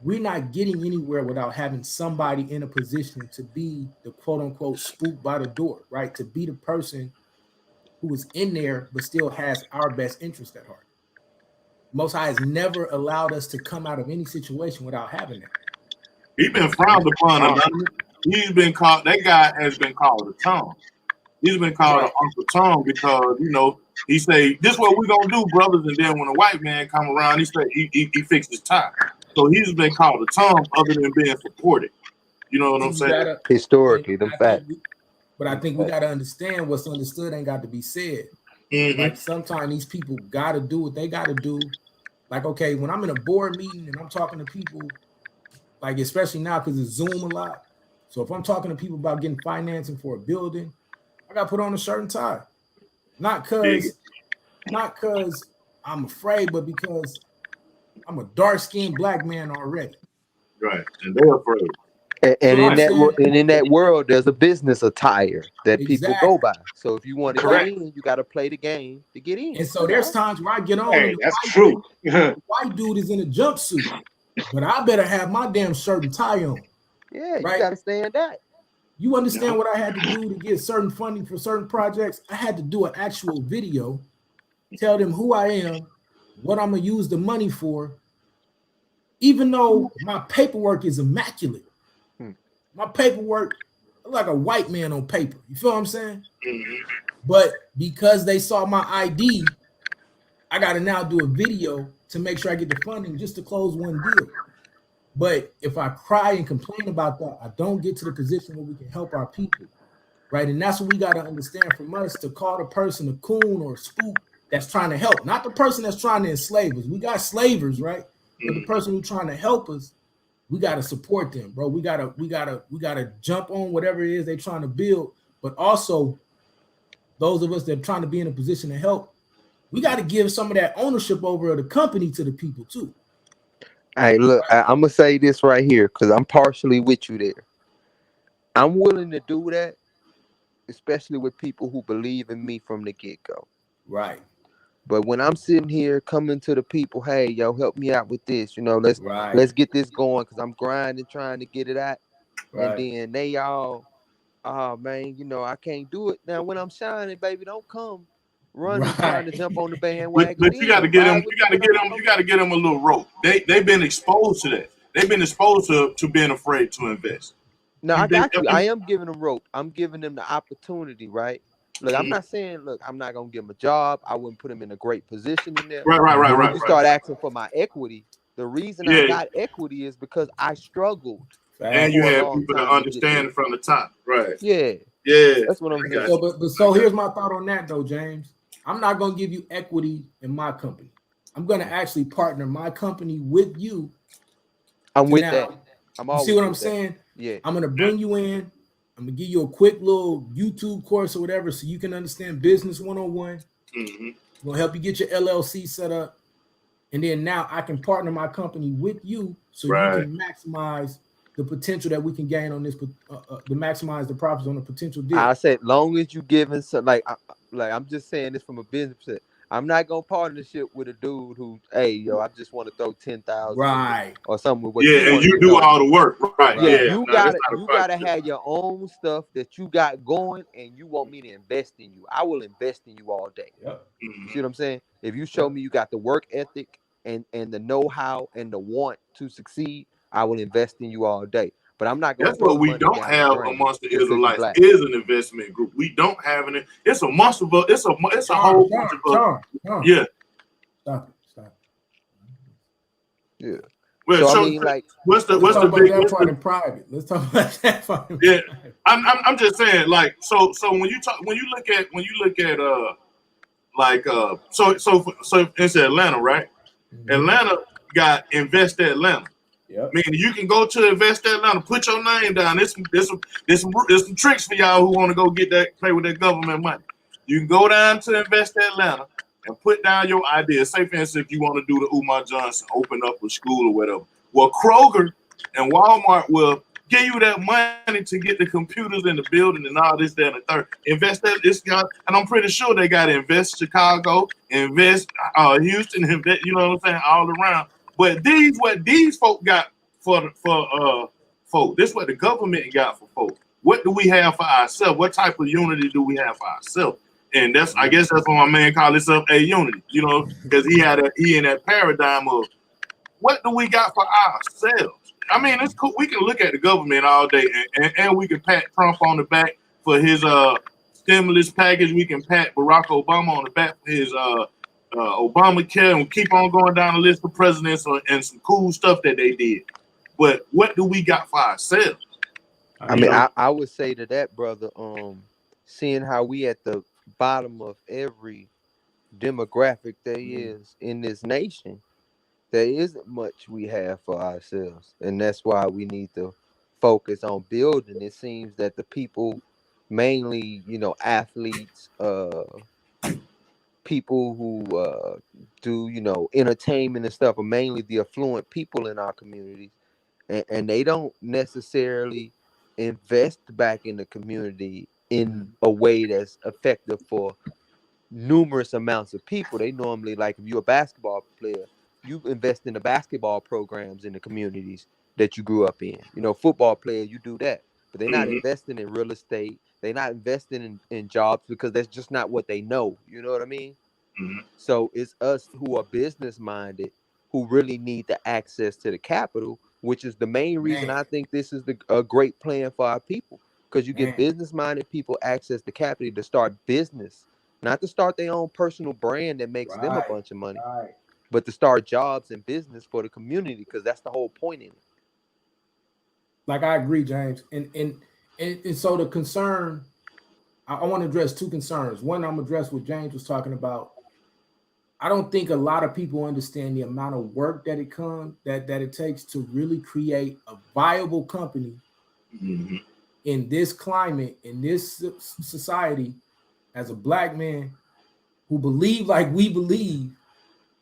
we're not getting anywhere without having somebody in a position to be the quote unquote spook by the door, right? To be the person who is in there, but still has our best interest at heart. Most High has never allowed us to come out of any situation without having that. He's been frowned upon. He's been called, that guy has been called a Tom. He's been called an Uncle Tom because, you know, he say, this is what we're going to do, brothers. And then when a white man come around, he say he fixed his tie. So he's been called a Tom other than being supported. You know what I'm saying? Historically, the fact. But I think we got to understand what's understood ain't got to be said. Like sometimes these people got to do what they got to do. Like, okay, when I'm in a board meeting and I'm talking to people, like especially now because it's Zoom a lot. So if I'm talking to people about getting financing for a building, I got to put on a shirt and tie. Not because I'm afraid, but because I'm a dark-skinned black man already. Right, and they're afraid. And in that world, there's a business attire that people go by. So if you want to get in, you got to play the game to get in. And so there's times where I get on. Hey, that's true. The white dude is in a jumpsuit, but I better have my damn shirt and tie on. Yeah, you got to stand that. You understand what I had to do to get certain funding for certain projects? I had to do an actual video tell them who I am, what I'm gonna use the money for, even though my paperwork is immaculate. My paperwork like a white man on paper. You feel what I'm saying? But because they saw my ID, I got to now do a video to make sure I get the funding just to close one deal. But if I cry and complain about that, I don't get to the position where we can help our people, right? And that's what we got to understand from us, to call the person a coon or a spook that's trying to help, not the person that's trying to enslave us. We got slavers, right? But the person who's trying to help us, we got to support them, bro. We gotta jump on whatever it is they're trying to build. But also, those of us that are trying to be in a position to help, we got to give some of that ownership over of the company to the people too. Hey, look, I'm gonna say this right here because I'm partially with you there. I'm willing to do that, especially with people who believe in me from the get-go. Right. But when I'm sitting here coming to the people, hey, yo, help me out with this, let's get this going because I'm grinding, trying to get it out. Right. And then they all, oh man, I can't do it. Now when I'm shining, baby, don't come running trying to jump on the bandwagon. But you got to get them. You got to get them a little rope. They've been exposed to that. They've been exposed to being afraid to invest. No, I got you. I am giving them rope. I'm giving them the opportunity, right? Look, I'm not saying, I'm not gonna give them a job. I wouldn't put them in a great position in there. Right. When you start asking for my equity, the reason I got equity is because I struggled. And you had people to understand it from the top. Right. Yeah. That's what I'm saying. So here's my thought on that though, James. I'm not gonna give you equity in my company. I'm gonna actually partner my company with you. I'm with that. You see what I'm saying? Yeah. I'm gonna bring you in. I'm gonna give you a quick little YouTube course or whatever, so you can understand business 101. I'm gonna help you get your LLC set up, and then now I can partner my company with you, so you can maximize the potential that we can gain on this, to maximize the profits on a potential deal. I said, long as you giving some, I'm just saying this from a business perspective. I'm not gonna partnership with a dude who, hey, yo, I just want to throw 10,000 or something. With what and you do all the work, right? You gotta have your own stuff that you got going, and you want me to invest in you. I will invest in you all day. You see what I'm saying? If you show me you got the work ethic and the know-how and the want to succeed, I will invest in you all day. But I'm not going. That's what we don't have amongst the Israelites is an investment group. We don't have an. It's a monster. It's a whole bunch of. Yeah. Stop it. Yeah. Well, so I mean, what's the big that part in private? Let's talk about that part. Yeah, I'm just saying, so when you look at so it's Atlanta, right? Atlanta got Invest Atlanta. Meaning you can go to Invest Atlanta, put your name down. There's some tricks for y'all who want to go play with that government money. You can go down to Invest Atlanta and put down your idea. Say, for instance, if you want to do the Umar Johnson, open up a school or whatever. Well, Kroger and Walmart will give you that money to get the computers in the building and all this, that, and the third. Invest that, and I'm pretty sure they got to Invest Chicago, Invest Houston, Invest, you know what I'm saying, all around. But what these folk got for folk. This is what the government got for folk. What do we have for ourselves? What type of unity do we have for ourselves? And I guess that's what my man called himself a unity, because he in that paradigm of what do we got for ourselves? I mean, it's cool. We can look at the government all day and we can pat Trump on the back for his stimulus package. We can pat Barack Obama on the back for his Obamacare, and keep on going down the list of presidents and some cool stuff that they did. But what do we got for ourselves? I mean, I would say to that, brother, seeing how we at the bottom of every demographic there is in this nation, there isn't much we have for ourselves. And that's why we need to focus on building. It seems that the people, mainly, athletes, people who do, entertainment and stuff, are mainly the affluent people in our communities. And they don't necessarily invest back in the community in a way that's effective for numerous amounts of people. They normally, like, if you're a basketball player, you invest in the basketball programs in the communities that you grew up in. Football player, you do that. But they're not investing in real estate. They're not investing in jobs because that's just not what they know. You know what I mean? So it's us who are business minded who really need the access to the capital, which is the main reason I think this is a great plan for our people. Because you get business minded people access to capital to start business, not to start their own personal brand that makes them a bunch of money, but to start jobs and business for the community, because that's the whole point in it. Like, I agree, James. And so the concern, I want to address two concerns. One, I'm address what James was talking about. I don't think a lot of people understand the amount of work that it takes to really create a viable company in this climate, in this society, as a black man who believe like we believe,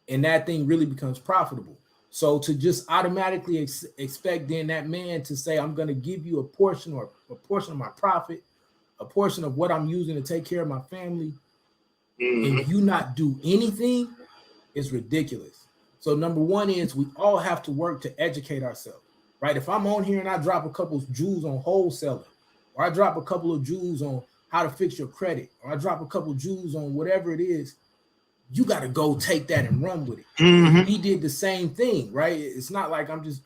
and that thing really becomes profitable. So to just automatically expect then that man to say, I'm going to give you a portion of my profit, a portion of what I'm using to take care of my family, and you not do anything, is ridiculous. So number one is we all have to work to educate ourselves, right? If I'm on here and I drop a couple of jewels on wholesaling, or I drop a couple of jewels on how to fix your credit, or I drop a couple of jewels on whatever it is, you got to go take that and run with it. He did the same thing, right? It's not like I'm just,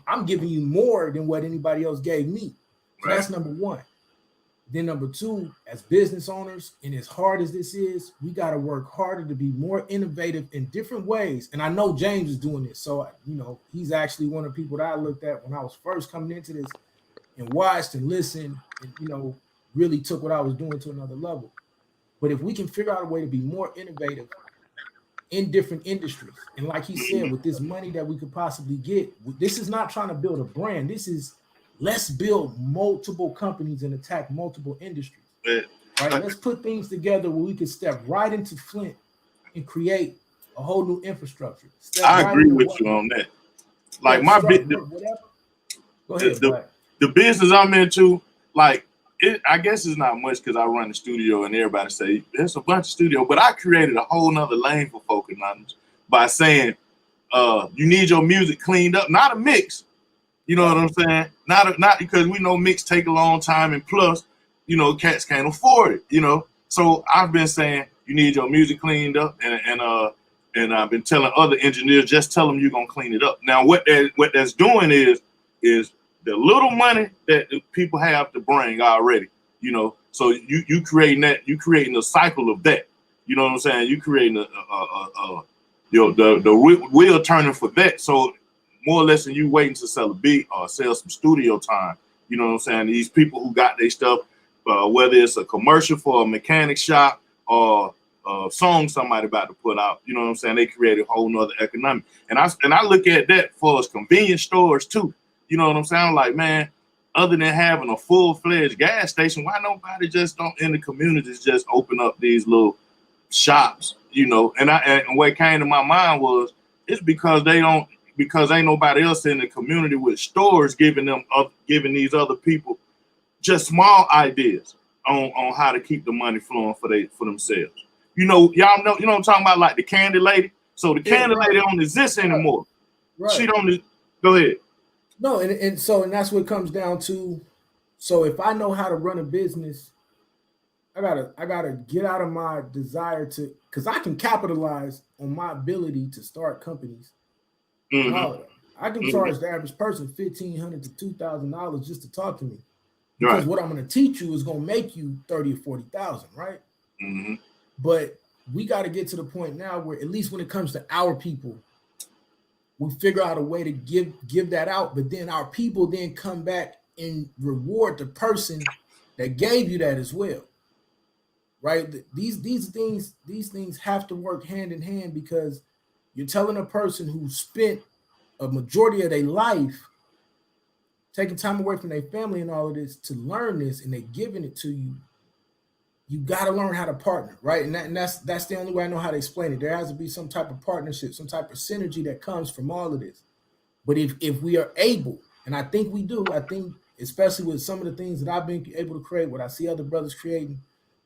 I'm giving you more than what anybody else gave me. So that's number one. Then number two, as business owners, and as hard as this is, we got to work harder to be more innovative in different ways. And I know James is doing this. So, he's actually one of the people that I looked at when I was first coming into this and watched and listened and, really took what I was doing to another level. But if we can figure out a way to be more innovative in different industries, and like he said, with this money that we could possibly get, this is not trying to build a brand. This is, let's build multiple companies and attack multiple industries. Right? Let's put things together where we can step right into Flint and create a whole new infrastructure. I agree with you on that. Like my the business I'm into, like I guess it's not much because I run the studio and everybody say there's a bunch of studio, but I created a whole nother lane for folk anonymous by saying you need your music cleaned up, not a mix. You know what I'm saying? Not because we know mix take a long time, and plus, cats can't afford it. So I've been saying you need your music cleaned up, and I've been telling other engineers, just tell them you're gonna clean it up. Now what that's doing is the little money that people have to bring already. So you creating a cycle of that. You know what I'm saying? You creating the wheel turning for that. So more or less than you waiting to sell a beat or sell some studio time. You know what I'm saying? These people who got their stuff, whether it's a commercial for a mechanic shop or a song somebody about to put out, you know what I'm saying? They create a whole nother economic. And I look at that for as convenience stores too. You know what I'm saying? Like, man, other than having a full-fledged gas station, why nobody just don't in the communities just open up these little shops, And what came to my mind was it's because ain't nobody else in the community with stores giving these other people just small ideas on how to keep the money flowing for themselves. Y'all know, I'm talking about, like the candy lady. So the candy lady don't exist anymore. Right. She don't. Go ahead. No, and that's what it comes down to. So if I know how to run a business, I gotta get out of my desire to, because I can capitalize on my ability to start companies. All of that. I can charge the average person $1,500 to $2,000 just to talk to me, because what I'm going to teach you is going to make you $30,000 or $40,000, right? But we got to get to the point now where, at least when it comes to our people, we figure out a way to give that out, but then our people then come back and reward the person that gave you that as well, right? These things have to work hand in hand, because you're telling a person who spent a majority of their life taking time away from their family and all of this to learn this, and they're giving it to you. You got to learn how to partner, right? And that's the only way I know how to explain it. There has to be some type of partnership, some type of synergy that comes from all of this. But if we are able, and I think we do, I think especially with some of the things that I've been able to create, what I see other brothers creating,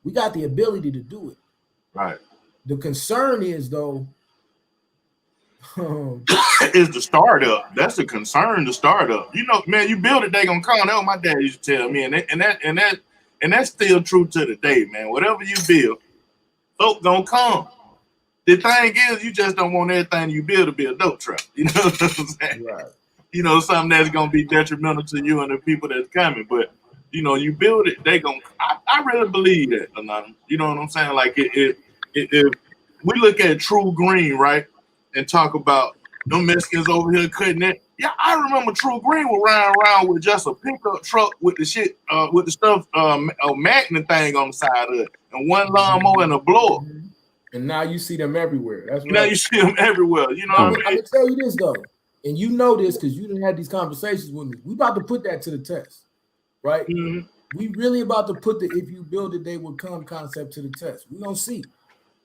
we got the ability to do it. Right. The concern is, though, is the startup. That's the concern, the startup. Man, you build it, they gonna come. That's what my dad used to tell me, and that's still true to the day, man. Whatever you build, folk gonna come. The thing is, you just don't want everything you build to be a dope trap. You know what I'm saying? Right. You know, something that's gonna be detrimental to you and the people that's coming. But you know, you build it, they gonna. I really believe that, Anonymous. You know what I'm saying? Like if we look at True Green, right, and talk about them Mexicans over here cutting it. Yeah, I remember True Green was riding around with just a pickup truck with the shit, with the stuff, a magnet thing on the side of it, and one lawnmower and a blower. And now you see them everywhere. That's right. Now you see them everywhere. You know what I mean? I'm gonna tell you this though, and you know this because you didn't have these conversations with me. We about to put that to the test, right? Mm-hmm. We really about to put the "if you build it, they will come" concept to the test. We're gonna see,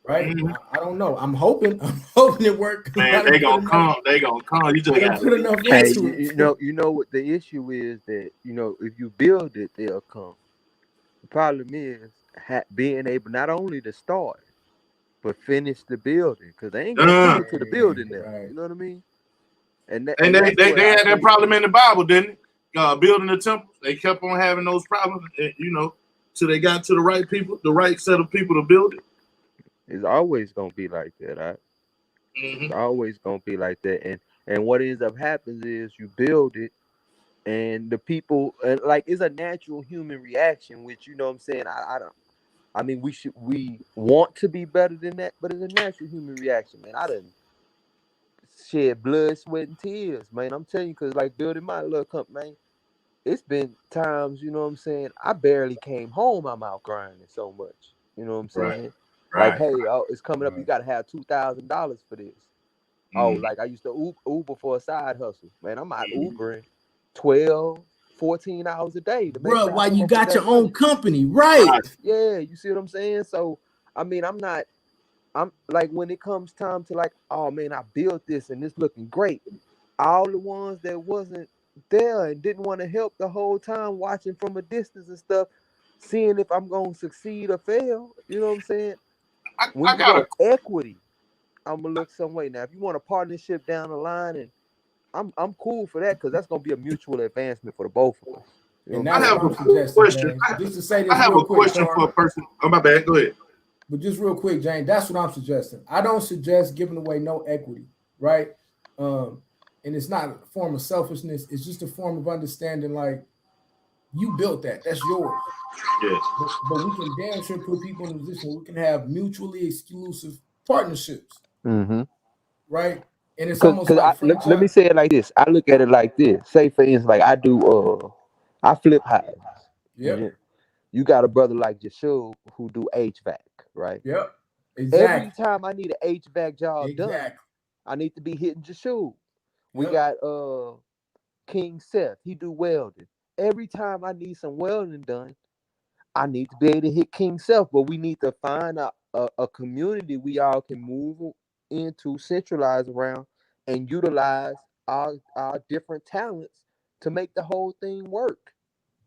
right? Mm-hmm. I don't know. I'm hoping it works. Man, they gonna come. They gonna come. You just gotta put enough Hey, into it. you know what the issue is, that if you build it, they'll come. The problem is being able not only to start but finish the building, because they ain't gonna put it to the building there. Right. You know what I mean? And they had that problem in the Bible, didn't it? Building the temple, they kept on having those problems, till they got to the right people, the right set of people to build it. It's always gonna be like that, right? Mm-hmm. It's always gonna be like that, and what ends up happens is you build it, and the people, like, it's a natural human reaction, which, you know what I'm saying, I mean, we want to be better than that, but it's a natural human reaction, man. I done shed blood, sweat, and tears, man. I'm telling you, because like building my little company, man, it's been times, you know what I'm saying, I barely came home, I'm out grinding so much. You know what I'm saying? Right. Like, hey, it's coming up, you got to have $2,000 for this. Oh, like I used to Uber for a side hustle. Man, I'm out Ubering 12, 14 hours a day. Bro, why you got your own company, right? Yeah, you see what I'm saying? So, I mean, I'm like, when it comes time to like, oh man, I built this and it's looking great. All the ones that wasn't there and didn't want to help the whole time, watching from a distance and stuff, seeing if I'm going to succeed or fail. You know what I'm saying? When you want equity, I'm gonna look some way. Now, if you want a partnership down the line, and I'm cool for that, because that's gonna be a mutual advancement for the both of us. You know, I have a question. Just to say this, I have a question quick, for a person. Oh, my bad. Go ahead. But just real quick, Jane, that's what I'm suggesting. I don't suggest giving away no equity, right? And it's not a form of selfishness. It's just a form of understanding, like, you built that. That's yours. Yes. But we can damn sure put people in a position where we can have mutually exclusive partnerships. Mm-hmm. Right? And it's almost like let me say it like this. I look at it like this. Say, for instance, like I flip houses. Yep. You got a brother like Yeshua who do HVAC, right? Yep. Exactly. Every time I need an HVAC job done, I need to be hitting Yeshua. We got King Seth. He do welding. Every time I need some welding done, I need to be able to hit King Seth. But we need to find a community we all can move into, centralize around, and utilize our different talents to make the whole thing work.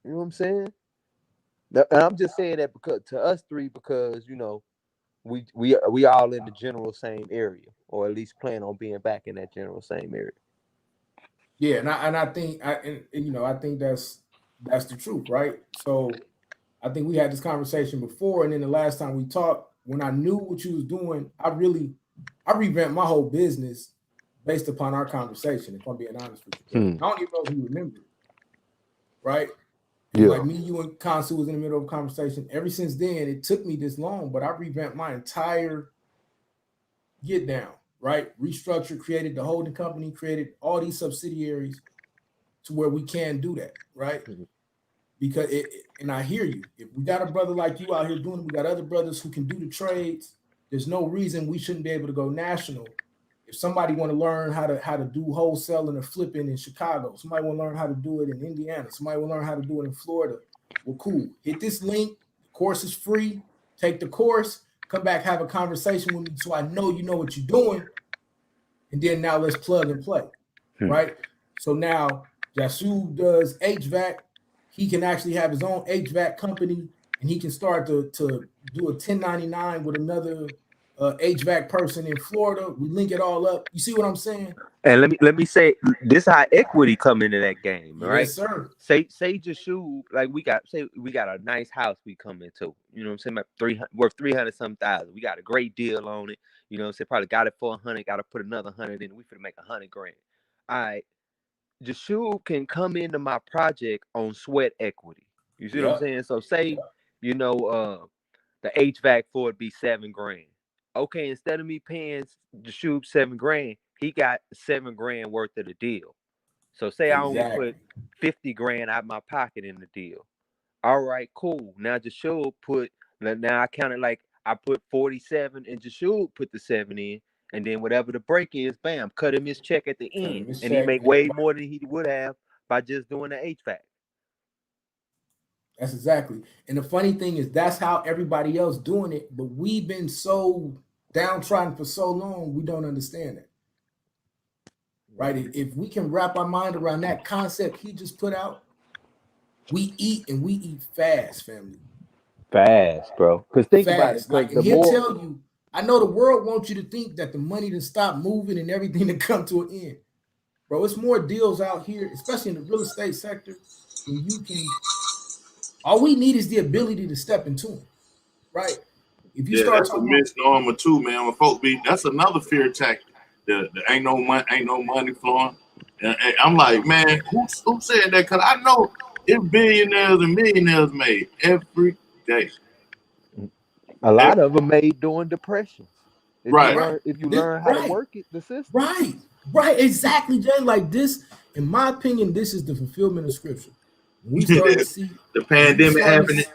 You know what I'm saying? And I'm just saying that because to us three, because we all in the general same area, or at least plan on being back in that general same area. Yeah, and I think I think that's the truth, right? So I think we had this conversation before, and then the last time we talked, when I knew what you was doing, I revamped my whole business based upon our conversation, if I'm being honest with you. I don't even know if you remember it, right? Yeah. Like me, you, and Consu was in the middle of a conversation. Ever since then, it took me this long, but I revamped my entire get down, right? Restructured, created the holding company, created all these subsidiaries to where we can do that, right? Mm-hmm. Because and I hear you. If we got a brother like you out here doing it, we got other brothers who can do the trades. There's no reason we shouldn't be able to go national. If somebody want to learn how to do wholesaling or flipping in Chicago, somebody want to learn how to do it in Indiana, somebody want to learn how to do it in Florida, well, cool. Hit this link. The course is free. Take the course. Come back, have a conversation with me so I know you know what you're doing. And then now let's plug and play, right? So now Yasu does HVAC. He can actually have his own HVAC company, and he can start to do a 1099 with another HVAC person in Florida. We link it all up. You see what I'm saying? And let me say this: how equity come into that game, right? Yes, sir. Say Jashu, like we got a nice house we come into. You know what I'm saying? About 300, worth 300 thousand. We got a great deal on it. You know what I'm saying? Probably got it for 100. Got to put another 100 in. We finna make 100 grand. All right, Jashu can come into my project on sweat equity. You see what I'm saying? So say you know the HVAC for it be 7 grand. Okay, instead of me paying Jashu 7 grand, he got 7 grand worth of the deal. So say I only put 50 grand out of my pocket in the deal. All right, cool. Now Jashu now I counted like I put 47 and Jashu put the 7 in, and then whatever the break is, bam, cut him his check at the end. And he make way more than he would have by just doing the HVAC. That's exactly. And the funny thing is that's how everybody else doing it, but we've been so downtrodden for so long, we don't understand it. Right? If we can wrap our mind around that concept he just put out, we eat and we eat fast, family. Fast, bro. Because think about it. Like, and he'll tell you, I know the world wants you to think that the money to stop moving and everything to come to an end. Bro, it's more deals out here, especially in the real estate sector, when you can. All we need is the ability to step into them, right? If you start that's a misnomer too, man. When folks that's another fear tactic. There ain't no money flowing. And I'm like, man, who said that? Because I know it's billionaires and millionaires made every day. A lot of them made during depressions. If you learn how right. to work it, the system. Right, exactly, Jay. Like this, in my opinion, this is the fulfillment of scripture. When we start to see the pandemic happening.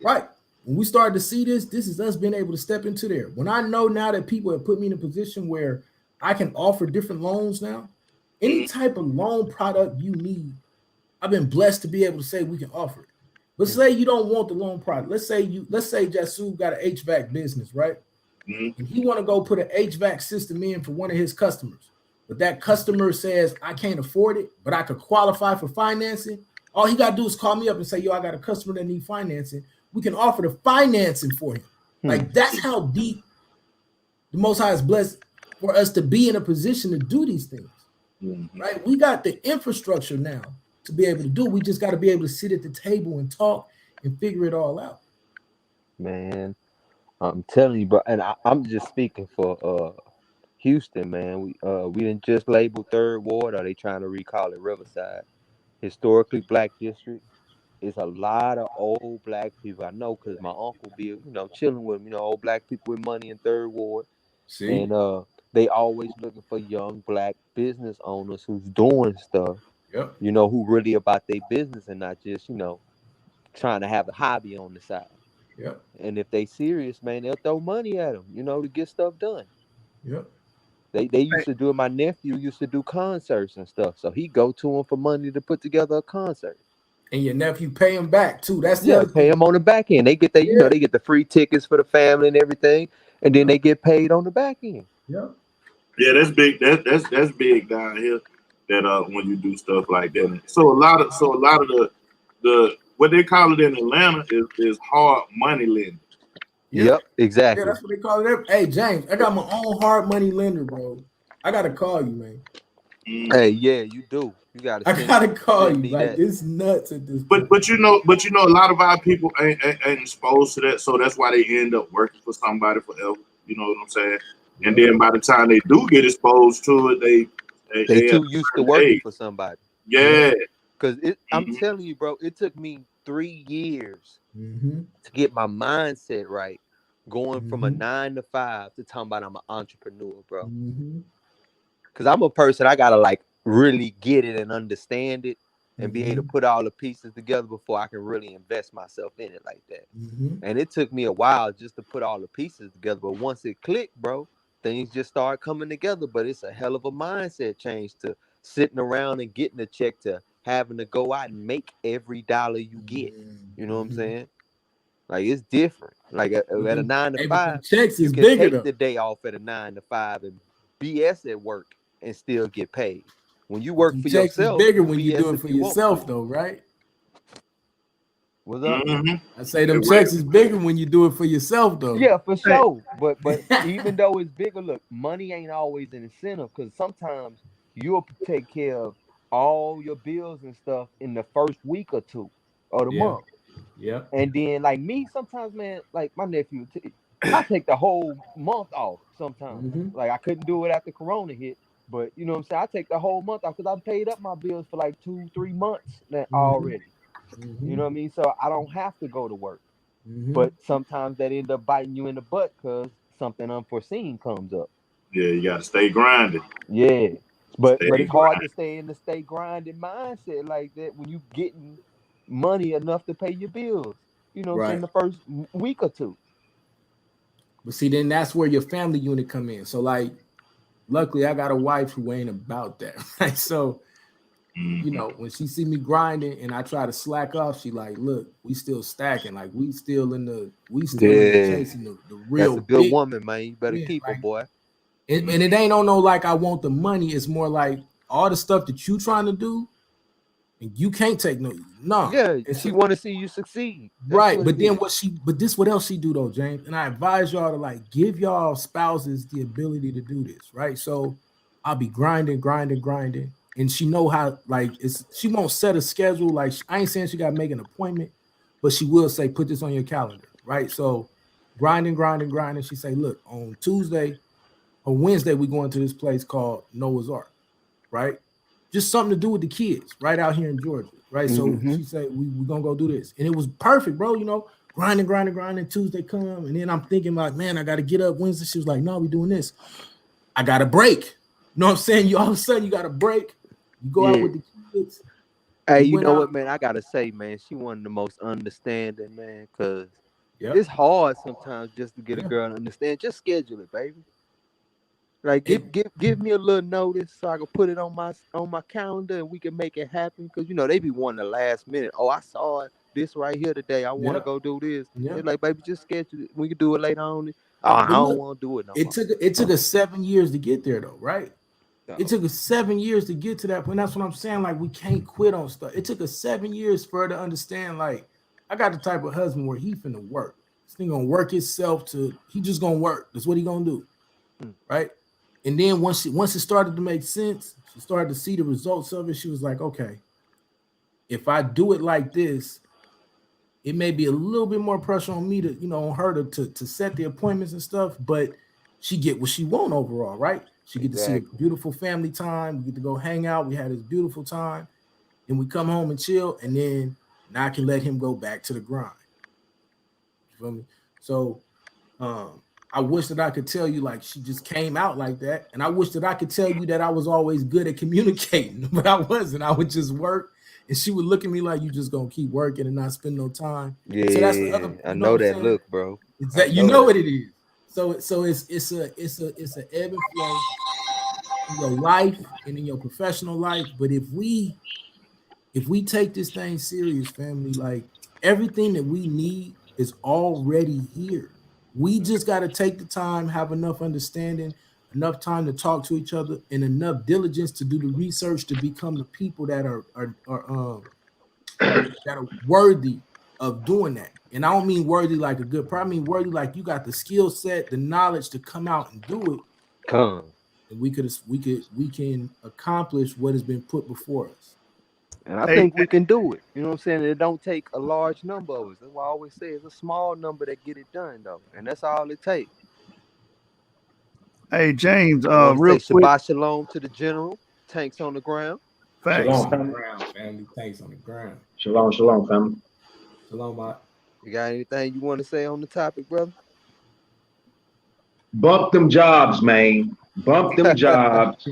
Right. When we started to see this is us being able to step into there. When I know now that people have put me in a position where I can offer different loans now, any type of loan product you need, I've been blessed to be able to say we can offer it. But say you don't want the loan product. Let's say Jasub got an HVAC business, right? And he want to go put an HVAC system in for one of his customers. But that customer says, I can't afford it, but I could qualify for financing. All he got to do is call me up and say, yo, I got a customer that need financing. We can offer the financing for him. Like, that's how deep the Most High is blessed for us to be in a position to do these things, right? We got the infrastructure now to be able to do. We just got to be able to sit at the table and talk and figure it all out. Man, I'm telling you, bro, and I'm just speaking for Houston, man. We didn't just label Third Ward, or they trying to recall it Riverside. Historically black district. It's a lot of old black people. I know because my uncle be, chilling with them, old black people with money in Third Ward. See? And they always looking for young black business owners who's doing stuff, who really about their business and not just, trying to have a hobby on the side. And if they serious, man, they'll throw money at them, to get stuff done. They used to do it. My nephew used to do concerts and stuff. So he go to them for money to put together a concert. And your nephew pay him back too. That's the other pay him on the back end. They get they get the free tickets for the family and everything, and then they get paid on the back end. Yeah, that's big. That's big down here. That when you do stuff like that. So a lot of the what they call it in Atlanta is hard money lending. Yep, exactly. Yeah, that's what they call it. Hey, James, I got my own hard money lender, bro. I gotta call you, man. Hey, yeah, you do. You gotta. I gotta call you. Like, it's nuts at this point. But you know, a lot of our people ain't exposed to that, so that's why they end up working for somebody forever. You know what I'm saying? And then by the time they do get exposed to it, they too used to working for somebody. Yeah. Because I'm telling you, bro, it took me 3 years to get my mindset right, going from a 9 to 5 to talking about I'm an entrepreneur, bro. Because I'm a person, I gotta like really get it and understand it and be able to put all the pieces together before I can really invest myself in it like that. And it took me a while just to put all the pieces together, but once it clicked, bro, things just start coming together. But it's a hell of a mindset change to sitting around and getting a check to having to go out and make every dollar you get. You know what I'm saying? Like, it's different. Like at a 9 to 5, checks you is can bigger take though. the day off at a 9 to 5 and BS at work and still get paid. When you work for Checks yourself, is bigger when you BS do it if for you want yourself, to. though, right? What's up? I say them checks is bigger when you do it for yourself, though. Yeah, for sure. But even though it's bigger, look, money ain't always an incentive because sometimes you'll take care of all your bills and stuff in the first week or two of the month. Yeah. And then like me, sometimes, man, like my nephew, I take the whole month off sometimes. Like I couldn't do it after Corona hit. But you know what I'm saying? I take the whole month off because I paid up my bills for like 2-3 months already. You know what I mean? So I don't have to go to work. But sometimes that end up biting you in the butt because something unforeseen comes up. Yeah, you gotta stay grinding. Yeah. But Stay it's hard grinding. to stay in the stay grinding mindset like that when you getting money enough to pay your bills. You know what I'm saying? The first week or two. But see, then that's where your family unit come in. So like, luckily I got a wife who ain't about that, right? So, you know, when she see me grinding and I try to slack off, she like, look, we still stacking. Like we still in the chasing the real That's a good big woman, man. You better win, keep her, like, boy. and it ain't on no like I want the money. It's more like all the stuff that you trying to do, and you can't take no. Yeah, And she so- want to see you succeed. That's right, what but it then is. this what else she do though, James? And I advise y'all to like give y'all spouses the ability to do this, right? So I'll be grinding, and she know how like she won't set a schedule. Like I ain't saying she got to make an appointment, but she will say put this on your calendar, right? So grinding. She say, look, on Tuesday or Wednesday we going to this place called Noah's Ark, right? Just something to do with the kids right out here in Georgia, right? So she said, we're gonna go do this. And it was perfect, bro. You know, grinding. Tuesday come, and then I'm thinking like, man, I gotta get up Wednesday. She was like, no, we doing this. I got a break. You know what I'm saying? You all of a sudden you got a break. You go out with the kids. Hey, We you went know out- what, man? I gotta say, man, she one of the most understanding, man, because it's hard sometimes just to get a girl to understand. Just schedule it, baby. Like give me a little notice so I can put it on my calendar and we can make it happen. Cause you know they be wanting the last minute. Oh, I saw this right here today. I want to go do this. It's like, baby, just schedule it. We can do it later on. Oh, I But don't look, want to do it no it more. took us 7 years to get there though, right? It took us 7 years to get to that point. That's what I'm saying. Like, we can't quit on stuff. It took us 7 years for her to understand. Like, I got the type of husband where he finna work. This thing gonna work itself he just gonna work. That's what he gonna do, right? And then once it started to make sense, she started to see the results of it. She was like, okay, if I do it like this, it may be a little bit more pressure on me on her to set the appointments and stuff, but she get what she want overall, right? She get to see a beautiful family time. We get to go hang out. We had this beautiful time. Then we come home and chill, and then now I can let him go back to the grind. You feel me? So I wish that I could tell you like she just came out like that. And I wish that I could tell you that I was always good at communicating, but I wasn't. I would just work. And she would look at me like you just gonna keep working and not spend no time. Yeah, so that's the other, I know what I'm that saying? look, bro. Exactly. You know what it is. So it's a ebb and flow in your life and in your professional life. But if we take this thing serious, family, like everything that we need is already here. We just got to take the time, have enough understanding, enough time to talk to each other, and enough diligence to do the research to become the people that are worthy of doing that. And I don't mean worthy like a good part. I mean worthy like you got the skill set, the knowledge to come out and do it. Come. And we can accomplish what has been put before us. And I think we can do it. You know what I'm saying? It don't take a large number of us. That's why I always say it's a small number that get it done, though. And that's all it takes. Hey, James, I real say quick. Shabbat shalom to the general. Tanks on the ground. Thanks. Shalom on the ground, family. Tanks on the ground. Shalom, family. Shalom, Mike. You got anything you want to say on the topic, brother? Bump them jobs, man. Bump them jobs.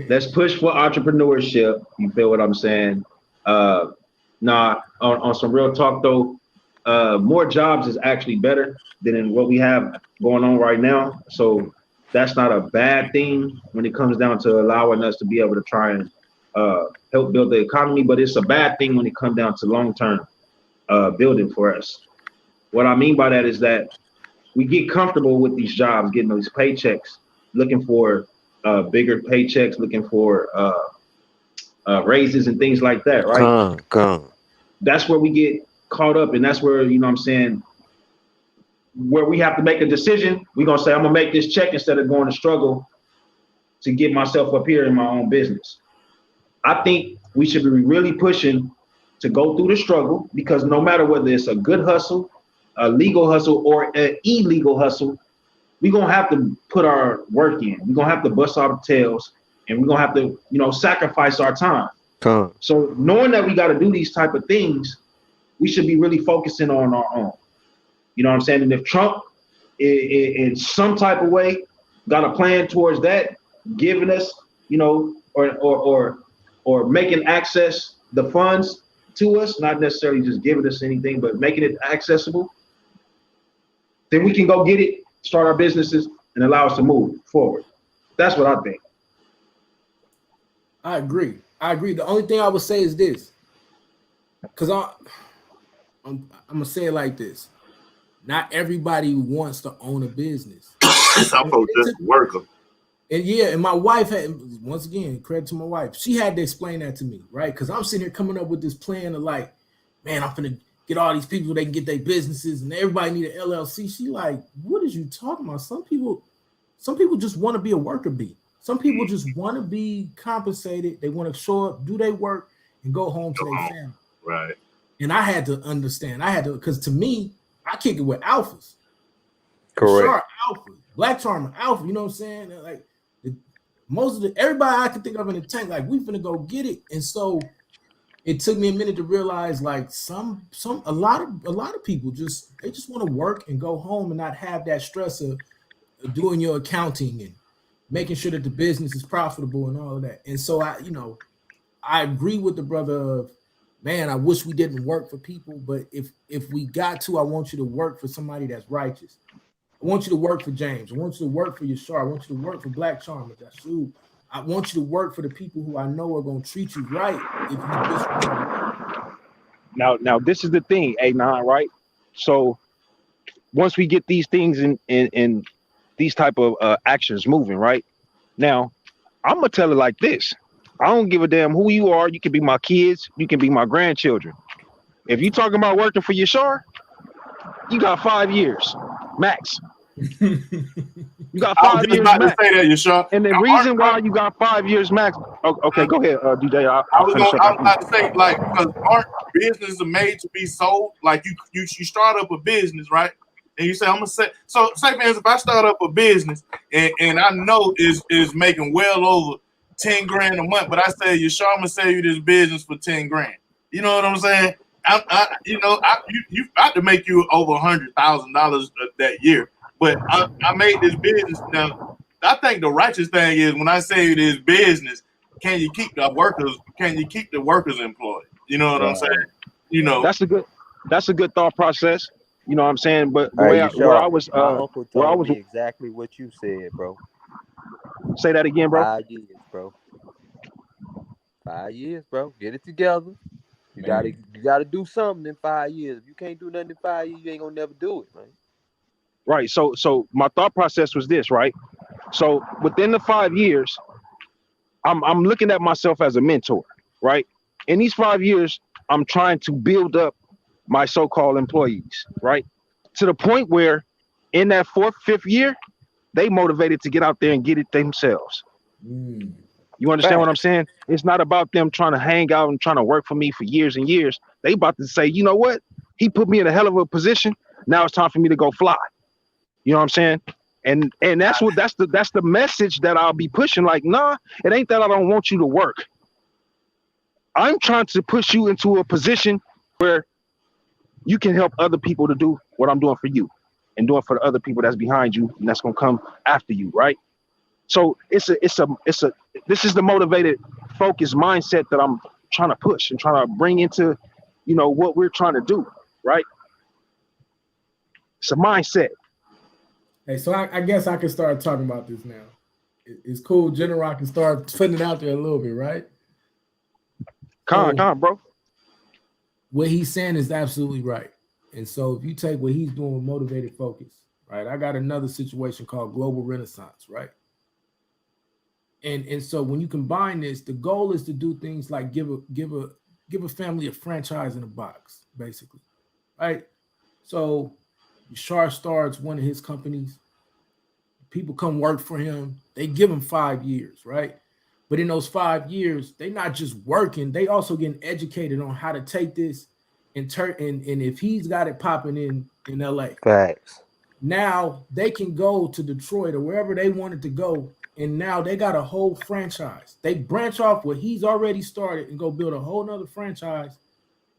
Let's push for entrepreneurship. You feel what I'm saying? On some real talk though, more jobs is actually better than what we have going on right now. So that's not a bad thing when it comes down to allowing us to be able to try and help build the economy, but it's a bad thing when it comes down to long-term building for us. What I mean by that is that we get comfortable with these jobs, getting those paychecks, looking for bigger paychecks, looking for raises and things like that, right? Come. That's where we get caught up, and that's where, you know what I'm saying, where we have to make a decision. We're gonna say, I'm gonna make this check instead of going to struggle to get myself up here in my own business. I think we should be really pushing to go through the struggle, because no matter whether it's a good hustle, a legal hustle, or an illegal hustle, we're gonna have to put our work in. We're gonna have to bust our tails, and we're gonna have to, you know, sacrifice our time. So knowing that we got to do these type of things, we should be really focusing on our own. You know what I'm saying? And if Trump, in some type of way, got a plan towards that, giving us, you know, or making access the funds to us, not necessarily just giving us anything, but making it accessible, then we can go get it, start our businesses, and allow us to move forward. That's what I think. I agree. The only thing I would say is this, because I'm gonna say it like this: not everybody wants to own a business. Some folks just worker. And yeah, and my wife had, once again, credit to my wife, she had to explain that to me, right? Because I'm sitting here coming up with this plan of like, man, I'm gonna get all these people, they can get their businesses, and everybody need an LLC. She like, what is you talking about? Some people just want to be a worker bee. Some people just want to be compensated. They want to show up, do their work, and go home to their family. Right. And I had to understand. Because to me, I kick it with alphas. Correct. Sure, alpha, Black Charmer, alpha. You know what I'm saying? Like everybody I can think of in the tank, like we finna go get it. And so it took me a minute to realize, like a lot of people just want to work and go home and not have that stress of doing your accounting and making sure that the business is profitable and all of that. And so I agree with the brother of, man, I wish we didn't work for people, but if we got to, I want you to work for somebody that's righteous. I want you to work for James. I want you to work for Yashar. I want you to work for Black Charmer, Yashu. I want you to work for the people who I know are going to treat you right. If you just Now this is the thing, A9, right? So once we get these things in these type of actions moving, right? Now, I'm gonna tell it like this. I don't give a damn who you are. You can be my kids. You can be my grandchildren. If you talking about working for Yashar, you got 5 years max. You got 5 years about max. to say that, Yashar. And the reason why you got 5 years max. Okay, go ahead, DJ. I was about to say, like, because aren't businesses made to be sold? Like you start up a business, right? And you say, I'm gonna say, so say, man, if I start up a business and I know is making well over 10 grand a month, but I say, Yashar, I'm gonna sell you this business for 10 grand. You know what I'm saying? You got to make you over $100,000 that year. But I made this business. Now, I think the righteous thing is when I say this business, can you keep the workers? Can you keep the workers employed? You know what I'm saying? You know, that's a good thought process. You know what I'm saying? But the Hey, way Yashar, where I was, my uncle told me exactly what you said, bro. Say that again, bro. 5 years, bro. 5 years, bro. Get it together. You gotta do something in 5 years. If you can't do nothing in 5 years, you ain't gonna never do it, man. Right. So my thought process was this, right? So within the 5 years, I'm looking at myself as a mentor, right? In these 5 years, I'm trying to build up my so-called employees, right? To the point where in that 4th, 5th year, they motivated to get out there and get it themselves. You understand what I'm saying? It's not about them trying to hang out and trying to work for me for years and years. They about to say, you know what? He put me in a hell of a position. Now it's time for me to go fly. You know what I'm saying? And that's the message that I'll be pushing. Like, nah, it ain't that I don't want you to work. I'm trying to push you into a position where you can help other people to do what I'm doing for you and doing for the other people that's behind you and that's gonna come after you, right? So this is the motivated, focused mindset that I'm trying to push and trying to bring into, what we're trying to do, right? It's a mindset. Hey, so I guess I can start talking about this now. It's cool. General can start putting it out there a little bit, right? Come on, bro. What he's saying is absolutely right. And so if you take what he's doing with motivated focus, right? I got another situation called Global Renaissance, right? And so when you combine this, the goal is to do things like give a family a franchise in a box, basically. right? So Yashar starts one of his companies. People come work for him. They give him 5 years, right? But in those 5 years, they're not just working, they also getting educated on how to take this and turn and if he's got it popping in LA. Facts. Now they can go to Detroit or wherever they wanted to go, and now they got a whole franchise. They branch off what he's already started and go build a whole nother franchise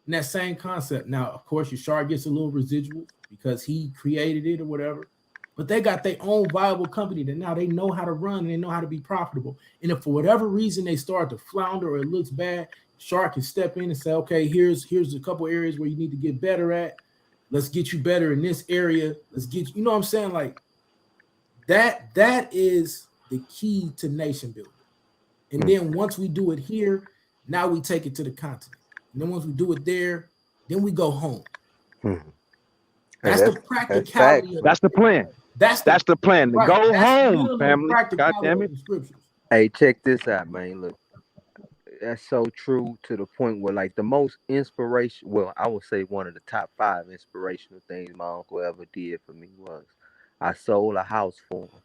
in that same concept. Now, of course, Yashar gets a little residual because he created it or whatever, but they got their own viable company that now they know how to run and they know how to be profitable. And if for whatever reason they start to flounder or it looks bad, Yashar can step in and say, okay, here's a couple areas where you need to get better at. Let's get you better in this area. Let's get you know what I'm saying? Like that is the key to nation building. And then once we do it here, now we take it to the continent. And then once we do it there, then we go home. That's the practicality. That's the plan. That's the plan. Right. Go That's home, family. God damn it. Hey, check this out, man. Look, that's so true to the point where, like, the most inspiration. Well, I would say one of the top 5 inspirational things my uncle ever did for me was I sold a house for him,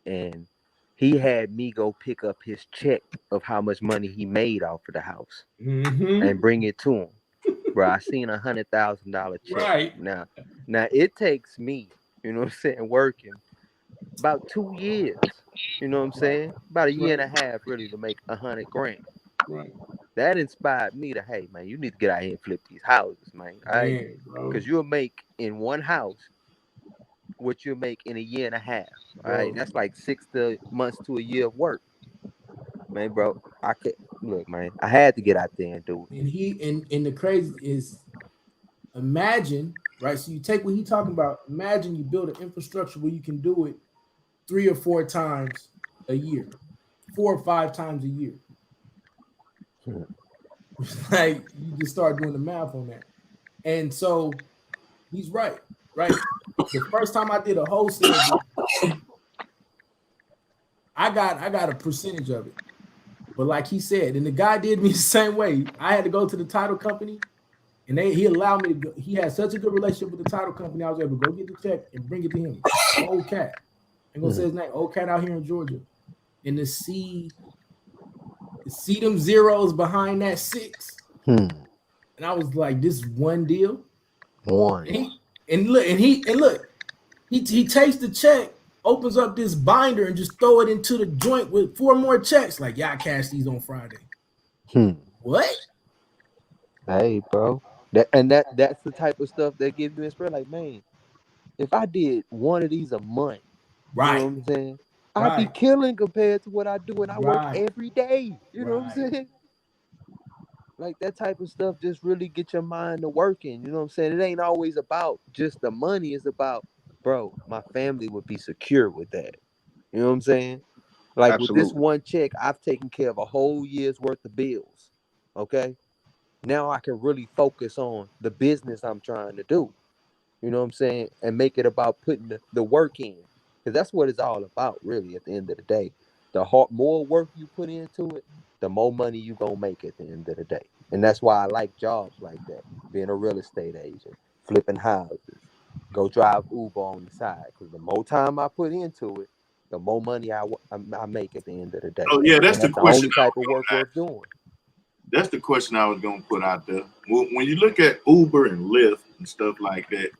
and he had me go pick up his check of how much money he made off of the house and bring it to him. Bro, I seen $100,000 check. Right. Now it takes me, you know what I'm saying, working about 2 years, you know what I'm saying, about a year and a half really to make $100 grand. Right. That inspired me to, hey man, you need to get out here and flip these houses, man. All right, because you'll make in one house what you'll make in a year and a half. All right, that's like 6 months to a year of work, man, bro. I could look, man. I had to get out there and do it. And the crazy is, imagine, right? So you take what he's talking about. Imagine you build an infrastructure where you can do it 3 or 4 times a year, 4 or 5 times a year. Like you just start doing the math on that. And so he's right? The first time I did a wholesale, I got a percentage of it. But like he said, and the guy did me the same way. I had to go to the title company, and he allowed me to go. He had such a good relationship with the title company, I was able to go get the check and bring it to him. Old Cat. I'm gonna say his name, Old Cat out here in Georgia. And to see them zeros behind that 6. And I was like, this is one deal. One. And he takes the check, opens up this binder, and just throw it into the joint with 4 more checks. Like, yeah, I cash these on Friday. What? Hey, bro. That's the type of stuff that gives you inspiration. Like, man, if I did one of these a month, right? You know what I'm saying? I'd be killing compared to what I do when I work every day. You know what I'm saying? Like that type of stuff just really get your mind to working. You know what I'm saying? It ain't always about just the money. It's about, bro, my family would be secure with that. You know what I'm saying? Like with this one check, I've taken care of a whole year's worth of bills. Okay? Now I can really focus on the business I'm trying to do. You know what I'm saying? And make it about putting the work in. Because that's what it's all about, really, at the end of the day. The more work you put into it, the more money you gonna make at the end of the day. And that's why I like jobs like that. Being a real estate agent, flipping houses, go drive Uber on the side. Because the more time I put into it, the more money I make at the end of the day. Oh yeah, that's the question. Only type of work worth doing. That's the question I was gonna put out there. When you look at Uber and Lyft and stuff like that,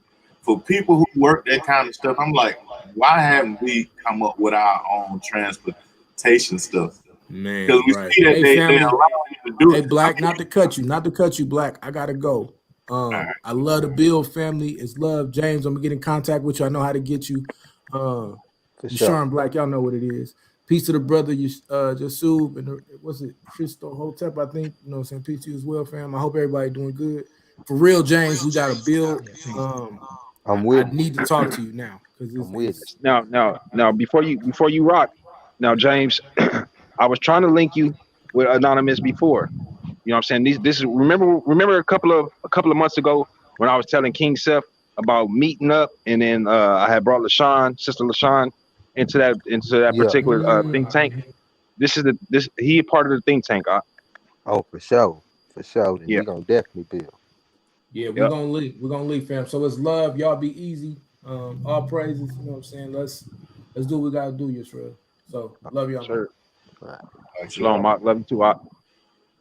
for people who work that kind of stuff, I'm like, why haven't we come up with our own transportation stuff? Man, because we see that they allow you to do it. Hey, Black, not to cut you, Black. I gotta go. I love the Bill family. It's love, James. I'm gonna get in contact with you. I know how to get you. Sean Black, y'all know what it is. Peace to the brother, Jasub, and what's it, Christo Hotep, I think. You know what I'm saying? Peace to you as well, fam. I hope everybody doing good. For real, James, we got a build. I'm with I need to talk to you now. I'm with it. Now, before you rock, now, James, I was trying to link you with Anonymous before. You know what I'm saying? This is remember a couple of months ago when I was telling King Seth about meeting up, and then I had brought Sister LaShawn into that particular think tank. He a part of the think tank. Oh, for sure. Then yeah, we're gonna definitely build. Yeah, we're gonna leave. We're gonna leave, fam. So it's love. Y'all be easy. All praises. You know what I'm saying? Let's do what we gotta do, Yisrael. So love y'all. Sure. Man. Shalom, Mark. Love you too, Mark.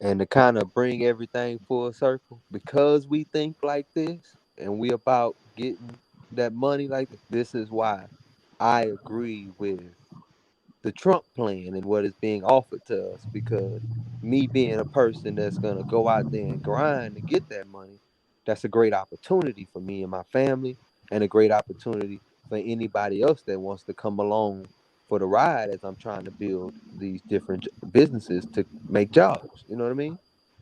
And to kind of bring everything full circle, because we think like this and we about getting that money like this is why I agree with the Trump plan and what is being offered to us, because me being a person that's gonna go out there and grind to get that money, that's a great opportunity for me and my family, and a great opportunity for anybody else that wants to come along for the ride as I'm trying to build these different businesses to make jobs. You know what I mean?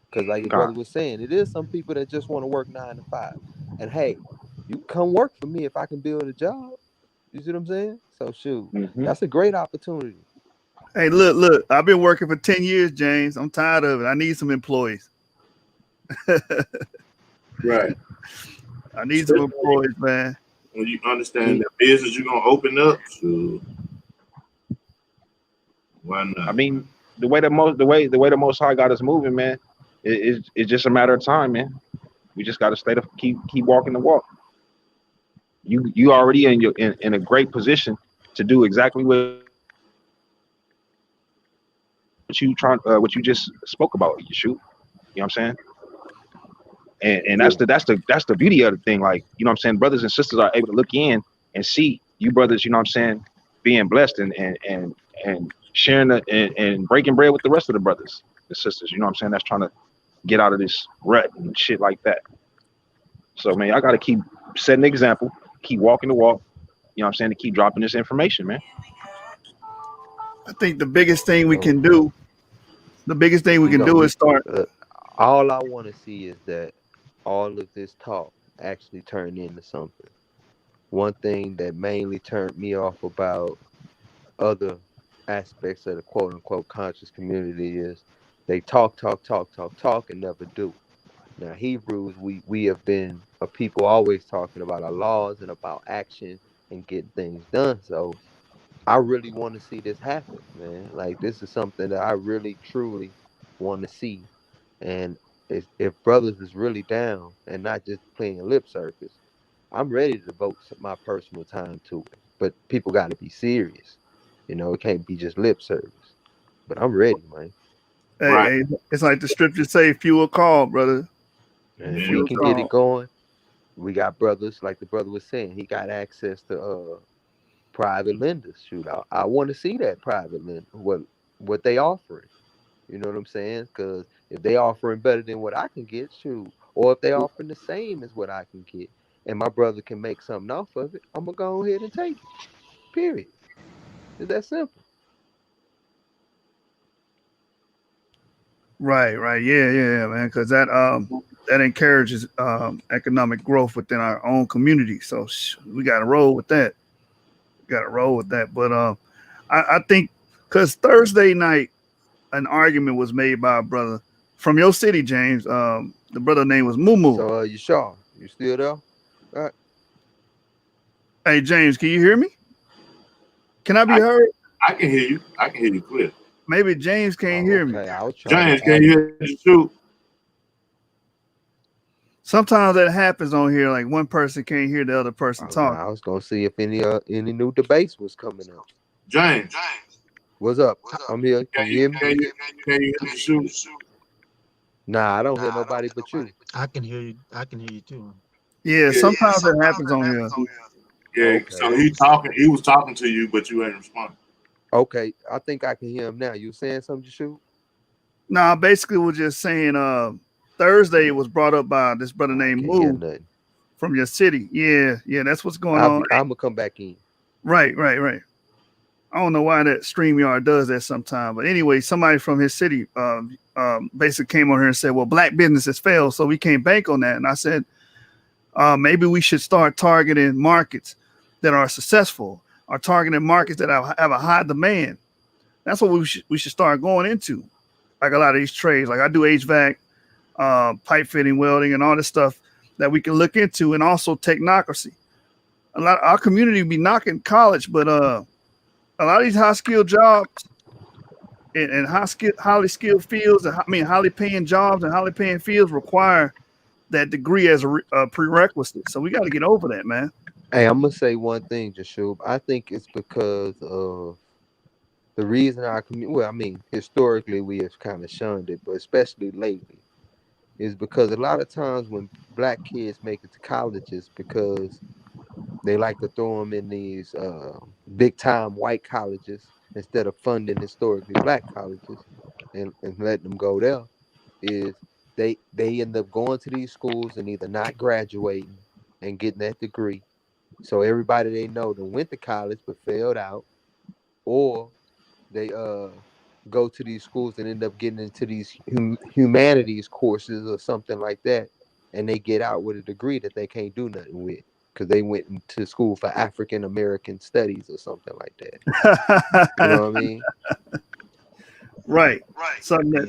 Because like your brother was saying, it is some people that just want to work 9 to 5. And hey, you come work for me if I can build a job. You see what I'm saying? So shoot, that's a great opportunity. Hey, look, I've been working for 10 years, James. I'm tired of it. I need some employees. Right. I need some employees, man. When you understand the business you're gonna open up, so why not? I mean, the way the Most High got us moving, man, it's just a matter of time, man. We just got to keep walking the walk. You already in a great position to do exactly what you just spoke about. You shoot, you know what I'm saying? And that's the beauty of the thing. Like, you know what I'm saying, brothers and sisters are able to look in and see you brothers, you know what I'm saying, being blessed and sharing and breaking bread with the rest of the brothers and sisters, you know what I'm saying, that's trying to get out of this rut and shit like that. So man, I gotta keep setting the example, keep walking the walk, you know what I'm saying, to keep dropping this information, man. I think the biggest thing we can do is start. All I want to see is that all of this talk actually turn into something. One thing that mainly turned me off about other aspects of the quote unquote conscious community is they talk and never do. Now, Hebrews, we have been a people always talking about our laws and about action and getting things done. So I really want to see this happen, man. Like, this is something that I really truly want to see. And if brothers is really down and not just playing lip service, I'm ready to devote my personal time to it. But people got to be serious. You know, it can't be just lip service. But I'm ready, man. Hey, it's like the scriptures say, fuel call, brother. And if we can get it going, we got brothers, like the brother was saying, he got access to private lenders. Shoot, I want to see that private lender, what they offering. You know what I'm saying? Because if they offering better than what I can get, shoot, or if they offering the same as what I can get, and my brother can make something off of it, I'm gonna go ahead and take it. Period. It's that simple. Right, yeah, man. Because that encourages economic growth within our own community. So we got to roll with that. But I think because Thursday night, an argument was made by a brother from your city, James. The brother name was Mumu. So Yashar, you still there? All right. Hey, James, can you hear me? Can I be heard? I can hear you. I can hear you clear. Maybe James can't hear me. James, can you hear me too? Sometimes that happens on here. Like one person can't hear the other person talk. I was gonna see if any new debates was coming up. James, what's up? I'm here. Can you hear me? Can you hear me? Nah, I don't hear nobody but you. I can hear you. I can hear you too. Yeah, sometimes that happens on here. Yeah, so he was talking to you, but you ain't responding. Okay, I think I can hear him now. You saying something, Jashu? Nah, basically we're just saying Thursday it was brought up by this brother named Moo from your city. Yeah, that's what's going on. I'm gonna come back in. Right. I don't know why that StreamYard does that sometime. But anyway, somebody from his city basically came on here and said, well, black businesses fail, so we can't bank on that. And I said, maybe we should start targeting markets that are successful, or targeting markets that have a high demand. That's what we should start going into. Like a lot of these trades, like I do HVAC, pipe fitting, welding, and all this stuff that we can look into, and also technocracy. A lot of our community be knocking college, but a lot of these high skilled jobs and highly skilled fields, highly paying jobs and highly paying fields require that degree as a prerequisite. So we got to get over that, man. Hey, I'm gonna say one thing, Jashub. I think it's because of the reason our community. Well, I mean, historically we have kind of shunned it, but especially lately, is because a lot of times when black kids make it to colleges, because they like to throw them in these big time white colleges instead of funding historically black colleges and letting them go there, is they end up going to these schools and either not graduating and getting that degree. So everybody they know that went to college but failed out, or they go to these schools and end up getting into these humanities courses or something like that, and they get out with a degree that they can't do nothing with because they went to school for African American studies or something like that. You know what I mean? Right. Something that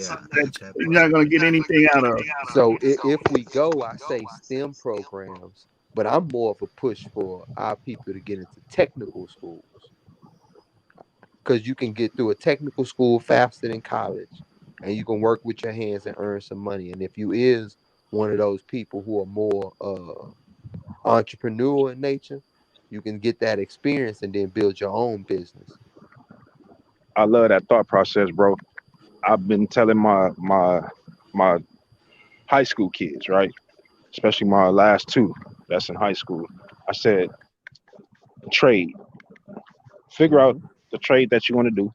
you're not going to get anything out of. So if we go, I say STEM programs, but I'm more of a push for our people to get into technical schools, because you can get through a technical school faster than college, and you can work with your hands and earn some money. And if you is one of those people who are more entrepreneurial in nature, you can get that experience and then build your own business. I love that thought process, bro. I've been telling my high school kids, right? Especially my last two that's in high school. I said, trade. Figure out the trade that you want to do.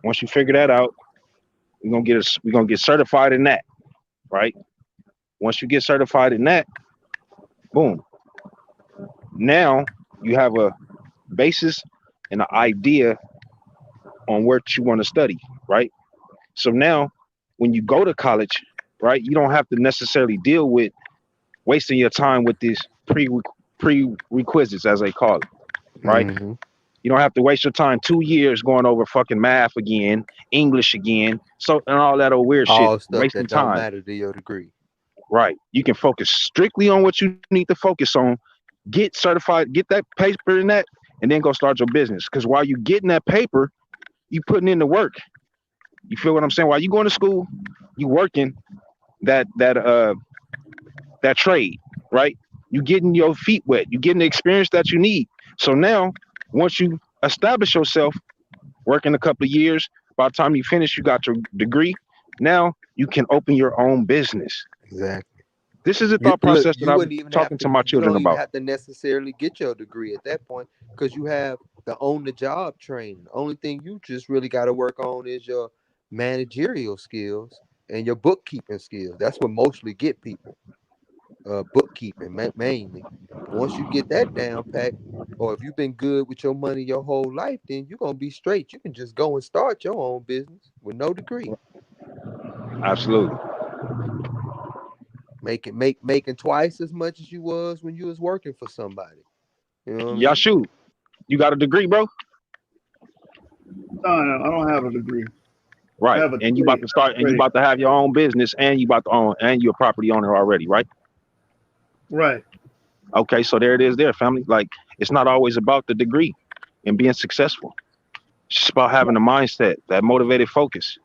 Once you figure that out, we're gonna get certified in that, right? Once you get certified in that, boom. Now you have a basis and an idea on what you want to study, right? So now when you go to college, right, you don't have to necessarily deal with wasting your time with these prerequisites, as they call it, right? Mm-hmm. You don't have to waste your time 2 years going over fucking math again, English again, so and all that old weird All shit, stuff wasting that don't time. matter to your degree. Right. You can focus strictly on what you need to focus on, get certified, get that paper in that, and then go start your business. Because while you getting that paper, you putting in the work. You feel what I'm saying? While you going to school, you working that trade, right? You getting your feet wet. You getting the experience that you need. So now, once you establish yourself, working a couple of years, by the time you finish, you got your degree. Now you can open your own business. Exactly. This is a You, thought look, process that you I'm wouldn't even talking have to to. my You children don't even about. have to necessarily get your degree at that point, because you have the on-the-job training. The only thing you just really got to work on is your managerial skills and your bookkeeping skills. That's what mostly get people. Bookkeeping mainly. Once you get that down pat, or if you've been good with your money your whole life, then you're gonna be straight. You can just go and start your own business with no degree. Absolutely. Making twice as much as you was when you was working for somebody. You know what I mean? Yashu, you got a degree, bro? No, I don't have a degree. I Right. have a And you about trade. to start, and you about to have your own business, and you about to own, and you're a property owner already, right? Right. Okay, so there it is there, family. Like, it's not always about the degree and being successful. It's just about having a mindset, that motivated focus.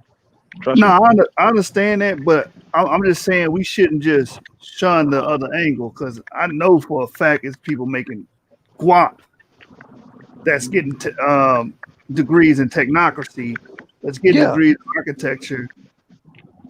Trust No, me. I understand that, but I'm just saying we shouldn't just shun the other angle, because I know for a fact it's people making guap that's getting degrees in technocracy, that's getting Yeah. degrees in architecture,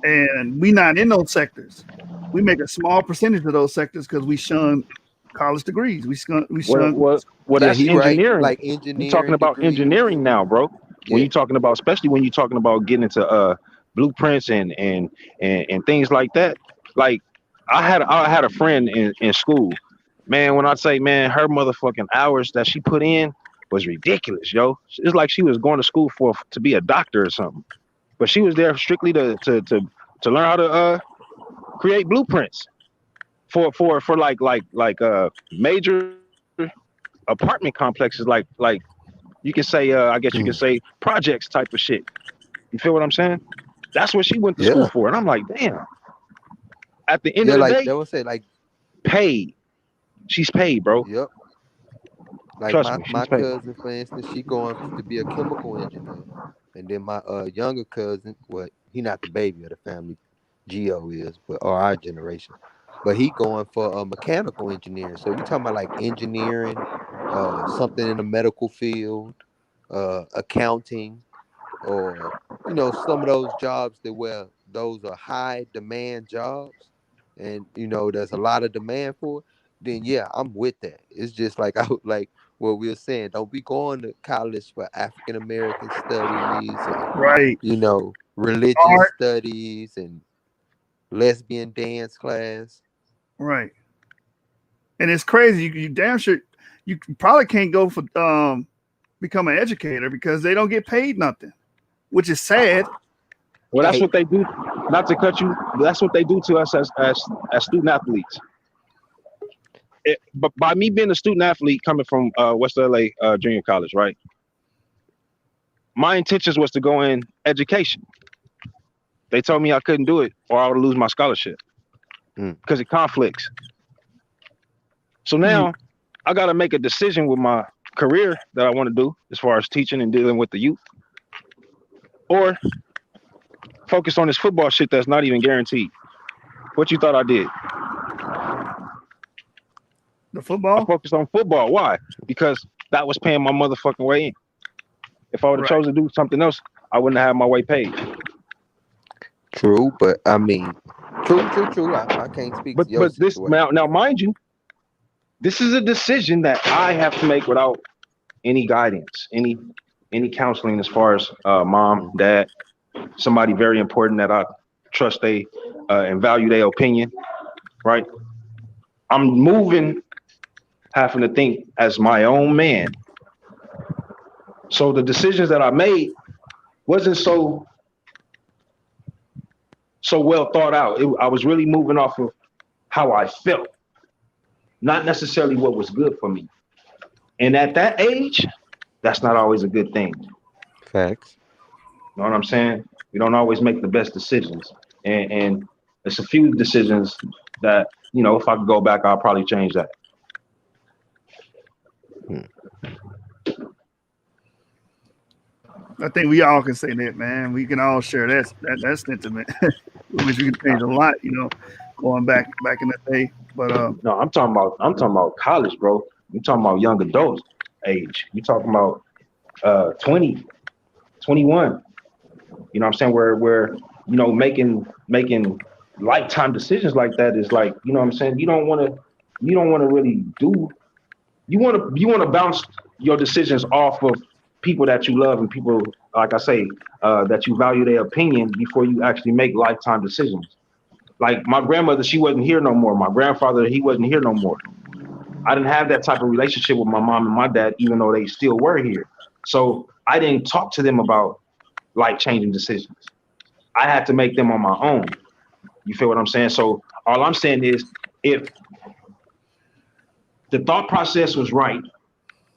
and we not in those sectors. We make a small percentage of those sectors because we shun college degrees. We shun. Well, Yeah, that's he right. engineering. Like We're talking engineering about degrees. engineering now, bro. When Yeah. you're talking about, especially when you're talking about getting into blueprints and things like that. Like, I had a friend in school. Man, when I say, man, her motherfucking hours that she put in was ridiculous, yo. It's like she was going to school to be a doctor or something. But she was there strictly to learn how to create blueprints for major apartment complexes, like you can say, I guess you can say projects type of shit. You feel what I'm saying? That's what she went to school Yeah. for. And I'm like, damn. At the end Yeah, of the like day, they would say, like, paid. She's paid, bro. yep. Like Trust my me, she's my paid. cousin, for instance, she going to be a chemical engineer, and then my younger cousin, well, he not the baby of the family, Geo is, but or our generation, but he going for a mechanical engineer. So you talking about like engineering, something in the medical field, accounting, or some of those jobs that where those are high demand jobs, and there's a lot of demand for it. Then yeah, I'm with that. It's just like like what we were saying. Don't be going to college for African American studies and Right. religion Art. studies and lesbian dance class. Right. And it's crazy. You damn sure you probably can't go for become an educator because they don't get paid nothing, which is sad. Well, that's what they do. Not to cut you, but that's what they do to us as student athletes. But by me being a student athlete coming from West LA Junior College, right? My intentions was to go in education. They told me I couldn't do it or I would lose my scholarship because it conflicts. So now I got to make a decision with my career that I want to do as far as teaching and dealing with the youth, or focus on this football shit that's not even guaranteed. What you thought I did? The football? I focused on football. Why? Because that was paying my motherfucking way in. If I would have chosen to do something else, I wouldn't have my way paid. True, but I mean, true. I can't speak to your this situation. now, mind you, this is a decision that I have to make without any guidance, any counseling as far as mom, dad, somebody very important that I trust and value their opinion, right? I'm moving, having to think as my own man. So the decisions that I made wasn't so well thought out. I was really moving off of how I felt, not necessarily what was good for me. And at that age, that's not always a good thing. Facts. You know what I'm saying? We don't always make the best decisions. And there's a few decisions that, if I could go back, I'll probably change that. I think we all can say that, man. We can all share that sentiment. Which we can change a lot, going back in the day. But no, I'm talking about college, bro. I'm talking about young adult age. You talking about 20, 21. You know what I'm saying? Where making lifetime decisions like that is like, you know what I'm saying? You don't want to really do. You want to bounce your decisions off of people that you love and people, like I say, that you value their opinion before you actually make lifetime decisions. Like my grandmother, she wasn't here no more. My grandfather, he wasn't here no more. I didn't have that type of relationship with my mom and my dad, even though they still were here. So I didn't talk to them about life-changing decisions. I had to make them on my own. You feel what I'm saying? So all I'm saying is, if the thought process was right,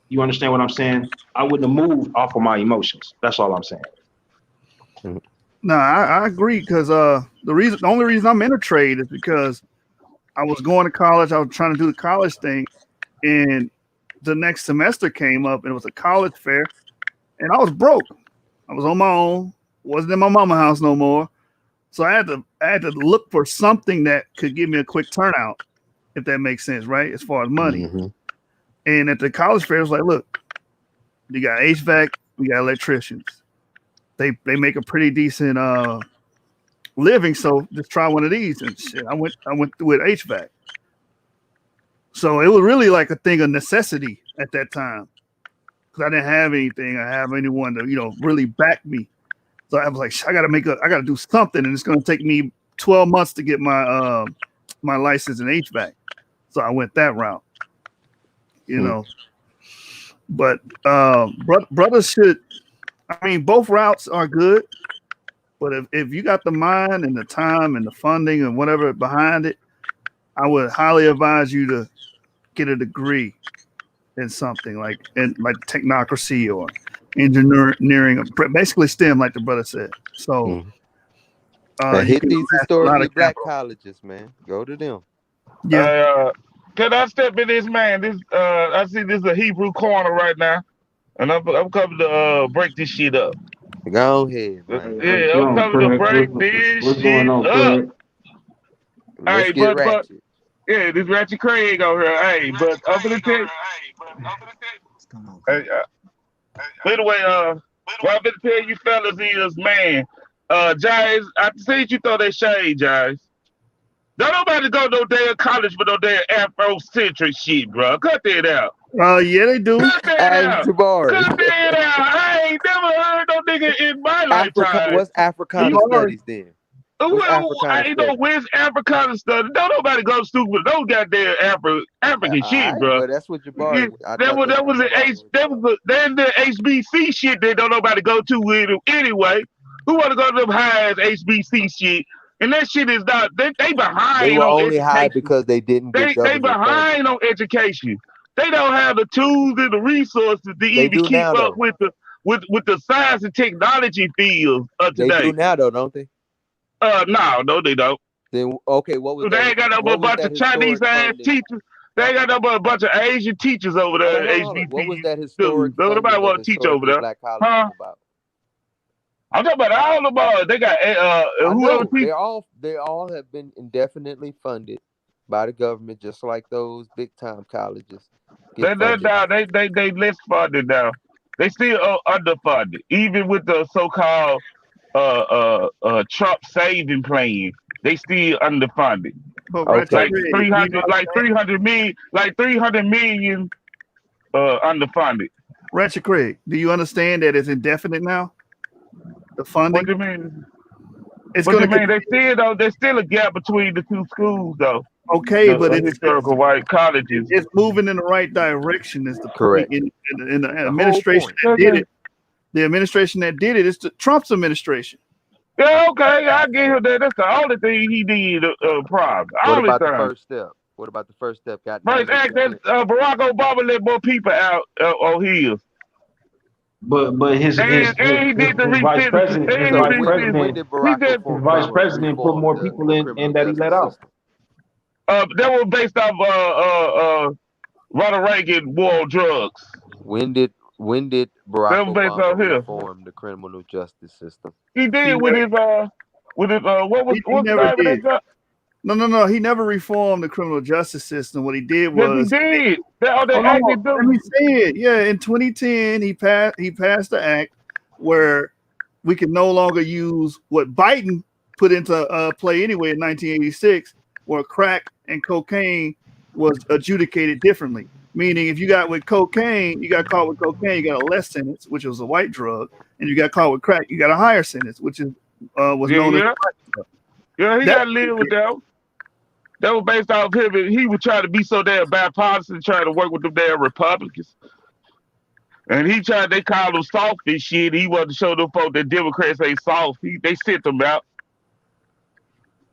you understand what I'm saying? I wouldn't have moved off of my emotions. That's all I'm saying. No, I agree, because the only reason I'm in a trade is because I was going to college. I was trying to do the college thing, and the next semester came up, and it was a college fair, and I was broke. I was on my own. Wasn't in my mama's house no more, so I had to look for something that could give me a quick turnout, if that makes sense, right? As far as money. Mm-hmm. And at the college fair, it was like, look, you got HVAC, we got electricians. They make a pretty decent living, so just try one of these. And shit, I went with HVAC. So it was really like a thing of necessity at that time, because I didn't have anything. I have anyone to really back me. So I was like, I gotta do something, and it's gonna take me 12 months to get my my license in HVAC. So I went that route. But brothers should. I mean, both routes are good, but if you got the mind and the time and the funding and whatever behind it, I would highly advise you to get a degree in something like technocracy or engineering, basically STEM, like the brother said. So hit these historically black colleges, man. Go to them. Yeah. Can I step in this, man? I see this is a Hebrew corner right now, and I'm coming to break this shit up. Go ahead, man. Yeah, I'm coming to break this shit up. Let's get ratchet. Yeah, this Ratchet Craig over here. Hey, but up in the text. Hey, anyway, what I'm gonna tell you fellas is, man, Giants, I see you throw that shade, Giants. Don't nobody go no damn college for no damn Afrocentric shit, bro. Cut that out. Yeah, they do. Cut that Ask out. Jabari. Cut that out. I ain't never heard no nigga in my lifetime. What's Africana studies then? What's Africana I ain't no West Africana stuff. Don't nobody go stupid. No goddamn African shit, bro. Well, that's what Jabari. That was the HBC shit that don't nobody go to anyway. Who want to go to them high ass HBC shit? And that shit is not. They behind. They were on only high education. because they didn't get They government behind on education. They don't have the tools and the resources to even keep up with the science and technology fields of today. They do now though, don't they? No, they don't. Then okay, what was They ain't got no bunch of Chinese ass teachers. They ain't got no bunch of Asian teachers over there at HBCU. What was that historic? Nobody want to teach over there. Black college about? I'm talking about all the boys. They got whoever teach. They all have been indefinitely funded by the government, just like those big time colleges. They less funded now. They still underfunded, even with the so-called Trump saving plan. They still underfunded. Okay. Like 300 million underfunded. Ratchet Craig, do you understand that it's indefinite now? The funding. What do you mean? There's still a gap between the two schools, though. Okay, but it's historical white colleges. It's moving in the right direction. Is the correct point in the administration that did it? The administration that did it is Trump's administration. Yeah, okay, I give him that. That's the only thing he did problem. What about the first step? What about the first step? First act that Barack Obama let more people out on his. But his vice president put more people in that he let out. That was based off Ronald Reagan war on drugs. When did Barack Obama reform the criminal justice system? He did with his what was he never did. No. He never reformed the criminal justice system. What he did was he did. Let me say it. Yeah, in 2010, he passed the act where we could no longer use what Biden put into play anyway in 1986, where crack and cocaine was adjudicated differently. Meaning, if you got caught with cocaine, you got a less sentence, which was a white drug, and you got caught with crack, you got a higher sentence, which is was known as. Yeah, he got to live with that. That was based off him. He was trying to be so damn bipartisan, trying to work with them damn Republicans. And they called him soft and shit. He wanted to show them folks that Democrats ain't soft. They sent them out.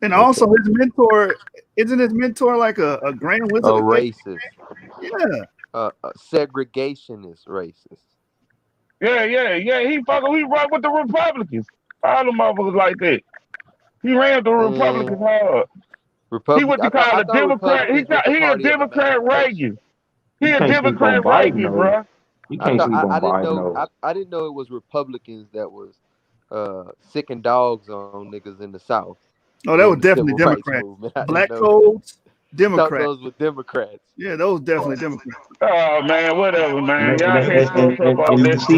And also his mentor, isn't his mentor like a grand wizard? A racist. Yeah. A segregationist racist. Yeah. He rocked with the Republicans. All them motherfuckers like that. He ran the Republicans hard. He what you call a Democrat. He a Democrat Reagan. He a Democrat Reagan, bro. I didn't know it was Republicans that was sicking dogs on niggas in the South. Oh, that was definitely Democrat. Black codes, Democrats. Those were Democrats. Yeah, those definitely Democrats. Oh man, whatever, man. Y'all can't source up on this.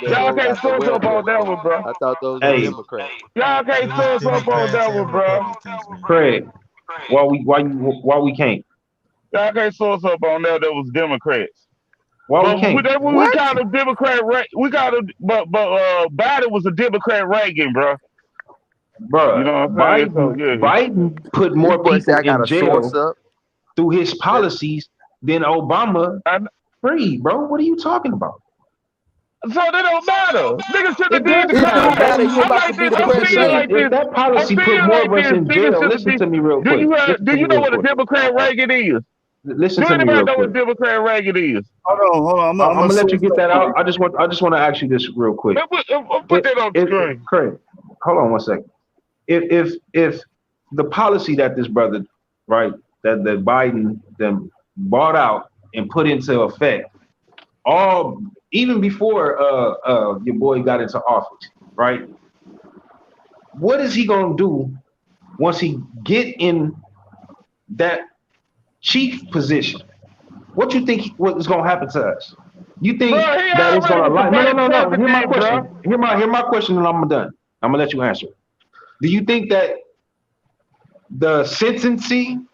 Y'all can't source up on that one, bro. I thought those were Democrats. Y'all can't source up on that one, bro. Craig, why we can't? Y'all can't source up on that. That was Democrats. Why we can't? We got a Democrat. We got a but Biden was a Democrat Reagan, bro. Bro, you know what I'm saying? Biden put more people in jail through his policies than Obama free, bro. What are you talking about? So they don't matter. Niggas should have did the If that policy put more of us in jail, listen to me real quick. Do you know what a Democrat Reagan is? Listen to me real quick. Know what Democrat Reagan is? Hold on. I'm gonna let you get that out. I just want to ask you this real quick. Put that on the screen. Craig, hold on one second. If the policy that this brother, right, that Biden them bought out and put into effect, even before your boy got into office, right? What is he gonna do once he get in that chief position, what you think what is gonna happen to us? You think Bro, he that it's gonna already like the no. vice Hear my president, question. Hear my question, and I'm done. I'm gonna let you answer. Do you think that the sentencing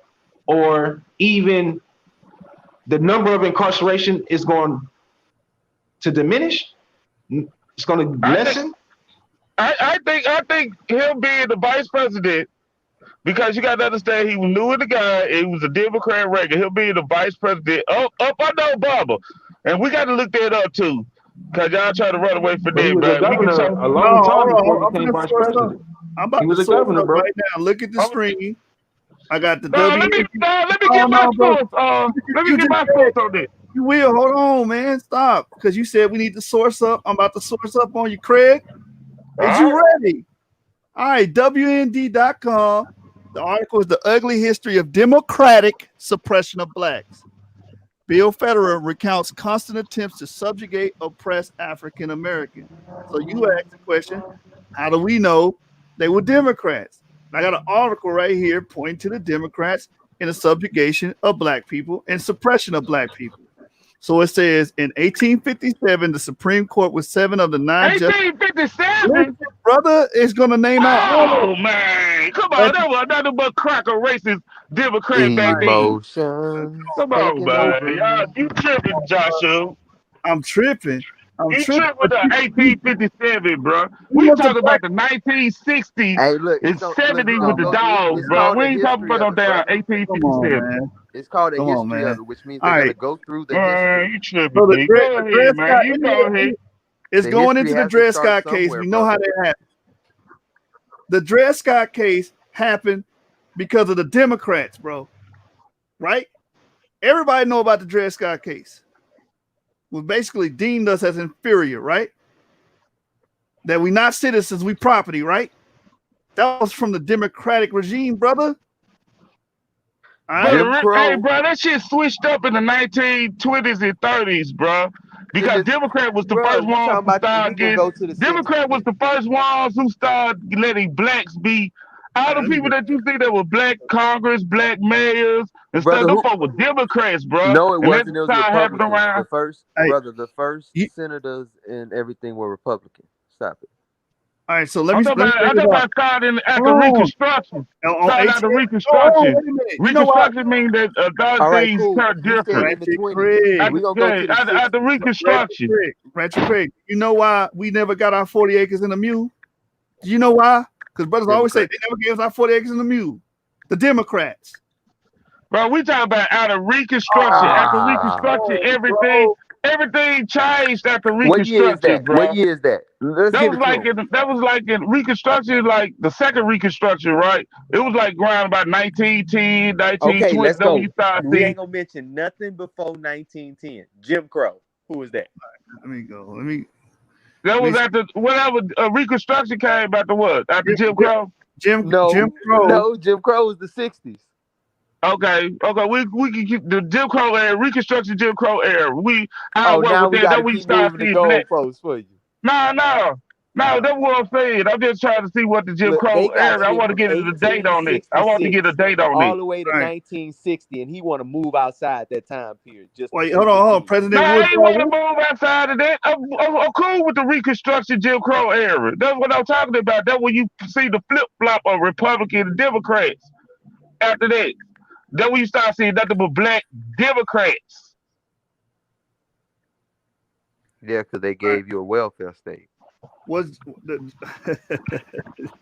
or even the number of incarceration is going to diminish? It's going to lessen? I think him being the vice president, because you got to understand he was new in the guy, he was a Democrat regular. He'll be the vice president up under Obama. And we got to look that up too. Because y'all try to run away from But he that, was a man. We can governor talk. a long time before he I'm became gonna vice source up. president. I'm about He was to a source governor, up bro. right now. Look at the stream. I got the No, let me WND. get my bro. source. Let me You get just my said source on this. you will. Hold on, man. Stop. Because you said we need to source up. I'm about to source up on you, Craig. Is you ready? All right, WND.com. The article is The Ugly History of Democratic Suppression of Blacks. Bill Federer recounts constant attempts to subjugate, oppress African Americans. So you asked the question, how do we know they were Democrats? I got an article right here pointing to the Democrats in the subjugation of black people and suppression of black people. So it says in 1857, the Supreme Court with 7 of the 9 justices. 1857? Brother is going to name out. Oh, man. Come on. That was nothing but cracker racist Democrat back then. Emotions Come on, taking man. over Y'all, me. you tripping, Joshua. I'm tripping. You tripping with the 1857, bro. We talking about the 1960s Hey, look, and it's gonna 70s look, with the it's dogs, bro. called We the ain't talking history about no of it, damn brother. 1857. It's called a Come on, history man. of it, which means All they're gonna right. go through the Man, history. you tripping, So B. Go ahead, man. You go ahead. It's The going history into the has to Dred start Scott case. somewhere, We know how brother. that happened. The Dred Scott case happened because of the Democrats, bro. Right? Everybody know about the Dred Scott case. We basically deemed us as inferior, right? That we not citizens, we property, right? That was from the Democratic regime, brother. All right? Jim Crow. Hey, bro, that shit switched up in the 1920s and 30s, bro. Because Democrat was the first ones to start getting. Democrat was the first ones who started letting blacks be. All the people that you see that were black Congress, black mayors, and Brother, stuff, who- them folk were Democrats, bro. No, it And wasn't. that It was started happening Republicans. around. The first, Hey, brother, the first senators and everything were Republicans. Stop it. All right, so let I'm me talking bring about it up. starting after Hold on. Reconstruction. On Starting 18 after wait a Reconstruction. minute. You know what? Reconstruction means that a lot All of right, things cool. turn You said different. in the 20s. We're gonna go to the After 60s. Reconstruction. Ratchet Craig. You know why we never got our 40 acres in the mule? Do you know why? Because brothers always say they never gave us our 40 acres in the mule. The Democrats. Bro, we talking about out of Reconstruction. After Reconstruction, everything changed after What year is Reconstruction, that? bro. What year is that? Let's That give was it to like him. that was like in Reconstruction, like the second Reconstruction, right? It was like around about 1910, 1920. Okay, let's Then go. when you start We seeing ain't gonna mention nothing before 1910. Jim Crow. Who is that? Let me go. Let me. that was after whatever Reconstruction came after what? After Jim Crow? Jim No, Crow. no, Jim Crow was the 60s. Okay, we can keep the Jim Crow era, Reconstruction Jim Crow era. I Oh, work now with we that. gotta That's when you keep start moving the seeing black. goalposts for you. No, that's what I'm saying. I'm just trying to see what the Jim Look, Crow they got era. I shit want to from get into the date on it. I want to get a date on all it. the way to 1960, and he want to move outside that time period. Just Wait, hold on. President I Woodrow ain't want to move outside of that. I'm cool with the Reconstruction Jim Crow era. That's what I'm talking about. That's when you see the flip flop of Republican and Democrats. After that, then when you start seeing nothing but black Democrats. Yeah, because they gave you a welfare state. Was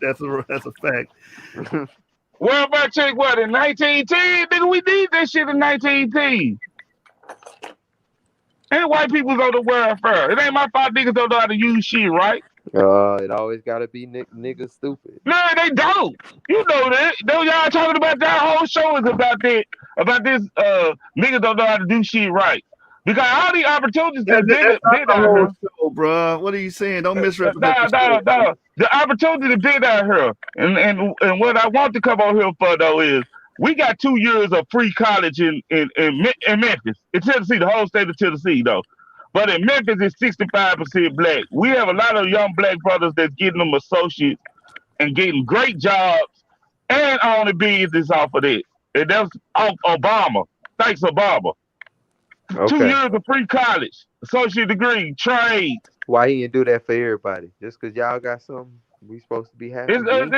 that's a fact. Well, if I check what in 1910, nigga, we need that shit in 1910. Ain't white people's on the welfare. It ain't my fault niggas don't know how to use shit, right? It always gotta be niggas stupid. No, they don't. You know that. Though y'all talking about that whole show is about that, about this niggas don't know how to do shit right. Because all the opportunities that been That's not out the whole here. show, bro. What are you saying? Don't misrepresent the show. No. The opportunity been out here. And what I want to come on here for though is we got 2 years of free college in Memphis. In Tennessee, the whole state of Tennessee though. But in Memphis, it's 65% black. We have a lot of young black brothers that's getting them associates and getting great jobs and owning business off of that. and that's off Obama. Thanks, Obama. 2 Okay. years of free college, associate degree, trade. Why he didn't do that for everybody? Just because y'all got something, we supposed to be happy. I don't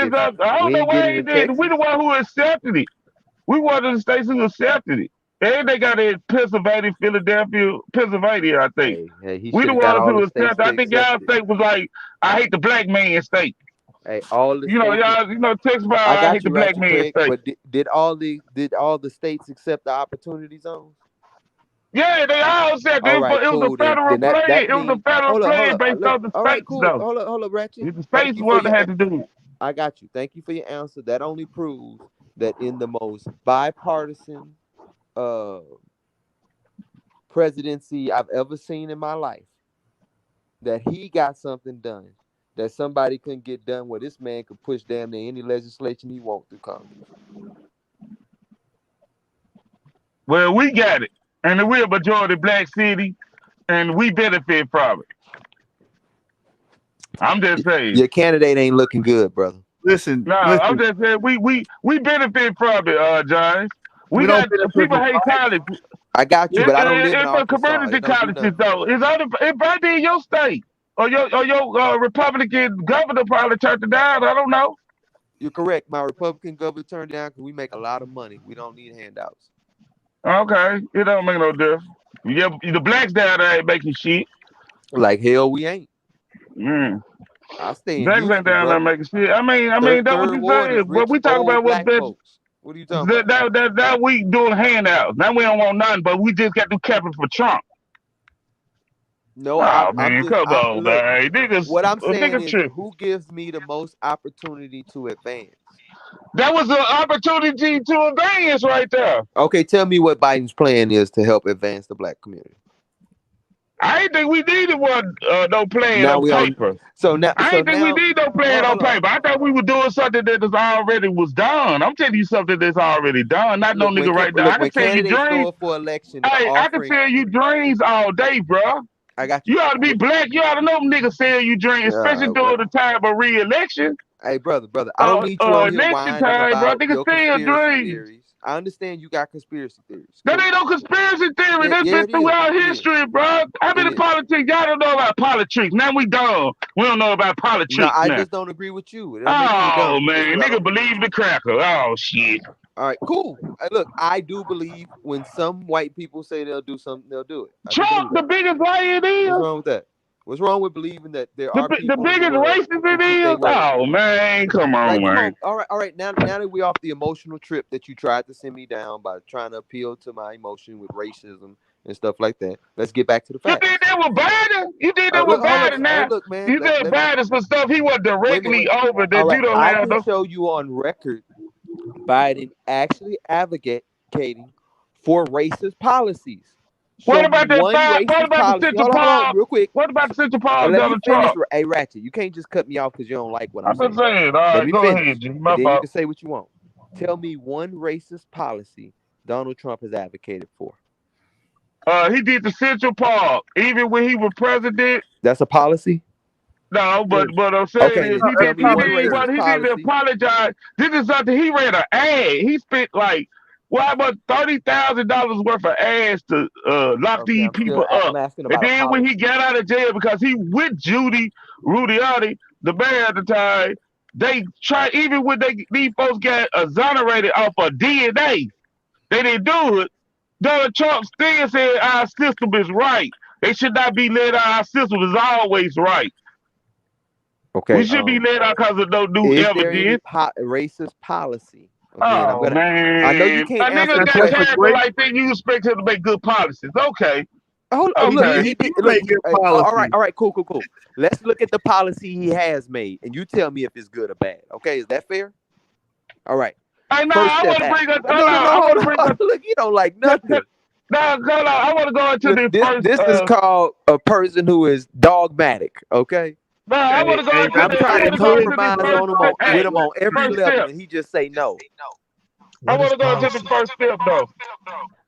We know ain't why get it he in did. We Texas. the one who accepted it. We one of the states who accepted it. And they got it in Pennsylvania, Philadelphia, Pennsylvania, I think. Hey, he We should the have got ones all who the states accepted. to I think y'all accept it. state was like, I hate the black man state. Hey, all the You know, states. Texas, I I got hate the you, black Ratchet man Craig. state. But did all the states accept the opportunity zones? Yeah, they all accepted. All It right, was a cool. Then federal plan. that It was a means federal plan based Look, on the all right, states, cool. though. Hold up, Ratchet. The Thank states you for what your. had to do. I got you. Thank you for your answer. That only proves that in the most bipartisan presidency I've ever seen in my life, that he got something done that somebody couldn't get done, where this man could push damn near any legislation he wants through Congress. Well, we got it. And we're a majority black city, and we benefit from it. I'm just saying. Your candidate ain't looking good, brother. Listen, No, I'm just saying we benefit from it, Johnny. We don't got benefit people from hate college. I got you, but I don't live in It's for Arkansas. community It don't do colleges nothing. though. It might be in your state or your Republican governor probably turned it down. I don't know. You're correct. My Republican governor turned down because we make a lot of money. We don't need handouts. Okay, it don't make no difference. Yeah, the blacks down there ain't making shit. Like hell, we ain't. I stay in Blacks Houston, ain't down there brother. making shit. I mean, that's what Third you ward is saying. But rich, we talk old about what's black best. folks. What are you talking about? That we doing handouts. Now we don't want nothing, but we just got to cap it for Trump. No, Oh I'm man, just. come on, Look, man. what I'm saying Niggas is, tripping. who gives me the most opportunity to advance? That was an opportunity to advance right there. Okay, tell me what Biden's plan is to help advance the black community. I ain't think we needed no plan Now on we on. paper. So now, I ain't think we need no plan on paper. I thought we were doing something that is already was done. I'm telling you something that's already done. Not no nigga right now. I can tell you candidates dreams. go up for election, Hey, I can tell you dreams all day, bro. I got you. You ought to be black. You ought to know niggas sell you dreams, especially during the time of re-election. Hey, brother, I don't need you on here election whining time, bro. about Niggas your sell conspiracy dreams. theories. I understand you got conspiracy theories. That ain't no conspiracy theory. That's Yeah, been throughout history, bro. How many politics? Y'all don't know about politics. Now we dumb. We don't know about politics No, I now. just don't agree with you. It don't make you Oh, dumb. man. Nigga believe the cracker. Oh, shit. All right, cool. Look, I do believe when some white people say they'll do something, they'll do it. Trump, the biggest liar it is. What's wrong with that? What's wrong with believing that there are people The biggest racist it is? Oh, man. Come on, man. All right. Now that we're off the emotional trip that you tried to send me down by trying to appeal to my emotion with racism and stuff like that, let's get back to the facts. You did that with Biden? You did that with Biden now? Hey, look, man. You did Biden for stuff he was directly over that you don't I have. can show you on record Biden actually advocating for racist policies. What about the Central Park? Real quick. What about the Central Park? Let me finish. Hey, Ratchet, you can't just cut me off because you don't like what I'm saying. I'm saying. All right, go ahead, Jim. Then you can say what you want. Tell me one racist policy Donald Trump has advocated for. He did the Central Park, even when he was president. That's a policy? No, but I'm saying okay, is he didn't apologize. This is something he ran an ad. He spent like about $30,000 worth of ads to lock these people up. And then when he got out of jail, because he with Judy Rudiati, the mayor at the time, they tried, even when these folks got exonerated off of DNA, they didn't do it. Donald Trump still said our system is right. They should not be let out. Our system is always right. Okay. We should be let out because of no new evidence. Racist policy? Okay, man. I know you can't answer the question. Nigga like that, you expect him to make good policies. Okay. Look, all right, cool. Let's look at the policy he has made, and you tell me if it's good or bad. Okay, is that fair? All right. I want to bring up. Look, you don't like nothing. No, I want to go into This is called a person who is dogmatic. Okay. No, I want to go into I'm trying to compromise with him on every level, and he just say no. I want to go into the first step, though.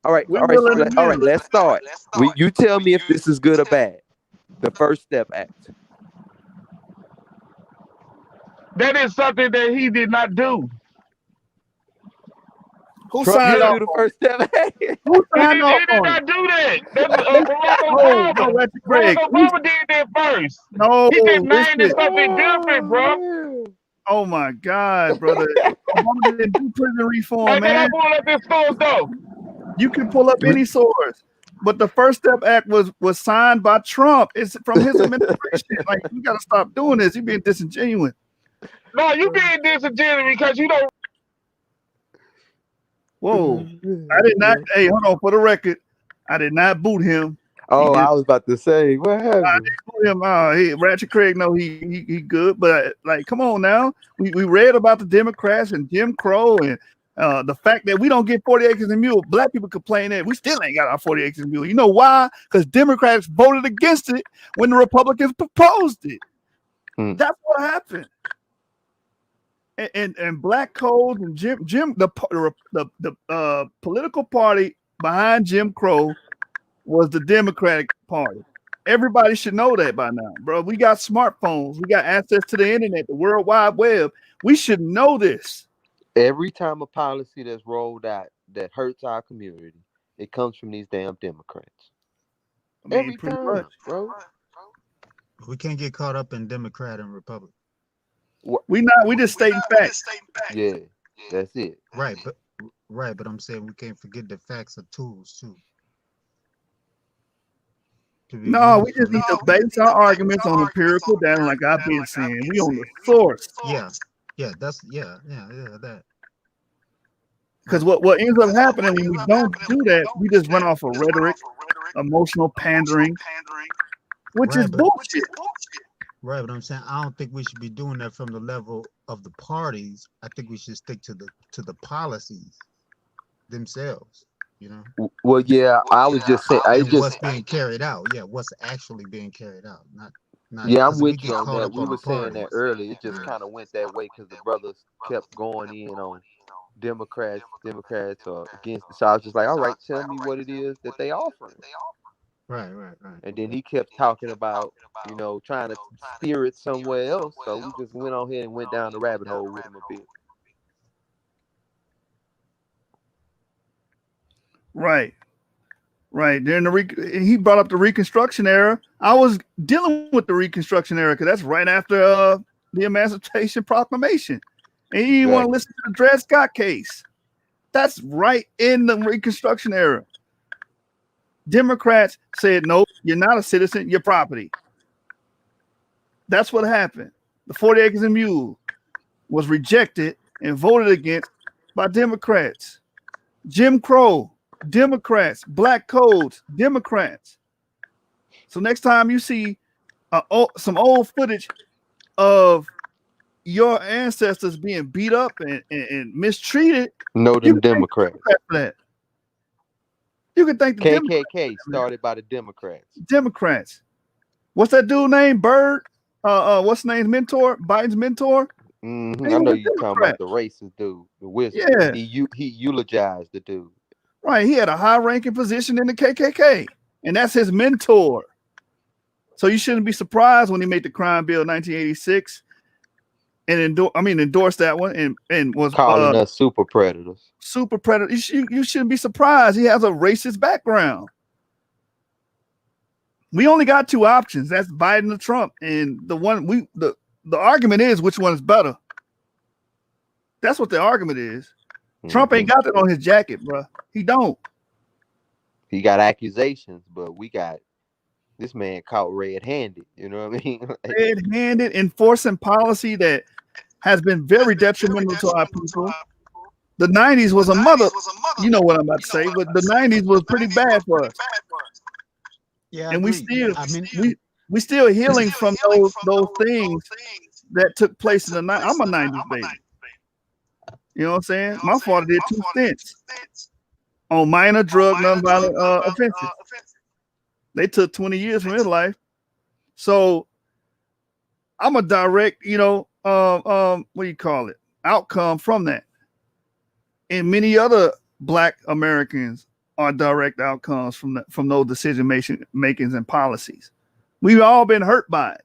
All right. Let's start. You tell me if this is good or bad. The First Step Act. That is something that he did not do. Who Trump signed did off do the on first step. Who He signed off did on it? not do that. That's Barack No, Obama. Ratchet Barack Craig. Obama did that first. No, He just named it listen. something different, bro. Oh my God, brother. Obama didn't do prison reform, Hey, can I man. pull up this source though? You can pull up any source. But the First Step Act was signed by Trump. It's from his administration. Like, you gotta stop doing this. You're being disingenuous. No, you being disingenuous because you don't. Whoa. I did not. Hey, hold on. For the record, I did not boot him. Oh, I was about to say, what happened? I didn't boot him. Ratchet Craig, no, he good. But like, come on now. We read about the Democrats and Jim Crow and the fact that we don't get 40 acres and mule. Black people complain that we still ain't got our 40 acres and mule. You know why? Because Democrats voted against it when the Republicans proposed it. That's what happened. And black codes and the political party behind Jim Crow was the Democratic Party. Everybody should know that by now, bro. We got smartphones, we got access to the internet, the World Wide Web. We should know this. Every time a policy that's rolled out that hurts our community, it comes from these damn Democrats. I mean, Every time, bro. We can't get caught up in Democrat and Republican. We just stating facts. Yeah, that's it. Right, but I'm saying we can't forget the facts are tools too. No, we just need to base our arguments on empirical data, like I've been saying. We on the source. Yeah, that. Because what ends up happening when we don't do that, we just run off of rhetoric, emotional pandering, which is bullshit. Right, but I'm saying I don't think we should be doing that from the level of the parties. I think we should stick to the policies themselves. You know. Well, yeah, I was just saying. What's being carried out. Yeah, what's actually being carried out. Not. Yeah, I'm with you on that. We were saying that earlier. It just kind of went that way because the brothers kept going in on Democrats or against. So I was just like, all right, tell me what it is that they offering. Right. And then he kept talking about, trying to steer it somewhere else. So we just went on here and went down the rabbit hole with him a bit. Right. During he brought up the Reconstruction era. I was dealing with the Reconstruction era because that's right after the Emancipation Proclamation. And he didn't want to listen to the Dred Scott case. That's right in the Reconstruction era. Democrats said, no, you're not a citizen, you're property. That's what happened. The 40 acres and mule was rejected and voted against by Democrats. Jim Crow, Democrats. Black codes, Democrats. So next time you see some old footage of your ancestors being beat up and mistreated, know them Democrats. You can thank the KKK started by the Democrats. Democrats. What's that dude named Bird? What's his name's mentor? Biden's mentor? Mm-hmm. I know you're talking about the racist dude, the wizard. Yeah. He eulogized the dude. Right. He had a high-ranking position in the KKK, and that's his mentor. So you shouldn't be surprised when he made the crime bill 1986 and endorsed that one and was calling us super predators. Super predator. You shouldn't be surprised. He has a racist background. We only got two options. That's Biden or Trump. And the argument is which one is better. That's what the argument is. Mm-hmm. Trump ain't got that on his jacket, bro. He don't. He got accusations, but we got this man caught red-handed. You know what I mean? Red-handed, enforcing policy that has been very detrimental to our people. The 90s was a mother. You know what I'm about to say, but the 90s was pretty bad for us. Yeah, and we still healing from those things that took place in the 90s. I'm a 90s baby. You know what I'm saying? My father did 2 stints on minor drug nonviolent offenses. They took 20 years from his life. So I'm a direct, what do you call it? Outcome from that. And many other Black Americans are direct outcomes from those decision makings and policies. We've all been hurt by it.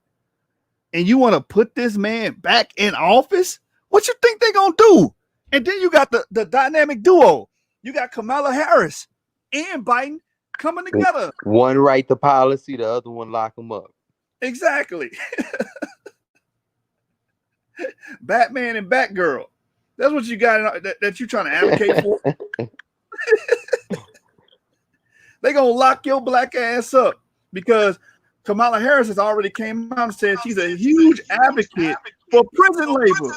And you want to put this man back in office? What you think they're gonna do? And then you got the dynamic duo. You got Kamala Harris and Biden coming together. One write the policy, the other one lock them up. Exactly. Batman and Batgirl. That's what you got that you're trying to advocate for. They're going to lock your black ass up because Kamala Harris has already came out and said she's a huge advocate for prison labor.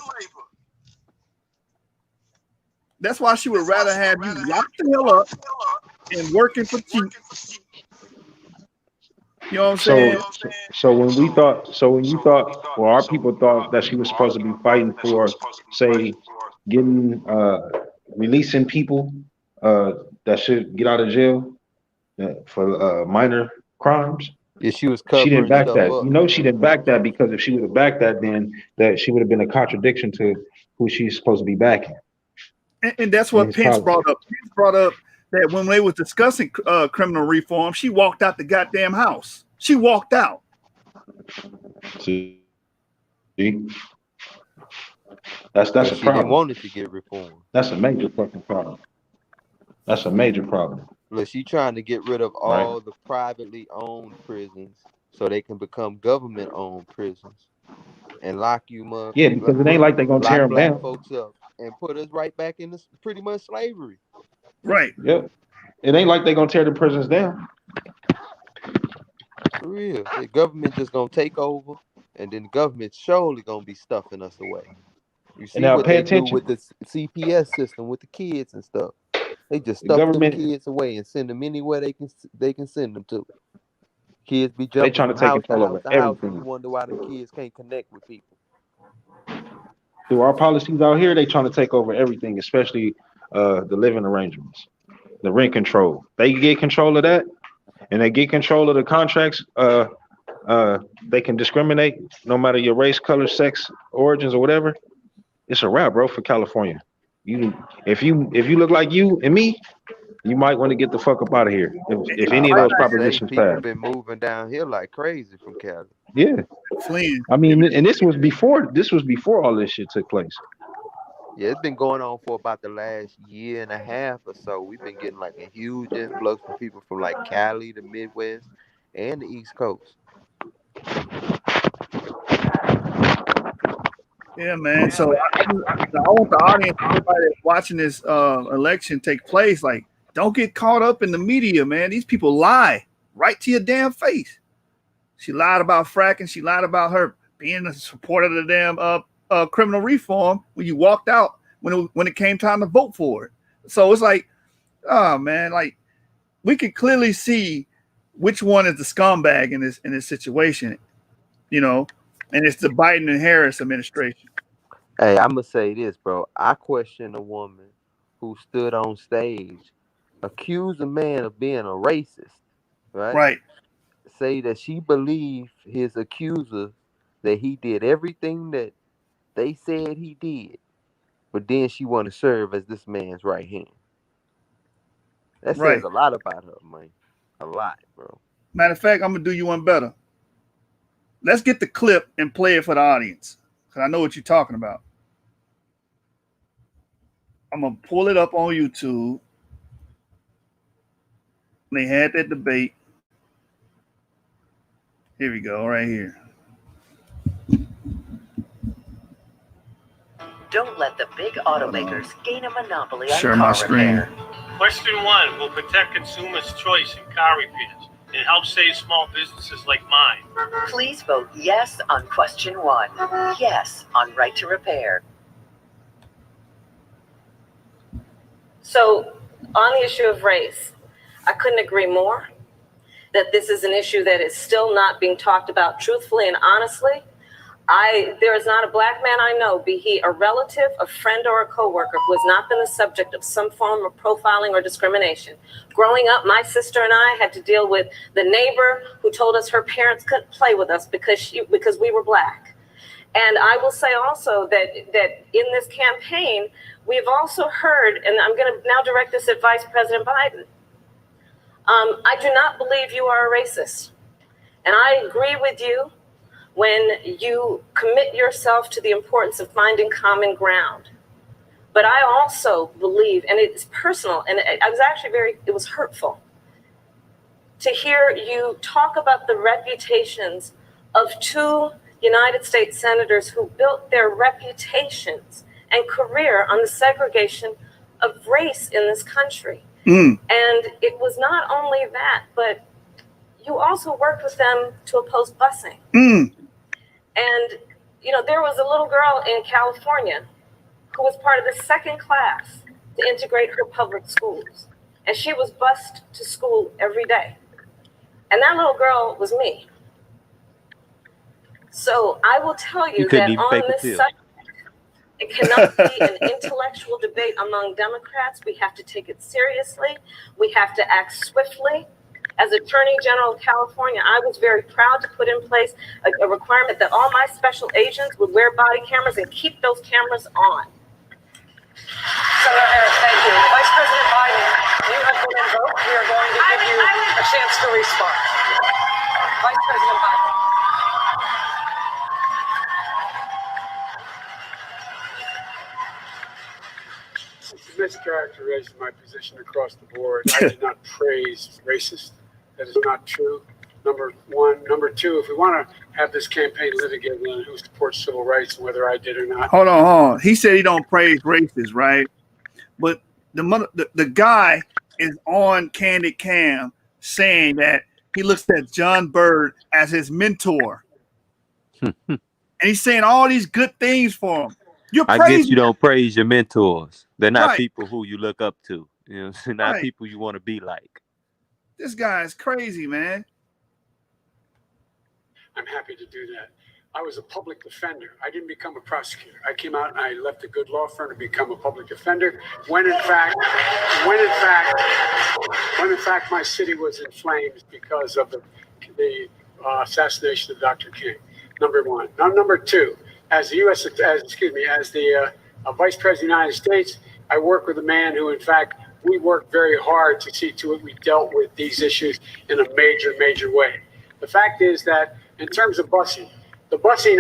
That's why she would rather have you locked the hell up and working for cheap. You know what I'm saying? So when you thought, or our people thought that she was supposed to be fighting for, say, getting releasing people that should get out of jail for minor crimes. Yeah, she was She didn't covering back stuff that. up. You know, she didn't back that because if she would have backed that, then that she would have been a contradiction to who she's supposed to be backing. And that's what Pence brought up. Pence brought up that when they was discussing criminal reform, she walked out the goddamn house. She walked out. See? That's a She problem. didn't want it to get reformed. That's a major fucking problem. That's a major problem. Look, she trying to get rid of all the privately owned prisons so they can become government owned prisons and lock you up. Yeah, because it ain't like they're gonna tear them black down. folks up and put us right back into pretty much slavery. Right. Yep. It ain't like they're gonna tear the prisons down. For real. The government just gonna take over and then the government surely gonna be stuffing us away. You see now what pay they do attention. with the CPS system with the kids and stuff. They just The stuff government- them kids away and send them anywhere they can send them to. Kids be They jumping trying to from take house to control house over to house, and everything. you wonder why the kids can't connect with people. Through our policies out here, they trying to take over everything, especially the living arrangements, the rent control. They get control of that, and they get control of the contracts. They can discriminate no matter your race, color, sex, origins, or whatever. It's a wrap, bro, for California. If you look like you and me, you might want to get the fuck up out of here. If any of those propositions People pass. been moving down here like crazy from Cali. Yeah. Fleeing. I mean, and this was before all this shit took place. Yeah, it's been going on for about the last year and a half or so. We've been getting like a huge influx from people from like Cali, the Midwest, and the East Coast. Yeah, man. So I want the audience, everybody that's watching this election take place, like, don't get caught up in the media, man. These people lie right to your damn face. She lied about fracking. She lied about her being a supporter of the damn criminal reform when you walked out when it came time to vote for it. So it's like, oh man, like we can clearly see which one is the scumbag in this situation, you know, and it's the Biden and Harris administration. Hey, I'm gonna say this, bro. I question a woman who stood on stage, accused a man of being a racist, right? Right. Say that she believed his accuser that he did everything that they said he did, but then she want to serve as this man's right hand. That Right. says a lot about her, man. A lot, bro. Matter of fact, I'm gonna do you one better. Let's get the clip and play it for the audience, because I know what you're talking about. I'm gonna pull it up on YouTube. They had that debate. Here we go, right here. Don't let the big automakers gain a monopoly on Share car my screen. repair. Question 1 will protect consumers' choice in car repairs and help save small businesses like mine. Please vote yes on question 1. Yes on right to repair. So, on the issue of race, I couldn't agree more that this is an issue that is still not being talked about truthfully and honestly. There is not a black man I know, be he a relative, a friend, or a coworker, who has not been the subject of some form of profiling or discrimination. Growing up, my sister and I had to deal with the neighbor who told us her parents couldn't play with us because we were black. And I will say also that in this campaign, we've also heard, and I'm going to now direct this at Vice President Biden. I do not believe you are a racist. And I agree with you when you commit yourself to the importance of finding common ground. But I also believe, and it's personal, and I was actually it was hurtful to hear you talk about the reputations of two United States senators who built their reputations and career on the segregation of race in this country. And it was not only that, but you also worked with them to oppose busing. And, you know, there was a little girl in California who was part of the second class to integrate her public schools. And she was bused to school every day. And that little girl was me. So I will tell you that on this subject, it cannot be an intellectual debate among Democrats. We have to take it seriously. We have to act swiftly. As Attorney General of California, I was very proud to put in place a requirement that all my special agents would wear body cameras and keep those cameras on. Senator Harris, thank you. Vice President Biden, you have been invoked. We are going to give you a chance to respond. Vice President Biden. Mischaracterizing my position across the board. I did not praise racist. That is not true. Number one. Number two, if we want to have this campaign litigated on who supports civil rights and whether I did or not. Hold on. He said he don't praise racists, right? But the guy is on Candid Cam saying that he looks at John Bird as his mentor. And he's saying all these good things for him. I guess you don't praise your mentors. They're not Right. people who you look up to. You know, they're not Right. people you want to be like. This guy is crazy, man. I'm happy to do that. I was a public defender. I didn't become a prosecutor. I came out and I left a good law firm to become a public defender. When in fact my city was in flames because of the assassination of Dr. King. Number one. Now, number two, as the Vice President of the United States, I work with a man who, in fact, we worked very hard to see to it we dealt with these issues in a major way. The fact is that in terms of busing, the busing,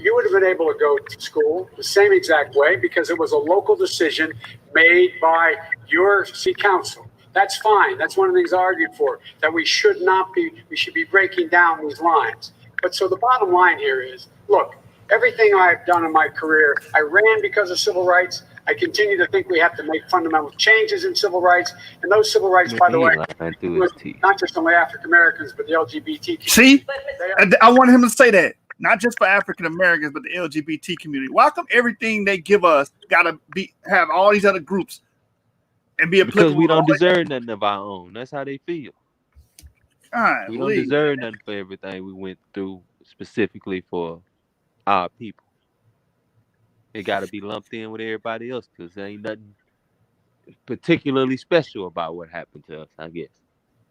you would have been able to go to school the same exact way because it was a local decision made by your city council. That's fine. That's one of the things I argued for, that we should be breaking down these lines. But so the bottom line here is, look, everything I've done in my career, I ran because of civil rights. I continue to think we have to make fundamental changes in civil rights. And those civil rights, by the way, not just only African Americans, but the LGBT community. See, I want him to say that. Not just for African Americans, but the LGBT community. Why come everything they give us gotta have all these other groups and be applicable? Because we don't deserve nothing of our own. That's how they feel. We don't deserve nothing for everything we went through specifically for our people. It got to be lumped in with everybody else because there ain't nothing particularly special about what happened to us, I guess.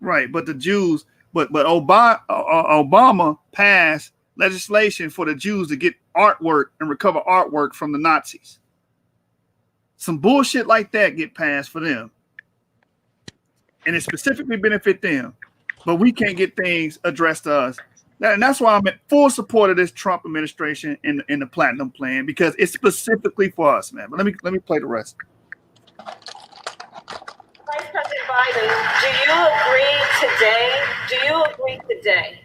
Right, but the Jews, but Obama passed legislation for the Jews to get artwork and recover artwork from the Nazis. Some bullshit like that get passed for them, and it specifically benefit them, but we can't get things addressed to us. And that's why I'm in full support of this Trump administration in the Platinum Plan, because it's specifically for us, man. But let me play the rest. Vice President Biden, do you agree today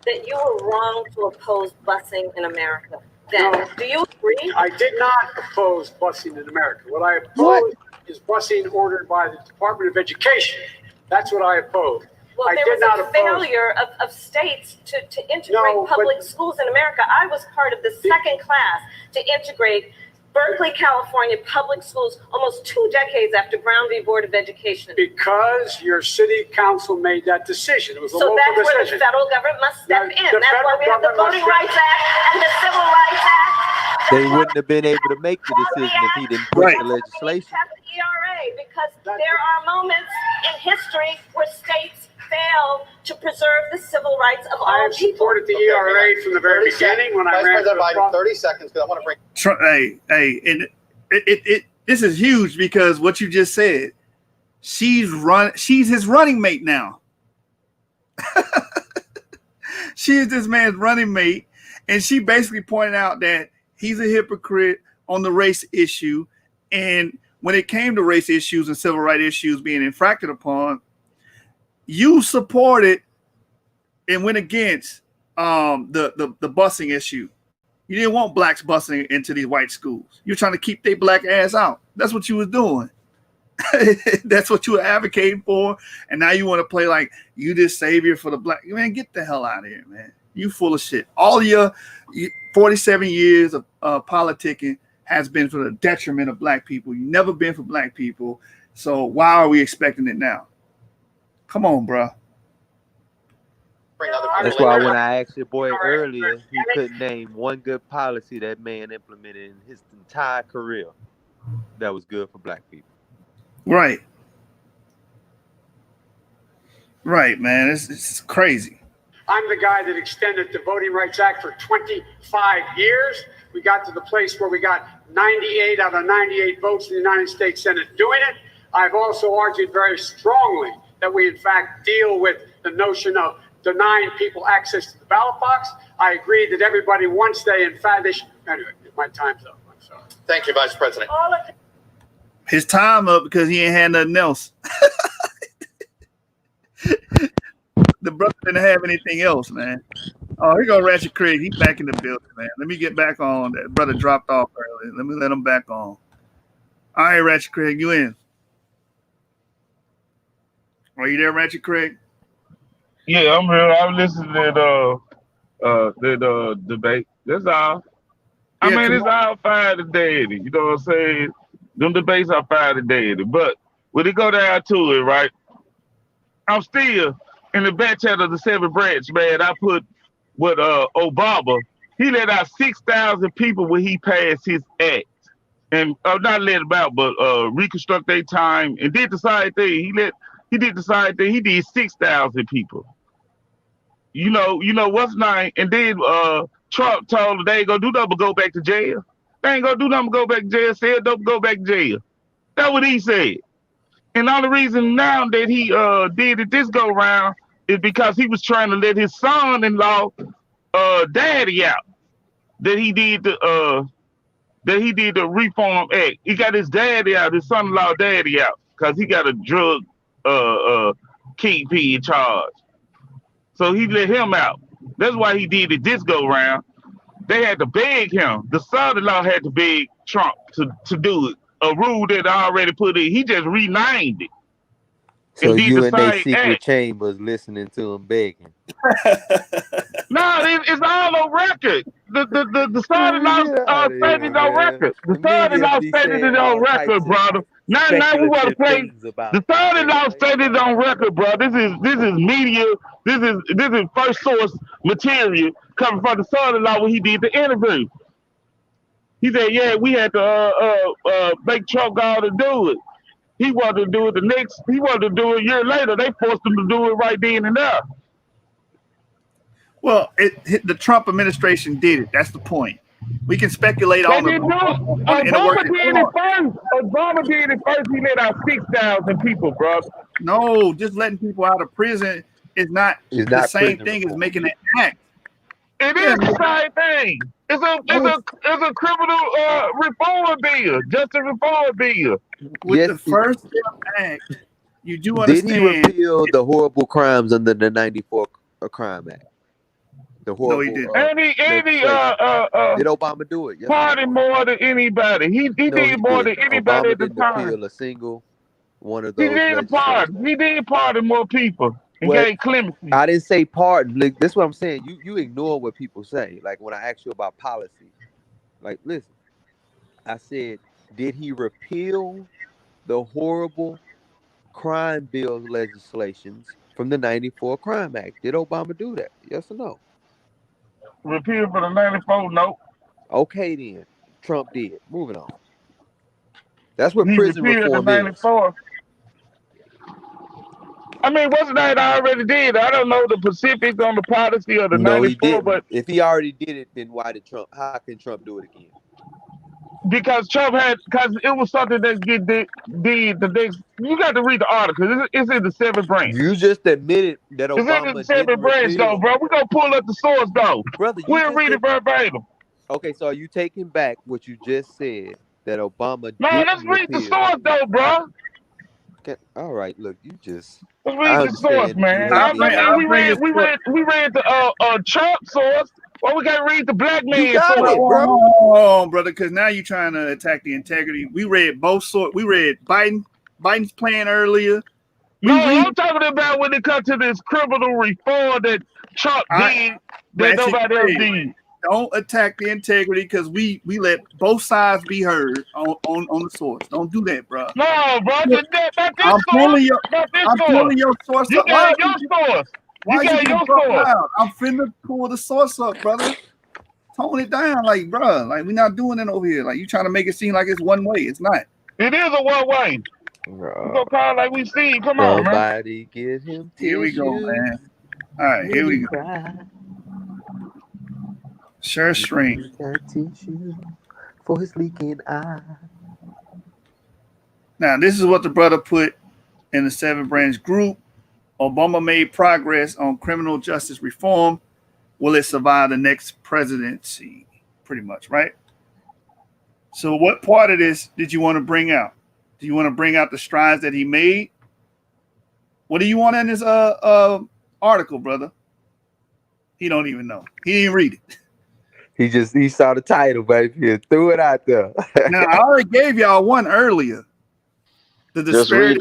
that you were wrong to oppose busing in America? Then, do you agree? I did not oppose busing in America. What I opposed is busing ordered by the Department of Education. That's what I opposed. Well, there was a failure of states to integrate public schools in America. I was part of the second class to integrate Berkeley, California public schools almost 2 decades after Brown v. Board of Education. Because your city council made that decision. It was a local that's where decision. the federal government must step in. the That's why we have the federal Voting government Rights Act and the Civil Rights Act. They wouldn't have been able to make the decision if he didn't push the legislation. ERA, because there are moments in history where states fail to preserve the civil rights of all I have people. supported the ERA from the very beginning when I ran for the Biden, 30 seconds, because I want to bring. Trump, and this is huge because what you just said, she's his running mate now. She is this man's running mate, and she basically pointed out that he's a hypocrite on the race issue, And when it came to race issues and civil rights issues being infracted upon, you supported and went against the busing issue. You didn't want blacks busing into these white schools. You're trying to keep their black ass out. That's what you was doing. That's what you were advocating for. And now you want to play like you this savior for the black. Man, get the hell out of here, man. You full of shit. All your 47 years of politicking has been for the detriment of black people. You've never been for black people. So why are we expecting it now? Come on, bro. That's why when I asked your boy earlier, he couldn't name one good policy that man implemented in his entire career that was good for black people. Right. Right, man. It's crazy. I'm the guy that extended the Voting Rights Act for 25 years. We got to the place where we got 98 out of 98 votes in the United States Senate doing it. I've also argued very strongly that we, in fact, deal with the notion of denying people access to the ballot box. I agree that everybody, once they, in fact, they should. Anyway, my time's up. I'm sorry. Thank you, Vice President. His time up because he ain't had nothing else. The brother didn't have anything else, man. Oh, here go Ratchet Craig. He's back in the building, man. Let me get back on. That brother dropped off earlier. Let me let him back on. All right, Ratchet Craig, you in? Are you there, Ratchet Craig? Yeah, I'm here. I'm listening to the debate. That's all. I mean, it's all fine today. You know what I'm saying? Them debates are fine today. But when it go down to it, right? I'm still in the back chat of the 7th branch, man. I put with Obama. He let out 6,000 people when he passed his act. And not let them out, but reconstruct their time and did the same thing. He did the same thing. He did 6,000 people. You know what's name? And then Trump told them they ain't gonna do nothing but go back to jail. They ain't gonna do nothing but go back to jail. Said don't go back to jail. That's what he said. And the only reason now that he did it this go round is because he was trying to let his son-in-law daddy out. That he did the Reform Act. He got his daddy out, his son-in-law daddy out, because he got a drug kingpin in charge. So he let him out. That's why he did it this go round. They had to beg him. The son-in-law had to beg Trump to do it. A rule that I already put in. He just renamed it. So you in their secret chambers listening to him begging. No, it's all on record. The son-in-law stated it on record. The son-in-law stated it on record, brother. Now we want to play. The son-in-law stated it on record, bro. This is media. This is first source material coming from the son-in-law when he did the interview. He said, "Yeah, we had to make Trump go to do it. He wanted to do it He wanted to do it a year later. They forced him to do it right then and there." Well, the Trump administration did it. That's the point. We can speculate on the Obama did it first. Obama did it first. He let out 6,000 people, bro. No, just letting people out of prison is not the same thing as making an act. It is the same thing. It's a criminal reform bill, just a reform bill. With the First Step Act, you do understand. Did he repeal the horrible crimes under the 94 Crime Act? The horrible, no, he didn't. Did Obama do it? Yes, pardon more than anybody. He did more than anybody at the time. Repeal a single one of those. He did pardon. He did pardon more people. Gave clemency. I didn't say pardon. Like, that's what I'm saying. You ignore what people say. Like when I ask you about policy, like listen, I said, did he repeal the horrible crime bill legislations from the 94 Crime Act? Did Obama do that? Yes or no? Repeal for the 94? No. Okay then. Trump did. Moving on. That's what prison reform is. I mean, wasn't that I already did? I don't know the specifics on the policy of the 94, but if he already did it, then why did Trump? How can Trump do it again? Because because it was something that did the next. You got to read the article. It's in the 7th branch. You just admitted that Obama it's in the 7th branch, though, bro. We're gonna pull up the source, though. Brother, we'll read it verbatim. Okay, so are you taking back what you just said that Obama Man, let's didn't read the repeal. source though, bro. All right, look, you just. Let's I read the source, understand you man. hate I being mean, we angry. read the Trump source. Why we gotta read the black You man got source? it, bro. Hold on, brother, because now you're trying to attack the integrity. We read both sorts. We read Biden's plan earlier. No, I'm talking about when it comes to this criminal reform that Trump did that nobody else did. Don't attack the integrity because we let both sides be heard on the source. Don't do that, bro. No, bro, not this I'm pulling your source You up. got your source. Why You you got getting your so source. loud? I'm finna pull the source up, brother. Tone it down, like, bro. Like, we're not doing it over here. Like, you trying to make it seem like it's one way. It's not. It is a one way. We gonna call like we see. Come on, man. Somebody give him Here we go, tissue. man. All right, here we go. Sure string. Got tissue for his leaking eye. Now, this is what the brother put in the 7-branch group. Obama made progress on criminal justice reform. Will it survive the next presidency? Pretty much, right? So what part of this did you want to bring out? Do you want to bring out the strides that he made? What do you want in this article, brother? He don't even know. He didn't read it. He saw the title, baby, and threw it out there. Now, I already gave y'all one earlier. The disparity.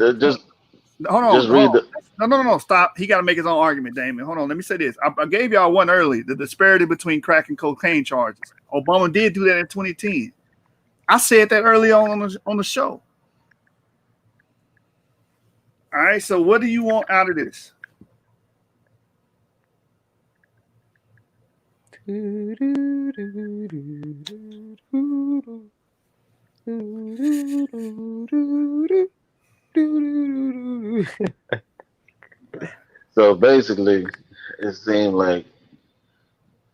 Hold on. No. Stop. He got to make his own argument, Damon. Hold on. Let me say this. I gave y'all one early. The disparity between crack and cocaine charges. Obama did do that in 2010. I said that early on the show. All right. So what do you want out of this? So basically, it seemed like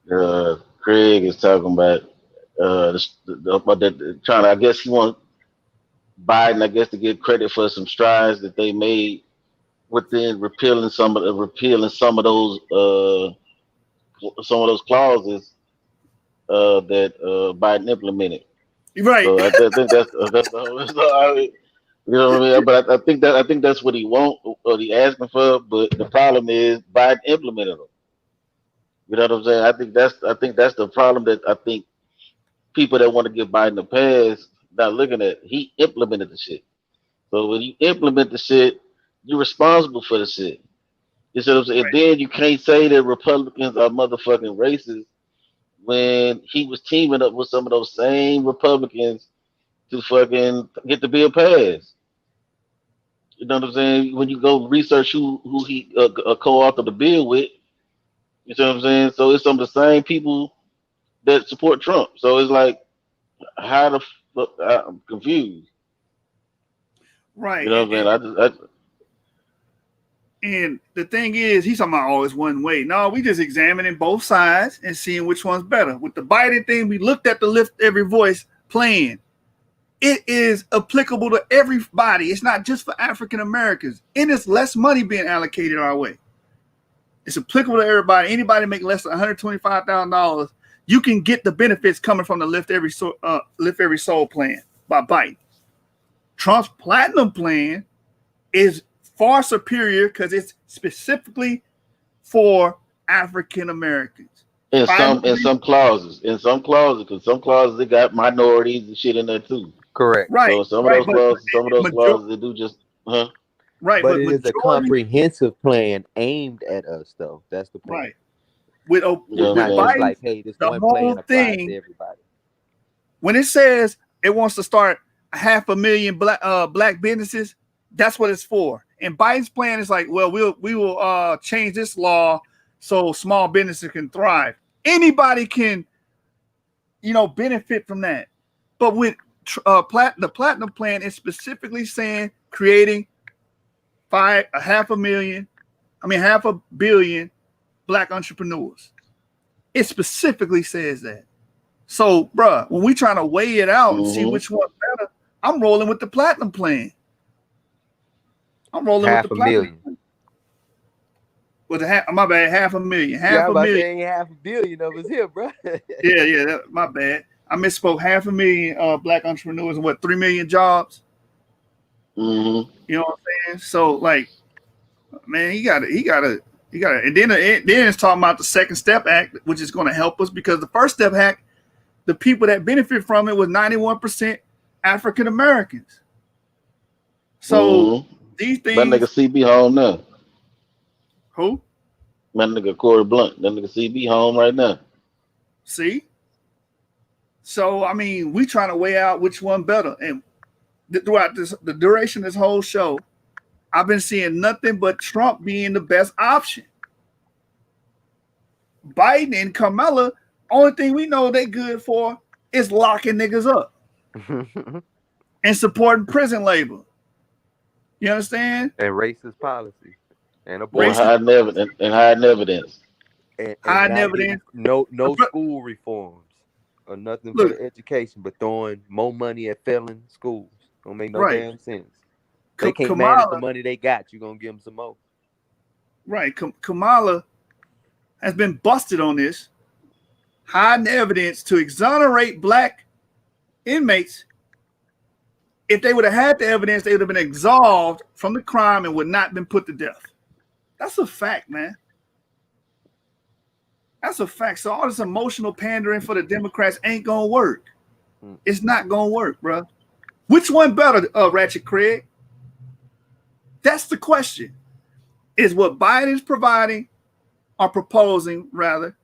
Craig is talking about trying to. I guess he wants Biden, I guess, to get credit for some strides that they made within repealing some of those clauses that Biden implemented. Right. So I think that's you know what I mean. But I think that's what he wants or he asking for. But the problem is Biden implemented them. You know what I'm saying? I think that's the problem that I think people that want to give Biden a pass not looking at. He implemented the shit. So when you implement the shit, you're responsible for the shit. You see what I'm saying? And then you can't say that Republicans are motherfucking racist when he was teaming up with some of those same Republicans to fucking get the bill passed. You know what I'm saying? When you go research who he co-authored the bill with, you see what I'm saying? So it's some of the same people that support Trump. So it's like, how the fuck? I'm confused. Right. You know what I'm saying? And the thing is, he's talking about always one way. No, we just examining both sides and seeing which one's better. With the Biden thing, we looked at the Lift Every Voice plan. It is applicable to everybody. It's not just for African Americans. And it's less money being allocated our way. It's applicable to everybody. Anybody make less than $125,000, you can get the benefits coming from the Lift Every Soul plan by Biden. Trump's Platinum plan is far superior because it's specifically for African Americans. In some clauses, because some clauses they got minorities and shit in there too. Correct. Right. So some of those clauses they do just right. But it is a comprehensive plan aimed at us, though. That's the point. Right. With not Biden, just like, hey, this the one whole plan applies thing, to everybody. when it says it wants to start 500,000 black businesses, that's what it's for. And Biden's plan is like, well, we will change this law so small businesses can thrive. Anybody can, benefit from that. But with the Platinum plan, is specifically saying creating 500 million black entrepreneurs. It specifically says that. So, bruh, when we trying to weigh it out and see which one's better, I'm rolling with the Platinum plan. I'm rolling with the Platinum plan. With my bad, 500,000. Half a million. Ain't $500 million of us here, bro. Yeah, my bad. I misspoke. 500,000 black entrepreneurs and 3 million jobs. Mm-hmm. You know what I'm saying? So like, man, he got to. And then it's talking about the Second Step Act, which is going to help us because the First Step Act, the people that benefit from it was 91% African Americans. So these things. That nigga CB home now. Who? That nigga Corey Blunt. That nigga CB home right now. See? So, I mean, we trying to weigh out which one better. And throughout the duration of this whole show, I've been seeing nothing but Trump being the best option. Biden and Kamala, only thing we know they good for is locking niggas up and supporting prison labor. You understand? And racist policies. And hiding evidence. And hiding evidence. No school reforms or nothing for the education, but throwing more money at felon schools. Don't make no damn sense. They can't manage the money they got. You're going to give them some more. Right. Kamala has been busted on this, hiding evidence to exonerate black inmates. If they would have had the evidence, they would have been absolved from the crime and would not have been put to death. That's a fact, man. That's a fact. So all this emotional pandering for the Democrats ain't going to work. It's not going to work, bro. Which one better, Ratchet Craig? That's the question. Is what Biden's providing or proposing, rather,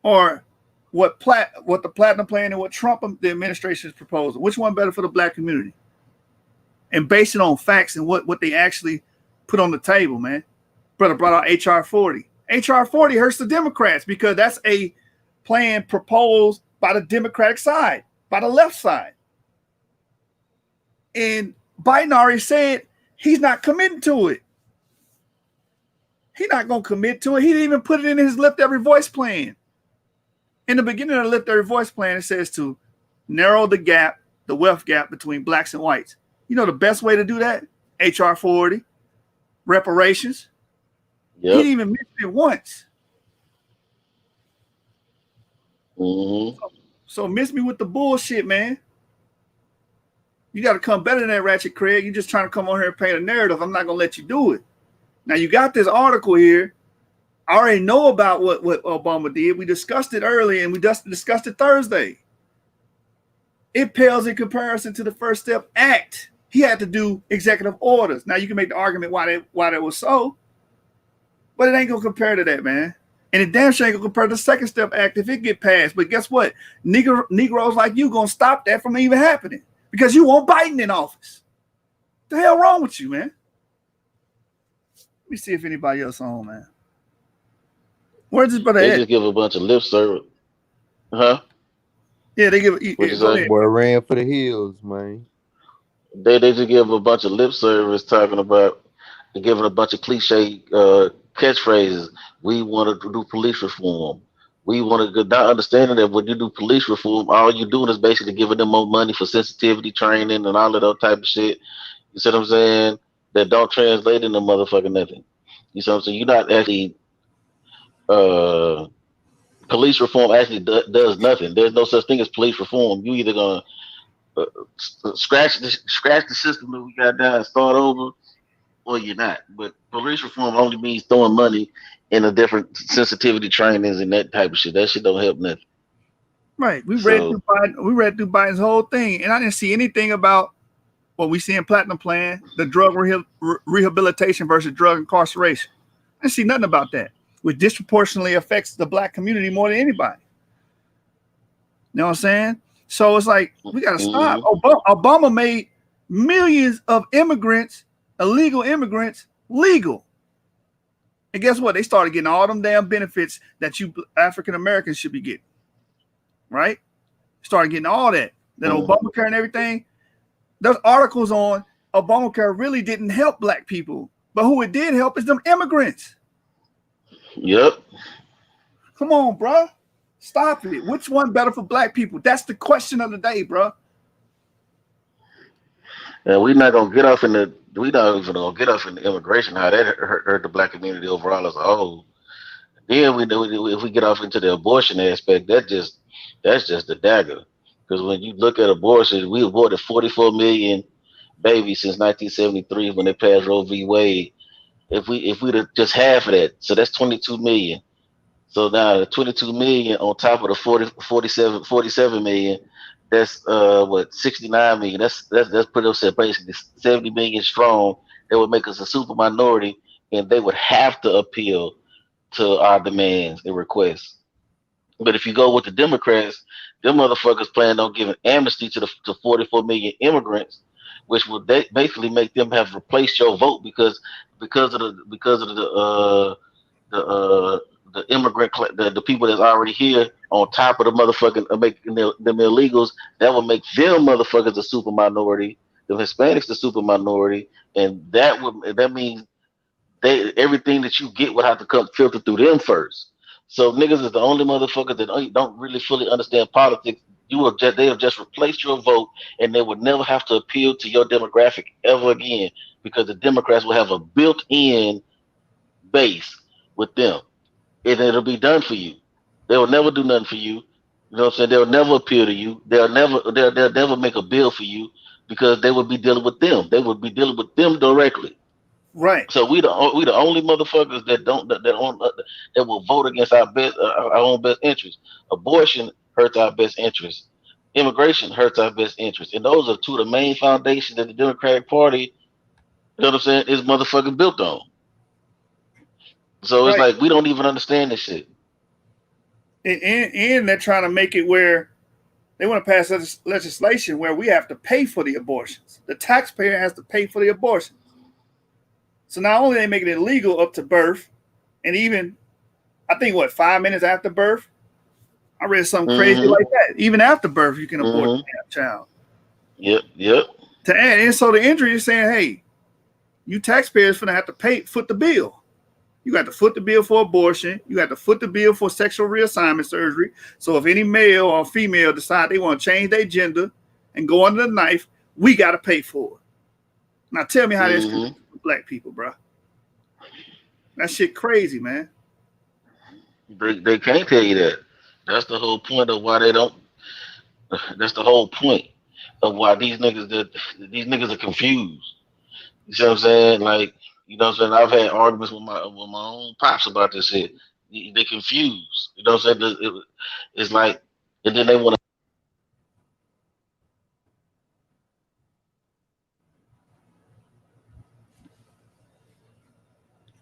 or what the Platinum Plan and what Trump, the administration, is proposing? Which one better for the black community? And based it on facts and what they actually put on the table, man. Brother brought out H.R. 40. H.R. 40 hurts the Democrats because that's a plan proposed by the Democratic side, by the left side. And Biden already said he's not committing to it. He's not going to commit to it. He didn't even put it in his Lift Every Voice plan. In the beginning of the Lift Every Voice plan, it says to narrow the gap, the wealth gap between blacks and whites. You know the best way to do that? H.R. 40, reparations. Yep. He didn't even mention it once. So miss me with the bullshit, man. You got to come better than that, Ratchet Craig. You're just trying to come on here and paint a narrative. I'm not going to let you do it. Now, you got this article here. I already know about what Obama did. We discussed it earlier, and we just discussed it Thursday. It pales in comparison to the First Step Act. He had to do executive orders. Now, you can make the argument why that was so, but it ain't going to compare to that, man. And it damn sure ain't going to compare to the Second Step Act if it get passed. But guess what? Negroes like you going to stop that from even happening because you want Biden in office. What the hell wrong with you, man? Let me see if anybody else on, man. Where's this brother They at? just give a bunch of lip service. Huh? Yeah, they give Boy ran for the hills, man. They just give a bunch of lip service talking about giving a bunch of cliche catchphrases. We want to do police reform. We want to not understanding that when you do police reform, all you're doing is basically giving them more money for sensitivity training and all of that type of shit. You see what I'm saying? That don't translate into motherfucking nothing. You see what I'm saying? You're not actually police reform actually does nothing. There's no such thing as police reform. You either gonna scratch the system that we got down and start over, or you're not. But police reform only means throwing money in a different sensitivity trainings and that type of shit. That shit don't help nothing. Right. We read through Biden's whole thing, and I didn't see anything about what we see in Platinum Plan, the drug rehabilitation versus drug incarceration. I didn't see nothing about that, which disproportionately affects the black community more than anybody. You know what I'm saying? So it's like, we got to stop. Obama made millions of immigrants, illegal immigrants, legal. And guess what? They started getting all them damn benefits that you African Americans should be getting. Right? Started getting all that. Then Obamacare and everything. There's articles on Obamacare really didn't help black people. But who it did help is them immigrants. Yep. Come on, bro. Stop it. Which one better for black people? That's the question of the day, bro. And we're not gonna get off in the immigration, how that hurt the black community overall as a whole. Then if we get off into the abortion aspect, that's just the dagger. Because when you look at abortion, we aborted 44 million babies since 1973 when they passed Roe v. Wade. If we'd just half of that, so that's 22 million. So now the 22 million on top of the 47 million, that's what 69 million. That's pretty much basically 70 million strong. That would make us a super minority, and they would have to appeal to our demands and requests. But if you go with the Democrats, them motherfuckers plan on giving amnesty to 44 million immigrants, which would basically make them have replaced your vote because of the immigrant, the people that's already here on top of the motherfucking making them illegals. That would make them motherfuckers a super minority, the Hispanics the super minority, and that means everything that you get would have to come filter through them first. So niggas is the only motherfuckers that don't really fully understand politics. They have just replaced your vote, and they would never have to appeal to your demographic ever again because the Democrats will have a built-in base with them, and it'll be done for you. They will never do nothing for you. You know what I'm saying? They'll never appeal to you. They'll never make a bill for you because they would be dealing with them. They would be dealing with them directly. Right. So we the only motherfuckers that will vote against our own best interest. Abortion hurts our best interest. Immigration hurts our best interest. And those are two of the main foundations that the Democratic Party, you know what I'm saying, is motherfucking built on. So it's like we don't even understand this shit. And they're trying to make it where they want to pass legislation where we have to pay for the abortions. The taxpayer has to pay for the abortion. So not only are they making it illegal up to birth, and even, I think, 5 minutes after birth? I read something crazy like that. Even after birth, you can abort a child. Yep. To add insult to injury, is saying, hey, you taxpayers finna have to foot the bill. You got to foot the bill for abortion. You got to foot the bill for sexual reassignment surgery. So if any male or female decide they want to change their gender and go under the knife, we got to pay for it. Now tell me how this can black people, bro. That shit crazy, man. They can't tell you that. That's the whole point of why they don't. That's the whole point of why these niggas are confused. You see what I'm saying? Like, you know what I'm saying? I've had arguments with my own pops about this shit. They confused. You know what I'm saying? It's like, and then they want to.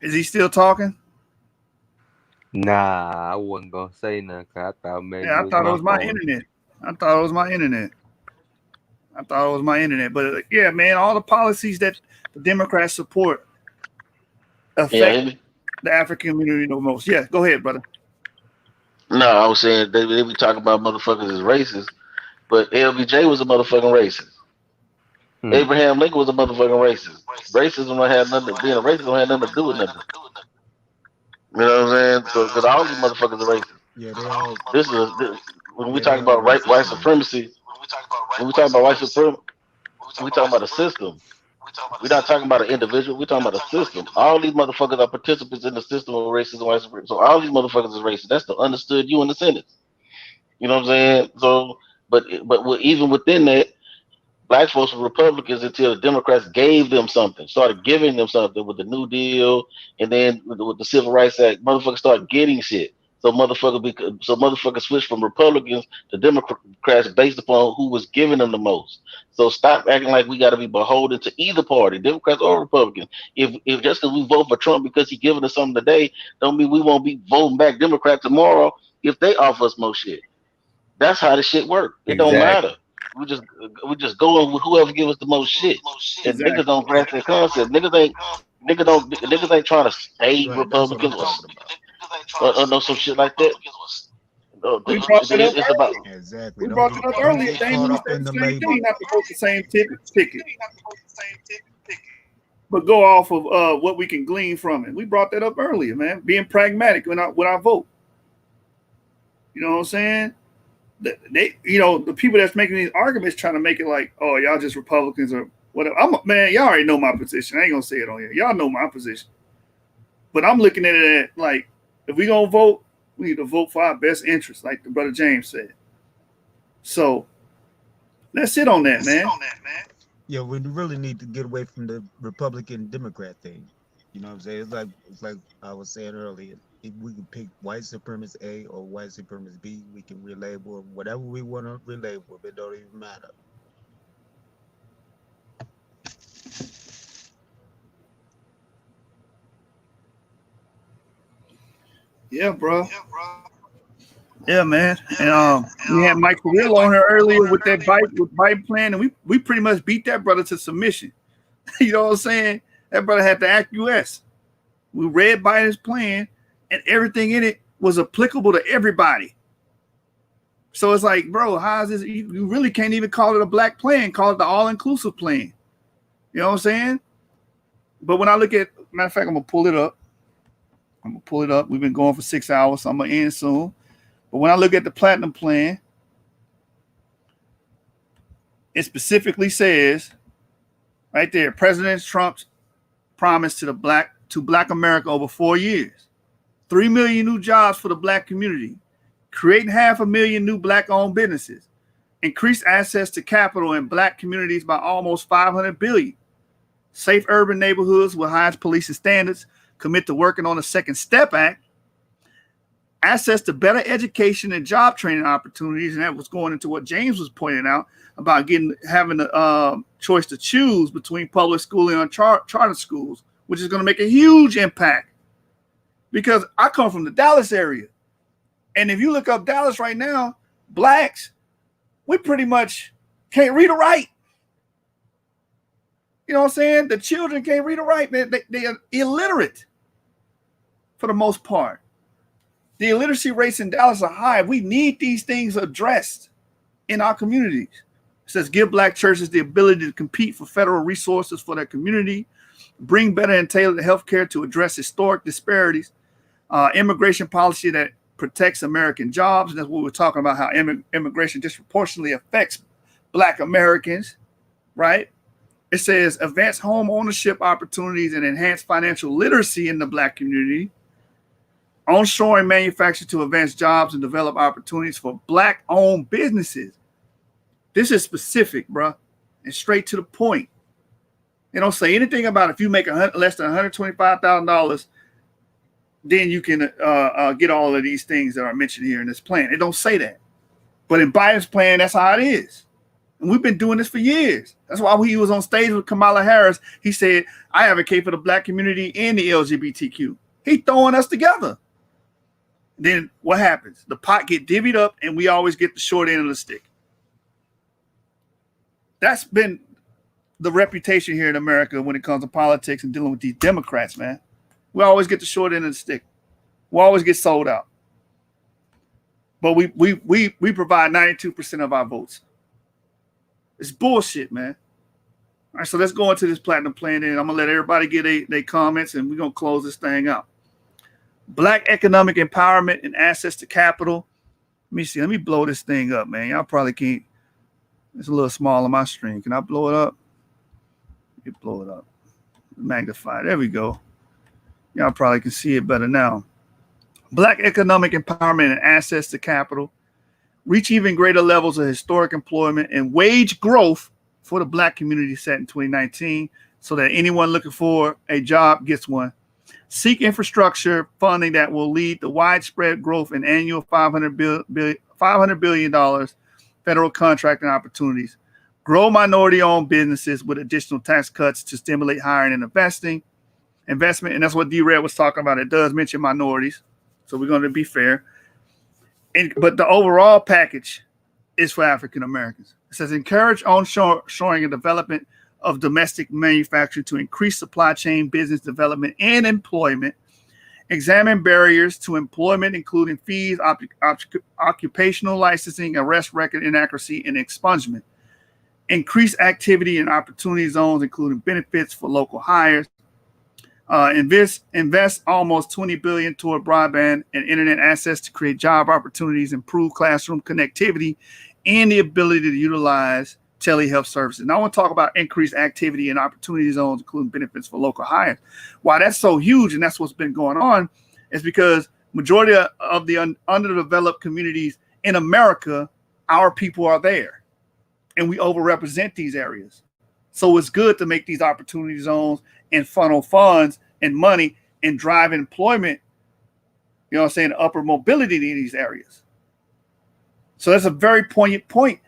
Is he still talking? Nah, I wasn't gonna say nothing. Cause I thought maybe. Yeah, I thought it was my internet. But yeah, man, all the policies that the Democrats support affect the African community the most. Yeah, go ahead, brother. No, I was saying they be talking about motherfuckers as racist, but LBJ was a motherfucking racist. Abraham Lincoln was a motherfucking racist. Racism don't have nothing. Being a racist don't have nothing to do with nothing. You know what I'm saying? So, because all these motherfuckers are racist. Yeah, they all. When we talk about white supremacy, when we talk about white supremacy, we talking about a system. We're not talking about an individual. We're talking about a system. All these motherfuckers are participants in the system of racism, white supremacy. So all these motherfuckers is racist. That's the understood you in the sentence. You know what I'm saying? So, but even within that, black folks were Republicans until the Democrats gave them something, started giving them something with the New Deal, and then with the Civil Rights Act, motherfuckers started getting shit. So motherfuckers switched from Republicans to Democrats based upon who was giving them the most. So stop acting like we got to be beholden to either party, Democrats or Republicans. If just because we vote for Trump because he's giving us something today, don't mean we won't be voting back Democrat tomorrow if they offer us more shit. That's how the shit works. It don't matter. We just go with whoever give us the most shit. And niggas don't grasp that concept. Niggas ain't trying to stay Republicans or no some shit like that. We brought it up it's about exactly. We brought it up earlier. They ain't said the same thing, not to vote the same ticket. But go off of what we can glean from it. We brought that up earlier, man. Being pragmatic with our vote. You know what I'm saying? They, the people that's making these arguments trying to make it like, oh, y'all just Republicans or whatever. Man, y'all already know my position. I ain't gonna say it on here. Y'all know my position. But I'm looking at it like, if we gonna vote, we need to vote for our best interest, like the brother James said. So Let's sit on that, man. Yeah, we really need to get away from the Republican Democrat thing. You know what I'm saying? It's like I was saying earlier. If we can pick white supremacist A or white supremacist B, we can relabel them whatever we want to relabel. It don't even matter. Yeah, bro. Yeah, man. And we had Mike Carrillo on here earlier with that bite plan, and we pretty much beat that brother to submission. You know what I'm saying? That brother had to acquiesce. We read Biden's plan, and everything in it was applicable to everybody. So it's like, bro, how is this? You really can't even call it a black plan. Call it the all-inclusive plan. You know what I'm saying? But when I look at, matter of fact, I'm gonna pull it up. We've been going for 6 hours, so I'm gonna end soon. But when I look at the platinum plan, it specifically says right there, President Trump's promise to Black America over 4 years, 3 million new jobs for the Black community, creating 500,000 new Black-owned businesses, increase access to capital in Black communities by almost 500 billion, safe urban neighborhoods with highest policing standards, commit to working on the Second Step Act, access to better education and job training opportunities, and that was going into what James was pointing out about having the choice to choose between public schooling and charter schools, which is going to make a huge impact. Because I come from the Dallas area, and if you look up Dallas right now, Blacks, we pretty much can't read or write. You know what I'm saying? The children can't read or write, man. They are illiterate for the most part. The illiteracy rates in Dallas are high. We need these things addressed in our communities. It says, give Black churches the ability to compete for federal resources for their community, bring better and tailored health care to address historic disparities, immigration policy that protects American jobs. And that's what we're talking about, how immigration disproportionately affects Black Americans, right? It says advance home ownership opportunities and enhance financial literacy in the Black community, onshoring manufacturing to advance jobs and develop opportunities for Black-owned businesses. This is specific, bro, and straight to the point. They don't say anything about if you make less than $125,000, then you can get all of these things that are mentioned here in this plan. They don't say that. But in Biden's plan, that's how it is. And we've been doing this for years. That's why when he was on stage with Kamala Harris, he said, I advocate for the Black community and the LGBTQ. He throwing us together. Then what happens? The pot get divvied up and we always get the short end of the stick. That's been the reputation here in America when it comes to politics and dealing with these Democrats, man. We always get the short end of the stick. We always get sold out. But we provide 92% of our votes. It's bullshit, man. All right, so let's go into this platinum plan, and I'm gonna let everybody get their comments, and we're gonna close this thing out. Black economic empowerment and access to capital. Let me see. Let me blow this thing up, man. Y'all probably can't. It's a little small on my screen. Can I blow it up? You blow it up. Magnify. There we go. Y'all probably can see it better now. Black economic empowerment and access to capital. Reach even greater levels of historic employment and wage growth for the Black community set in 2019 so that anyone looking for a job gets one. Seek infrastructure funding that will lead to widespread growth in annual $500 billion federal contracting opportunities. Grow minority-owned businesses with additional tax cuts to stimulate hiring and investment. And that's what D-Red was talking about. It does mention minorities, so we're going to be fair. But the overall package is for African Americans. It says encourage onshoring and development of domestic manufacturing to increase supply chain business development and employment. Examine barriers to employment, including fees, occupational licensing, arrest record inaccuracy, and expungement. Increase activity in opportunity zones, including benefits for local hires. Invest almost $20 billion toward broadband and internet access to create job opportunities, improve classroom connectivity, and the ability to utilize telehealth services. Now I want to talk about increased activity in opportunity zones, including benefits for local hires. Why that's so huge, and that's what's been going on, is because majority of the underdeveloped communities in America, our people are there. and we overrepresent these areas. So it's good to make these opportunity zones and funnel funds and money and drive employment, you know what I'm saying, upper mobility in these areas. So that's a very poignant point,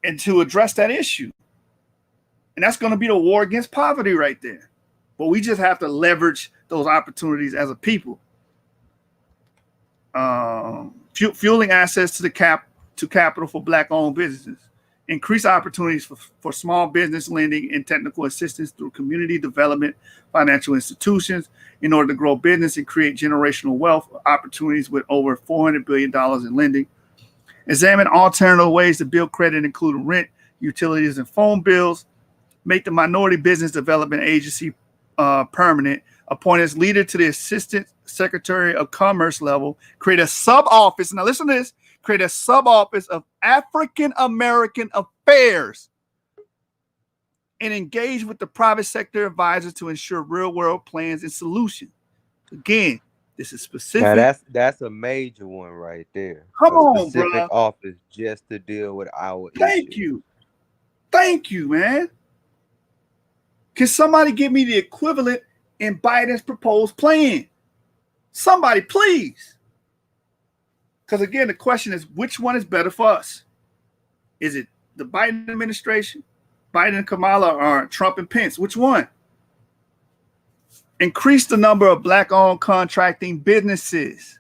and to address that issue. And that's going to be the war against poverty right there. But we just have to leverage those opportunities as a people. Fueling access to capital for Black-owned businesses. Increase opportunities for small business lending and technical assistance through community development financial institutions in order to grow business and create generational wealth opportunities with over $400 billion in lending. Examine alternative ways to build credit, including rent, utilities, and phone bills. Make the Minority Business Development Agency permanent. Appoint as leader to the Assistant Secretary of Commerce level. Create a sub-office. Now listen to this. Create a sub-office of African American Affairs and engage with the private sector advisors to ensure real-world plans and solutions. Again, this is specific. Now that's a major one right there. Come on, specific bro. office just to deal with our Thank you. Thank you, man. Can somebody give me the equivalent in Biden's proposed plan? Somebody, please. Because again, the question is, which one is better for us? Is it the Biden administration, Biden and Kamala, or Trump and Pence? Which one? Increase the number of Black-owned contracting businesses,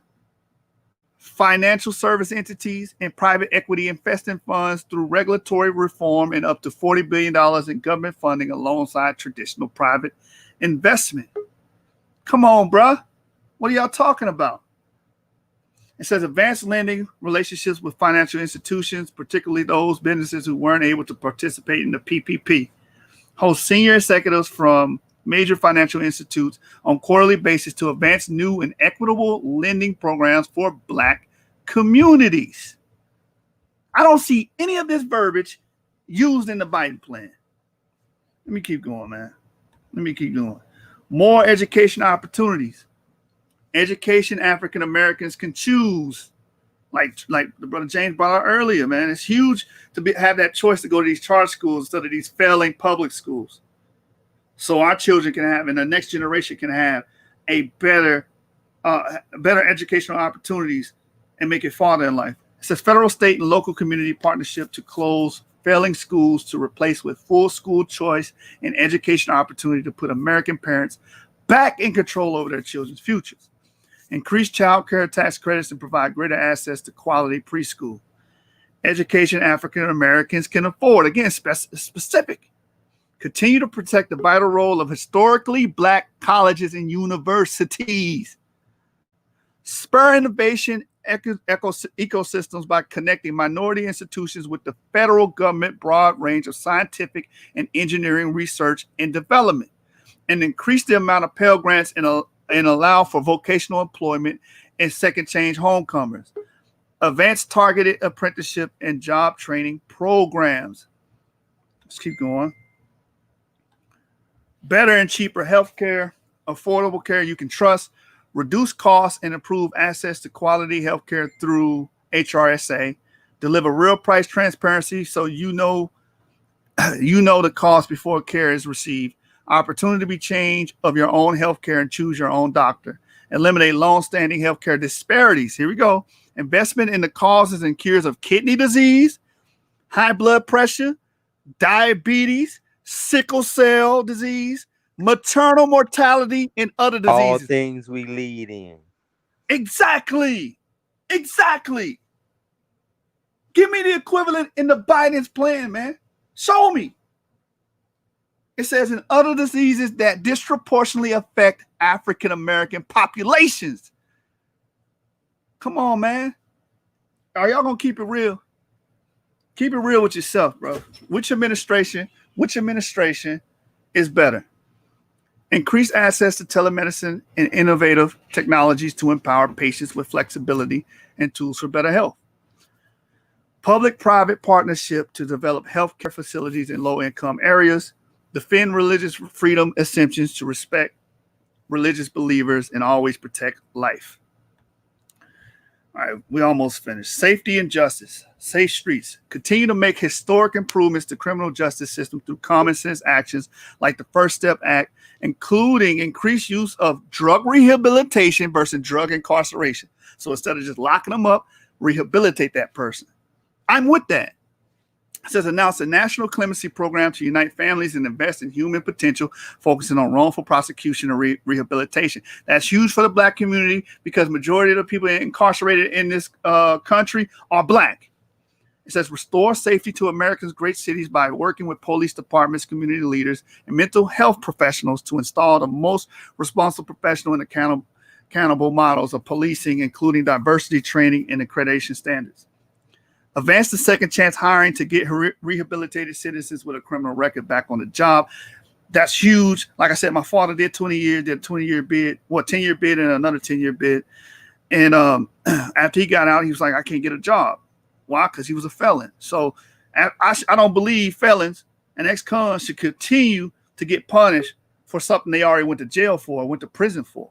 financial service entities, and private equity investing funds through regulatory reform and up to $40 billion in government funding alongside traditional private investment. Come on, bruh. What are y'all talking about? It says advanced lending relationships with financial institutions, particularly those businesses who weren't able to participate in the PPP. Host senior executives from major financial institutes on quarterly basis to advance new and equitable lending programs for Black communities. I don't see any of this verbiage used in the Biden plan. Let me keep going, man. Let me keep going. More education opportunities. Education African Americans can choose, like the brother James brought out earlier, man. It's huge to have that choice to go to these charter schools instead of these failing public schools. So our children can have, and the next generation can have a better educational opportunities and make it farther in life. It says federal, state, and local community partnership to close failing schools to replace with full school choice and education opportunity to put American parents back in control over their children's futures. Increase child care tax credits and provide greater access to quality preschool. Education African Americans can afford. Again, specific. Continue to protect the vital role of historically Black colleges and universities. Spur innovation ecosystems by connecting minority institutions with the federal government broad range of scientific and engineering research and development. And increase the amount of Pell Grants and allow for vocational employment and second change homecomers. Advanced targeted apprenticeship and job training programs. Let's keep going. Better and cheaper healthcare, affordable care you can trust, reduce costs and improve access to quality healthcare through HRSA. Deliver real price transparency so you know the cost before care is received. Opportunity to be change of your own healthcare and choose your own doctor. Eliminate long-standing healthcare disparities. Here we go. Investment in the causes and cures of kidney disease, high blood pressure, diabetes, sickle cell disease, maternal mortality, and other diseases. All things we lead in. Exactly. Exactly. Give me the equivalent in the Biden's plan, man. Show me. It says in other diseases that disproportionately affect African American populations. Come on, man. Are y'all gonna keep it real? Keep it real with yourself, bro. Which administration is better? Increase access to telemedicine and innovative technologies to empower patients with flexibility and tools for better health. Public-private partnership to develop healthcare facilities in low-income areas. Defend religious freedom exemptions to respect religious believers and always protect life. All right, we almost finished. Safety and justice, safe streets. Continue to make historic improvements to criminal justice system through common sense actions like the First Step Act, including increased use of drug rehabilitation versus drug incarceration. So instead of just locking them up, rehabilitate that person. I'm with that. It says announce a national clemency program to unite families and invest in human potential, focusing on wrongful prosecution and rehabilitation. That's huge for the Black community because majority of the people incarcerated in this country are Black. It says restore safety to America's great cities by working with police departments, community leaders, and mental health professionals to install the most responsible, professional, and accountable models of policing, including diversity training and accreditation standards. Advance the second chance hiring to get rehabilitated citizens with a criminal record back on the job. That's huge. Like I said, my father did 20 years, did a 20-year bid, 10-year bid and another 10-year bid. And after he got out, he was like, I can't get a job. Why? Because he was a felon. So I don't believe felons and ex-cons should continue to get punished for something they already went to jail for, went to prison for.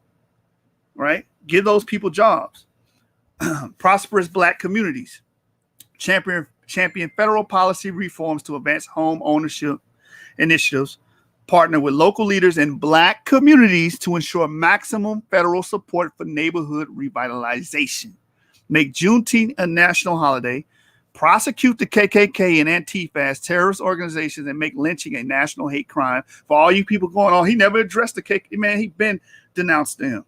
Right? Give those people jobs. Prosperous Black communities. Champion federal policy reforms to advance home ownership initiatives, partner with local leaders in Black communities to ensure maximum federal support for neighborhood revitalization, make Juneteenth a national holiday, prosecute the KKK and Antifa as terrorist organizations, and make lynching a national hate crime. For all you people going on, he never addressed the KKK. Man, he been denounced them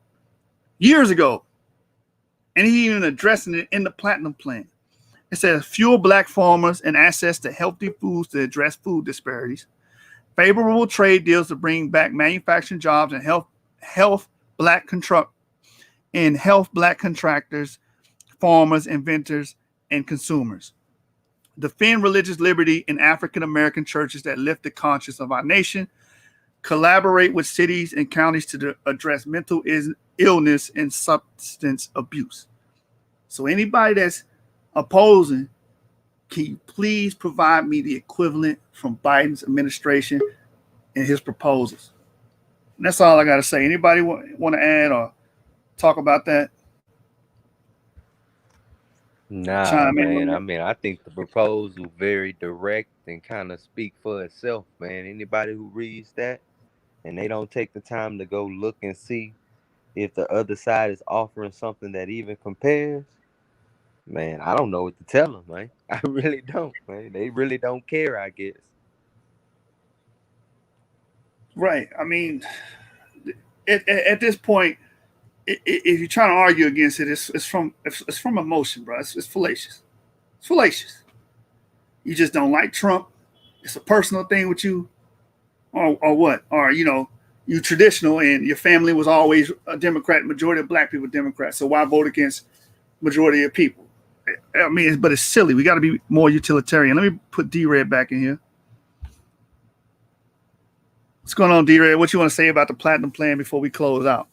years ago, and he even addressing it in the Platinum Plan. It says fuel Black farmers and access to healthy foods to address food disparities. Favorable trade deals to bring back manufacturing jobs and health Black contractors, farmers, inventors, and consumers. Defend religious liberty in African American churches that lift the conscience of our nation. Collaborate with cities and counties to address mental illness and substance abuse. So anybody that's opposing, can you please provide me the equivalent from Biden's administration and his proposals? And that's all I got to say. Anybody want to add or talk about that? Nah, man. I mean, I think the proposal very direct and kind of speak for itself, man. Anybody who reads that and they don't take the time to go look and see if the other side is offering something that even compares, man, I don't know what to tell them, man. I really don't, man. They really don't care, I guess. Right. I mean, at this point, if you're trying to argue against it, it's from emotion, bro. It's fallacious. It's fallacious. You just don't like Trump. It's a personal thing with you, or what? Or you traditional and your family was always a Democrat. Majority of Black people Democrats. So why vote against majority of people? I mean, but it's silly. We got to be more utilitarian. Let me put D-Red back in here. What's going on, D-Red? What you want to say about the Platinum Plan before we close out?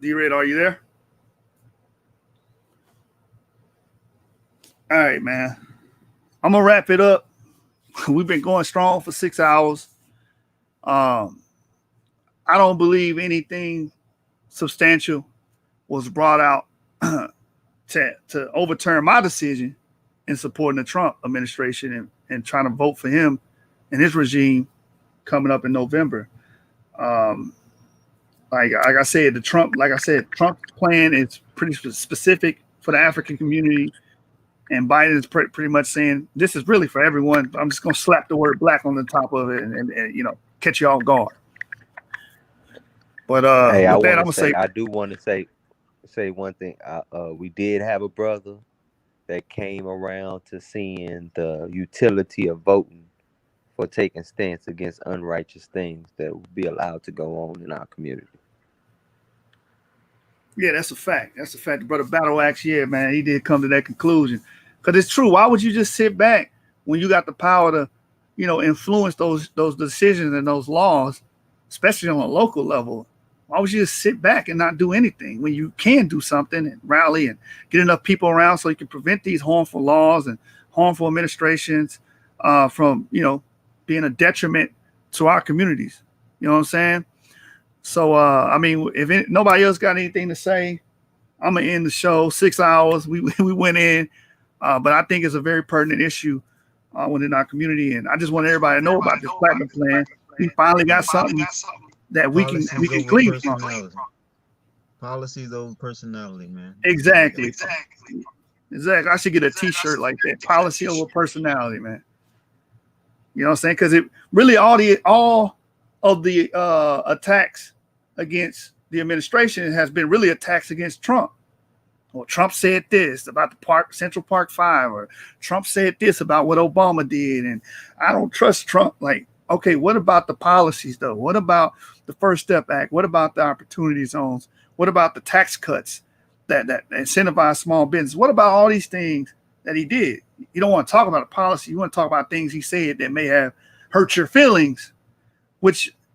D-Red, are you there? All right, man. I'm going to wrap it up. We've been going strong for 6 hours. I don't believe anything substantial was brought out to overturn my decision in supporting the Trump administration and trying to vote for him and his regime coming up in November. Like I said, Trump's plan is pretty specific for the African community, and Biden is pretty much saying this is really for everyone. I'm just gonna slap the word Black on the top of it and catch you off guard. But hey, with that, I'm gonna say I do want to say one thing. We did have a brother that came around to seeing the utility of voting for taking stance against unrighteous things that will be allowed to go on in our community. Yeah, that's a fact. That's a fact. Brother Battle Axe, yeah, man, he did come to that conclusion. Because it's true. Why would you just sit back when you got the power to, influence those decisions and those laws, especially on a local level? Why would you just sit back and not do anything when you can do something and rally and get enough people around so you can prevent these harmful laws and harmful administrations from, being a detriment to our communities? You know what I'm saying? So, I mean, if nobody else got anything to say, I'm gonna end the show. 6 hours. We went in, but I think it's a very pertinent issue within our community, and I just want everybody to know about this platinum plan. We finally got something that we can clean from. Policies over personality, man. Exactly. I should get a T-shirt like that. Policy over personality, man. You know what I'm saying? Because it really all of the attacks against the administration has been really attacks against Trump. Well, Trump said this about the Central Park 5, or Trump said this about what Obama did, and I don't trust Trump. Like, okay, what about the policies though? What about the First Step Act? What about the opportunity zones? What about the tax cuts that incentivize small business? What about all these things that he did? You don't want to talk about a policy. You want to talk about things he said that may have hurt your feelings,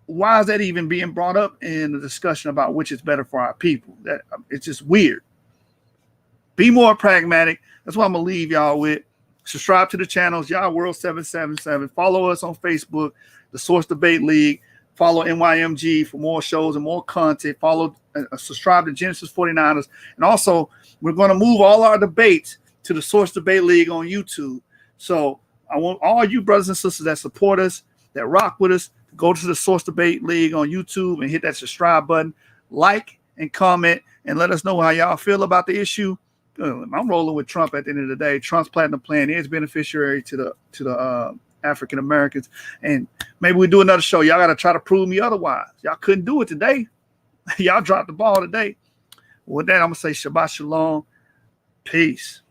why is that even being brought up in the discussion about which is better for our people? That it's just weird. Be more pragmatic. That's what I'm gonna leave y'all with. Subscribe to the channels, Y'all World 777. Follow us on Facebook, the Source Debate League. Follow NYMG for more shows and more content. Follow, subscribe to Genesis 49ers. And also, we're going to move all our debates to the Source Debate League on YouTube. So I want all you brothers and sisters that support us, that rock with us, to go to the Source Debate League on YouTube and hit that subscribe button, like and comment, and let us know how y'all feel about the issue. I'm rolling with Trump at the end of the day. Trump's platinum plan is beneficiary to the African Americans, and maybe we do another show. Y'all got to try to prove me otherwise. Y'all couldn't do it today. Y'all dropped the ball today. With that, I'm gonna say Shabbat Shalom. Peace.